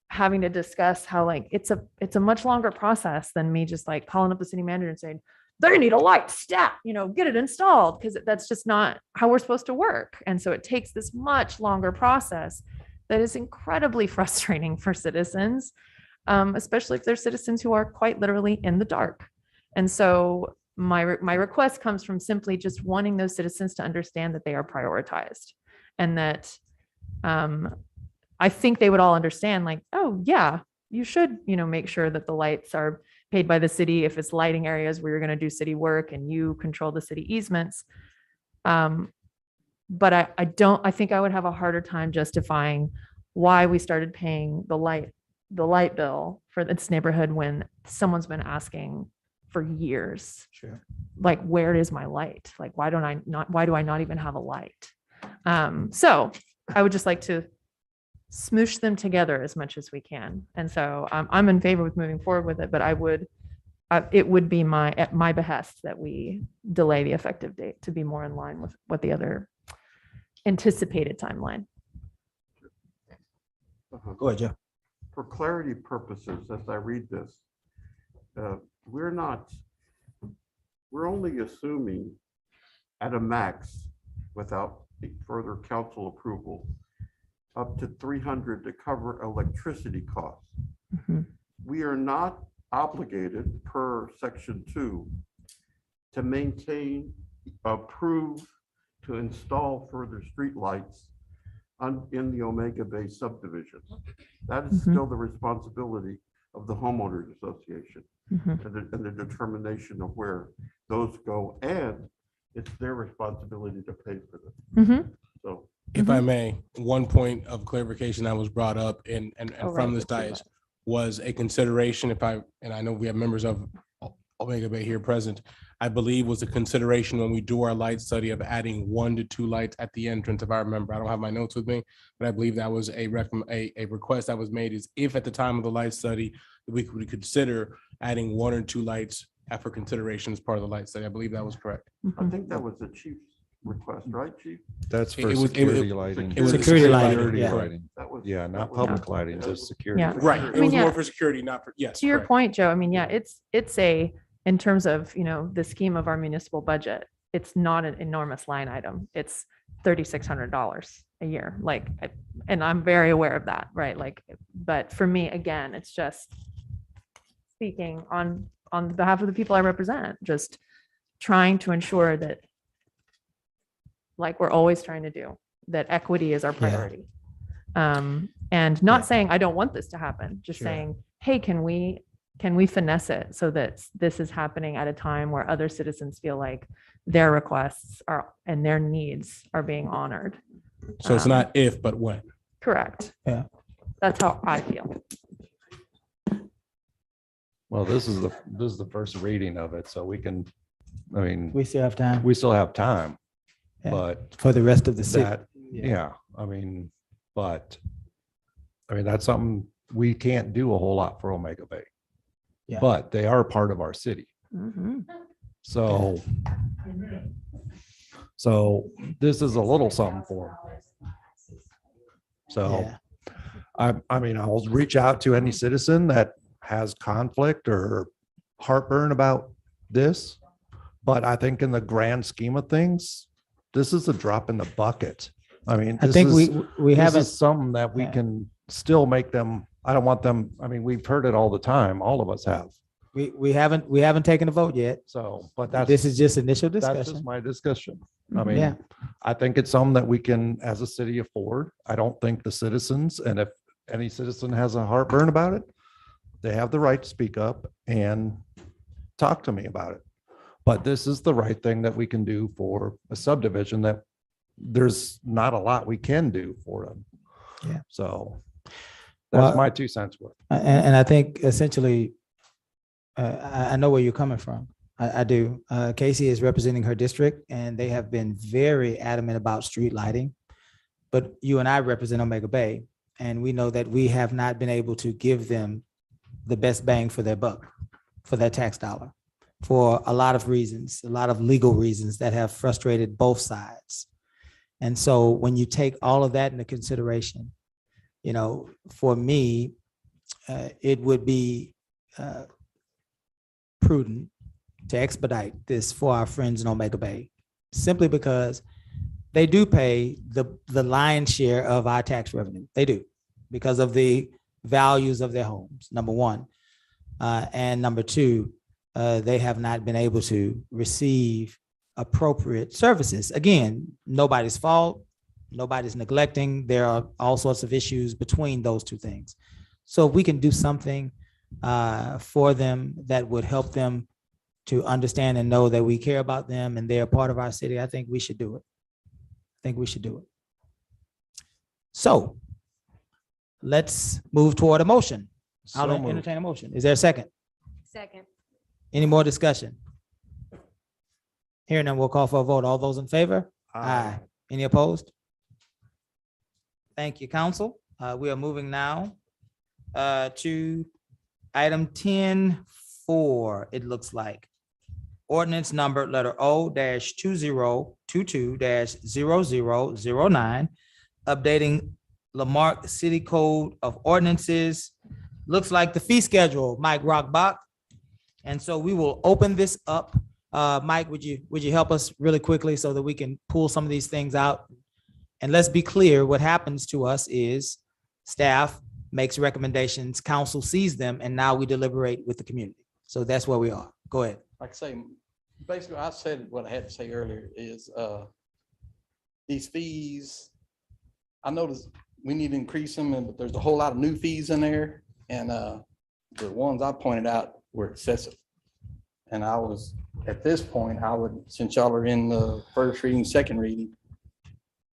having to discuss how like, it's a much longer process than me just like calling up the city manager and saying, they need a light stat, get it installed, because that's just not how we're supposed to work. And so it takes this much longer process that is incredibly frustrating for citizens, especially if they're citizens who are quite literally in the dark. And so my request comes from simply just wanting those citizens to understand that they are prioritized, and that I think they would all understand, like, oh yeah, you should, make sure that the lights are paid by the city if it's lighting areas where you're going to do city work and you control the city easements. But I think I would have a harder time justifying why we started paying the light bill for this neighborhood when someone's been asking for years. Sure. Like, where is my light? Like, why do I not even have a light? So I would just like to smoosh them together as much as we can. And so I'm in favor with moving forward with it, but it would be at my behest that we delay the effective date to be more in line with what the other anticipated timeline. Go ahead, Joe. For clarity purposes, as I read this, we're only assuming at a max, without further council approval, up to 300 to cover electricity costs. We are not obligated per section 2 to maintain, approve, to install further streetlights in the Omega Bay subdivision. That is still the responsibility of the homeowners association and the determination of where those go, and it's their responsibility to pay for them. So if I may, one point of clarification that was brought up and from this dais was a consideration, and I know we have members of Omega Bay here present, I believe was a consideration when we do our light study of adding 1 to 2 lights at the entrance. If I remember, I don't have my notes with me, but I believe that was a request that was made, is if at the time of the light study, we could consider adding 1 or 2 lights for consideration as part of the light study. I believe that was correct. I think that was the chief's request, right, chief? That's for It was- security lighting. it was Security lighting, Security yeah. lighting. That was- Yeah, not that was- public lighting, just security. Yeah. Right. I It mean, was yeah. more for security, not for, yes. To your correct. point, Joe, I mean, yeah, it's in terms of, the scheme of our municipal budget, it's not an enormous line item. It's $3,600 a year. Like, and I'm very aware of that, right? Like, but for me, again, it's just speaking on behalf of the people I represent, just trying to ensure that, like we're always trying to do, that equity is our priority. And not saying I don't want this to happen, just saying, hey, can we finesse it so that this is happening at a time where other citizens feel like their requests and their needs are being honored? So it's not if, but when. Correct. Yeah. That's how I feel. Well, this is the first reading of it, so we can, We still have time. we still have time, Yeah. but For the rest of the city. yeah, that's something we can't do a whole lot for Omega Bay. Yeah. But they are part of our city. So this is a little something for them. So I'll reach out to any citizen that has conflict or heartburn about this. But I think in the grand scheme of things, this is a drop in the bucket. I mean, I this think is- we this haven't. is something that we can still make them, I don't want them, we've heard it all the time. All of us have. We haven't taken a vote yet. So, but that's. This is just initial That's discussion. just my discussion. Yeah. I think it's something that we can, as a city, afford. I don't think the citizens, and if any citizen has a heartburn about it, they have the right to speak up and talk to me about it. But this is the right thing that we can do for a subdivision that there's not a lot we can do for them. Yeah. So that's Well, my 2 cents worth. And I think essentially, I know where you're coming from. I do. Casey is representing her district and they have been very adamant about street lighting. But you and I represent Omega Bay, and we know that we have not been able to give them the best bang for their buck, for their tax dollar, for a lot of reasons, a lot of legal reasons that have frustrated both sides. And so when you take all of that into consideration, you know, for me, it would be prudent to expedite this for our friends in Omega Bay, simply because they do pay the lion's share of our tax revenue. They do, because of the values of their homes, number one. And number two, they have not been able to receive appropriate services. Again, nobody's fault, nobody's neglecting. There are all sorts of issues between those two things. So if we can do something for them that would help them to understand and know that we care about them and they're a part of our city, I think we should do it. I think we should do it. So let's move toward a motion. I'll So moved. entertain a motion. Is there a second? Second. Any more discussion? Hearing none, we'll call for a vote. All those in favor? Aye. Any opposed? Thank you, council. We are moving now to item 10-4, it looks like. Ordinance number letter O-2022-0009, updating Marque City Code of Ordinances. Looks like the fee schedule, Mike Rockbach. And so we will open this up. Mike, would you help us really quickly so that we can pull some of these things out? And let's be clear, what happens to us is staff makes recommendations, council sees them, and now we deliberate with the community. So that's where we are. Go ahead. Like I say, basically, I said what I had to say earlier is these fees, I noticed we need to increase them, but there's a whole lot of new fees in there. And the ones I pointed out were excessive. And I was, at this point, I would, since y'all are in the first reading, second reading,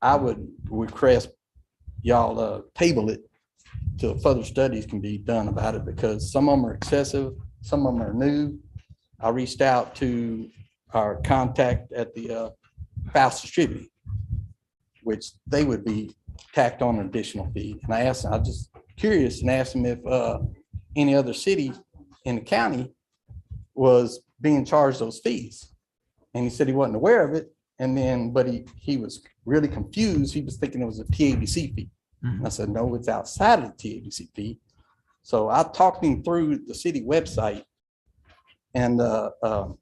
I would request y'all table it till further studies can be done about it, because some of them are excessive, some of them are new. I reached out to our contact at the Faust Distributing, which they would be tacked on an additional fee. And I asked, I'm just curious, and asked him if any other city in the county was being charged those fees. And he said he wasn't aware of it. And then, but he was really confused. He was thinking it was a TABC fee. And I said, no, it's outside of the TABC fee. So I talked him through the city website and got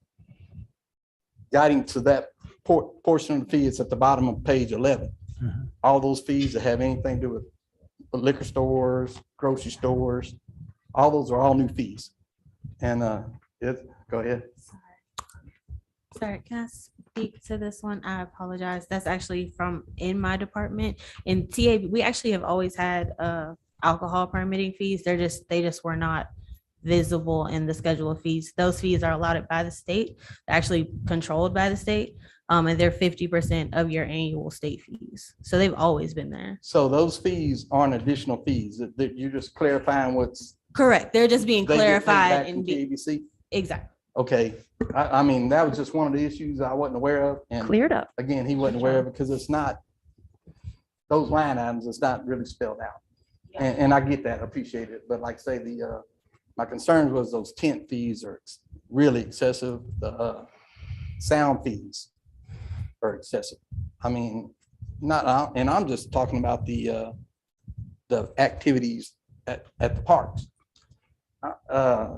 him to that portion of the fee. It's at the bottom of page 11. All those fees that have anything to do with liquor stores, grocery stores, all those are all new fees. And go ahead. Sorry, can I speak to this one? I apologize. That's actually from in my department. In TAB, we actually have always had alcohol permitting fees. They just were not visible in the schedule of fees. Those fees are allotted by the state, actually controlled by the state. And they're 50% of your annual state fees. So they've always been there. So those fees aren't additional fees, that you're just clarifying what's correct. They're just being they get paid clarified back and from TABC? Exactly. Okay, I mean, that was just one of the issues I wasn't aware of. And Cleared up. again, he wasn't aware of it because it's not, those line items, it's not really spelled out. And I get that, appreciate it. But like I say, my concern was those tent fees are really excessive. The sound fees are excessive. I mean, and I'm just talking about the activities at the parks.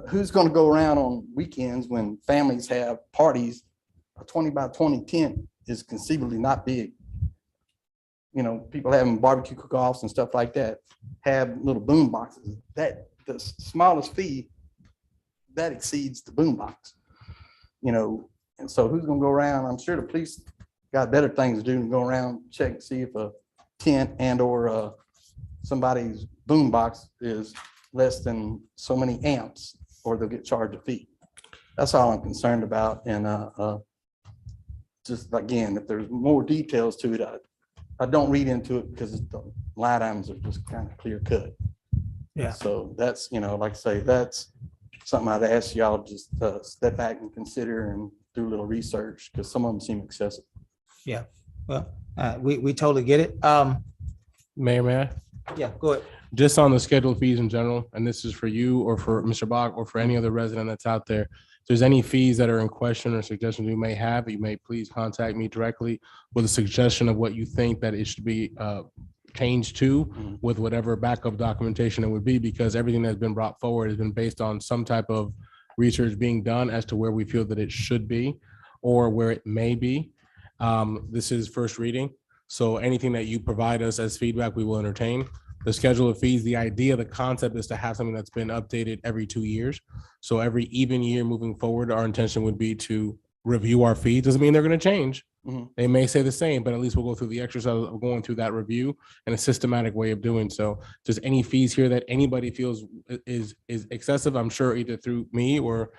Who's going to go around on weekends when families have parties? A 20 by 20 tent is conceivably not big. You know, people having barbecue cook-offs and stuff like that have little boom boxes. That the smallest fee that exceeds the boom box. You know, and so who's going to go around? I'm sure the police got better things to do than go around check and see if a tent and or somebody's boom box is less than so many amps, or they'll get charged a fee. That's all I'm concerned about. And just again, if there's more details to it, I don't read into it because the line items are just kind of clear cut. Yeah. So that's, you know, like I say, that's something I'd ask y'all just to step back and consider and do a little research, because some of them seem excessive. Yeah, well, we totally get it. Mayor, may I? Yeah, go ahead. Just on the scheduled fees in general, and this is for you or for Mr. Bach or for any other resident that's out there. If there's any fees that are in question or suggestions you may have, you may please contact me directly with a suggestion of what you think that it should be changed to with whatever backup documentation it would be, because everything that's been brought forward has been based on some type of research being done as to where we feel that it should be or where it may be. This is first reading, so anything that you provide us as feedback, we will entertain. The schedule of fees, the idea, the concept is to have something that's been updated every 2 years. So every even year moving forward, our intention would be to review our fees. Doesn't mean they're going to change. They may say the same, but at least we'll go through the exercise of going through that review and a systematic way of doing so. Just any fees here that anybody feels is excessive, I'm sure either through me or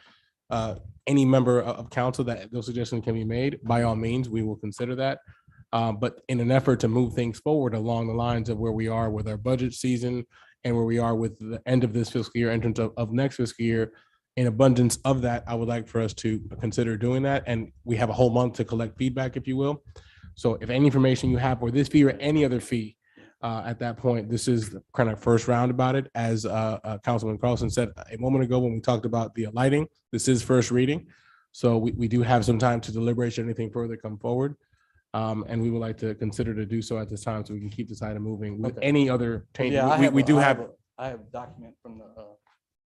any member of council that those suggestions can be made, by all means, we will consider that. But in an effort to move things forward along the lines of where we are with our budget season and where we are with the end of this fiscal year, entrance of next fiscal year, in abundance of that, I would like for us to consider doing that. And we have a whole month to collect feedback, if you will. So if any information you have for this fee or any other fee, at that point, this is the kind of first round about it. As Councilman Carlson said a moment ago when we talked about the lighting, this is first reading. So we do have some time to deliberate should anything further come forward. And we would like to consider to do so at this time so we can keep this item moving with any other change. Yeah, We do have. I have a document from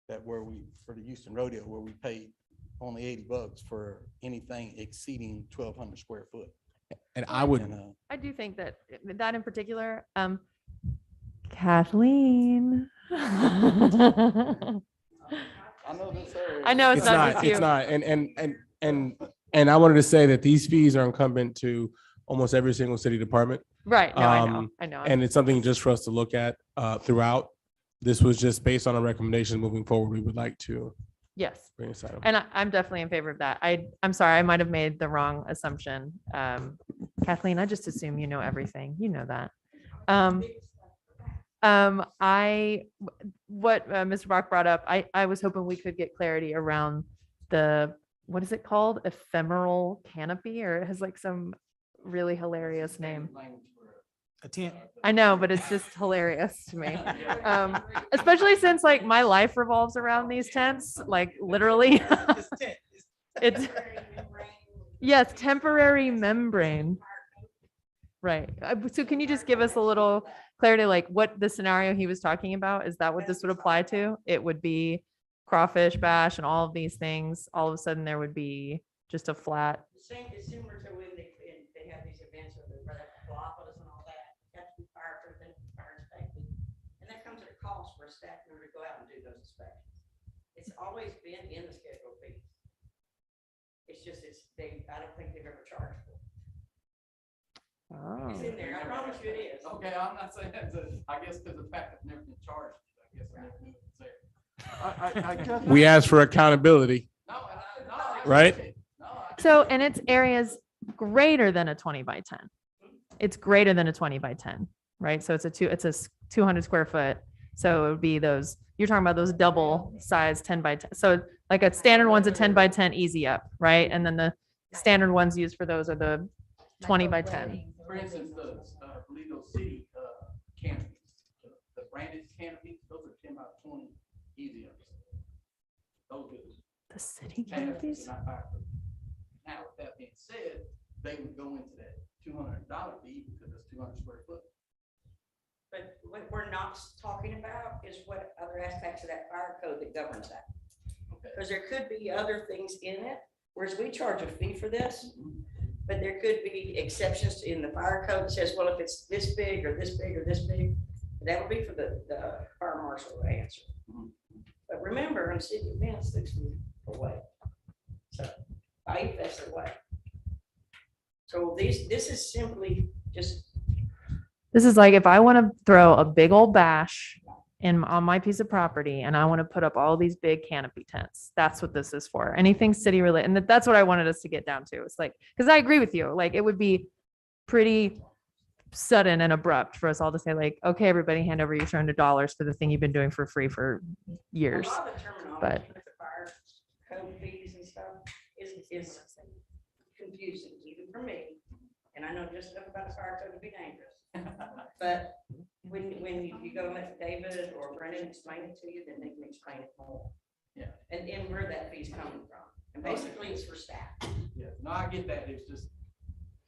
that where we, for the Houston Rodeo, where we paid only $80 for anything exceeding 1,200 square foot. And I would. I do think that in particular, Kathleen. I know this area. I know it's not just you. It's not. And I wanted to say that these fees are incumbent to almost every single city department. Right. No, I know. And it's something just for us to look at throughout. This was just based on a recommendation moving forward. We would like to. Yes. Bring this item. And I'm definitely in favor of that. I'm sorry, I might have made the wrong assumption. Kathleen, I just assume you know everything. You know that. What Mr. Bach brought up, I was hoping we could get clarity around the, what is it called? Ephemeral canopy, or it has like some really hilarious name. A tent. I know, but it's just hilarious to me. Especially since like my life revolves around these tents, like literally. It's yes, temporary membrane. Right. So can you just give us a little clarity, like what the scenario he was talking about? Is that what this would apply to? It would be crawfish, bash, and all of these things. All of a sudden there would be just a flat. Same, it's similar to when they have these events of the Galapagos and all that. You have to be fireproof and fire inspected. And that comes at a cost for a staff member to go out and do those inspections. It's always been in the schedule fee. It's just, I don't think they've ever charged for it. Oh. It's in there. I promise you it is. Okay, I'm not saying that, I guess because the fact that never been charged, I guess I never knew it was there. We asked for accountability. Right? So, and it's areas greater than a 20 by 10. It's greater than a 20 by 10, right? So it's a 200 square foot. So it would be those, you're talking about those double size 10 by 10. So like a standard one's a 10 by 10 easy up, right? And then the standard ones used for those are the 20 by 10. For instance, the Lido City canopies, the branded canopies, those are 10 by 20 easy ups. Those are the city canopies. Not fireproof. Now, with that being said, they would go into that $200 fee because it's 200 square foot. But what we're not talking about is what other aspects of that fire code that governs that. Because there could be other things in it, whereas we charge a fee for this, but there could be exceptions in the fire code that says, well, if it's this big or this big or this big, that would be for the fire marshal to answer. But remember, in city events, 6 feet away. So 8 feet away. So this is simply just. This is like if I want to throw a big old bash on my piece of property and I want to put up all these big canopy tents. That's what this is for. Anything city related. And that's what I wanted us to get down to. It's like, because I agree with you. Like it would be pretty sudden and abrupt for us all to say like, okay, everybody hand over your $200 for the thing you've been doing for free for years. But code fees and stuff is confusing, even for me. And I know just enough about the fire code to be dangerous. But when you go and let David or Brendan explain it to you, then they can explain it more. Yeah. And where that fee's coming from. And basically it's for staff. Yeah, no, I get that. It's just,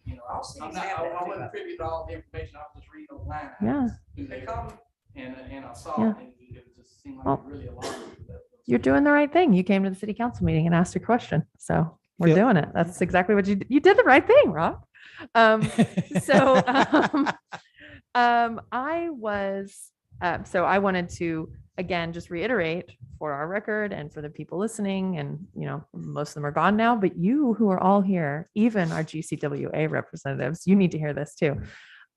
you know, All cities I'm not, have that I too. wasn't privy to all the information. I was just reading online. Yeah. They call me. And I saw Yeah. it and it just seemed like Well, really a lot. You're doing the right thing. You came to the city council meeting and asked a question. So we're Feel- doing it. That's exactly what you did the right thing, Rob. So I wanted to again just reiterate for our record and for the people listening, and you know, most of them are gone now, but you who are all here, even our GCWA representatives, you need to hear this too.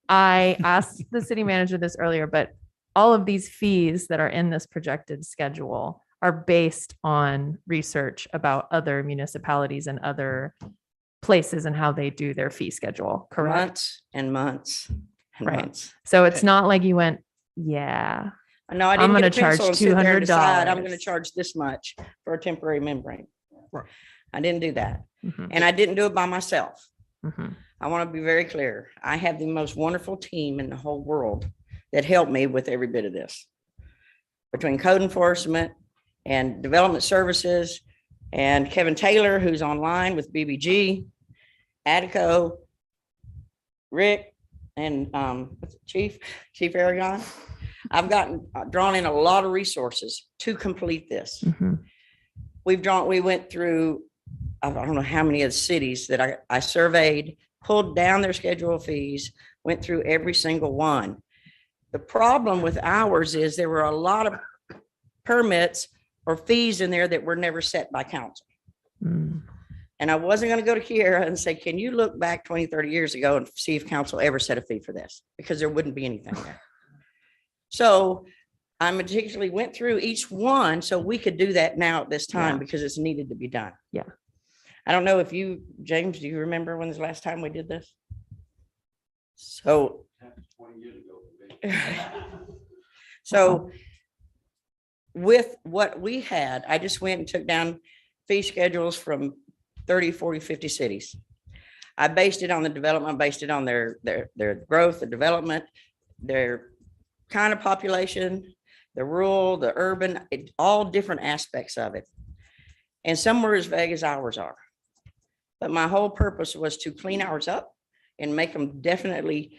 I asked the city manager this earlier, but all of these fees that are in this projected schedule are based on research about other municipalities and other places and how they do their fee schedule, correct? Months and months and Right. months. So it's not like you went, yeah, No, I I'm didn't gonna get a pencil charge and sit there and decide I'm $200. gonna charge this much for a temporary membrane. Right. I didn't do that. Mhm. And I didn't do it by myself. Mhm. I want to be very clear. I have the most wonderful team in the whole world that helped me with every bit of this. Between code enforcement and development services and Kevin Taylor, who's online with BBG, Attico, Rick, and what's it, Chief Aragon. I've drawn in a lot of resources to complete this. Mhm. We went through, I don't know how many of the cities that I surveyed, pulled down their schedule of fees, went through every single one. The problem with ours is there were a lot of permits or fees in there that were never set by council. Mm. And I wasn't going to go to Kiera and say, can you look back 20, 30 years ago and see if council ever set a fee for this? Because there wouldn't be anything there. So I meticulously went through each one so we could do that now at this time Yeah. because it's needed to be done. Yeah. I don't know if you, James, do you remember when was the last time we did this? So 20 years ago. So with what we had, I just went and took down fee schedules from 30, 40, 50 cities. I based it on the development, based it on their growth, the development, their kind of population, the rural, the urban, all different aspects of it. And some were as vague as ours are. But my whole purpose was to clean ours up and make them definitely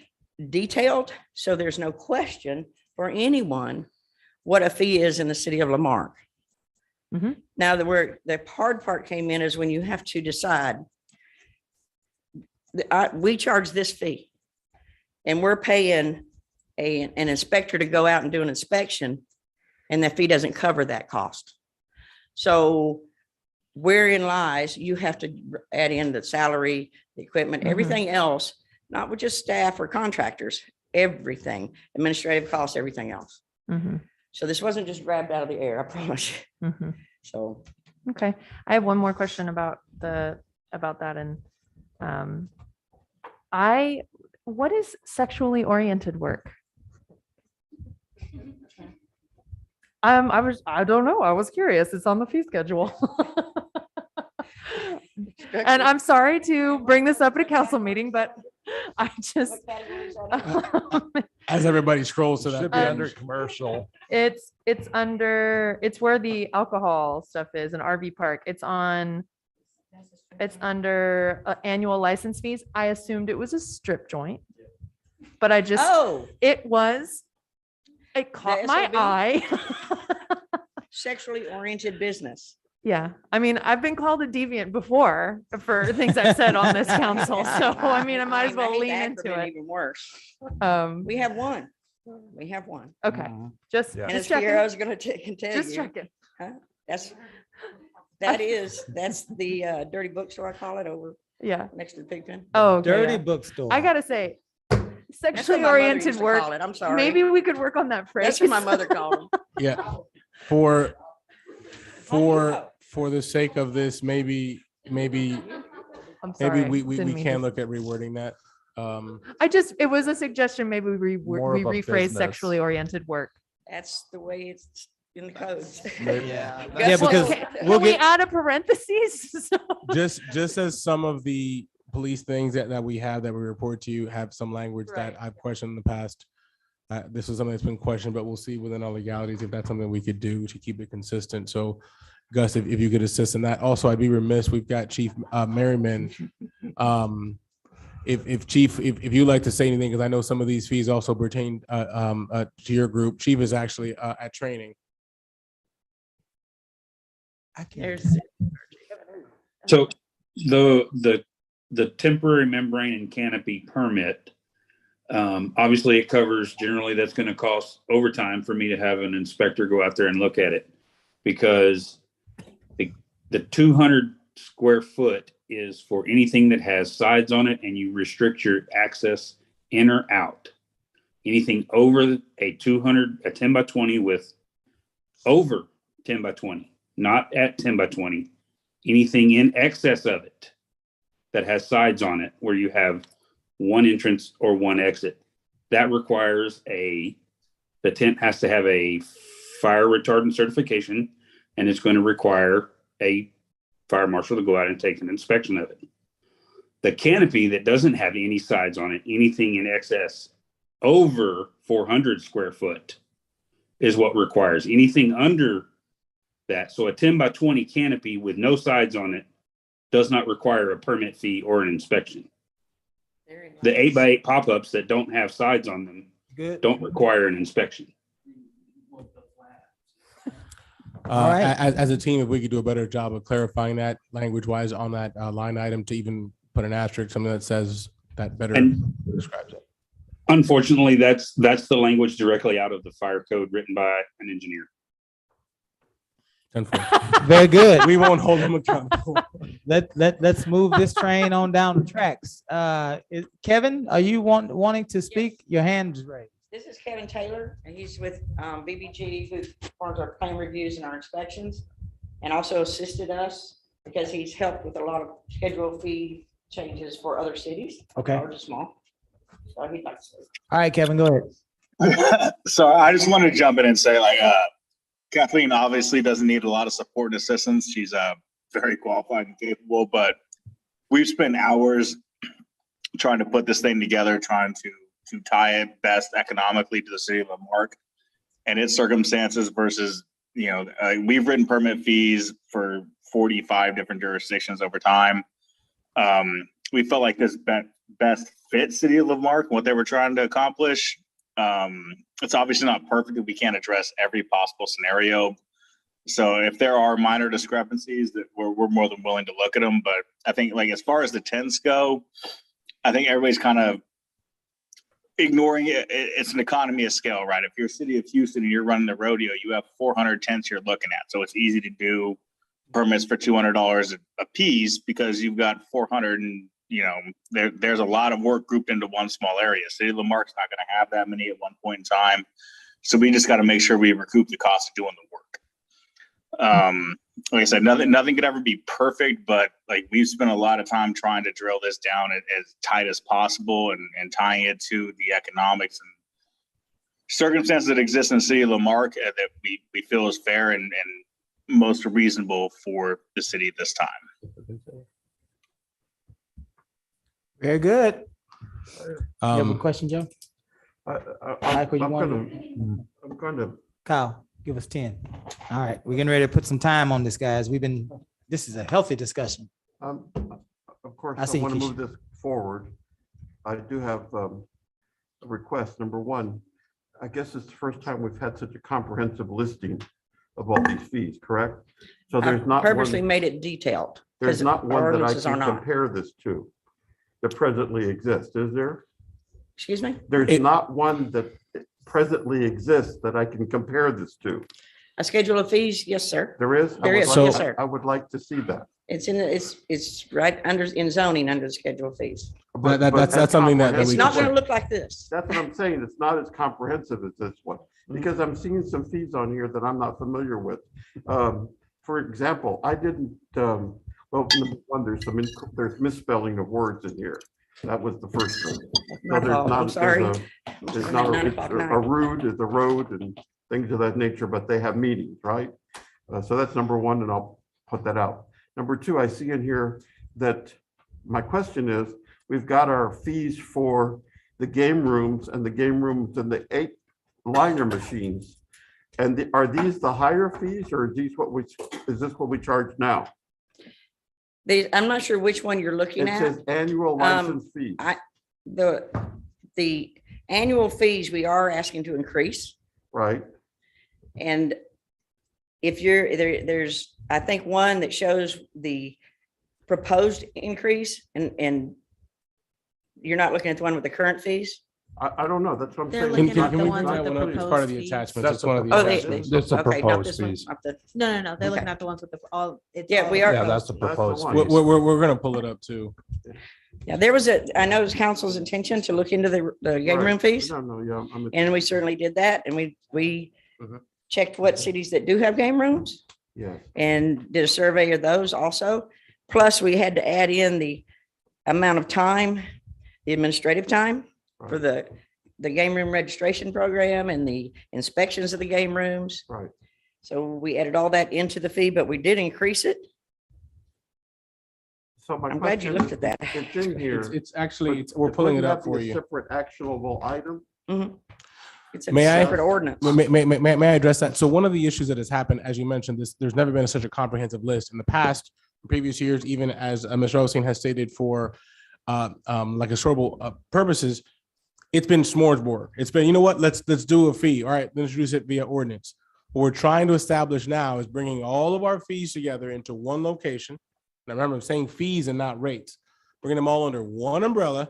detailed, so there's no question for anyone what a fee is in the city of Lamarck. Mhm. Now, the hard part came in is when you have to decide. We charge this fee, and we're paying an inspector to go out and do an inspection, and the fee doesn't cover that cost. So wherein lies, you have to add in the salary, the equipment, Mhm. everything else, not with just staff or contractors, everything, administrative costs, everything else. Mhm. So this wasn't just grabbed out of the air, I promise you. Mhm. So Okay, I have one more question about that, and what is sexually oriented work? I don't know. I was curious. It's on the fee schedule. And I'm sorry to bring this up at a council meeting, but I just, As everybody scrolls to Should that be under page. commercial. it's where the alcohol stuff is, an RV park. It's under annual license fees. I assumed it was a strip joint, but it caught my SOB? eye. sexually oriented business. Yeah, I mean, I've been called a deviant before for things I've said on this council, so I mean, I might as well hate lean the into acronym it. Even worse. We have one. We have one. Okay, just And as just checking. Kiera's gonna can tell Just you. checking. Huh? That's the dirty bookstore, I call it, over Yeah. next to the pig pen. Oh, okay, Dirty yeah. bookstore. I gotta say, That's sexually what my mother oriented used to work. call it. I'm sorry. Maybe we could work on that phrase. That's what my mother called them. Yeah. For the sake of this, maybe I'm sorry. we Didn't mean can to- look at rewording that. it was a suggestion. Maybe we More of a rephrase business. sexually oriented work. That's the way it's in the codes. Yeah, Guess what? because Can we'll we get, add a parentheses? Just as some of the police things that we have that we report to you have some language Right. that I've questioned in the past. This is something that's been questioned, but we'll see within our legalities if that's something we could do to keep it consistent. So Gus, if you could assist in that. Also, I'd be remiss, we've got Chief Merriman. If Chief, if you'd like to say anything, because I know some of these fees also pertain to your group. Chief is actually at training. There's, So the temporary membrane and canopy permit, obviously it covers, generally that's going to cost overtime for me to have an inspector go out there and look at it, because the 200 square foot is for anything that has sides on it and you restrict your access in or out. Anything over a 10 by 20 with over 10 by 20, not at 10 by 20, anything in excess of it that has sides on it where you have one entrance or one exit, that requires the tent has to have a fire retardant certification, and it's going to require a fire marshal to go out and take an inspection of it. The canopy that doesn't have any sides on it, anything in excess over 400 square foot is what requires. Anything under that, so a 10 by 20 canopy with no sides on it does not require a permit fee or an inspection. The 8 by 8 pop-ups that don't have sides on them don't require an inspection. As a team, if we could do a better job of clarifying that language-wise on that line item, to even put an asterisk, something that says that better describes it. Unfortunately, that's the language directly out of the fire code written by an engineer. very good. We won't hold them accountable. Let's move this train on down the tracks. Kevin, are you wanting to speak? Your hand is raised. this is Kevin Taylor, and he's with BBG, who performs our plan reviews and our inspections, and also assisted us because he's helped with a lot of schedule fee changes for other cities, Okay. large and small. So he'd like to say. All right, Kevin, go ahead. So I just wanted to jump in and say, like, Kathleen obviously doesn't need a lot of support and assistance. She's very qualified and capable, but we've spent hours trying to put this thing together, trying to tie it best economically to the city of Marque and its circumstances versus, we've written permit fees for 45 different jurisdictions over time. We felt like this best fit city of Marque and what they were trying to accomplish. It's obviously not perfect, and we can't address every possible scenario. So if there are minor discrepancies, that we're more than willing to look at them. But I think, like, as far as the tents go, I think everybody's kind of ignoring it. It's an economy of scale, right? If you're a city of Houston and you're running the rodeo, you have 400 tents you're looking at. So it's easy to do permits for $200 a piece because you've got 400, and there's a lot of work grouped into one small area. City of Marque's not going to have that many at one point in time. So we just got to make sure we recoup the cost of doing the work. Like I said, nothing could ever be perfect, but like we've spent a lot of time trying to drill this down as tight as possible and tying it to the economics and circumstances that exist in the city of Marque that we feel is fair and most reasonable for the city at this time. Very good. You have a question, Joe? I'm gonna. Kyle, give us 10. All right, we're getting ready to put some time on this, guys. This is a healthy discussion. Of course, I I see, want to Keisha. move this forward. I do have a request. Number one, I guess it's the first time we've had such a comprehensive listing of all these fees, correct? So there's not Purposely one, made it detailed. there's 'cause not our one that I ordinances are can not. compare this to that presently exists, is there? Excuse me? There's not one that presently exists that I can compare this to. A schedule of fees? Yes, sir. There is? There is, yes, sir. I would like to see that. It's it's right in zoning under the schedule of fees. That's something that It's we not can going to look like this. That's what I'm saying. It's not as comprehensive as this one, because I'm seeing some fees on here that I'm not familiar with. For example, I didn't, well, number one, there's misspelling of words in here. That was the first one. My fault. I'm sorry. There's not, a road is a road, and things of that nature, but they have meetings, right? So that's number one, and I'll put that out. Number two, I see in here that my question is, we've got our fees for the game rooms and the 8 liner machines. And are these the higher fees, or is this what we charge now? I'm not sure which one you're looking It at. says annual license fees. The annual fees, we are asking to increase. Right. And if you're there's, I think, one that shows the proposed increase, and you're not looking at the one with the current fees? I don't know. That's what I'm They're saying. looking at the we ones bring with that the one up? It's part of the proposed attachments. That's It's one of the Oh, attachments. That's the okay, not proposed this one, fees. not the- No, they're looking Okay. at the ones with the all. it's Yeah, all- we are. Yeah, that's the That's the proposed one. fees. We're gonna pull it up too. Yeah, there was I know it was council's intention to look into the game Right. room fees, No, yeah. and we certainly did that, and we Mhm. checked what cities that do have game rooms Yes. and did a survey of those also. Plus, we had to add in the amount of time, the administrative time for the game room registration program and the inspections of the game rooms. Right. So we added all that into the fee, but we did increase it. So my I'm glad you question, looked at that. it's in here. It's actually, but we're pulling it wouldn't up that be for a you. Separate actionable item? It's a May I? separate ordinance. May I address that? So one of the issues that has happened, as you mentioned, there's never been such a comprehensive list in the past, previous years, even as Ms. Rosin has stated for like historical purposes, it's been smorgasbord. It's been, you know what, let's do a fee. All right, let's introduce it via ordinance. What we're trying to establish now is bringing all of our fees together into one location. And remember, I'm saying fees and not rates. Bringing them all under one umbrella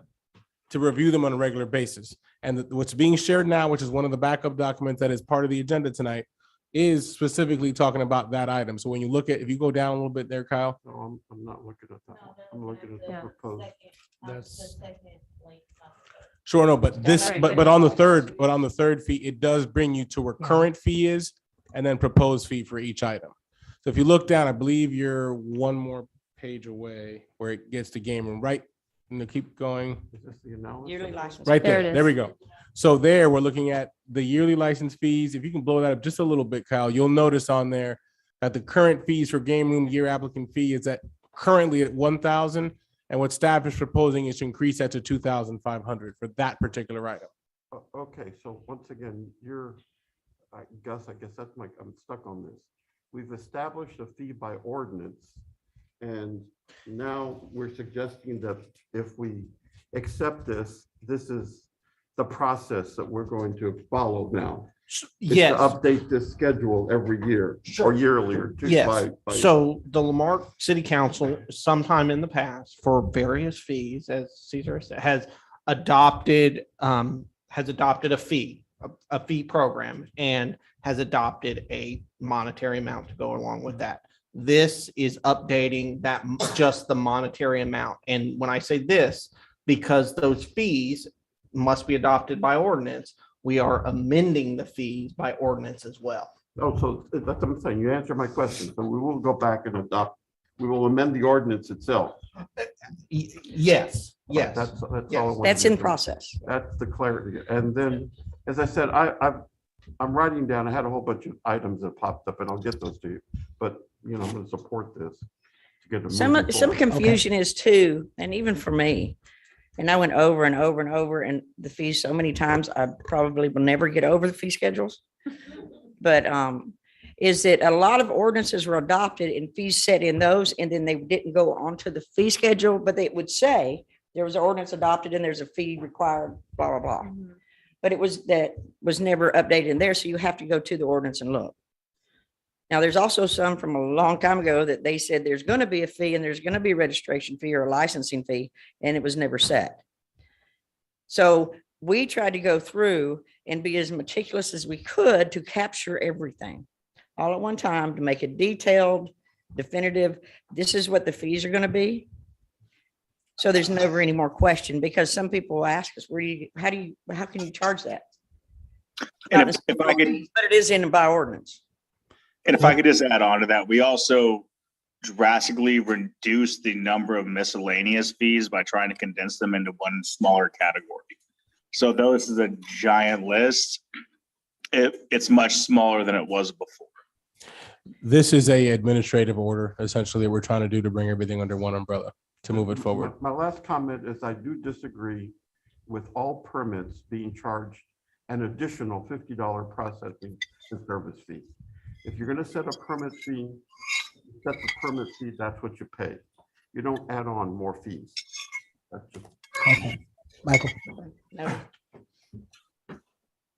to review them on a regular basis. And what's being shared now, which is one of the backup documents that is part of the agenda tonight, is specifically talking about that item. So when you look at, if you go down a little bit there, Kyle. No, I'm not looking at that one. I'm looking at the proposed. That's Sure, no, but this, right. but on the third fee, it does bring you to where current fee is and then proposed fee for each item. So if you look down, I believe you're one more page away where it gets to game room, right? And to keep going. Is this the analysis? Yearly license. Right There there, it there we is. go. So there, we're looking at the yearly license fees. If you can blow that up just a little bit, Kyle, you'll notice on there that the current fees for game room year applicant fee is currently at 1,000. And what staff is proposing is to increase that to 2,500 for that particular item. Okay, so once again, Gus, I guess I'm stuck on this. We've established a fee by ordinance. And now we're suggesting that if we accept this, this is the process that we're going to follow now. Is to Yes. update this schedule every year or yearly or two. Yes, so the Lamarck City Council sometime in the past for various fees, as Caesar said, has adopted a fee program and has adopted a monetary amount to go along with that. This is updating that, just the monetary amount. And when I say this, because those fees must be adopted by ordinance, we are amending the fees by ordinance as well. Oh, so that's what I'm saying. You answered my question. So we will go back and we will amend the ordinance itself. Yes, yes. That's all. Yes. I wanted That's to in do. process. That's the clarity. And then, as I said, I'm writing down, I had a whole bunch of items that popped up and I'll get those to you. But, I'm going to support this to get it Some moving forward. confusion is too, and even for me, and I went over and over and over and the fees so many times, I probably will never get over the fee schedules. But is that a lot of ordinances were adopted and fees set in those, and then they didn't go onto the fee schedule, but they would say there was an ordinance adopted and there's a fee required, blah, blah, blah. But it was never updated in there, so you have to go to the ordinance and look. Now, there's also some from a long time ago that they said there's going to be a fee and there's going to be a registration fee or a licensing fee, and it was never set. So we tried to go through and be as meticulous as we could to capture everything all at one time to make it detailed, definitive. This is what the fees are going to be. So there's never any more question, because some people ask us, how can you charge that? And if I could, But it is in by ordinance. and if I could just add on to that, we also drastically reduced the number of miscellaneous fees by trying to condense them into one smaller category. So though this is a giant list, it's much smaller than it was before. This is a administrative order, essentially, we're trying to do to bring everything under one umbrella to move it forward. My last comment is I do disagree with all permits being charged an additional $50 processing and service fee. If you're gonna set a permit fee, set the permit fee, that's what you pay. You don't add on more fees. That's just. Michael.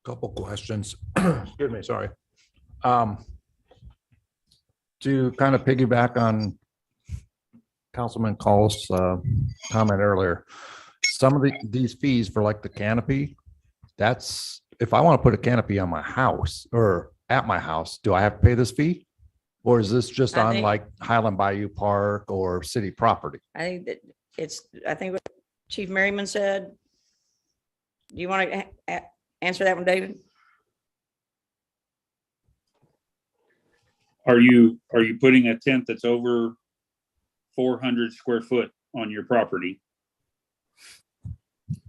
Couple questions. Excuse me, sorry. To kind of piggyback on Councilman Call's comment earlier, some of these fees for like the canopy, that's, if I want to put a canopy on my house or at my house, do I have to pay this fee? Or is this just I on think- like Highland Bayou Park or city property? I think that I think what Chief Merriman said. Do you want to answer that one, David? Are you putting a tent that's over 400 square foot on your property?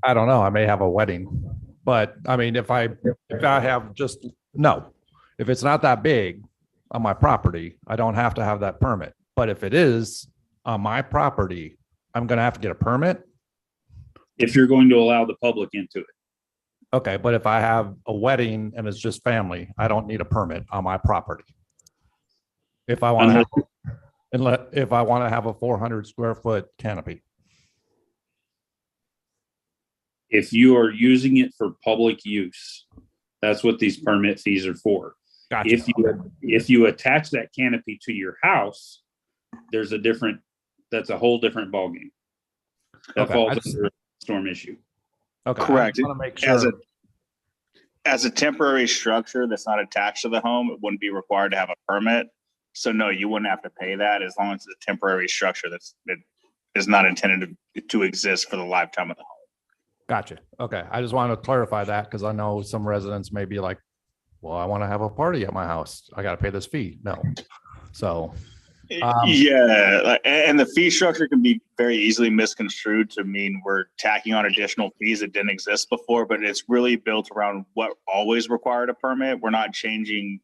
I don't know. I may have a wedding, but I mean, if I have just, no, if it's not that big on my property, I don't have to have that permit. But if it is on my property, I'm going to have to get a permit. If you're going to allow the public into it. Okay, but if I have a wedding and it's just family, I don't need a permit on my property. If I want to, if I want to have a 400 square foot canopy. If you are using it for public use, that's what these permit fees are for. Gotcha. If you attach that canopy to your house, that's a whole different ballgame. That Okay, falls under a storm issue. Okay. Correct. I want to make sure. As a temporary structure that's not attached to the home, it wouldn't be required to have a permit. So no, you wouldn't have to pay that as long as it's a temporary structure that is not intended to exist for the lifetime of the home. Gotcha. Okay. I just wanted to clarify that because I know some residents may be like, well, I want to have a party at my house. I got to pay this fee. No. So. Yeah, and the fee structure can be very easily misconstrued to mean we're tacking on additional fees that didn't exist before, but it's really built around what always required a permit. We're not changing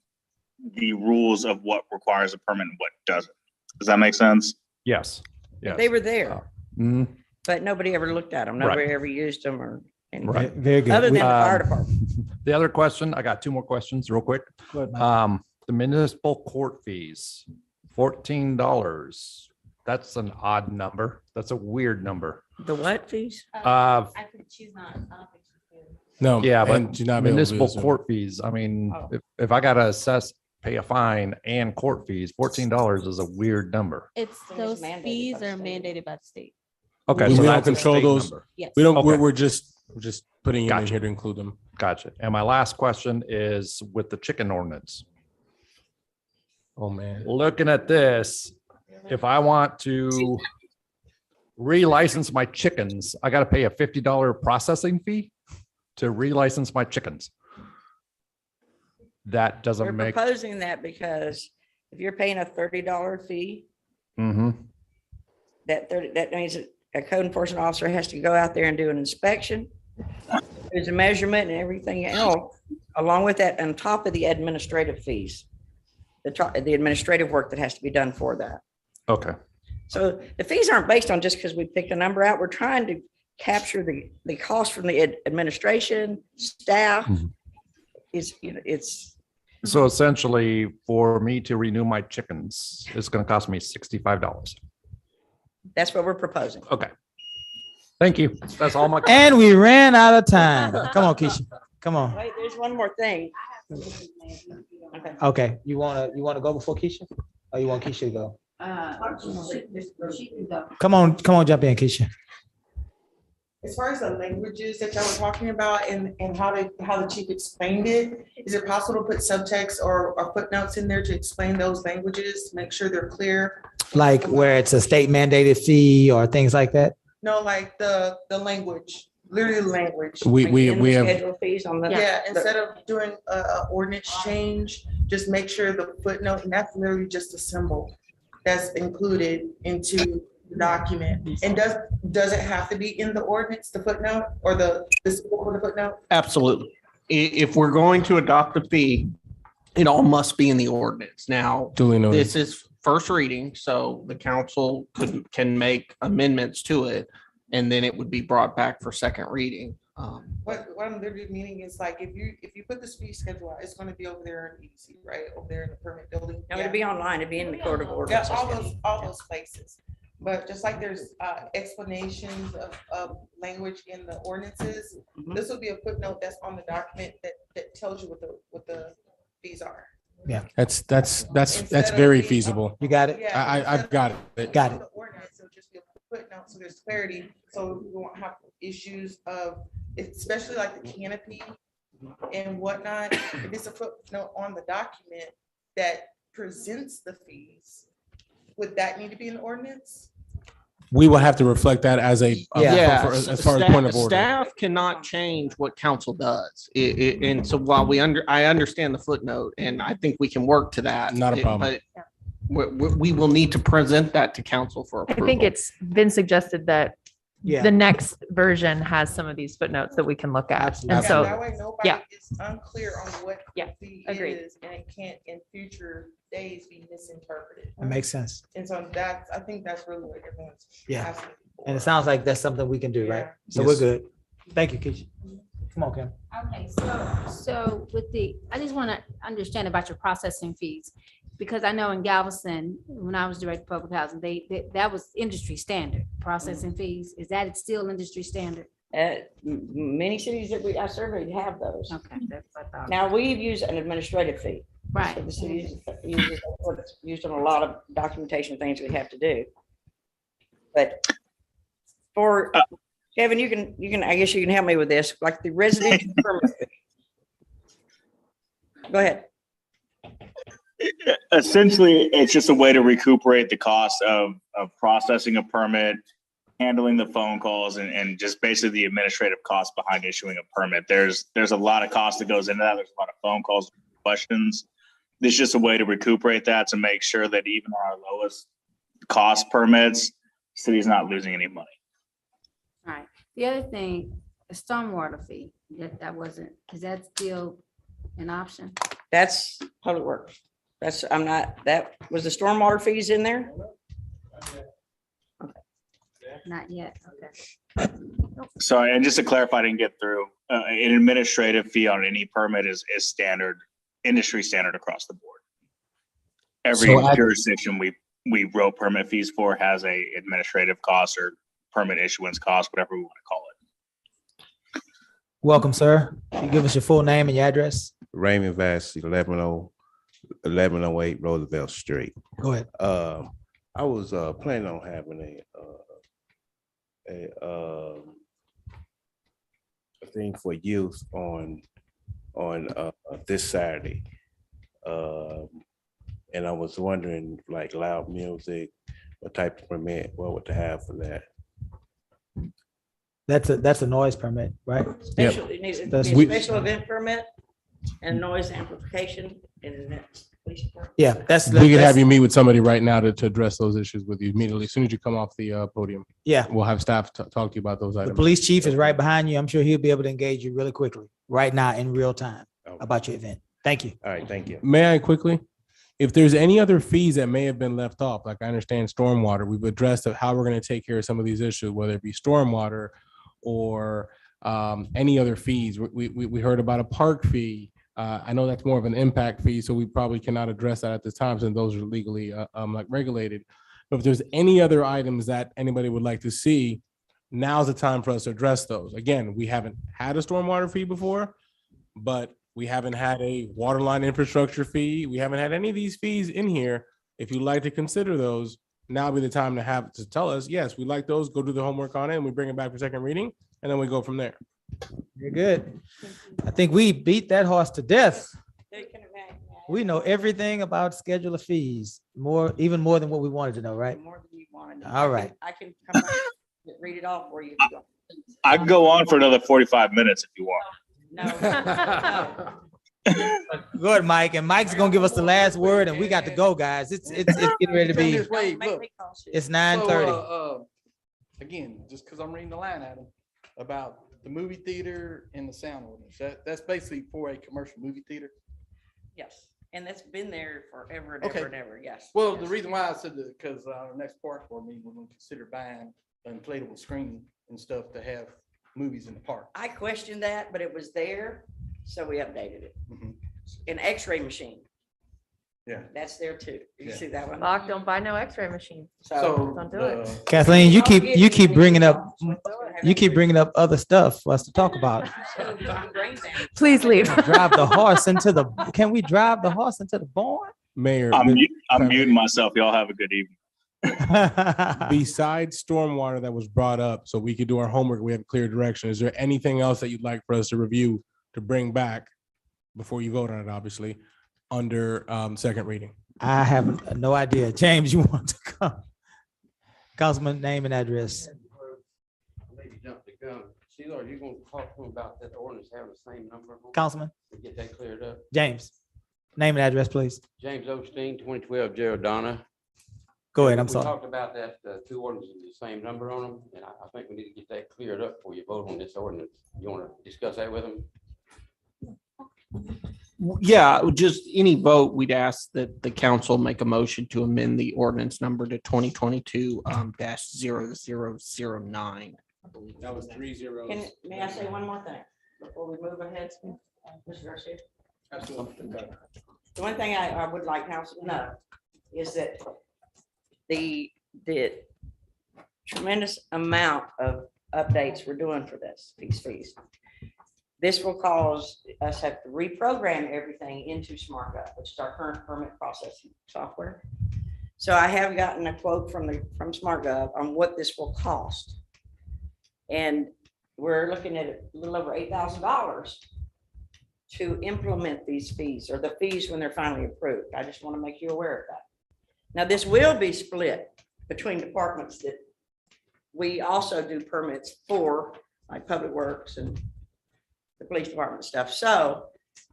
the rules of what requires a permit and what doesn't. Does that make sense? Yes. Yes. They were there, Mhm. but nobody ever looked at them. Right. Nobody ever used them or anything. Right. Very good. Other than We- the fire department. The other question, I got two more questions real quick. Go ahead, Mike. The municipal court fees, $14. That's an odd number. That's a weird number. The what fees? I think she's not, I don't think she's good. No. Yeah, and but she's not available municipal to Zoom. court fees, I mean, Oh. if I gotta pay a fine and court fees, $14 is a weird number. It's So it's those mandated fees by the are state. mandated by the state. Okay. We so don't that's a control state those. number. Yes. We don't, Okay. we're just putting it in Gotcha. here to include them. Gotcha. And my last question is with the chicken ordinance. Oh, man. Looking at this, if I want to relicense my chickens, I gotta pay a $50 processing fee to relicense my chickens. That We're doesn't make. proposing that because if you're paying a $30 fee, Mhm. that means that a code enforcement officer has to go out there and do an inspection. There's a measurement and everything else, along with that, on top of the administrative fees. The administrative work that has to be done for that. Okay. So the fees aren't based on just because we picked a number out. We're trying to capture the cost from the administration, staff. Mhm. It's So essentially, for me to renew my chickens, it's gonna cost me $65. that's what we're proposing. Okay. Thank you. That's all my. And we ran out of time. Come on, Keisha. Come on. Wait, there's one more thing. Okay. Okay, you wanna go before Keisha? Or you want Keisha to go? Come on, jump in, Keisha. As far as the languages that y'all were talking about and how the chief explained it, is it possible to put subtext or footnotes in there to explain those languages, make sure they're clear? Like where it's a state mandated fee or things like that? No, like the language, literally the language. We have, Schedule fees on the. Yeah, instead of doing a ordinance change, just make sure the footnote, and that's literally just a symbol that's included into the document. And does it have to be in the ordinance, the footnote, or the symbol for the footnote? Absolutely. if we're going to adopt a fee, it all must be in the ordinance. Now, Duly noted. this is first reading, so the council can make amendments to it, and then it would be brought back for second reading. What I'm literally meaning is like, if you put this fee schedule out, it's gonna be over there in EDC, right? Over there in the permit building. No, it'd be online, it'd be in the court of Yeah, ordinances. all those places. But just like there's explanations of language in the ordinances, this will be a footnote that's on the document that tells you what the fees are. Yeah. That's Instead of very being- feasible. You got it? Yeah, I've got it. Got it. the ordinance, it'll just be a footnote, so there's clarity, so we won't have issues of, especially like the canopy and whatnot. If it's a footnote on the document that presents the fees, would that need to be in the ordinance? We will have to reflect that as a, as far as point of order. Staff cannot change what council does. And so while I understand the footnote, and I think we can work to that. Not a problem. But we will need to present that to council for I approval. think it's been suggested that Yeah. the next version has some of these footnotes that we can look at. Absolutely. And Yeah, so, that way nobody yeah. is unclear on what the Yeah, fee agreed. is, and it can't in future days be misinterpreted. That makes sense. And so I think that's really what everyone's Yeah. asking And it for. sounds like that's something we can do, right? Yeah. So we're Yes. good. Thank you, Keisha. Come on, Kim. Okay, so with I just want to understand about your processing fees. Because I know in Galveston, when I was director of public housing, that was industry standard, processing fees. Is that still industry standard? Many cities that I surveyed have those. Okay, that's what I thought. Now, we've used an administrative fee. Right. So the city uses what's used on a lot of documentation things we have to do. But for Kevin, you can, I guess you can help me with this, like the residential permit fee. Go ahead. Essentially, it's just a way to recuperate the cost of processing a permit, handling the phone calls, and just basically the administrative cost behind issuing a permit. There's a lot of cost that goes into that. There's a lot of phone calls, questions. This is just a way to recuperate that, to make sure that even our lowest cost permits, city's not losing any money. All right. The other thing, the stormwater fee, that wasn't, is that still an option? That's public works. That was the stormwater fees in there? Not yet, okay. So, and just to clarify, I didn't get through, an administrative fee on any permit is standard, industry standard across the board. Every So jurisdiction we wrote permit fees for has a administrative cost or permit issuance cost, whatever we want to call it. Welcome, sir. Can you give us your full name and your address? Raymond Vass, 1108 Roosevelt Street. Go ahead. I was planning on having a thing for youth on this Saturday. And I was wondering, like, loud music, what type of permit, what would they have for that? That's a noise permit, right? Special, it needs to be a That's- special event permit and noise amplification and that's police department. Yeah, that's. We could have you meet with somebody right now to address those issues with you immediately. As soon as you come off the podium. Yeah. We'll have staff talk to you about those The items. police chief is right behind you. I'm sure he'll be able to engage you really quickly, right now, in real time, about your event. Thank you. All right, thank you. May I quickly? If there's any other fees that may have been left off, like I understand stormwater, we've addressed how we're going to take care of some of these issues, whether it be stormwater or any other fees. We heard about a park fee. I know that's more of an impact fee, so we probably cannot address that at this time since those are legally like regulated. But if there's any other items that anybody would like to see, now's the time for us to address those. Again, we haven't had a stormwater fee before, but we haven't had a water line infrastructure fee. We haven't had any of these fees in here. If you'd like to consider those, now would be the time to tell us, yes, we like those, go do the homework on it, and we bring it back for second reading, and then we go from there. You're good. I think we beat that horse to death. We know everything about schedule of fees, even more than what we wanted to know, right? More than you wanted. All right. I can come back and read it off for you. if you want. I can go on for another 45 minutes if you want. Go ahead, Mike, and Mike's gonna give us the last word, and we got to go, guys. It's getting ready to be. This way, look. It's 9:30. Again, just because I'm reading the line item about the movie theater and the sound ordinance. That's basically for a commercial movie theater. Yes, and that's been there forever and Okay. ever and ever, yes. Well, yes. the reason why I said that, because our next park board meeting, we're going to consider buying an inflatable screen and stuff to have movies in the park. I questioned that, but it was there, so we updated it. Mhm. An X-ray machine, Yeah. that's there too. You Yeah. see that one? Lock, don't buy no X-ray machine. So Don't do it. Kathleen, you keep bringing up, You bringing up other stuff for us to talk about. Please leave. Drive the horse into the, can we drive the horse into the barn? Mayor, I'm muting myself. Y'all have a good evening. besides stormwater that was brought up, so we could do our homework, we have clear direction. Is there anything else that you'd like for us to review to bring back before you vote on it, obviously, under second reading? I have no idea. James, you want to come? Councilman, name and address. Maybe jump the gun. Sheila, are you gonna talk to him about that ordinance having the same number? on it? Councilman? To get that cleared up. James, name and address, please. James Osteen, 2012 Gerald Donna. Go ahead, I'm We sorry. talked about that, two ordinances, with the same number on them, and I think we need to get that cleared up before you vote on this ordinance. You wanna discuss that with him? Yeah, just any vote, we'd ask that the council make a motion to amend the ordinance number to 2022 -0009. I believe. That was 3 zeros. May I say one more thing before we move ahead, Mr. Garcia? Absolutely. The one thing I would like council to know is that the tremendous amount of updates we're doing for these fees. This will cause us have to reprogram everything into SmartGov, which is our current permit processing software. So I have gotten a quote from SmartGov on what this will cost. And we're looking at a little over $8,000 to implement these fees, or the fees when they're finally approved. I just want to make you aware of that. Now, this will be split between departments that we also do permits for, like Public Works and the police department stuff. So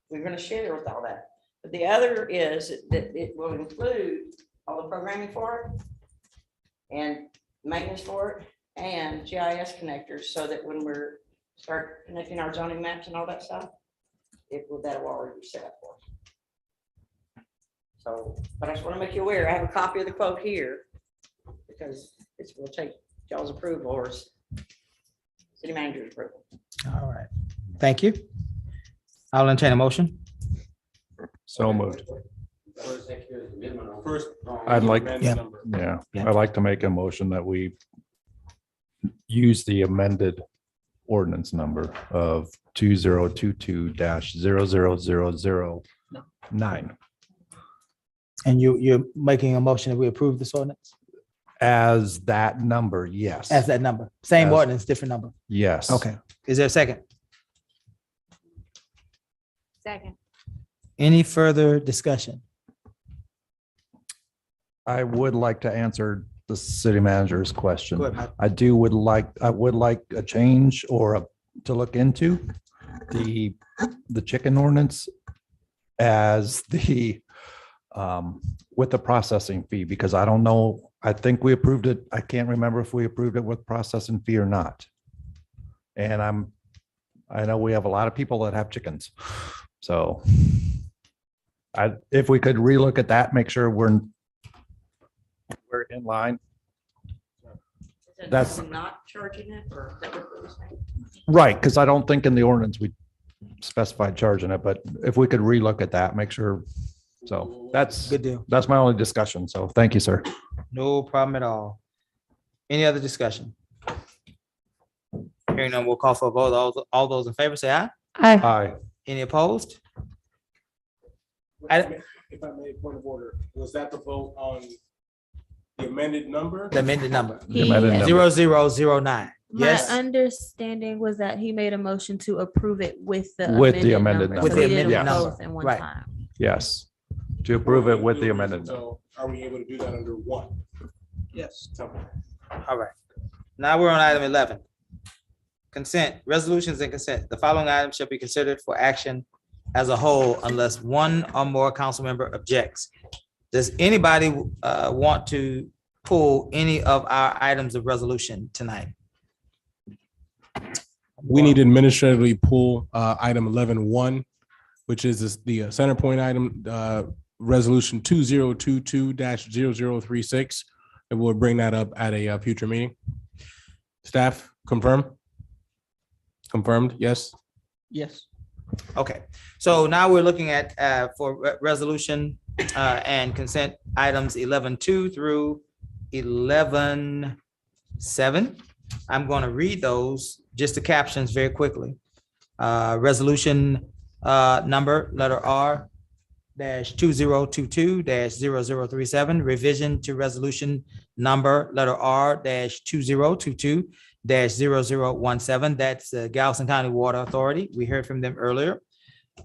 we're going to share with all that. But the other is that it will include all the programming for it and maintenance for it and GIS connectors, so that when we're start connecting our zoning maps and all that stuff, that will already be set up for us. So, but I just want to make you aware, I have a copy of the quote here because it will take y'all's approval or city manager's approval. All right. Thank you. I'll entertain a motion. So moved. First, I'd like, Yeah. yeah, Yeah. I'd like to make a motion that we use the amended ordinance number of 2022-000009 And you're making a motion that we approve this ordinance as that number, yes. as that number, same As- ordinance, different number. Yes. Okay. Is there a second? Second. Any further discussion? I would like to answer the city manager's question. Go ahead, Mike. I would like a change or to look into the chicken ordinance as the with the processing fee, because I don't know, I think we approved it. I can't remember if we approved it with processing fee or not. And I know we have a lot of people that have chickens. So if we could relook at that, make sure we're in line. That's Not charging it, or is that what it was saying? right, because I don't think in the ordinance we specified charging it, but if we could relook at that, make sure. So that's Good deal. That's my only discussion. So thank you, sir. No problem at all. Any other discussion? Hearing none, we'll call for a vote. All those in favor say aye. Aye. Aye. Any opposed? If I may, point of order, was that the vote on the amended number? The amended number. The amended number. 0009. My Yes. understanding was that he made a motion to approve it with the With the amended number. number. So With the we did amended them number. both in one Right. time. Yes. To approve it with the amended. number. So are we able to do that under one? Yes. Simple. All right. Now we're on item 11. Consent, resolutions and consent. The following items shall be considered for action as a whole unless one or more council member objects. Does anybody want to pull any of our items of resolution tonight? We need to administratively pull item 11-1, which is the center point item, resolution 2022-0036. And we'll bring that up at a future meeting. Staff, confirm? Confirmed, yes? Yes. Okay, so now we're looking at resolution and consent items 11-2 through 11-7. I'm going to read those, just the captions very quickly. Resolution number letter R -2022-0037, revision to resolution number letter R -2022-0017. That's the Galveston County Water Authority. We heard from them earlier.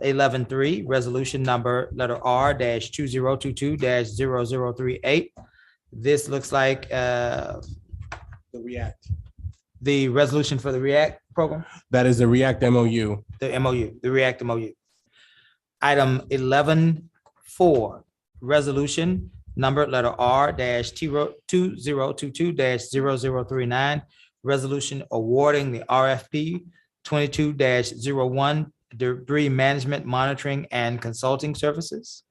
11-3, resolution number letter R -2022-0038. This looks like The React. the resolution for the REACT program. That is the React MOU. The MOU, the REACT MOU. Item 11-4, resolution number letter R -2022-0039, resolution awarding the RFP 22-01 debris management monitoring and consulting services.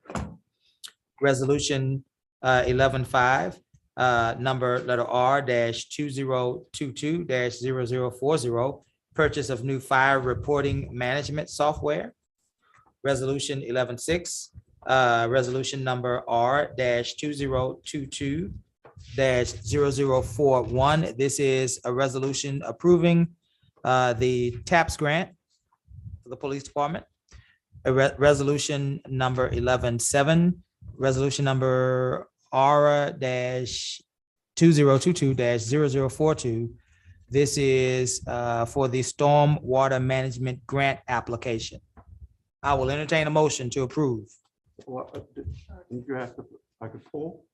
Resolution 11-5, number letter R -2022-0040, purchase of new fire reporting management software. Resolution 11-6, resolution number R -2022-0041. This is a resolution approving the TAPS grant for the police department. Resolution number 11-7, resolution number R -2022-0042. This is for the storm water management grant application. I will entertain a motion to approve. Did you ask if I could pull?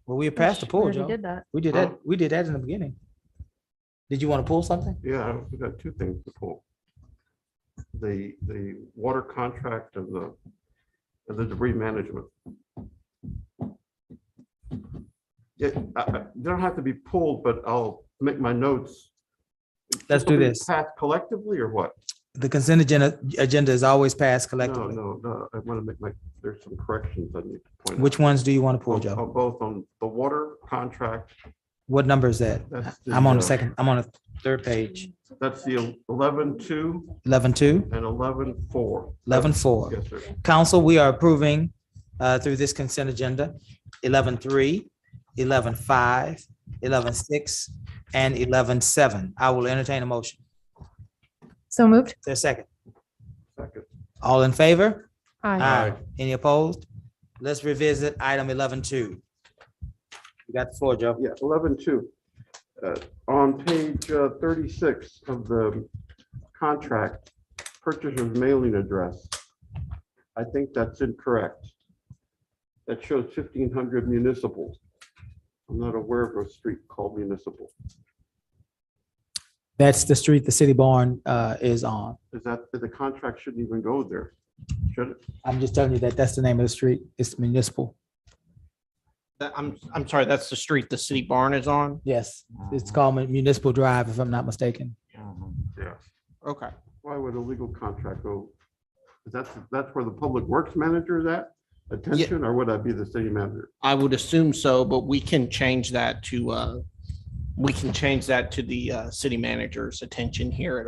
Well, we passed the poll, already Joe. did that. We did that. We did that in the beginning. Did you want to pull something? Yeah, we got two things to pull. The water contract and the debris management. Yeah, they don't have to be pulled, but I'll make my notes. Let's do this. Passed collectively or what? The consent agenda is always passed collectively. No, I want to make there's some corrections I need to point out. Which ones do you want to pull, Joe? Both on the water contract. What number is that? That's I'm on the the second, I'm on the third page. That's the 11-2 11-2, and 11-4. 11-4. Yes, sir. Council, we are approving through this consent agenda, 11-3, 11-5, 11-6, and 11-7. I will entertain a motion. So moved. There's a second. Second. All in favor? Aye. Any opposed? Let's revisit item 11-2. You got the floor, Joe. Yeah, 11-2. On page 36 of the contract, purchaser's mailing address. I think that's incorrect. That shows 1500 municipal. I'm not aware of a street called municipal. That's the street the city barn is on. Is that, the contract shouldn't even go there? Should it? I'm just telling you that that's the name of the street. It's municipal. I'm sorry, that's the street the city barn is on? Yes, it's called Municipal Drive, if I'm not mistaken. Yeah. Okay. Why would a legal contract go? That's where the public works manager is at? Attention, or would that be the city manager? I would assume so, but we can change that to the city manager's attention here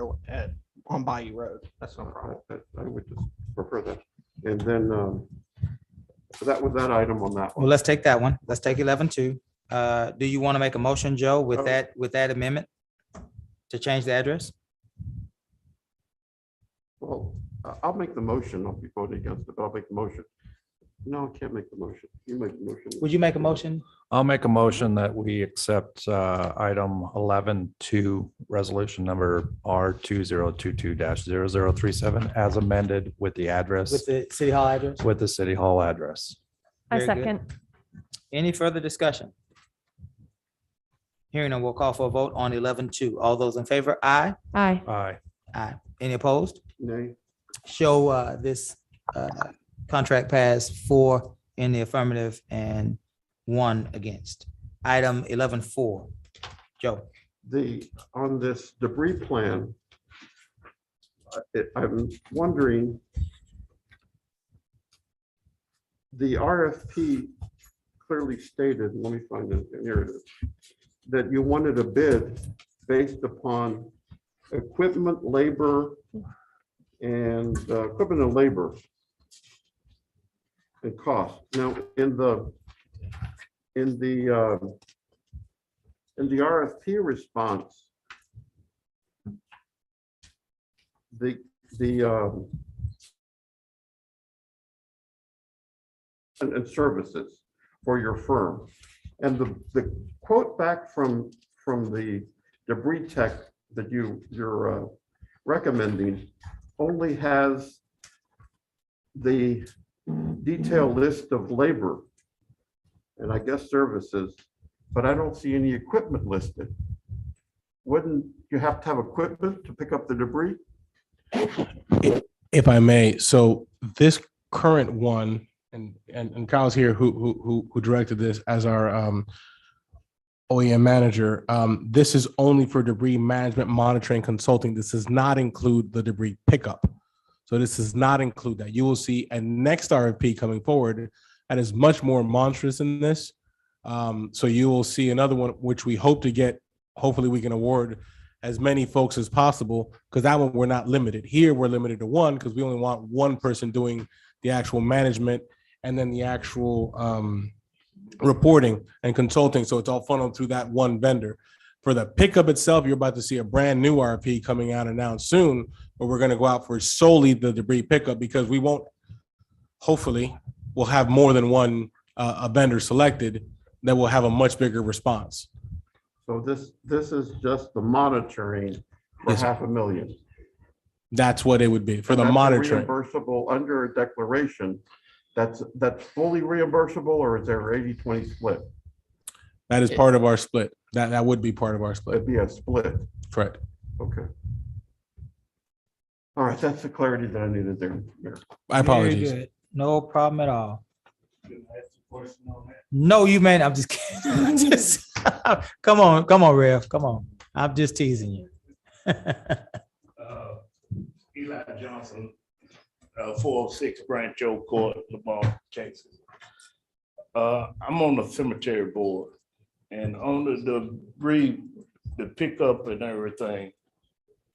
on Bayou Road. That's no problem. I would just prefer that. And then, so that was that item on that Well, one. let's take that one. Let's take 11-2. Do you want to make a motion, Joe, with that amendment to change the address? Well, I'll make the motion. I'll be voting against it, but I'll make the motion. No, I can't make the motion. You make the motion. Would you make a motion? I'll make a motion that we accept item 11-2, resolution number R 2022-0037 as amended with the address, With the city hall address? with the city hall address. I Very good. second. Any further discussion? Hearing none, we'll call for a vote on 11-2. All those in favor, aye? Aye. Aye. Aye. Any opposed? Nay. Show this contract pass 4 in the affirmative and 1 against. Item 11-4. Joe. On this debris plan, I'm wondering, the RFP clearly stated, let me find it, here it is, that you wanted a bid based upon equipment, labor, and and cost. Now, in the RFP response, the and services for your firm. And the quote back from the debris tech that you're recommending only has the detailed list of labor and I guess services, but I don't see any equipment listed. Wouldn't you have to have equipment to pick up the debris? If I may, so this current one, and Kyle's here who directed this as our OEM manager. This is only for debris management, monitoring, consulting. This does not include the debris pickup. So this does not include that. You will see a next RFP coming forward that is much more monstrous than this. So you will see another one, which we hope to get. Hopefully we can award as many folks as possible, because that one we're not limited. Here we're limited to one because we only want one person doing the actual management and then the actual reporting and consulting. So it's all funneled through that one vendor. For the pickup itself, you're about to see a brand new RFP coming out announced soon, where we're going to go out for solely the debris pickup, because we won't, hopefully, we'll have more than one a vendor selected that will have a much bigger response. So this is just the monitoring for Yes, $500,000. That's what it would be for the That's monitoring. reimbursable under a declaration. That's fully reimbursable, or is there 80-20 split? That is part of our split. That would be part of our split. It'd be a split. Correct. Okay. All right, that's the clarity that I needed there, Mayor. My apologies. Very good. No problem at all. No, you man, I'm just kidding. I'm just, come on, Rev, come on. I'm just teasing you. Eli Johnson, 406 Branch Oak Court, Lamar, Texas. I'm on the cemetery board, and on the debris, the pickup and everything,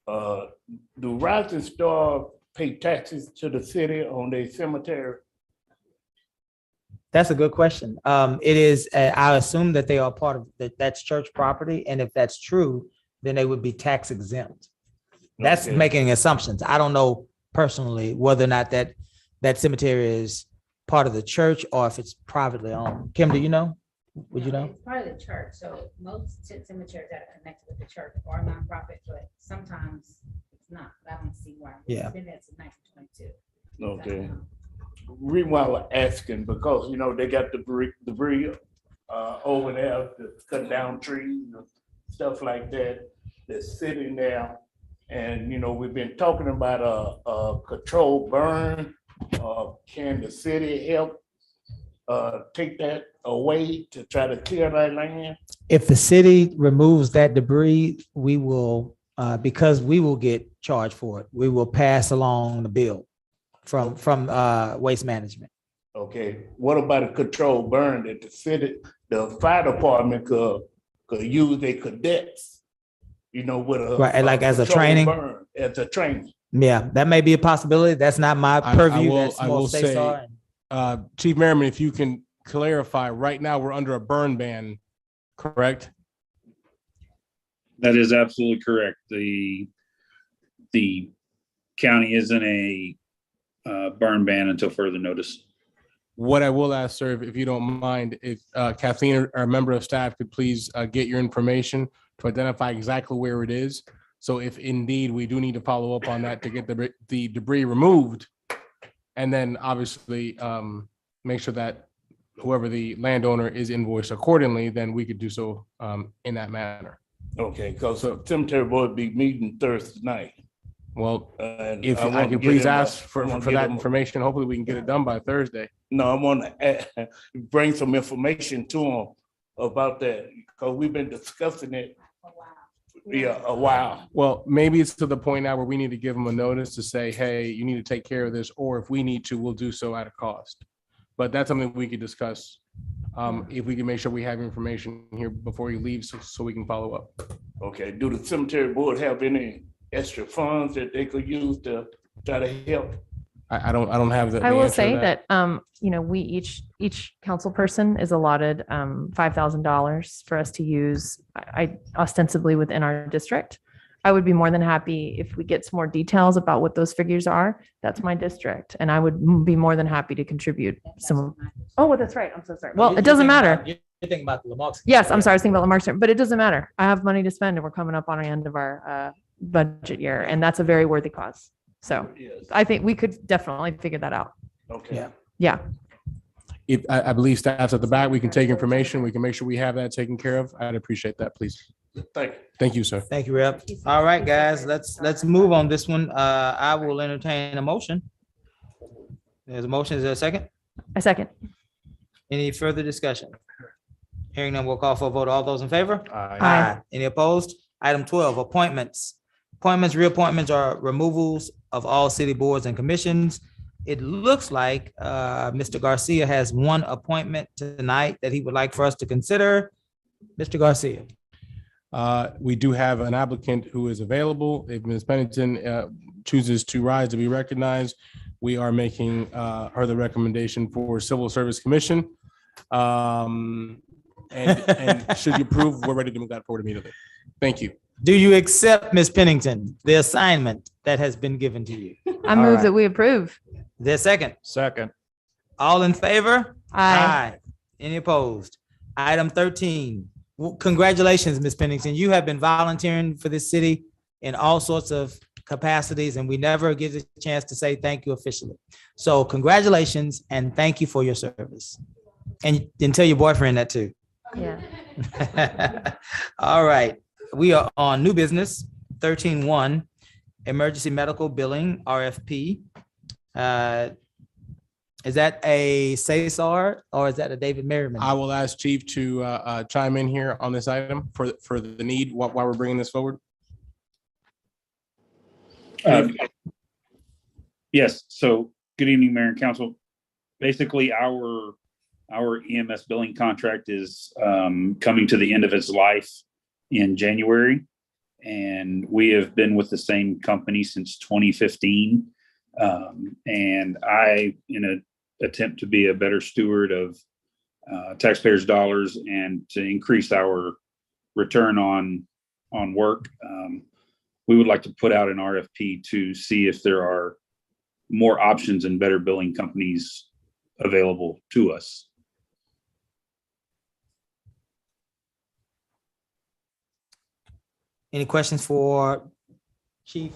do Rising Star pay taxes to the city on their cemetery? That's a good question. It is, I assume that they are part of that's church property, and if that's true, then they would be tax exempt. That's Okay. making assumptions. I don't know personally whether or not that cemetery is part of the church or if it's privately owned. Kim, do you know? Would you know? It's part of the church, so most cemeteries that are connected with the church are nonprofit, but sometimes it's not. I don't see why. Yeah. It's been there since 1922. Okay. Reason why I was asking, because, they got debris over there, to cut down trees, and stuff like that, that's sitting there. And, we've been talking about a controlled burn. Can the city help take that away to try to clear that land? If the city removes that debris, we will, because we will get charged for it. We will pass along the bill from Waste Management. Okay, what about a controlled burn that the city, the fire department could use their cadets, with a. Right, like as a controlled training? burn, as a training. Yeah, that may be a possibility. That's not my purview. That's I will more states say, are. Chief Merriman, if you can clarify, right now we're under a burn ban, correct? That is absolutely correct. The county is in a burn ban until further notice. What I will ask, sir, if you don't mind, if Kathleen or a member of staff could please get your information to identify exactly where it is. So if indeed we do need to follow up on that to get the debris removed, and then obviously make sure that whoever the landowner is invoiced accordingly, then we could do so in that manner. Okay, because cemetery board be meeting Thursday night. Well, And if I wanna could get please him a- ask I for wanna that get him a- information, hopefully we can get it done by Thursday. No, I want to bring some information to them about that, because we've been discussing it Yeah, a while. Well, maybe it's to the point now where we need to give them a notice to say, hey, you need to take care of this, or if we need to, we'll do so at a cost. But that's something we could discuss. If we can make sure we have information here before he leaves, so we can follow up. Okay, do the cemetery board have any extra funds that they could use to try to help? I don't have the. I the will answer to say that, we each council person is allotted $5,000 for us to use, I ostensibly within our district. I would be more than happy if we get some more details about what those figures are. That's my district, and I would be more than happy to contribute some. Oh, well, that's right. I'm so sorry. Well, it doesn't matter. You're thinking about the Lamarck. Yes, I'm sorry. I was thinking about Lamarck's, but it doesn't matter. I have money to spend, and we're coming up on the end of our budget year, and that's a very worthy cause. So I think we could definitely figure that out. Okay. Yeah. If I believe staff's at the back, we can take information. We can make sure we have that taken care of. I'd appreciate that, please. Thank you. Thank you, sir. Thank you, Rep. All right, guys, let's move on this one. I will entertain a motion. There's a motion. Is there a second? A second. Any further discussion? Hearing none, we'll call for a vote. All those in favor? Aye. Any opposed? Item 12, appointments. Appointments, reappointments, or removals of all city boards and commissions. It looks like Mr. Garcia has one appointment tonight that he would like for us to consider. Mr. Garcia. We do have an applicant who is available. If Ms. Pennington chooses to rise to be recognized, we are making her the recommendation for Civil Service Commission. And should you approve, we're ready to move that forward immediately. Thank you. Do you accept, Ms. Pennington, the assignment that has been given to you? I move that we approve. There's a second. Second. All in favor? Aye. Any opposed? Item 13. Congratulations, Ms. Pennington. You have been volunteering for this city in all sorts of capacities, and we never get a chance to say thank you officially. So congratulations and thank you for your service. And tell your boyfriend that too. Yeah. All right. We are on new business, 13.1, emergency medical billing, RFP. Is that a Cesar or is that a David Merriman? I will ask Chief to chime in here on this item for the need while we're bringing this forward. Yes, so good evening, Mayor and Council. Basically, our EMS billing contract is coming to the end of its life in January. And we have been with the same company since 2015. And I, in an attempt to be a better steward of taxpayers' dollars and to increase our return on work, we would like to put out an RFP to see if there are more options and better billing companies available to us. Any questions for Chief?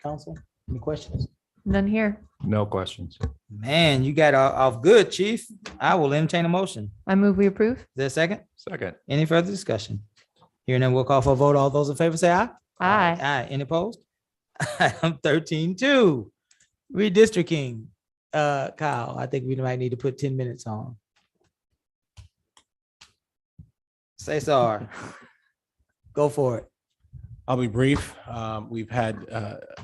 Council, any questions? None here. No questions. Man, you got off good, Chief. I will entertain a motion. I move we approve. Is there a second? Second. Any further discussion? Hearing none, we'll call for a vote. All those in favor say aye. Aye. Aye. Any opposed? Item 13.2, redistricting. Kyle, I think we might need to put 10 minutes on. Cesar, go for it. I'll be brief. We've had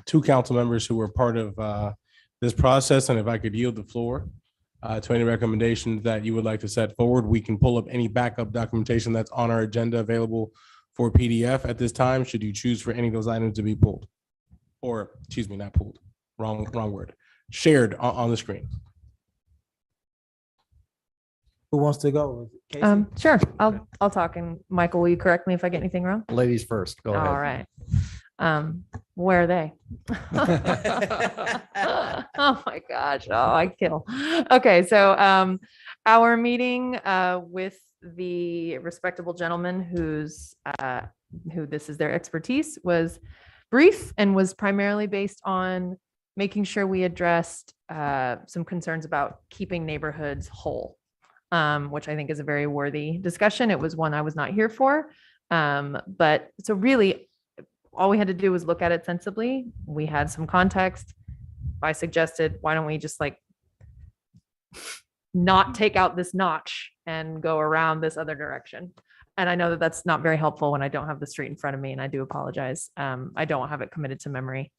two council members who were part of this process, and if I could yield the floor to any recommendations that you would like to set forward, we can pull up any backup documentation that's on our agenda available for PDF at this time, should you choose for any of those items to be pulled. Or, excuse me, not pulled, wrong word, shared on the screen. Who wants to go? Casey? Sure. I'll talk, and Michael, will you correct me if I get anything wrong? Ladies first. Go ahead. All right. Where are they? Oh my gosh. Oh, I kill. Okay. So, our meeting, with the respectable gentleman who this is their expertise was brief and was primarily based on making sure we addressed, some concerns about keeping neighborhoods whole. Which I think is a very worthy discussion. It was one I was not here for. But so really all we had to do was look at it sensibly. We had some context. I suggested, why don't we just not take out this notch and go around this other direction? And I know that that's not very helpful when I don't have the street in front of me, and I do apologize. I don't have it committed to memory.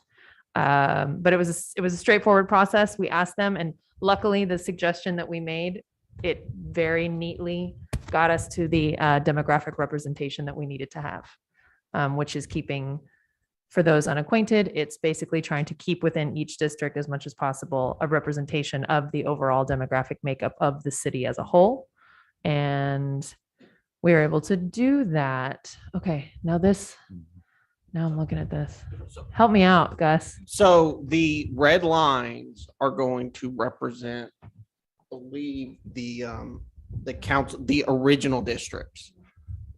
But it was a straightforward process. We asked them, and luckily the suggestion that we made, it very neatly got us to the demographic representation that we needed to have, which is keeping, for those unacquainted, it's basically trying to keep within each district as much as possible a representation of the overall demographic makeup of the city as a whole. And we were able to do that. Okay, now I'm looking at this. Help me out, Gus. So the red lines are going to represent, I believe, the council, the original districts.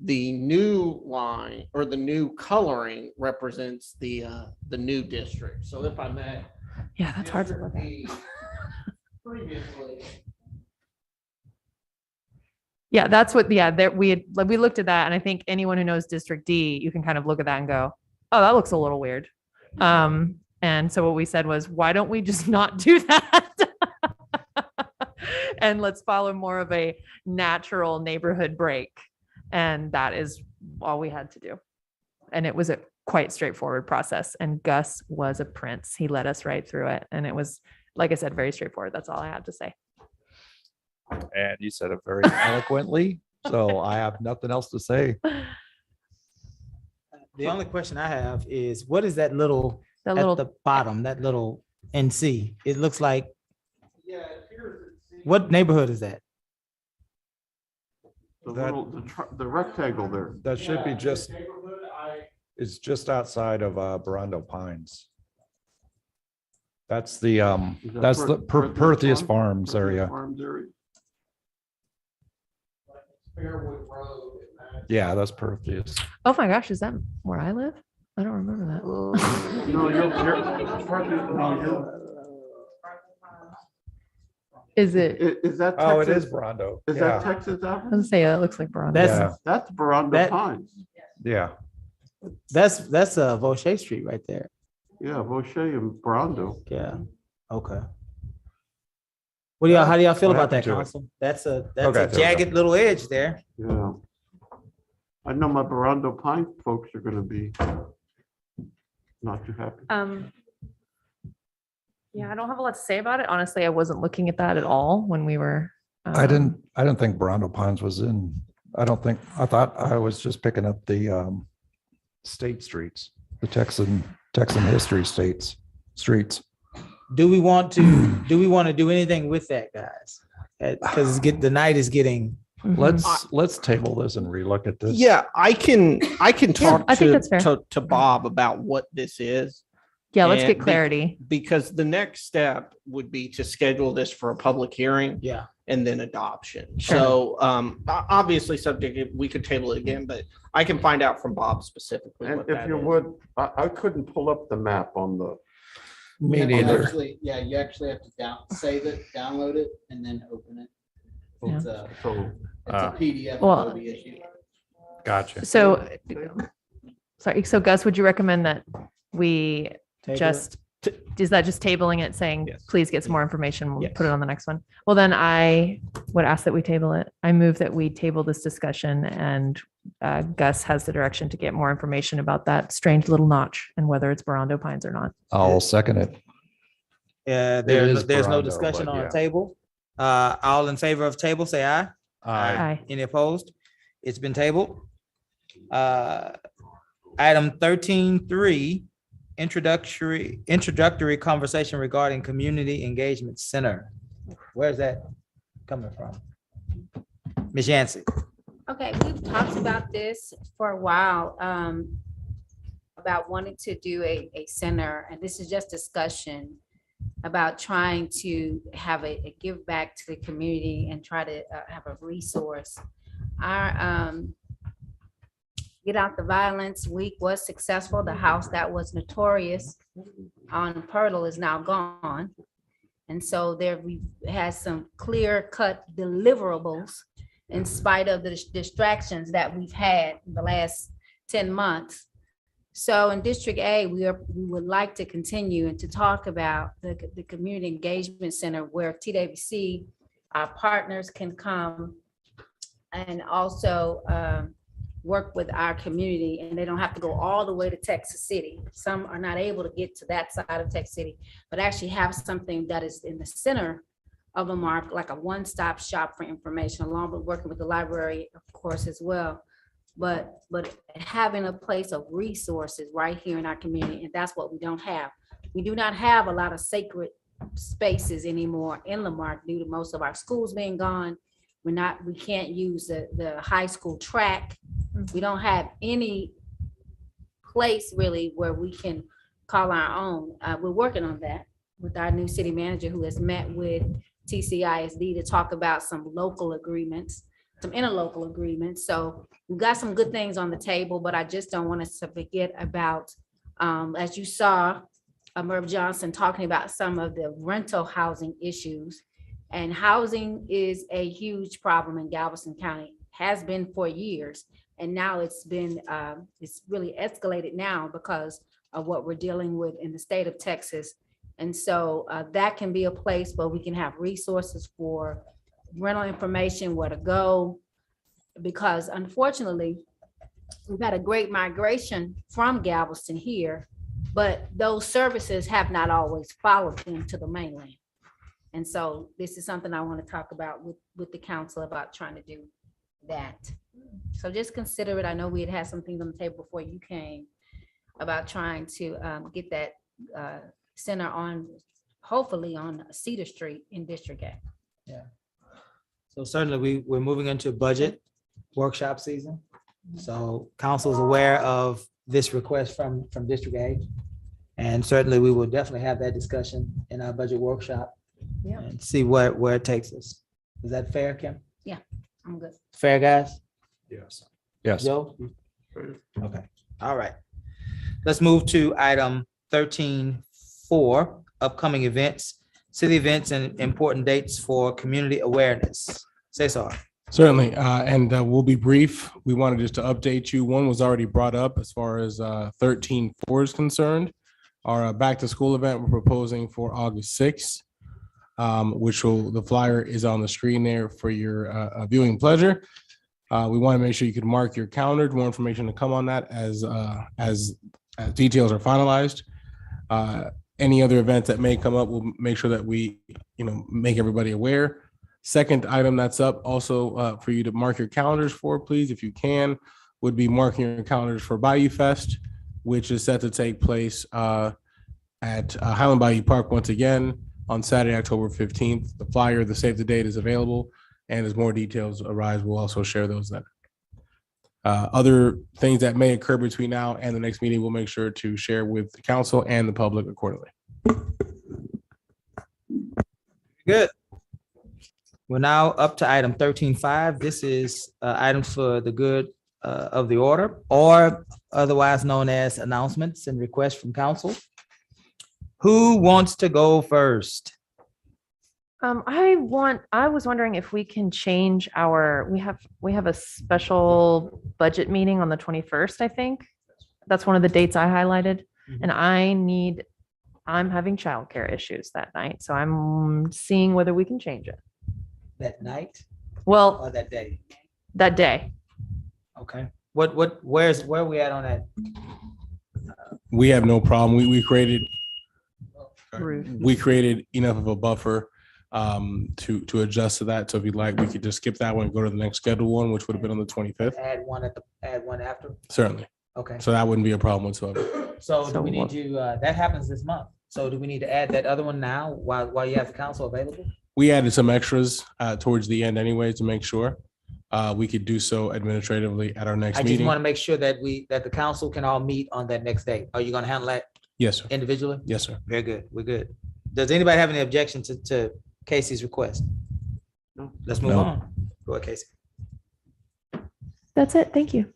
The new line or the new coloring represents the new district. So if I may. Yeah, that's hard to look at. Previously. Yeah, that's what, we looked at that, and I think anyone who knows District D, you can kind of look at that and go, oh, that looks a little weird. And so what we said was, why don't we just not do that? And let's follow more of a natural neighborhood break. And that is all we had to do. And it was a quite straightforward process. And Gus was a prince. He led us right through it. And it was, like I said, very straightforward. That's all I have to say. And you said it very eloquently, so I have nothing else to say. The only question I have is, what is that little at little the bottom, that little NC? It looks like, what neighborhood is that? The rectangle there. That should be just, it's just outside of Barando Pines. That's the Perthius Farms area. Yeah, that's Perthius. Oh my gosh, is that where I live? I don't remember that. No, Is it? Is that? Oh, it Texas? is Barando. Is that Texas I Avenue? was say it looks like Barando. That's Barando that- Pines. Yeah. That's Vaucher Street right there. Yeah, Vaucher and Barando. Yeah. Okay. What do y'all, how do y'all feel What about that, happened to it? council? That's a Okay, there we go. jagged little edge there. Yeah. I know my Barando Pine folks are gonna be not too happy. Yeah, I don't have a lot to say about it. Honestly, I wasn't looking at that at all when we were. I didn't think Barando Pines was in. I thought I was just picking up the state streets, the Texan history streets. Do we want to do anything with that, guys? Because the night is getting. Let's table this and relook at this. Yeah, I can talk I think that's fair. to Bob about what this is. Yeah, let's And get clarity. Because the next step would be to schedule this for a public hearing. Yeah. And then adoption. Sure. So obviously subject, we could table it again, but I can find out from Bob specifically. And what if that you is. would, I couldn't pull up the map on the. Me You neither. actually- Yeah, you actually have to save it, download it, and then open it. It's a PDF. Well- will be issued. Gotcha. So, sorry. So Gus, would you recommend that we Table just, is that just tabling it, saying, Yes. please get some more information? We'll Yes. put it on the next one. Well, then I would ask that we table it. I move that we table this discussion, and Gus has the direction to get more information about that strange little notch and whether it's Barando Pines or not. I'll second it. Yeah, is there's no Barando, discussion but on yeah. the table. All in favor of table, say aye. Aye. Any opposed? It's been tabled. Item 13.3, introductory conversation regarding community engagement center. Where's that coming from? Ms. Yancey. Okay, we've talked about this for a while, about wanting to do a center, and this is just discussion about trying to have a give back to the community and try to have a resource. Our Get Out the Violence Week was successful. The house that was notorious on Purtle is now gone. And so there we had some clear cut deliverables in spite of the distractions that we've had in the last 10 months. So in District A, we would like to continue and to talk about the Community Engagement Center where TWC, our partners, can come and also work with our community and they don't have to go all the way to Texas City. Some are not able to get to that side of Texas City, but actually have something that is in the center of a Marque, like a one-stop shop for information, along with working with the library, of course, as well. But having a place of resources right here in our community, and that's what we don't have. We do not have a lot of sacred spaces anymore in La Marque due to most of our schools being gone. We can't use the high school track. We don't have any place really where we can call our own. We're working on that with our new city manager who has met with TCISD to talk about some local agreements, some interlocal agreements. So we've got some good things on the table, but I just don't want us to forget about, as you saw, Merv Johnson talking about some of the rental housing issues. And housing is a huge problem in Galveston County, has been for years. And now it's really escalated now because of what we're dealing with in the state of Texas. And so that can be a place where we can have resources for rental information, where to go. Because unfortunately, we've had a great migration from Galveston here, but those services have not always followed them to the mainland. And so this is something I want to talk about with the council about trying to do that. So just consider it. I know we had some things on the table before you came about trying to get that center on, hopefully on Cedar Street in District A. Yeah. So certainly we're moving into budget workshop season. So council is aware of this request from District A. And certainly we will definitely have that discussion in our budget workshop. Yeah. And see where it takes us. Is that fair, Kim? Yeah, I'm good. Fair, guys? Yes. Yes. Joe? Okay, all right. Let's move to item 13.4, upcoming events, city events and important dates for community awareness. Cesar. Certainly, and we'll be brief. We wanted just to update you. One was already brought up as far as 13.4 is concerned. Our back to school event we're proposing for August 6th. The flyer is on the screen there for your viewing pleasure. We want to make sure you can mark your calendar. More information to come on that as details are finalized. Any other events that may come up, we'll make sure that we, make everybody aware. Second item that's up also for you to mark your calendars for, please, if you can, would be marking your calendars for Bayou Fest, which is set to take place at Highland Bayou Park once again on Saturday, October 15th. The flyer, the save the date is available, and as more details arise, we'll also share those then. Other things that may occur between now and the next meeting, we'll make sure to share with the council and the public accordingly. Good. We're now up to item 13.5. This is items for the good of the order, or otherwise known as announcements and requests from council. Who wants to go first? I was wondering if we can change we have a special budget meeting on the 21st, I think. That's one of the dates I highlighted. And I'm having childcare issues that night. So I'm seeing whether we can change it. That night? Well, or that day? That day. Okay. Where are we at on that? We have no problem. We created enough of a buffer to adjust to that. So if you'd like, we could just skip that one and go to the next scheduled one, which would have been on the 25th. Add one after? Certainly. Okay. So that wouldn't be a problem whatsoever. So do we need to, that happens this month. So do we need to add that other one now while you have the council available? We added some extras towards the end anyway to make sure we could do so administratively at our next I meeting. just want to make sure that the council can all meet on that next day. Are you going to handle that? Yes, sir. Individually? Yes, sir. Very good. We're good. Does anybody have any objection to Casey's request? No. Let's move on. Go ahead, Casey. That's it. Thank you.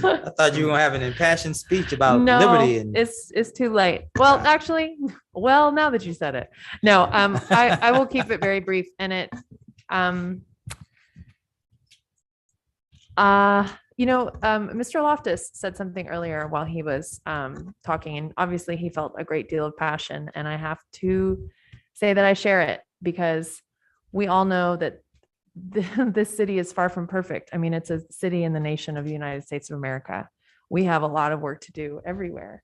I thought you were gonna have an impassioned speech about No, liberty and it's too late. Well, actually, now that you said it, no, I will keep it very brief. And Mr. Loftus said something earlier while he was talking, and obviously he felt a great deal of passion, and I have to say that I share it, because we all know that this city is far from perfect. I mean, it's a city in the nation of the United States of America. We have a lot of work to do everywhere.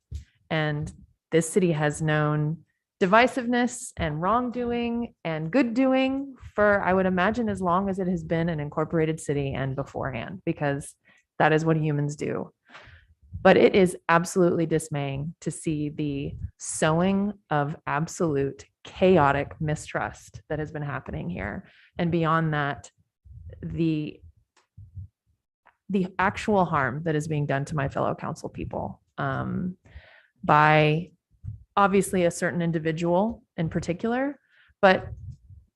And this city has known divisiveness and wrongdoing and good doing for, I would imagine, as long as it has been an incorporated city and beforehand, because that is what humans do. But it is absolutely dismaying to see the sowing of absolute chaotic mistrust that has been happening here. And beyond that, the actual harm that is being done to my fellow council people by obviously a certain individual in particular, but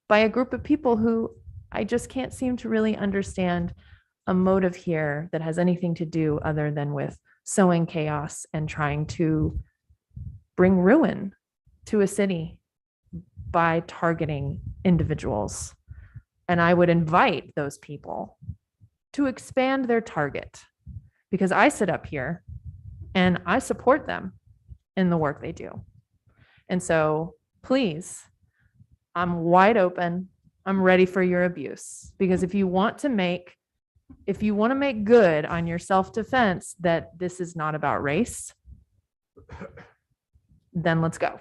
by a group of people who I just can't seem to really understand a motive here that has anything to do other than with sowing chaos and trying to bring ruin to a city by targeting individuals. And I would invite those people to expand their target, because I sit up here and I support them in the work they do. And so please, I'm wide open. I'm ready for your abuse, because if you want to make good on your self-defense that this is not about race, then let's go.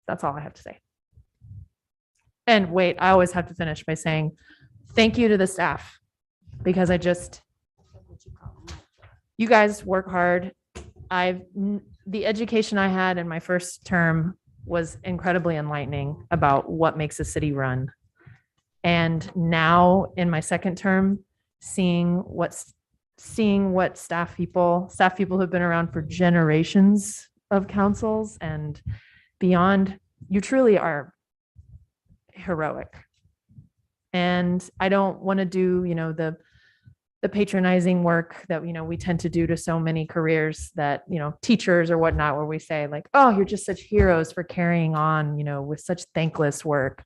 That's all I have to say. And wait, I always have to finish by saying thank you to the staff, because you guys work hard. The education I had in my first term was incredibly enlightening about what makes a city run. And now in my second term, seeing what staff people who've been around for generations of councils and beyond, you truly are heroic. And I don't want to do, the patronizing work that, we tend to do to so many careers that, teachers or whatnot, where we say like, oh, you're just such heroes for carrying on, with such thankless work.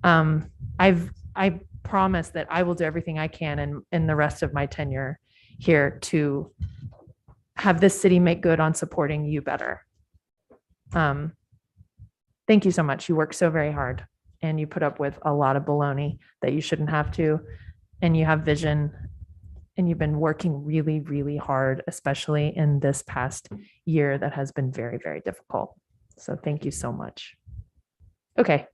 I promise that I will do everything I can in the rest of my tenure here to have this city make good on supporting you better. Thank you so much. You work so very hard and you put up with a lot of baloney that you shouldn't have to, and you have vision, and you've been working really, really hard, especially in this past year that has been very, very difficult. So thank you so much. Okay.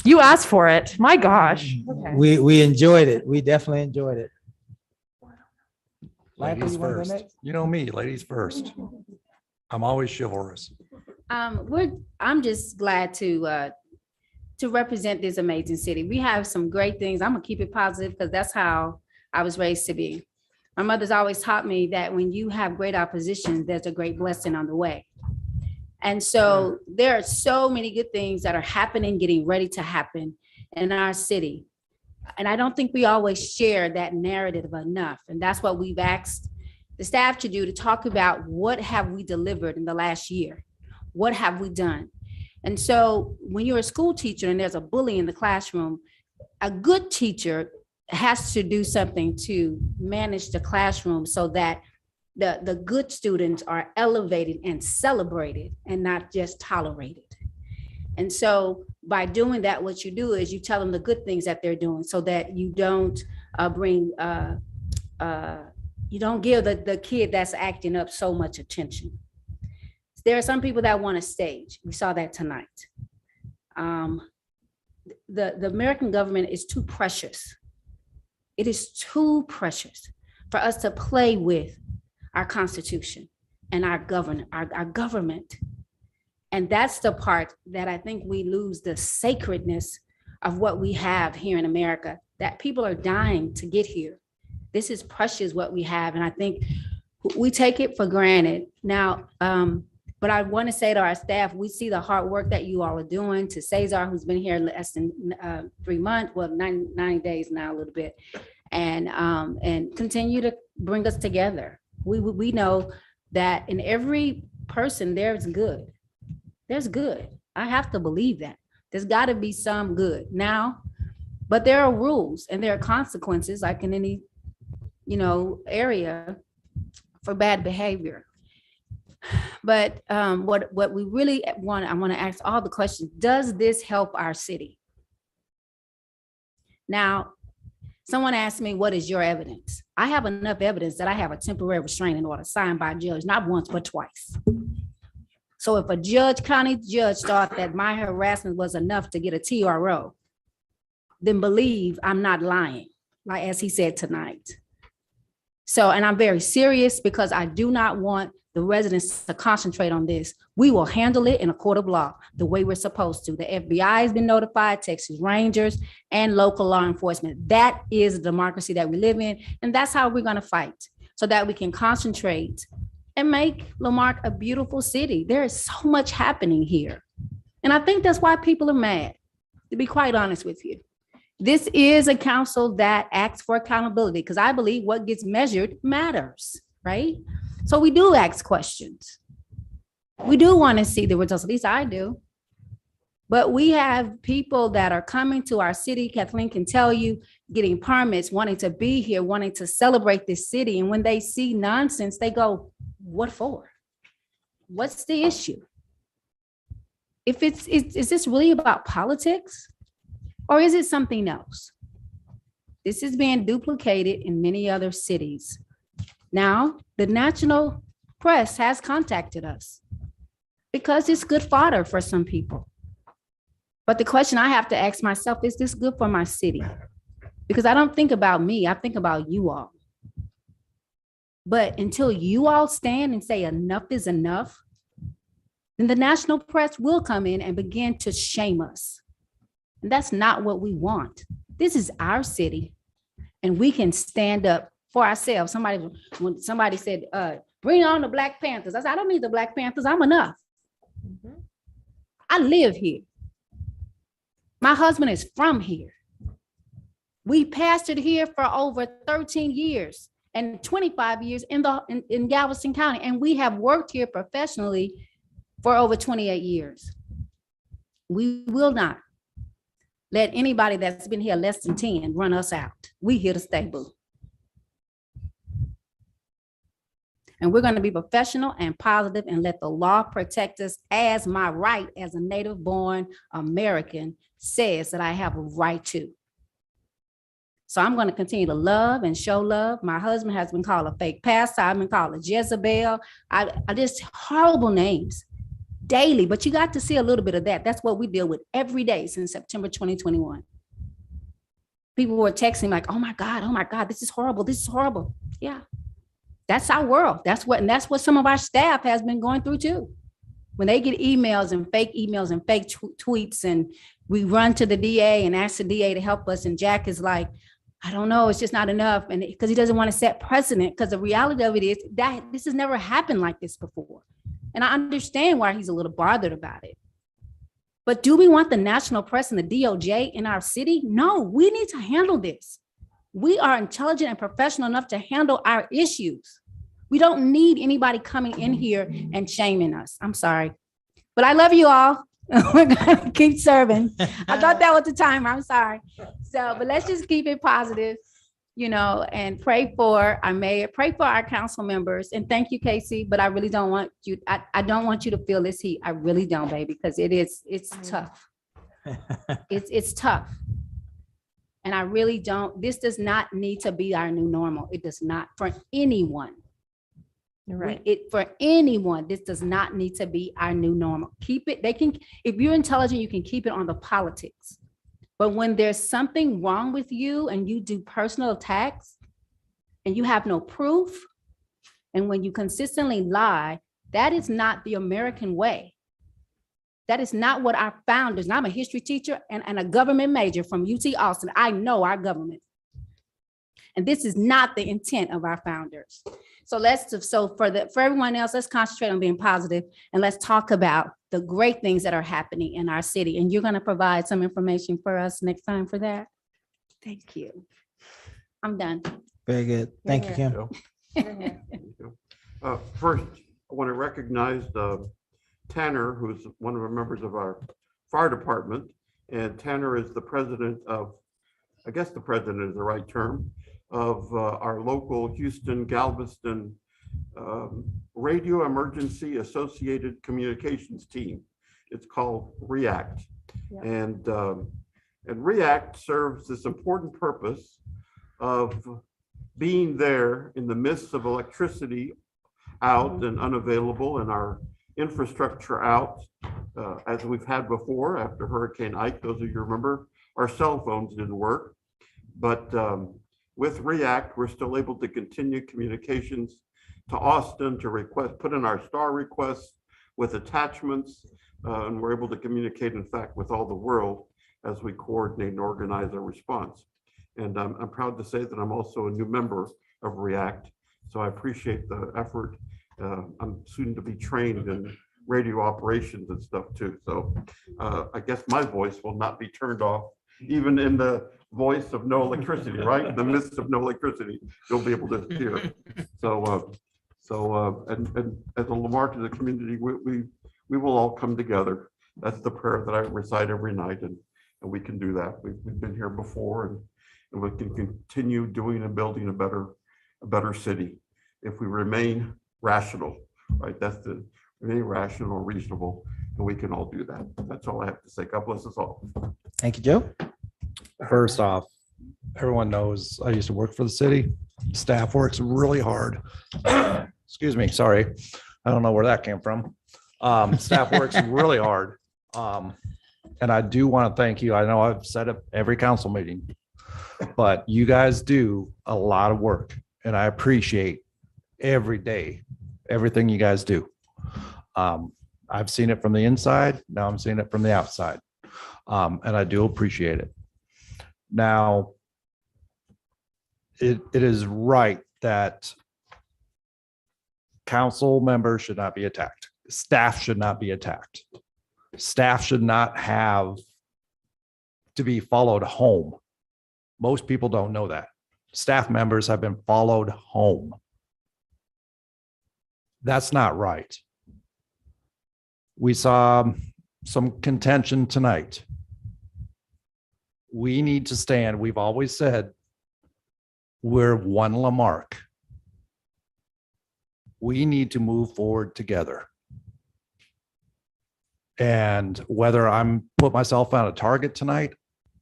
You asked for it. My gosh. Okay. We enjoyed it. We definitely enjoyed it. Michael, Ladies you wanna go first. next? You know me, ladies first. I'm always chivalrous. I'm just glad to represent this amazing city. We have some great things. I'm gonna keep it positive because that's how I was raised to be. My mother's always taught me that when you have great opposition, there's a great blessing on the way. And so there are so many good things that are happening, getting ready to happen in our city. And I don't think we always share that narrative enough. And that's what we've asked the staff to do, to talk about what have we delivered in the last year? What have we done? And so when you're a school teacher and there's a bully in the classroom, a good teacher has to do something to manage the classroom so that the good students are elevated and celebrated and not just tolerated. And so by doing that, what you do is you tell them the good things that they're doing so that you don't you don't give the kid that's acting up so much attention. There are some people that want a stage. We saw that tonight. The American government is too precious. It is too precious for us to play with our Constitution and our government. And that's the part that I think we lose the sacredness of what we have here in America, that people are dying to get here. This is precious what we have. And I think we take it for granted. Now, but I want to say to our staff, we see the hard work that you all are doing. To Cesar, who's been here less than 3 months, well, 90 days now, a little bit, and continue to bring us together. We know that in every person there's good. There's good. I have to believe that. There's got to be some good now, but there are rules and there are consequences, like in any, area for bad behavior. But what we really want, I want to ask all the questions. Does this help our city? Now, someone asked me, what is your evidence? I have enough evidence that I have a temporary restraining order signed by a judge, not once, but twice. So if a county judge thought that my harassment was enough to get a TRO, then believe I'm not lying, like as he said tonight. So, and I'm very serious because I do not want the residents to concentrate on this. We will handle it in a court of law the way we're supposed to. The FBI has been notified, Texas Rangers, and local law enforcement. That is the democracy that we live in. And that's how we're going to fight so that we can concentrate and make Lamarck a beautiful city. There is so much happening here. And I think that's why people are mad, to be quite honest with you. This is a council that acts for accountability because I believe what gets measured matters, right? So we do ask questions. We do want to see the results, at least I do. But we have people that are coming to our city, Kathleen can tell you, getting permits, wanting to be here, wanting to celebrate this city. And when they see nonsense, they go, what for? What's the issue? If is this really about politics or is it something else? This is being duplicated in many other cities. Now, the national press has contacted us because it's good fodder for some people. But the question I have to ask myself, is this good for my city? Because I don't think about me, I think about you all. But until you all stand and say enough is enough, then the national press will come in and begin to shame us. And that's not what we want. This is our city and we can stand up for ourselves. When somebody said, bring on the Black Panthers. I said, I don't need the Black Panthers, I'm enough. I live here. My husband is from here. We pastored here for over 13 years and 25 years in Galveston County. And we have worked here professionally for over 28 years. We will not let anybody that's been here less than 10 run us out. We here to stay, boo. And we're going to be professional and positive and let the law protect us as my right as a native born American says that I have a right to. So I'm going to continue to love and show love. My husband has been called a fake pastor. I've been called a Jezebel. I just horrible names daily, but you got to see a little bit of that. That's what we deal with every day since September 2021. People were texting like, oh my God, this is horrible. This is horrible. Yeah. That's our world. That's what some of our staff has been going through too. When they get emails and fake tweets and we run to the DA and ask the DA to help us. And Jack is like, I don't know, it's just not enough. And because he doesn't want to set precedent, because the reality of it is that this has never happened like this before. And I understand why he's a little bothered about it. But do we want the national press and the DOJ in our city? No, we need to handle this. We are intelligent and professional enough to handle our issues. We don't need anybody coming in here and shaming us. I'm sorry, but I love you all. We're gonna keep serving. I thought that was the timer. I'm sorry. So, but let's just keep it positive, and pray for our mayor, pray for our council members. And thank you, Casey. But I really don't want you, I don't want you to feel this heat. I really don't, baby, because it's tough. It's tough. And I really don't, this does not need to be our new normal. It does not for anyone. You're right. For anyone, this does not need to be our new normal. Keep it, if you're intelligent, you can keep it on the politics. But when there's something wrong with you and you do personal attacks and you have no proof, and when you consistently lie, that is not the American way. That is not what our founders, and I'm a history teacher and a government major from UT Austin. I know our government. And this is not the intent of our founders. So for everyone else, let's concentrate on being positive and let's talk about the great things that are happening in our city. And you're going to provide some information for us next time for that. Thank you. I'm done. Very good. Thank you, Kim. First, I want to recognize Tanner, who's one of the members of our fire department. And Tanner is the president of, I guess the president is the right term, of our local Houston Galveston Radio Emergency Associated Communications Team. It's called REACT. Yeah. And And REACT serves this important purpose of being there in the midst of electricity out and unavailable and our infrastructure out, as we've had before after Hurricane Ike. Those of you remember, our cell phones didn't work. But with REACT, we're still able to continue communications to Austin to put in our star requests with attachments, and we're able to communicate, in fact, with all the world as we coordinate and organize our response. And I'm proud to say that I'm also a new member of REACT, so I appreciate the effort. I'm soon to be trained in radio operations and stuff too. So I guess my voice will not be turned off, even in the voice of no electricity, right? In the midst of no electricity, you'll be able to hear. So, and as a Lamar to the community, we will all come together. That's the prayer that I recite every night, and we can do that. We've been here before, and we can continue doing and building a better city if we remain rational, right? That's the remain rational, reasonable, and we can all do that. That's all I have to say. God bless us all. Thank you, Joe. First off, everyone knows I used to work for the city. Staff works really hard. Excuse me, sorry. I don't know where that came from. Staff works really hard. And I do want to thank you. I know I've said it every council meeting, but you guys do a lot of work, and I appreciate every day, everything you guys do. I've seen it from the inside. Now I'm seeing it from the outside. And I do appreciate it. Now, it is right that council members should not be attacked. Staff should not be attacked. Staff should not have to be followed home. Most people don't know that. Staff members have been followed home. That's not right. We saw some contention tonight. We need to stand. We've always said we're one Lamarque. We need to move forward together. And whether I'm put myself on a target tonight,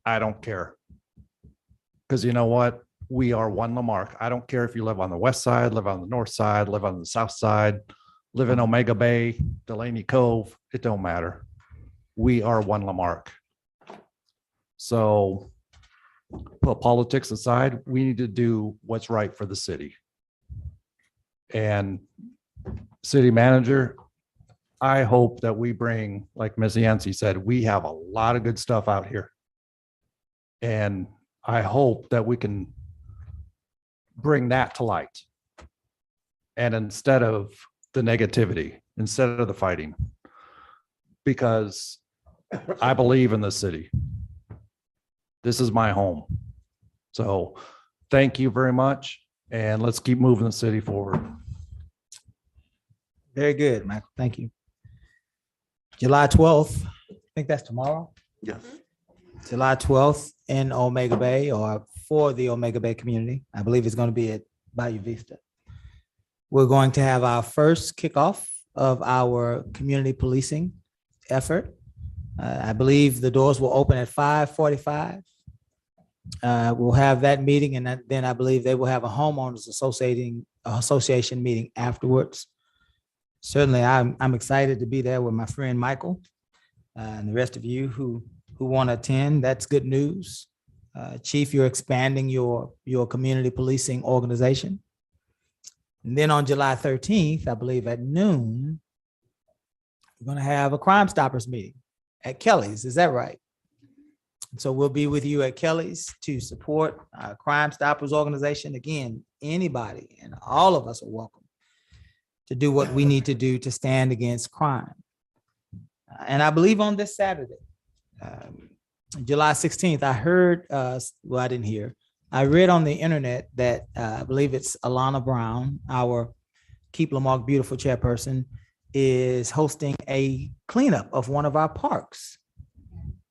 I don't care. Because you know what? We are one Lamarque. I don't care if you live on the west side, live on the north side, live on the south side, live in Omega Bay, Delaney Cove. It don't matter. We are one Lamarque. So put politics aside, we need to do what's right for the city. And city manager, I hope that we bring, like Ms. Yancey said, we have a lot of good stuff out here. And I hope that we can bring that to light. And instead of the negativity, instead of the fighting, because I believe in the city. This is my home. So thank you very much. And let's keep moving the city forward. Very good, Michael. Thank you. July 12th, I think that's tomorrow. Yes. July 12th in Omega Bay, or for the Omega Bay community. I believe it's going to be at Bayou Vista. We're going to have our first kickoff of our community policing effort. I believe the doors will open at 5:45. We'll have that meeting, and then I believe they will have a homeowners association meeting afterwards. Certainly, I'm excited to be there with my friend Michael and the rest of you who want to attend. That's good news. Chief, you're expanding your community policing organization. And then on July 13th, I believe at noon, we're going to have a Crime Stoppers meeting at Kelly's. Is that right? So we'll be with you at Kelly's to support our Crime Stoppers organization. Again, anybody and all of us are welcome to do what we need to do to stand against crime. And I believe on this Saturday, July 16th, I heard, well, I didn't hear, I read on the internet that I believe it's Alana Brown, our Keep Lamarque Beautiful chairperson, is hosting a cleanup of one of our parks.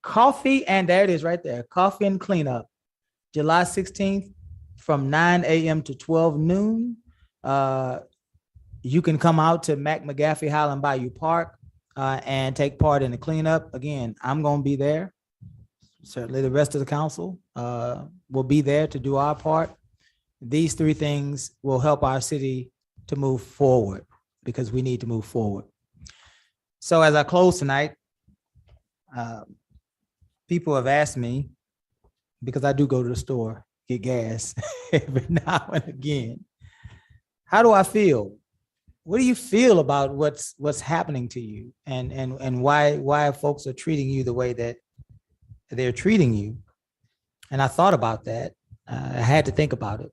Coffee, and there it is right there, coffee and cleanup, July 16th from 9 a.m. to 12 noon. You can come out to Mac McGaffey Highland Bayou Park and take part in the cleanup. Again, I'm going to be there. Certainly the rest of the council will be there to do our part. These three things will help our city to move forward because we need to move forward. So as I close tonight, people have asked me, because I do go to the store, get gas every now and again. How do I feel? What do you feel about what's happening to you, and why folks are treating you the way that they're treating you? And I thought about that. I had to think about it.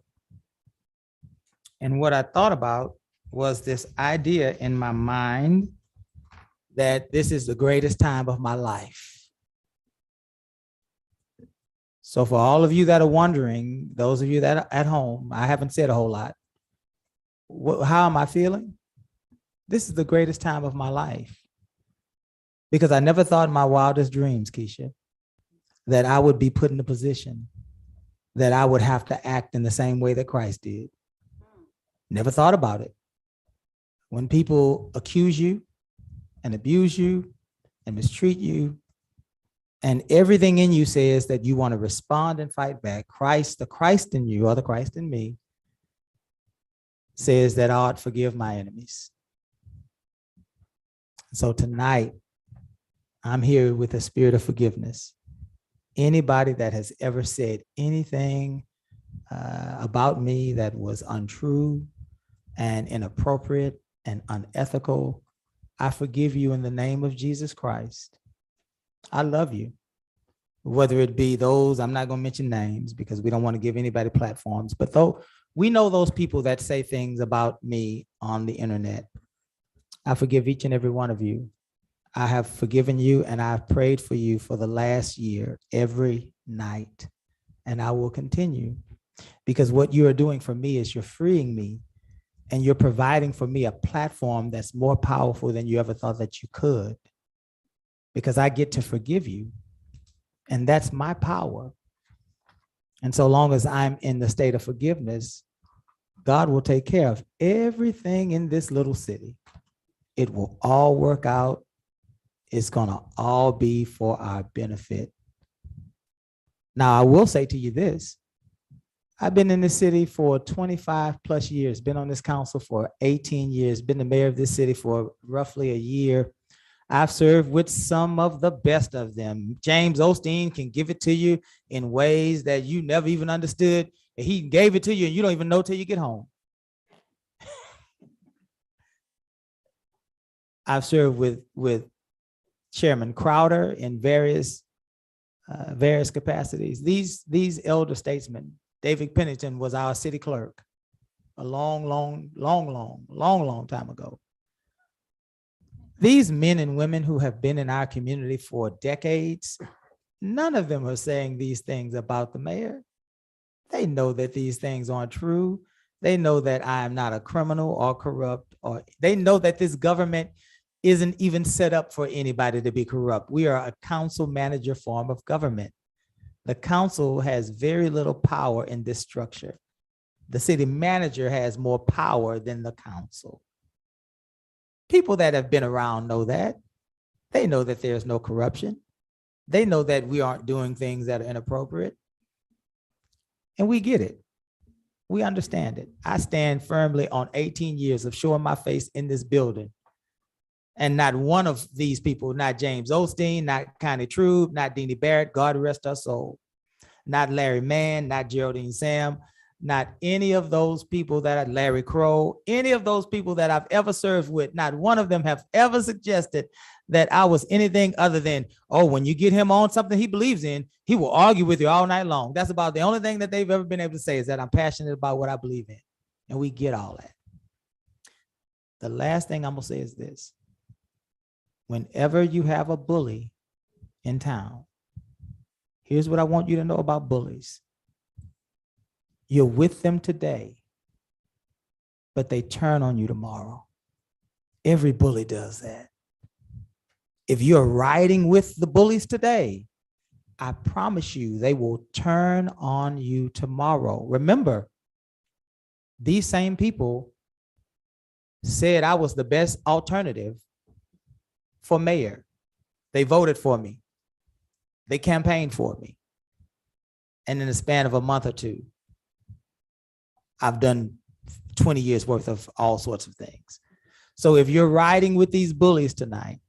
And what I thought about was this idea in my mind that this is the greatest time of my life. So for all of you that are wondering, those of you that are at home, I haven't said a whole lot. How am I feeling? This is the greatest time of my life. Because I never thought in my wildest dreams, Keisha, that I would be put in a position that I would have to act in the same way that Christ did. Never thought about it. When people accuse you and abuse you and mistreat you, and everything in you says that you want to respond and fight back, Christ, the Christ in you or the Christ in me, says that I ought to forgive my enemies. So tonight, I'm here with a spirit of forgiveness. Anybody that has ever said anything about me that was untrue and inappropriate and unethical, I forgive you in the name of Jesus Christ. I love you. Whether it be those, I'm not going to mention names because we don't want to give anybody platforms, but though we know those people that say things about me on the internet. I forgive each and every one of you. I have forgiven you and I've prayed for you for the last year, every night. And I will continue, because what you are doing for me is you're freeing me and you're providing for me a platform that's more powerful than you ever thought that you could, because I get to forgive you. And that's my power. And so long as I'm in the state of forgiveness, God will take care of everything in this little city. It will all work out. It's going to all be for our benefit. Now, I will say to you this. I've been in this city for 25 plus years, been on this council for 18 years, been the mayor of this city for roughly a year. I've served with some of the best of them. James Osteen can give it to you in ways that you never even understood. He gave it to you and you don't even know till you get home. I've served with Chairman Crowder in various capacities. These elder statesmen, David Pennington was our city clerk a long time ago. These men and women who have been in our community for decades, none of them are saying these things about the mayor. They know that these things aren't true. They know that I am not a criminal or corrupt, or they know that this government isn't even set up for anybody to be corrupt. We are a council manager form of government. The council has very little power in this structure. The city manager has more power than the council. People that have been around know that. They know that there's no corruption. They know that we aren't doing things that are inappropriate. And we get it. We understand it. I stand firmly on 18 years of showing my face in this building. And not one of these people, not James Osteen, not Connie Trube, not Deanie Barrett, God rest her soul, not Larry Mann, not Geraldine Sam, not any of those people that are Larry Crow, any of those people that I've ever served with, not one of them have ever suggested that I was anything other than, oh, when you get him on something he believes in, he will argue with you all night long. That's about the only thing that they've ever been able to say is that I'm passionate about what I believe in. And we get all that. The last thing I'm going to say is this. Whenever you have a bully in town, here's what I want you to know about bullies. You're with them today, but they turn on you tomorrow. Every bully does that. If you're riding with the bullies today, I promise you they will turn on you tomorrow. Remember, these same people said I was the best alternative for mayor. They voted for me. They campaigned for me. And in the span of a month or two, I've done 20 years worth of all sorts of things. So if you're riding with these bullies tonight,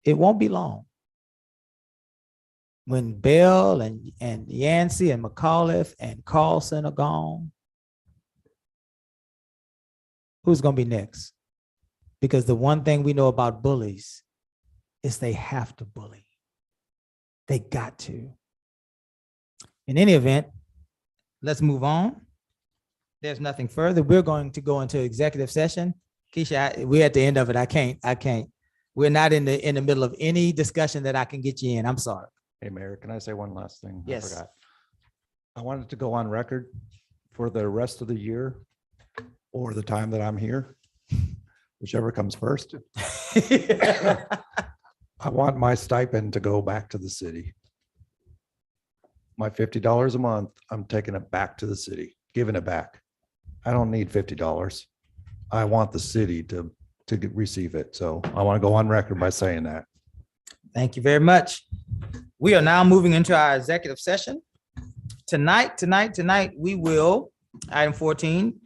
it won't be long. When Bell and Yancey and McAuliffe and Carlson are gone, who's going to be next? Because the one thing we know about bullies is they have to bully. They got to. In any event, let's move on. There's nothing further. We're going to go into executive session. Keisha, we're at the end of it. I can't. We're not in the middle of any discussion that I can get you in. I'm sorry. Hey, Mayor, can I say one last thing? I Yes. forgot. I wanted to go on record for the rest of the year or the time that I'm here, whichever comes first. I want my stipend to go back to the city. My $50 a month, I'm taking it back to the city, giving it back. I don't need $50. I want the city to receive it. So I want to go on record by saying that. Thank you very much. We are now moving into our executive session. Tonight, we will, item 14,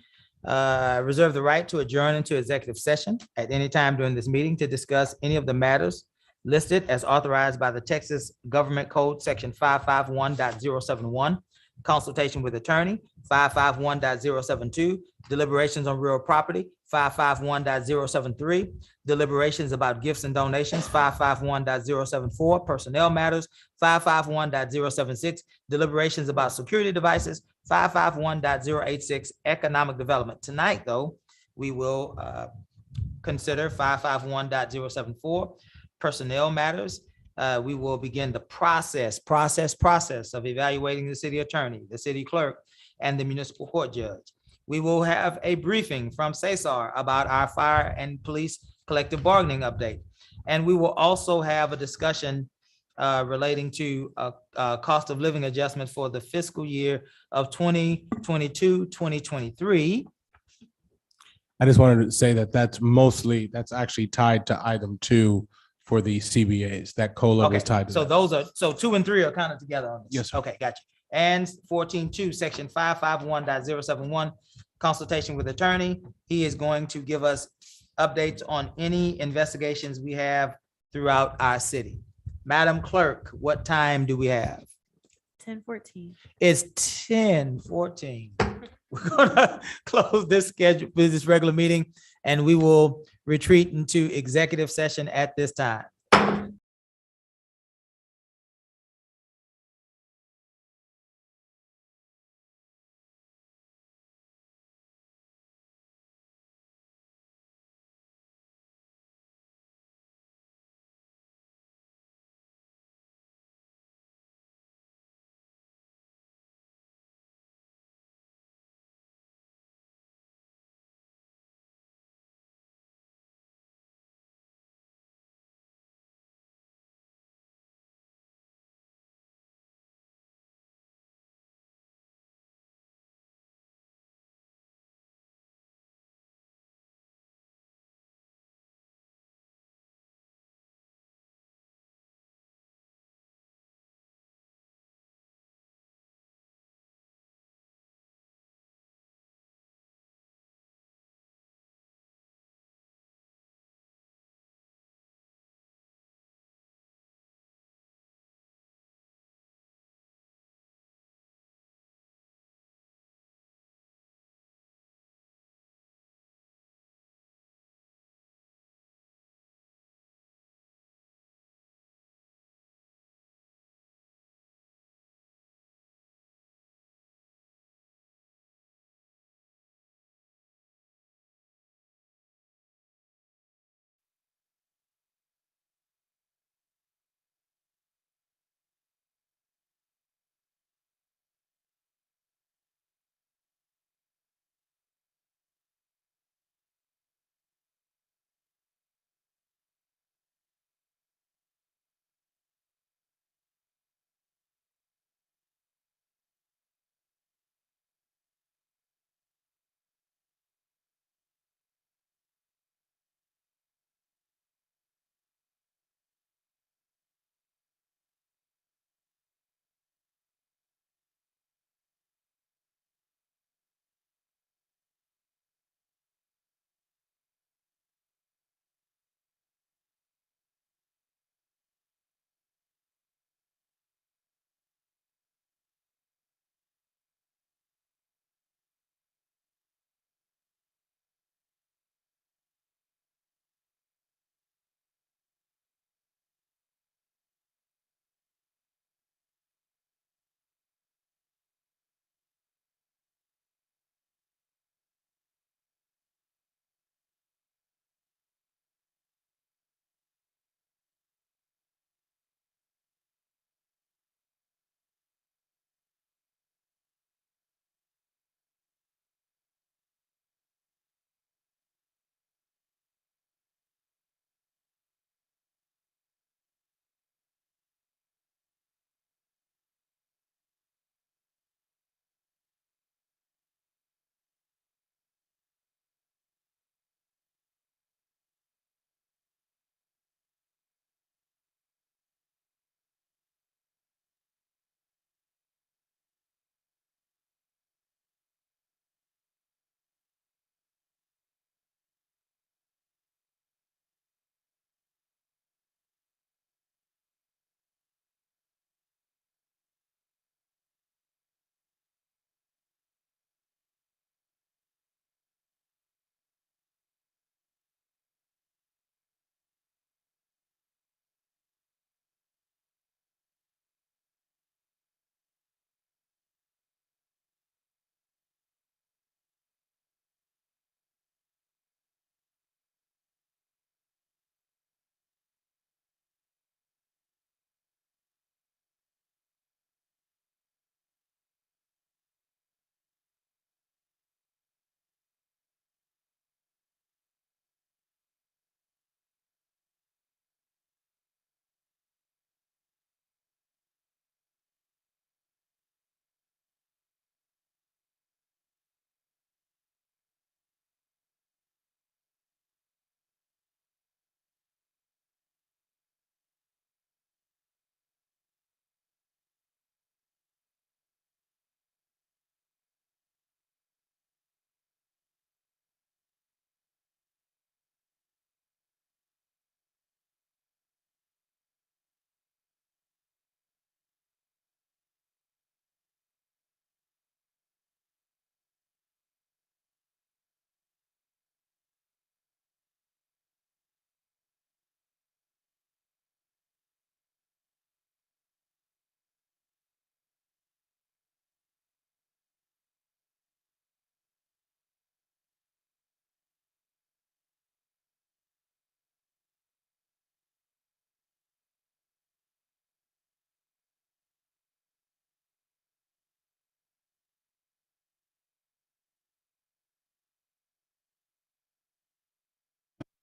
reserve the right to adjourn into executive session at any time during this meeting to discuss any of the matters listed as authorized by the Texas Government Code, section 551.071, consultation with attorney, 551.072, deliberations on real property, 551.073, deliberations about gifts and donations, 551.074, personnel matters, 551.076, deliberations about security devices, 551.086, economic development. Tonight, though, we will consider 551.074, personnel matters. We will begin the process of evaluating the city attorney, the city clerk, and the municipal court judge. We will have a briefing from Cesar about our fire and police collective bargaining update. And we will also have a discussion relating to cost of living adjustments for the fiscal year of 2022, 2023. I just wanted to say that that's actually tied to item 2 for the CBAs. That COLA was tied to So that. those are, so 2 and 3 are kind of together on this. Yes, sir. Okay, gotcha. And 14.2, section 551.071, consultation with attorney. He is going to give us updates on any investigations we have throughout our city. Madam Clerk, what time do we have? 10:14. It's 10:14. We're gonna close this regular meeting, and we will retreat into executive session at this time.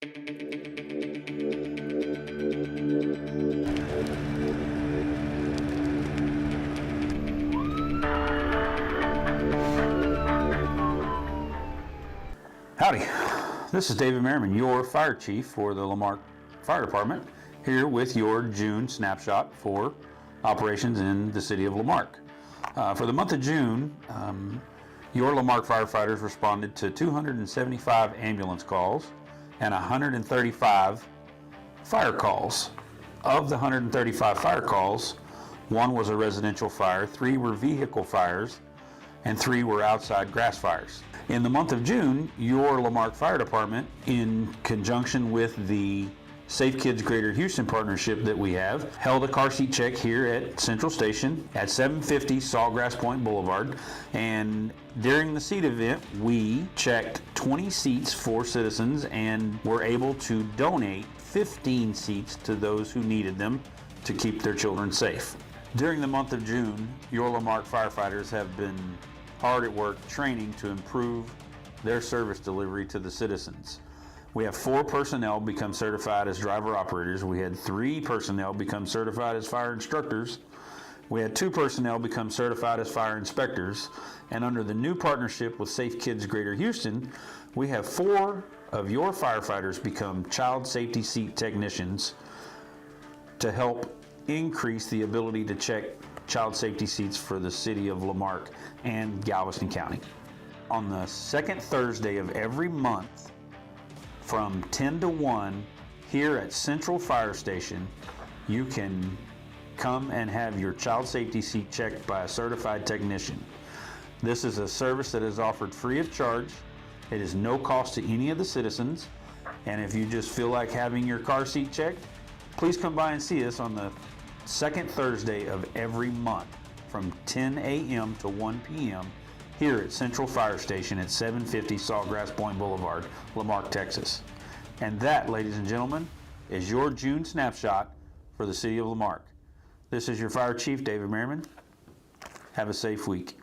Howdy, this is David Merriman, your fire chief for the Lamarque Fire Department, here with your June snapshot for operations in the city of Lamarque. For the month of June, your Lamarque firefighters responded to 275 ambulance calls and 135 fire calls. Of the 135 fire calls, 1 was a residential fire, 3 were vehicle fires, and 3 were outside grass fires. In the month of June, your Lamarque Fire Department, in conjunction with the Safe Kids Greater Houston partnership that we have, held a car seat check here at Central Station at 750 Sawgrass Point Boulevard. And during the seat event, we checked 20 seats for citizens and were able to donate 15 seats to those who needed them to keep their children safe. During the month of June, your Lamarque firefighters have been hard at work training to improve their service delivery to the citizens. We have 4 personnel become certified as driver operators. We had 3 personnel become certified as fire instructors. We had 2 personnel become certified as fire inspectors. And under the new partnership with Safe Kids Greater Houston, we have 4 of your firefighters become child safety seat technicians to help increase the ability to check child safety seats for the city of Lamarque and Galveston County. On the second Thursday of every month from 10 to 1 here at Central Fire Station, you can come and have your child safety seat checked by a certified technician. This is a service that is offered free of charge. It is no cost to any of the citizens. And if you just feel like having your car seat checked, please come by and see us on the second Thursday of every month from 10 a.m. to 1 p.m. here at Central Fire Station at 750 Sawgrass Point Boulevard, Lamarque, Texas. And that, ladies and gentlemen, is your June snapshot for the city of Lamarque. This is your Fire Chief, David Merriman. Have a safe week.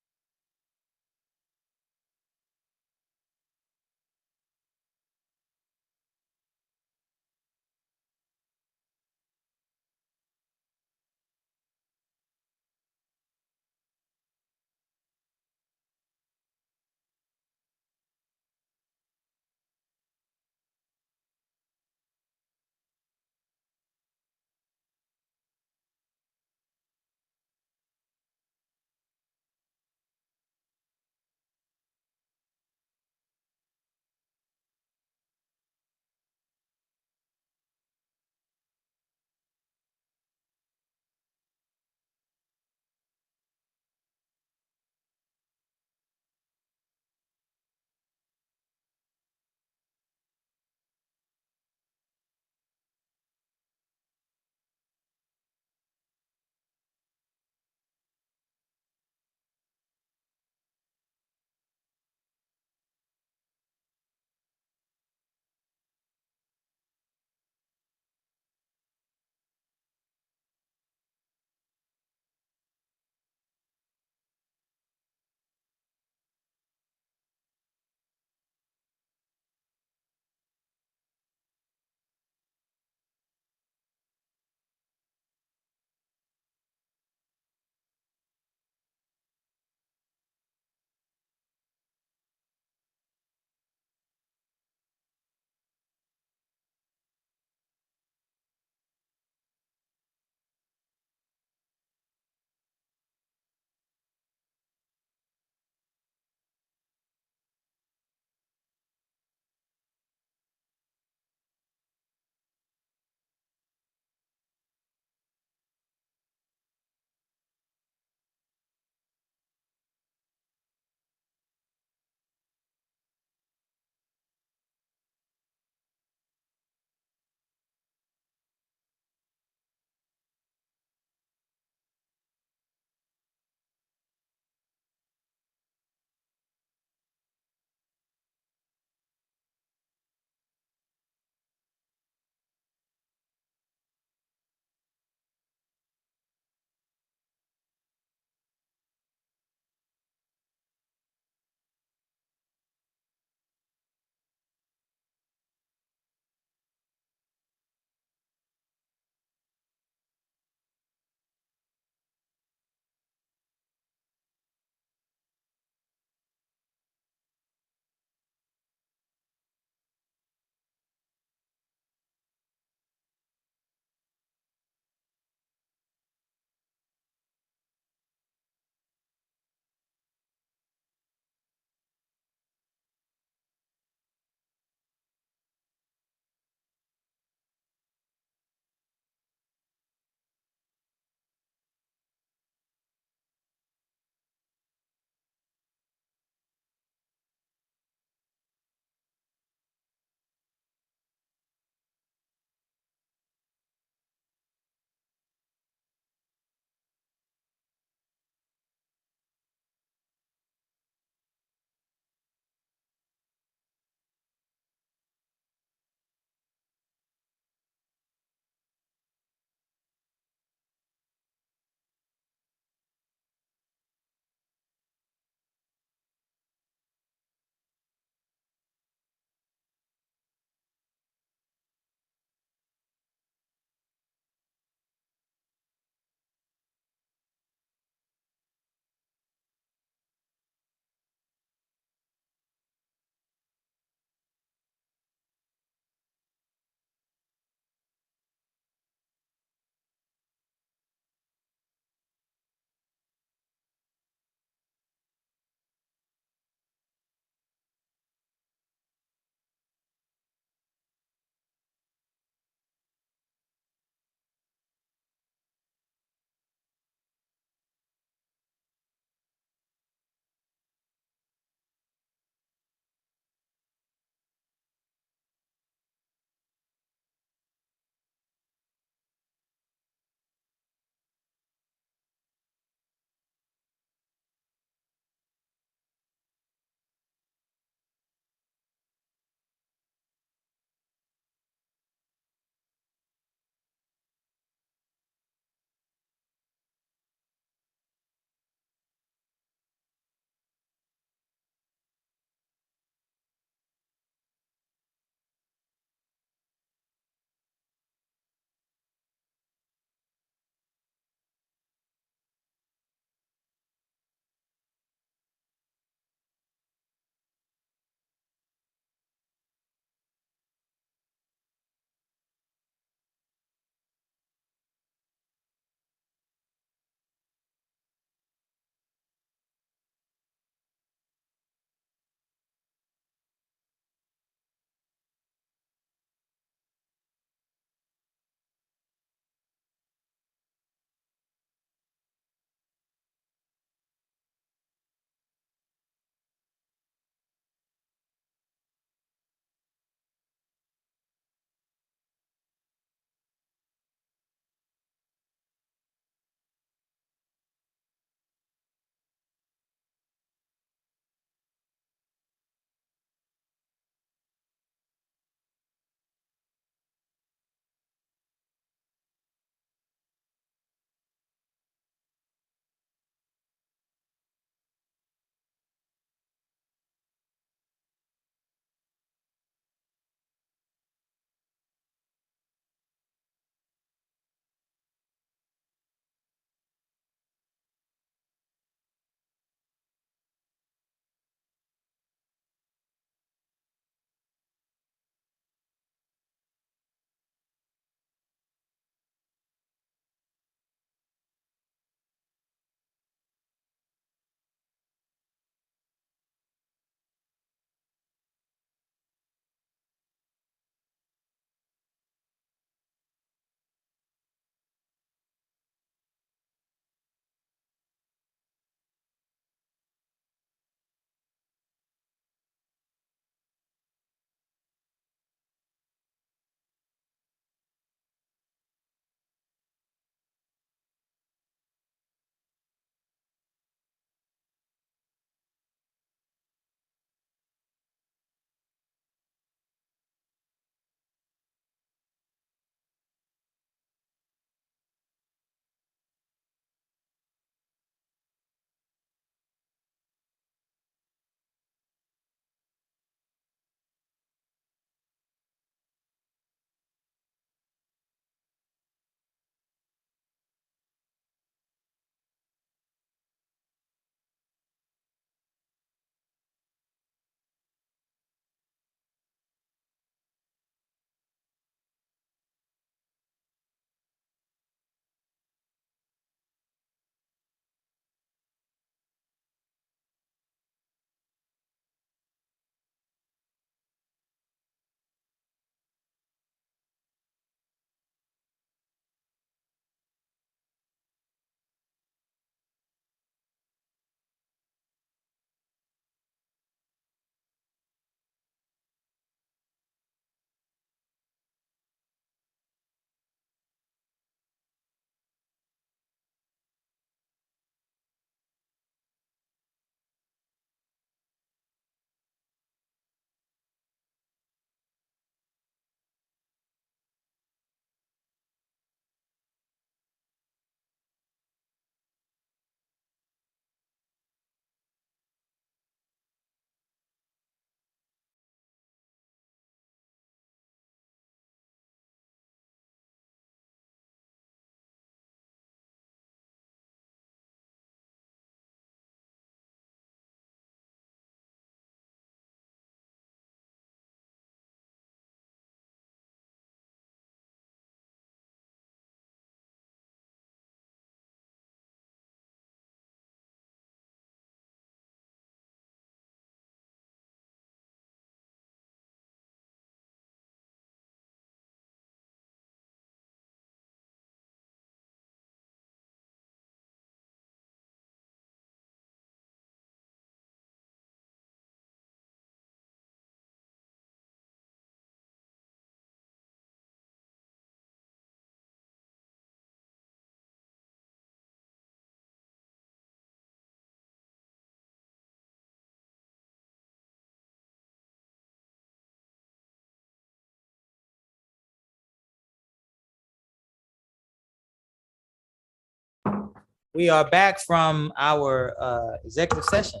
We are back from our executive session.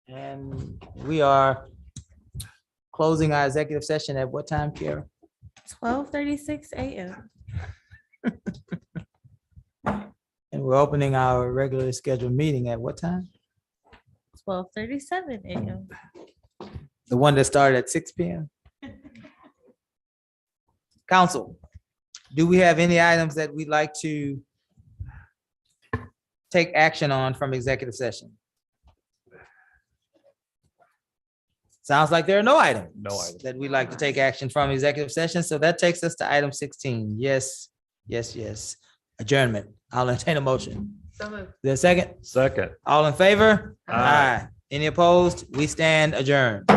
And we are closing our executive session at what time, Kara? 12:36 a.m. And we're opening our regularly scheduled meeting at what time? 12:37 a.m. The one that started at 6 p.m. Council, do we have any items that we'd like to take action on from executive session? Sounds like there are no items. That we'd like to take action from executive session. So that takes us to item 16. Yes. Adjournment. I'll entertain a motion. So moved. There's a second? Second. All in favor? Aye. Any opposed? We stand adjourned.